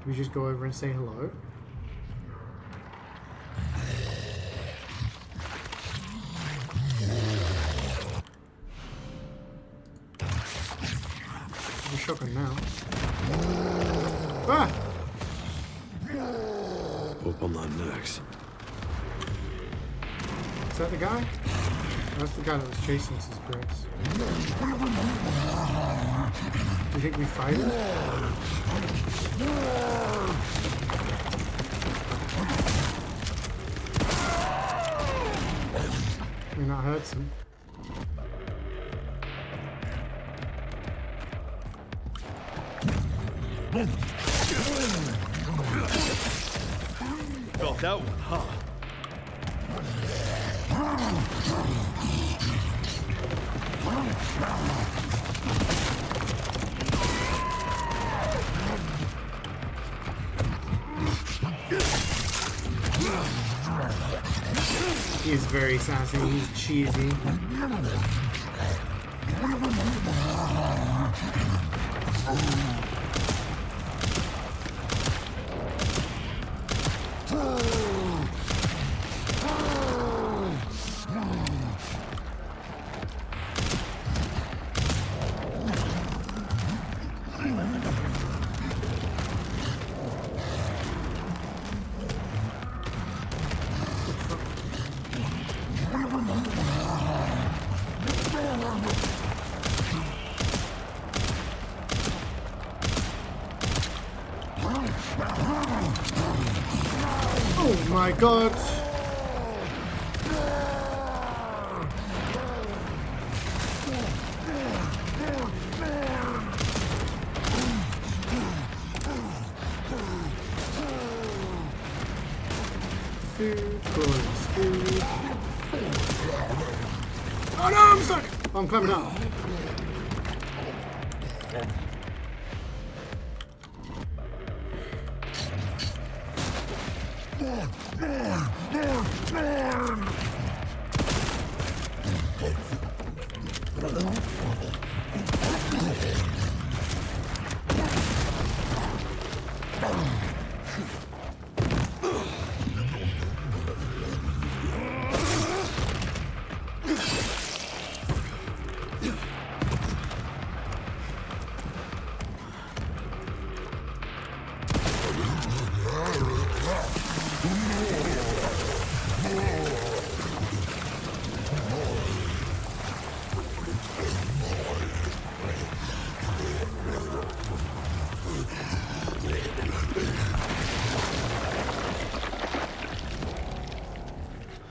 We just go over and say hello. I'm shotgun now. Ah! Hope I'm not next. Is that the guy? That's the guy that was chasing us, Grace. Do you think we fight him? We're not hurts him. felt that one, huh? He's very sassy, he's cheesy. Oh my god! Food, coins, food. Oh no, I'm stuck! Oh, I'm climbing up.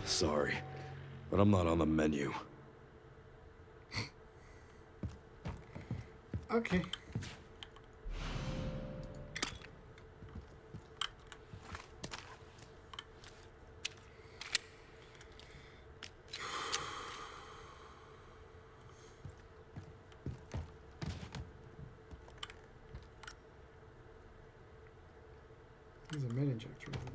Sorry, but I'm not on the menu. Okay. There's a med injector over there.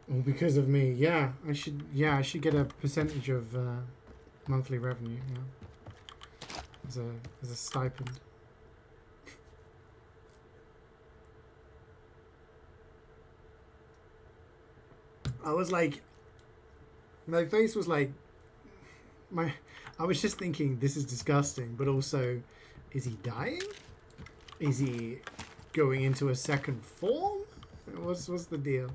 Well, because of me, yeah, I should get a percentage of monthly revenue, as a stipend. I was like, my face was like, I was just thinking, this is disgusting, but also, is he dying? Is he going into a second form? What's the deal?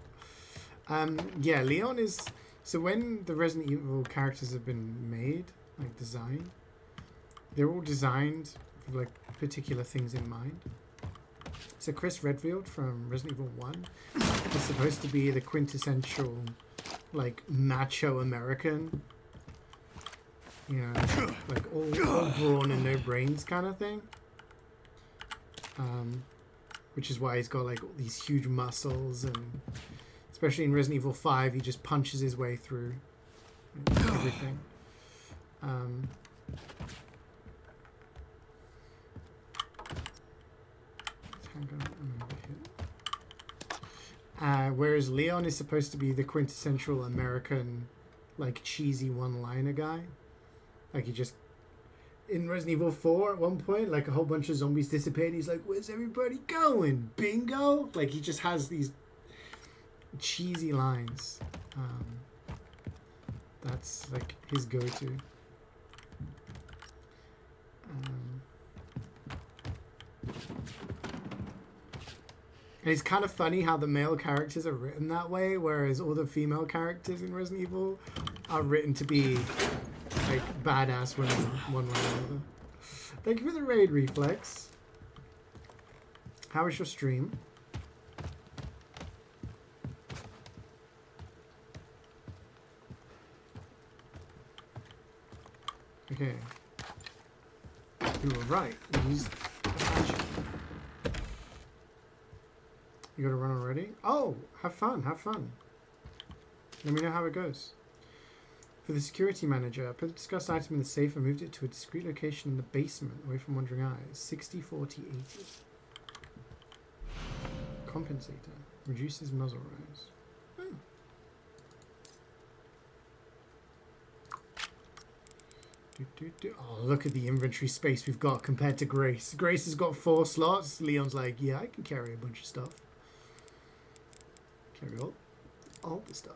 Yeah, Leon is... So when the Resident Evil characters have been made, like designed, they're all designed with like particular things in mind. So Chris Redfield from Resident Evil 1 is supposed to be the quintessential, like, macho American. You know, like all brawn and no brains kind of thing. Which is why he's got like all these huge muscles, and especially in Resident Evil 5, he just punches his way through everything. Whereas Leon is supposed to be the quintessential American, like, cheesy one-liner guy. Like, he just... In Resident Evil 4, at one point, like, a whole bunch of zombies dissipate, and he's like, where's everybody going? Bingo? Like, he just has these cheesy lines. That's, like, his go-to. And it's kind of funny how the male characters are written that way, whereas all the female characters in Resident Evil are written to be, like, badass women, one way or another. Thank you for the raid, Reflex. How was your stream? Okay. You were right. Use the You gotta run already? Oh, have fun, have fun. Let me know how it goes. For the security manager, put the discussed item in the safe and moved it to a discreet location in the basement, away from wandering eyes. 60, 40, 80. Compensator. Reduces muzzle rise. Oh. Oh, look at the inventory space we've got compared to Grace. Grace has got 4 slots. Leon's like, yeah, I can carry a bunch of stuff. Carry all the stuff.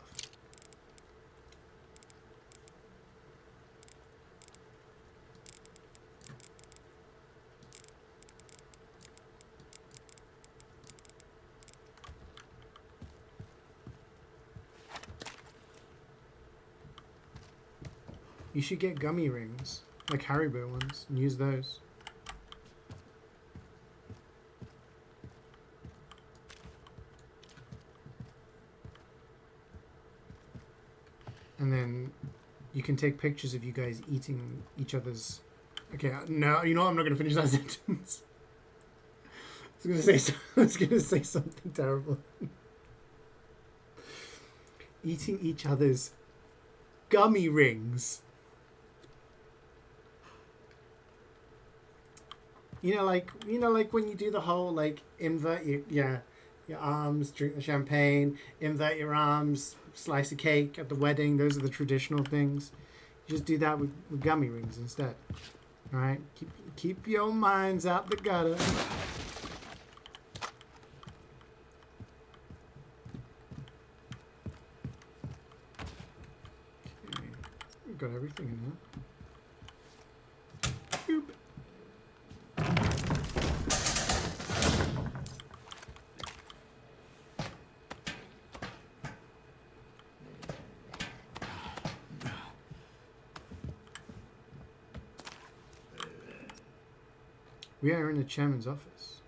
You should get gummy rings, like Haribo ones, and use those. And then you can take pictures of you guys eating each other's... Okay, no, you know what? I'm not going to finish that sentence. I was going to say something terrible. Eating each other's gummy rings. You know, like when you do the whole, like, invert your arms, drink the champagne, invert your arms, slice a cake at the wedding. Those are the traditional things. You just do that with gummy rings instead. All right? Keep your minds out the gutter. Okay. We've got everything in here. Boop. We are in the chairman's office.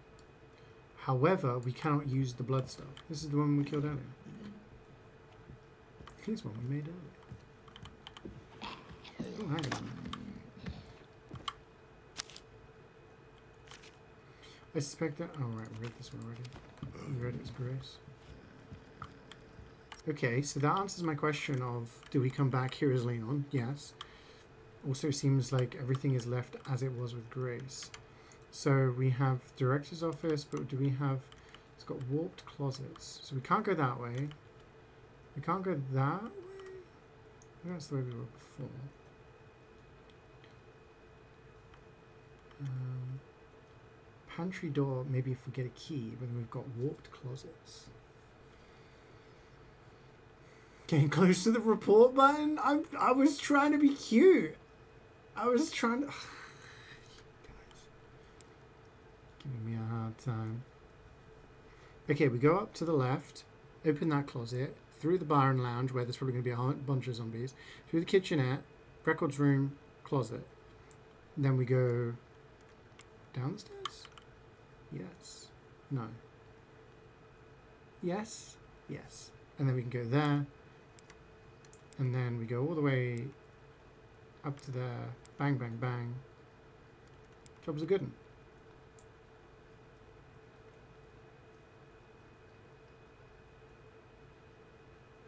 However, we cannot use the blood stuff. This is the one we killed earlier. Here's one we made earlier. Oh, hang on. I suspect that... Oh, right, we read this one already. We read it as Grace. Okay, so that answers my question of, do we come back here as Leon? Yes. Also seems like everything is left as it was with Grace. So we have director's office, but do we have... It's got warped closets. So we can't go that way. We can't go that way? I think that's the way we were before. Pantry door, maybe if we get a key, but then we've got warped closets. Getting close to the report button? I was trying to be cute. I was trying to... Giving me a hard time. Okay, we go up to the left, open that closet, through the bar and lounge, where there's probably going to be a bunch of zombies, through the kitchenette, records room, closet. And then we go down the stairs? Yes. No. Yes. Yes. And then we can go there. And then we go all the way up to there. Bang, bang, bang. Job's a good one.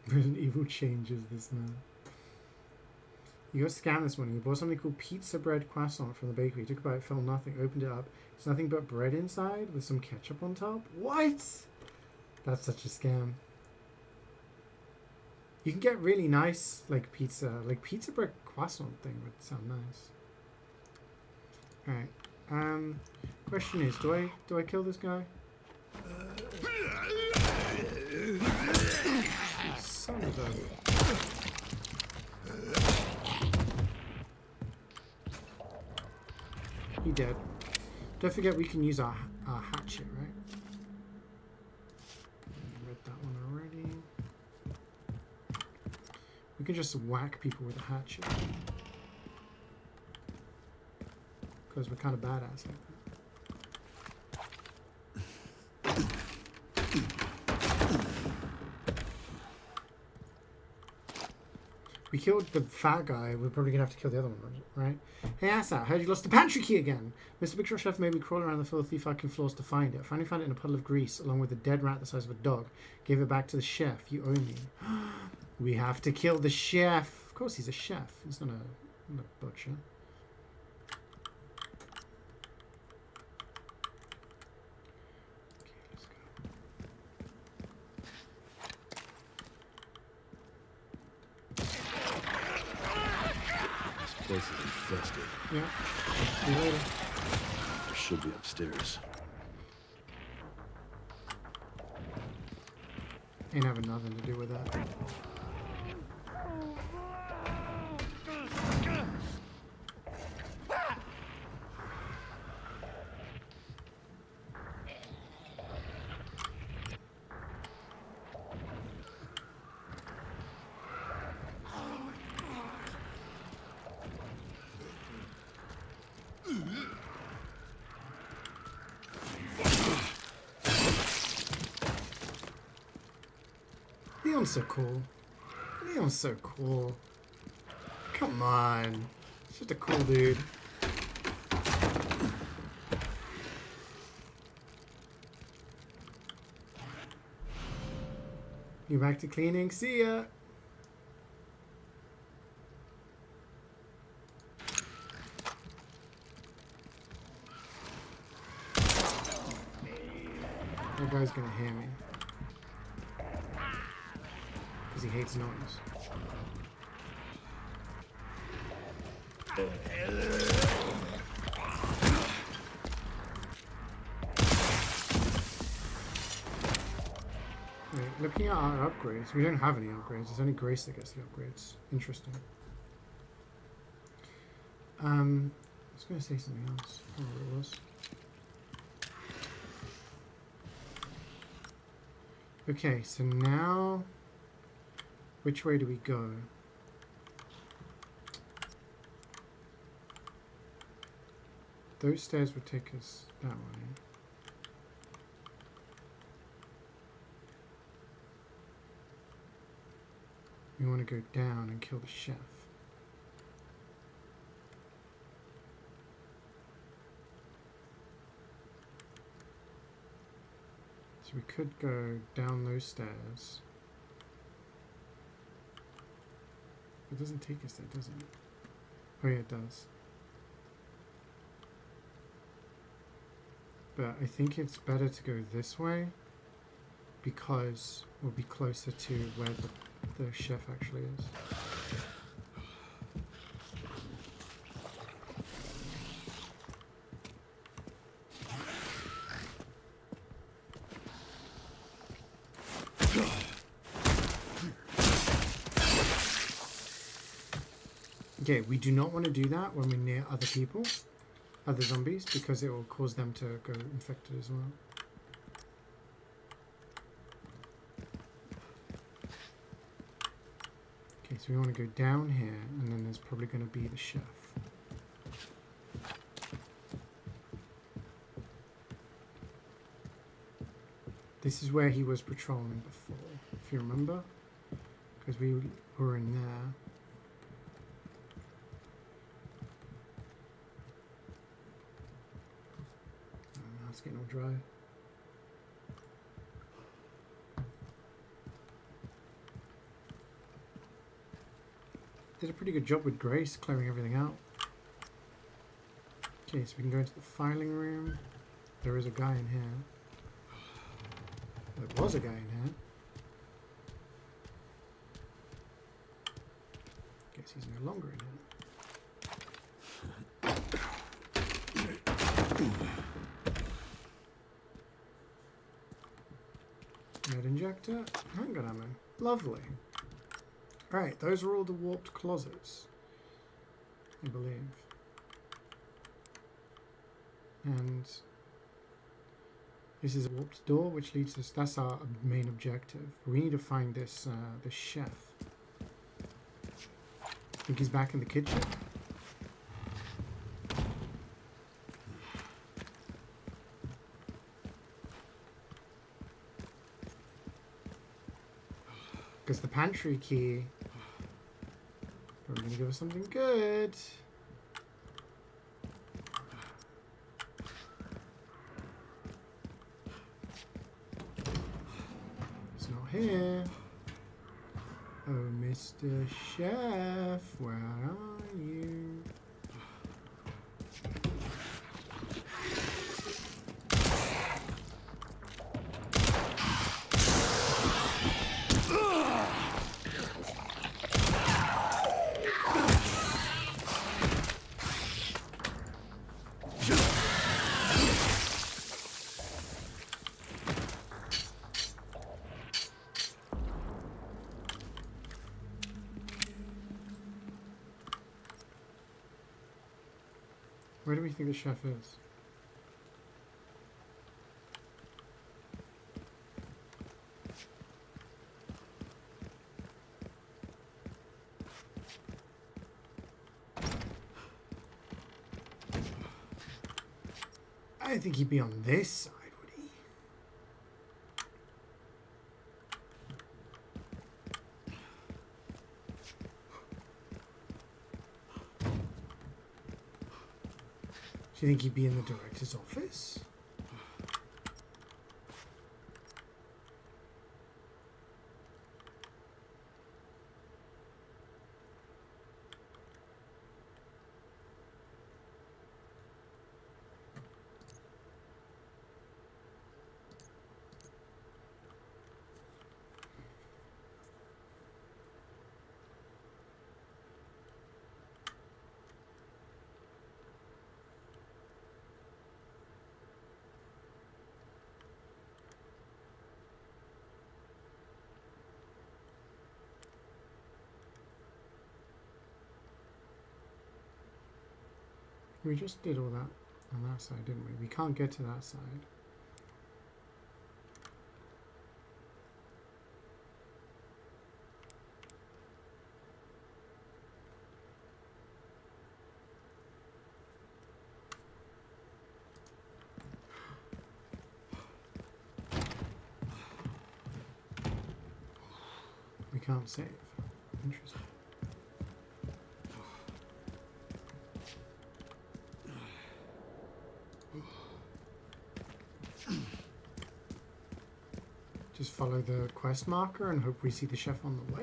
Resident Evil changes this man. You got scanned this morning. You bought something called pizza bread croissant from the bakery. Took a bite, felt nothing, opened it up. It's nothing but bread inside with some ketchup on top. What? That's such a scam. You can get really nice, like pizza bread croissant thing would sound nice. Alright. Question is, do I kill this guy? Son of a... He dead. Don't forget we can use our hatchet, right? Read that one already. We can just whack people with a hatchet. Because we're kind of badass like that. We killed the fat guy. We're probably gonna have to kill the other one, right? Hey, Asa, heard you lost the pantry key again. Mr. Big Shot Chef made me crawl around the filthy fucking floors to find it. I finally found it in a puddle of grease, along with a dead rat the size of a dog. Gave it back to the chef. You owe me. We have to kill the chef. Of course, he's a chef. He's not a butcher. This place is infested. Yeah. See you later. It should be upstairs. Ain't having nothing to do with that. Leon's so cool. Leon's so cool. Come on. Just a cool dude. You back to cleaning? See ya. That guy's gonna hear me. Because he hates noise. Wait, looking at our upgrades, we don't have any upgrades. It's only Grace that gets the upgrades. Interesting. I was going to say something else. I don't know what it was. Okay, so now, which way do we go? Those stairs would take us that way. We want to go down and kill the chef. So we could go down those stairs. It doesn't take us there, does it? Oh yeah, it does. But I think it's better to go this way because we'll be closer to where the chef actually is. Okay, we do not want to do that when we're near other people, other zombies, because it will cause them to go infected as well. Okay, so we want to go down here, and then there's probably going to be the chef. This is where he was patrolling before, if you remember, because we were in there. Now it's getting all dry. Did a pretty good job with Grace clearing everything out. Okay, so we can go into the filing room. There is a guy in here. There was a guy in here. Guess he's no longer in here. Med injector. Handgun ammo. Lovely. Right, those are all the warped closets, I believe. And this is a warped door, which leads us. That's our main objective. We need to find this this chef. I think he's back in the kitchen. Because the pantry key to give us something good. It's not here. Oh, Mr. Chef, where are you? Where do we think the chef is? I don't think he'd be on this side, would he? Do you think he'd be in the director's office? We just did all that on that side, didn't we? We can't get to that side. We can't save. Interesting. Just follow the quest marker and hope we see the chef on the way.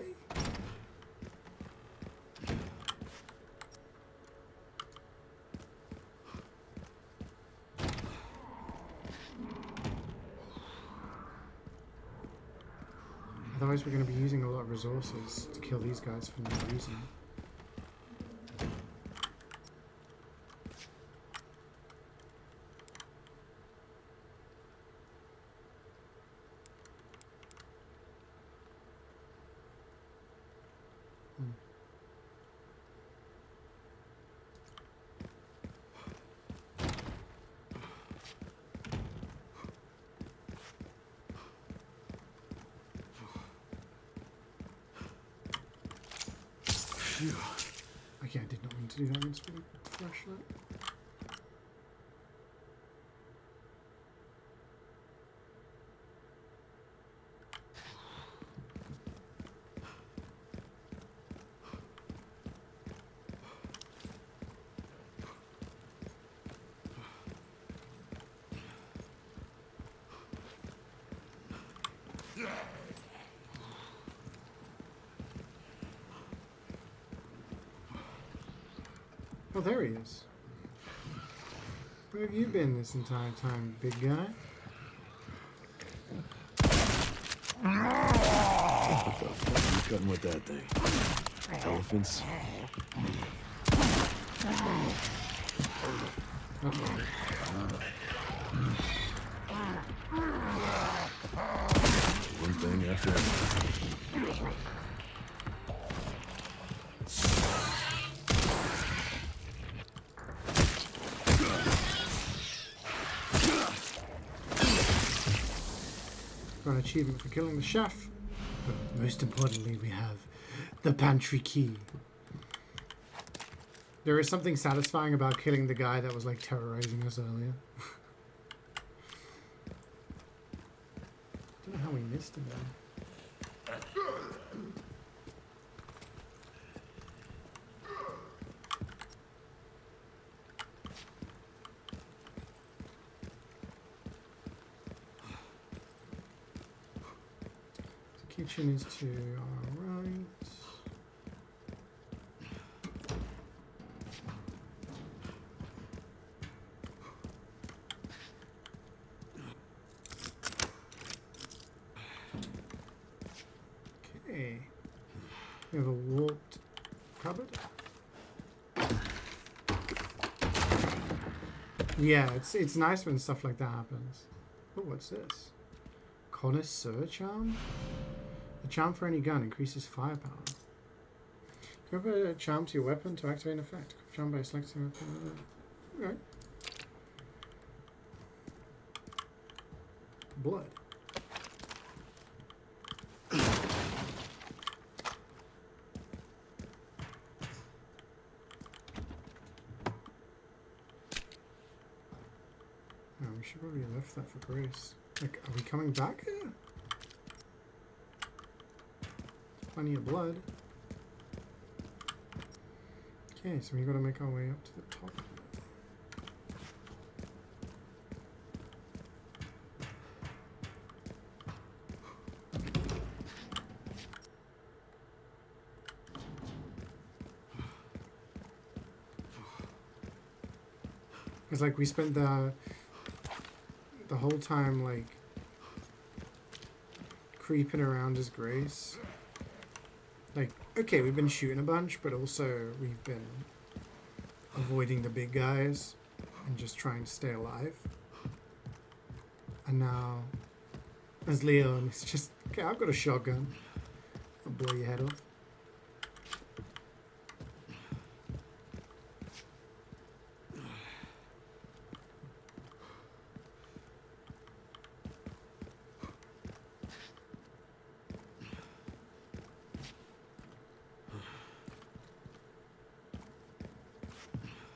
Otherwise we're going to be using a lot of resources to kill these guys for no reason. Okay, I did not mean to do that against the flashlight. Oh, there he is. Where have you been this entire time, big guy? What the fuck are you cutting with that thing? Elephants? One thing after another. Got an achievement for killing the chef. But most importantly, we have the pantry key. There is something satisfying about killing the guy that was like terrorizing us earlier. Don't know how we missed him though. Kitchen is to our right. Okay. We have a warped cupboard. Yeah, it's nice when stuff like that happens. Oh, what's this? Connoisseur charm? A charm for any gun increases firepower. Grab a charm to your weapon to activate an effect. Charm by selecting a weapon. Alright. Blood. Oh, we should probably have left that for Grace. Like, are we coming back here? Plenty of blood. Okay, so we gotta make our way up to the top. It's like we spent the whole time like creeping around as Grace. Like, okay, we've been shooting a bunch, but also we've been avoiding the big guys and just trying to stay alive. And now, as Leon, it's just, okay, I've got a shotgun. I'll blow your head off.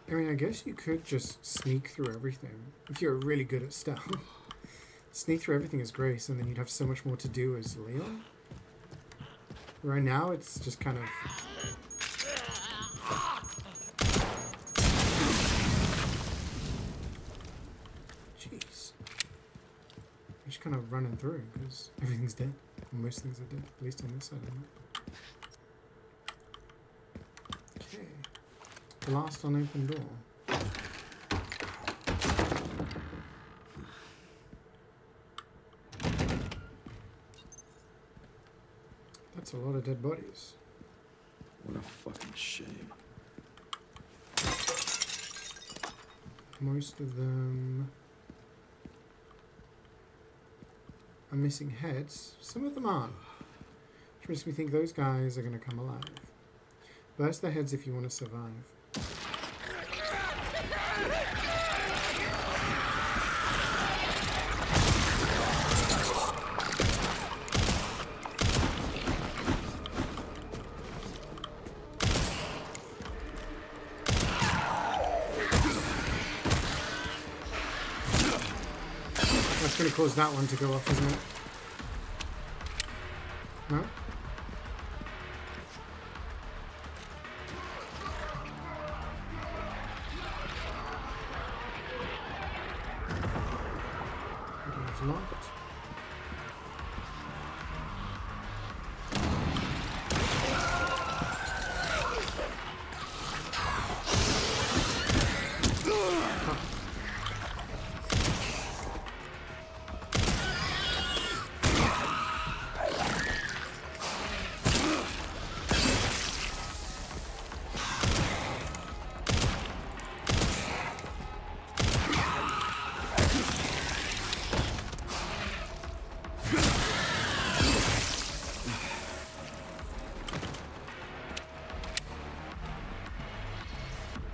I mean, I guess you could just sneak through everything if you're really good at stealth. Sneak through everything as Grace, and then you'd have so much more to do as Leon. Right now, it's just kind of... Jeez. I'm just kind of running through, because everything's dead. Or most things are dead, at least on this side of it. Okay. The last unopened door. That's a lot of dead bodies. What a fucking shame. Most of them are missing heads. Some of them aren't. Which makes me think those guys are going to come alive. Burst their heads if you want to survive. That's going to cause that one to go off, isn't it? No? It's locked.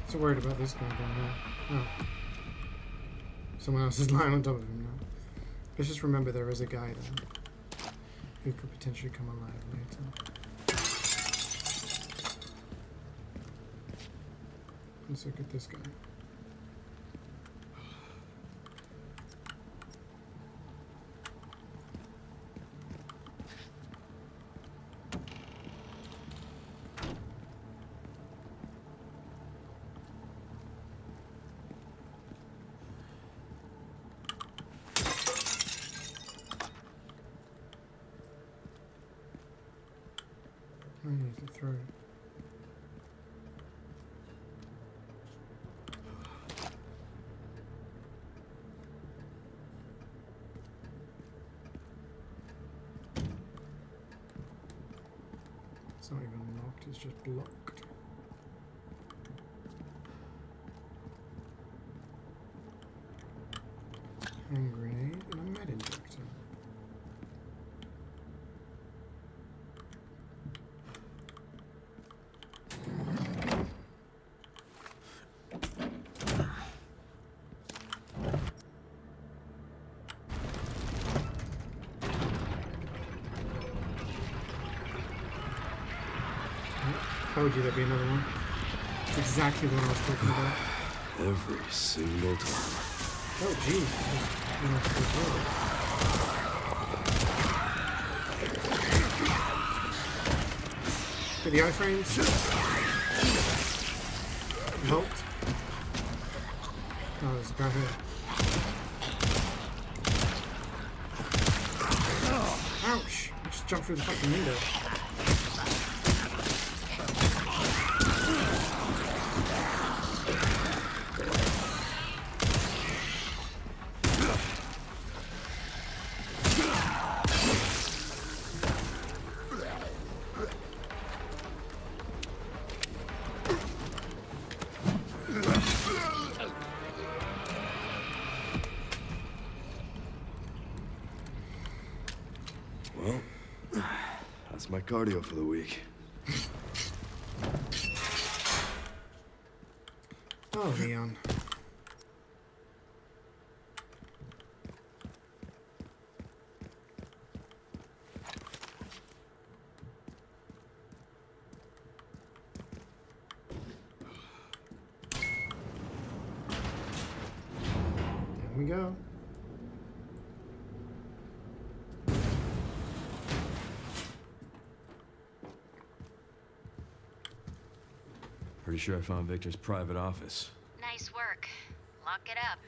So worried about this guy down there. Oh. Someone else is lying on top of him now. Let's just remember there is a guy there who could potentially come alive later. Let's look at this guy. I need to throw it. It's not even locked, it's just blocked. Hand grenade and a med injector. Told you there'd be another one. It's exactly what I was talking about. Every single time. Oh, geez. For the iframes. Helped. Oh, there's a guy here. Ouch! I just jumped through the fucking window. Well, that's my cardio for the week. Oh, Leon. There we go. Pretty sure I found Victor's private office. Nice work. Lock it up.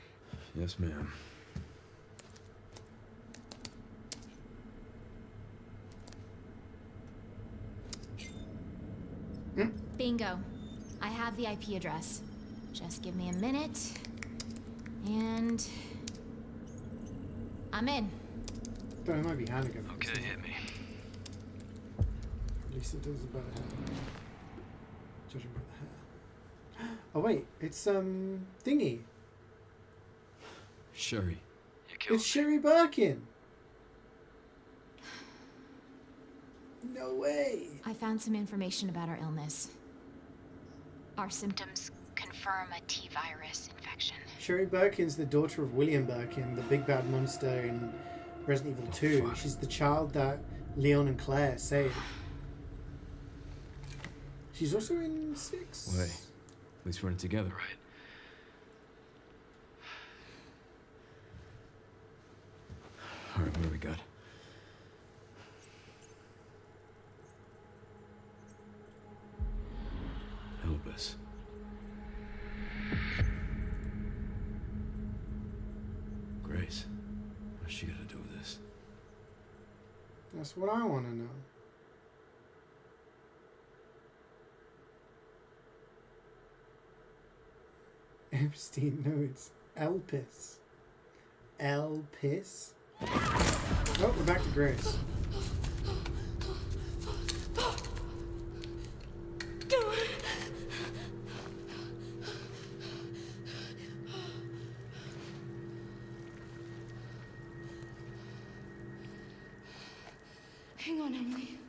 Yes, ma'am. Bingo. I have the IP address. Just give me a minute. And I'm in. But it might be Hannigan. Okay, hit me. At least it does a better hair. Judging by the hair. Oh wait, it's Thingy. Sherry. It's Sherry Birkin. No way. I found some information about our illness. Our symptoms confirm a T-virus infection. Sherry Birkin's the daughter of William Birkin, the big bad monster in Resident Evil 2. Fuck. She's the child that Leon and Claire saved. She's also in 6. Wait. At least we're in it together. Right. Alright, what do we got? Elvis. Grace. What's she got to do with this? That's what I want to know. Epstein, no, it's Elpis. Elpis? Oh, we're back to Grace. Hang on, Emily.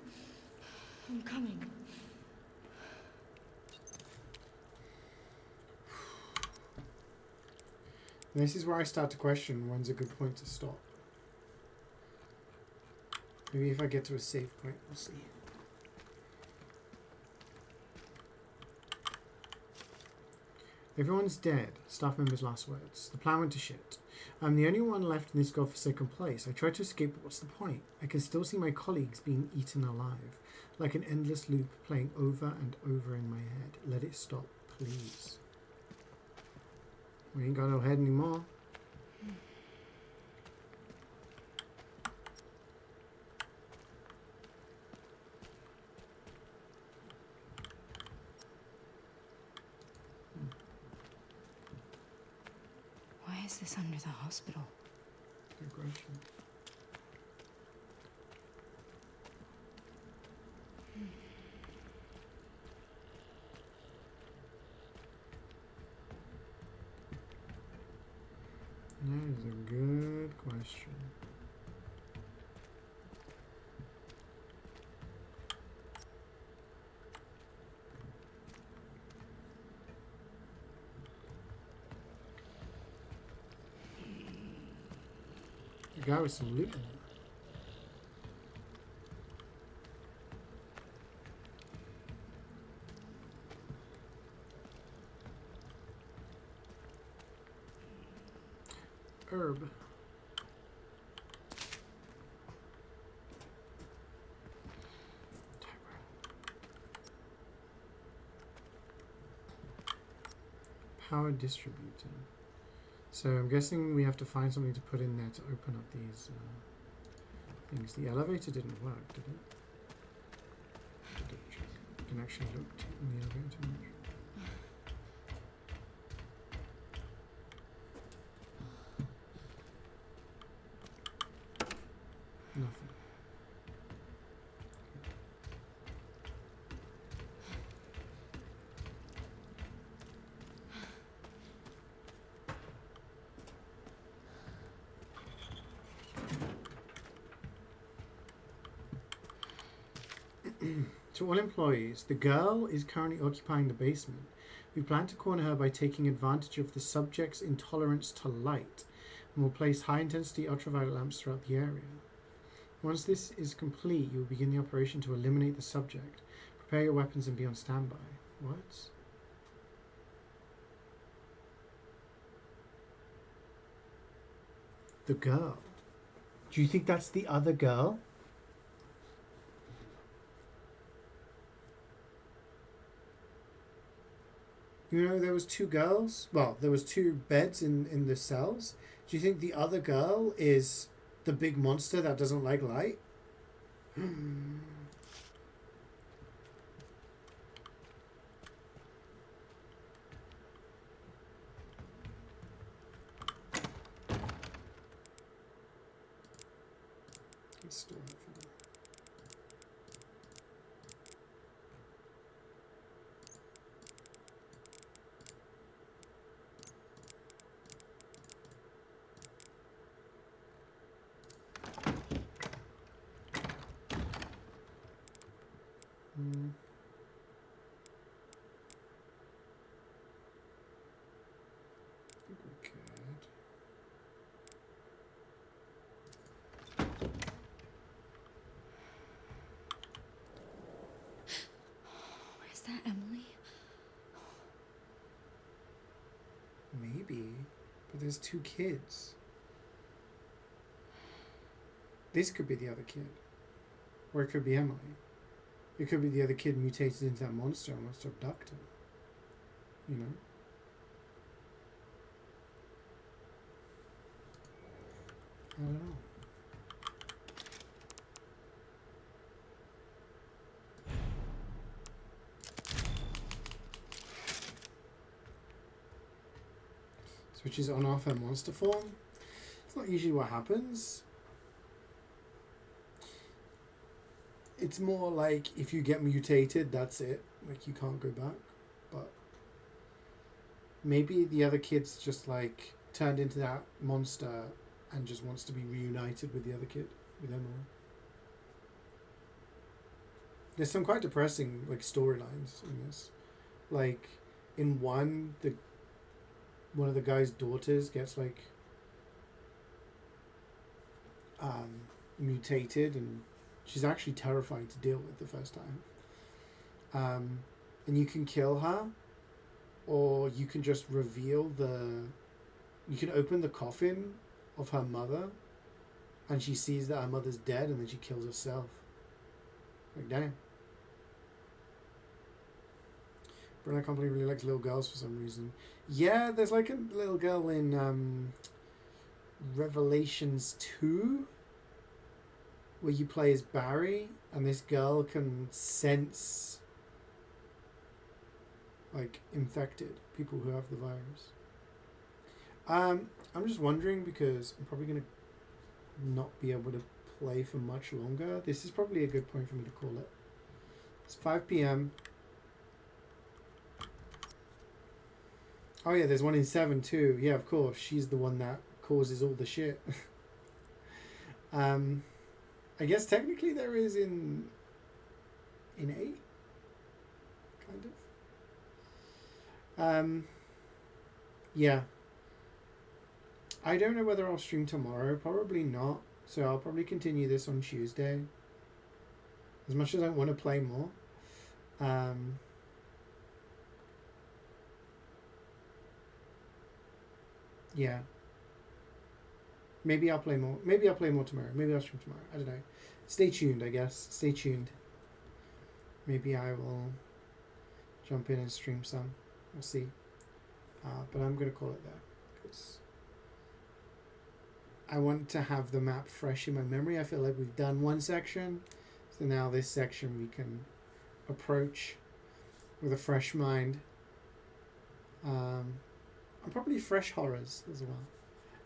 I'm coming. This is where I start to question when's a good point to stop. Maybe if I get to a safe point, we'll see. Everyone's dead. Staff member's last words. The plan went to shit. I'm the only one left in this godforsaken place. I tried to escape, but what's the point? I can still see my colleagues being eaten alive. Like an endless loop playing over and over in my head. Let it stop, please. We ain't got no head anymore. is this under the hospital? Good question. That is a good question. The guy with some loot in there. Herb. Power distributor. So I'm guessing we have to find something to put in there to open up these things. The elevator didn't work, did it? I can actually look in the elevator too much. Nothing. To all employees, the girl is currently occupying the basement. We plan to corner her by taking advantage of the subject's intolerance to light, and will place high-intensity ultraviolet lamps throughout the area. Once this is complete, you will begin the operation to eliminate the subject. Prepare your weapons and be on standby. What? The girl. Do you think that's the other girl? You know, there was two girls. Well, there was two beds in the cells. Do you think the other girl is the big monster that doesn't like light? Let's store it for now. I think we could. Is that Emily? Maybe, but there's two kids. This could be the other kid. Or it could be Emily. It could be the other kid mutated into that monster and wants to abduct her. You know? I don't know. Switches on off her monster form. It's not usually what happens. It's more like if you get mutated, that's it. Like you can't go back. But maybe the other kid's just like turned into that monster and just wants to be reunited with the other kid, with Emily. There's some quite depressing like storylines in this. Like in one of the guy's daughters gets like mutated, and she's actually terrifying to deal with the first time. And you can kill her, or you can just reveal you can open the coffin of her mother, and she sees that her mother's dead, and then she kills herself. Like, damn. But I can't believe he really likes little girls for some reason. Yeah, there's like a little girl in Revelations 2 where you play as Barry, and this girl can sense like infected people who have the virus. I'm just wondering because I'm probably gonna not be able to play for much longer. This is probably a good point for me to call it. It's 5 p.m. Oh yeah, there's one in 7 too. Yeah, of course. She's the one that causes all the shit. I guess technically there is in 8, kind of. Yeah. I don't know whether I'll stream tomorrow. Probably not. So I'll probably continue this on Tuesday. As much as I want to play more. Yeah. Maybe I'll play more. Maybe I'll play more tomorrow. Maybe I'll stream tomorrow. I don't know. Stay tuned, I guess. Stay tuned. Maybe I will jump in and stream some. We'll see. But I'm going to call it there. Because I want to have the map fresh in my memory. I feel like we've done one section. So now this section we can approach with a fresh mind. And probably fresh horrors as well.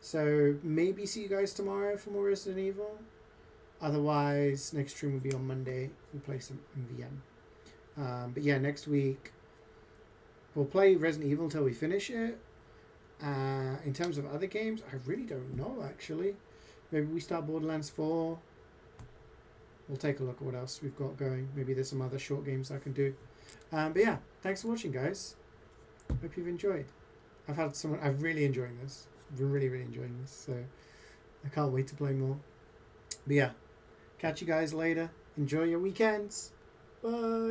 So maybe see you guys tomorrow for more Resident Evil. Otherwise, next stream will be on Monday. We'll play some MVM. But yeah, next week we'll play Resident Evil until we finish it. In terms of other games, I really don't know actually. Maybe we start Borderlands 4. We'll take a look at what else we've got going. Maybe there's some other short games I can do. But yeah, thanks for watching, guys. Hope you've enjoyed. I've really enjoyed this. I've been really, really enjoying this. So I can't wait to play more. But yeah, catch you guys later. Enjoy your weekends. Bye.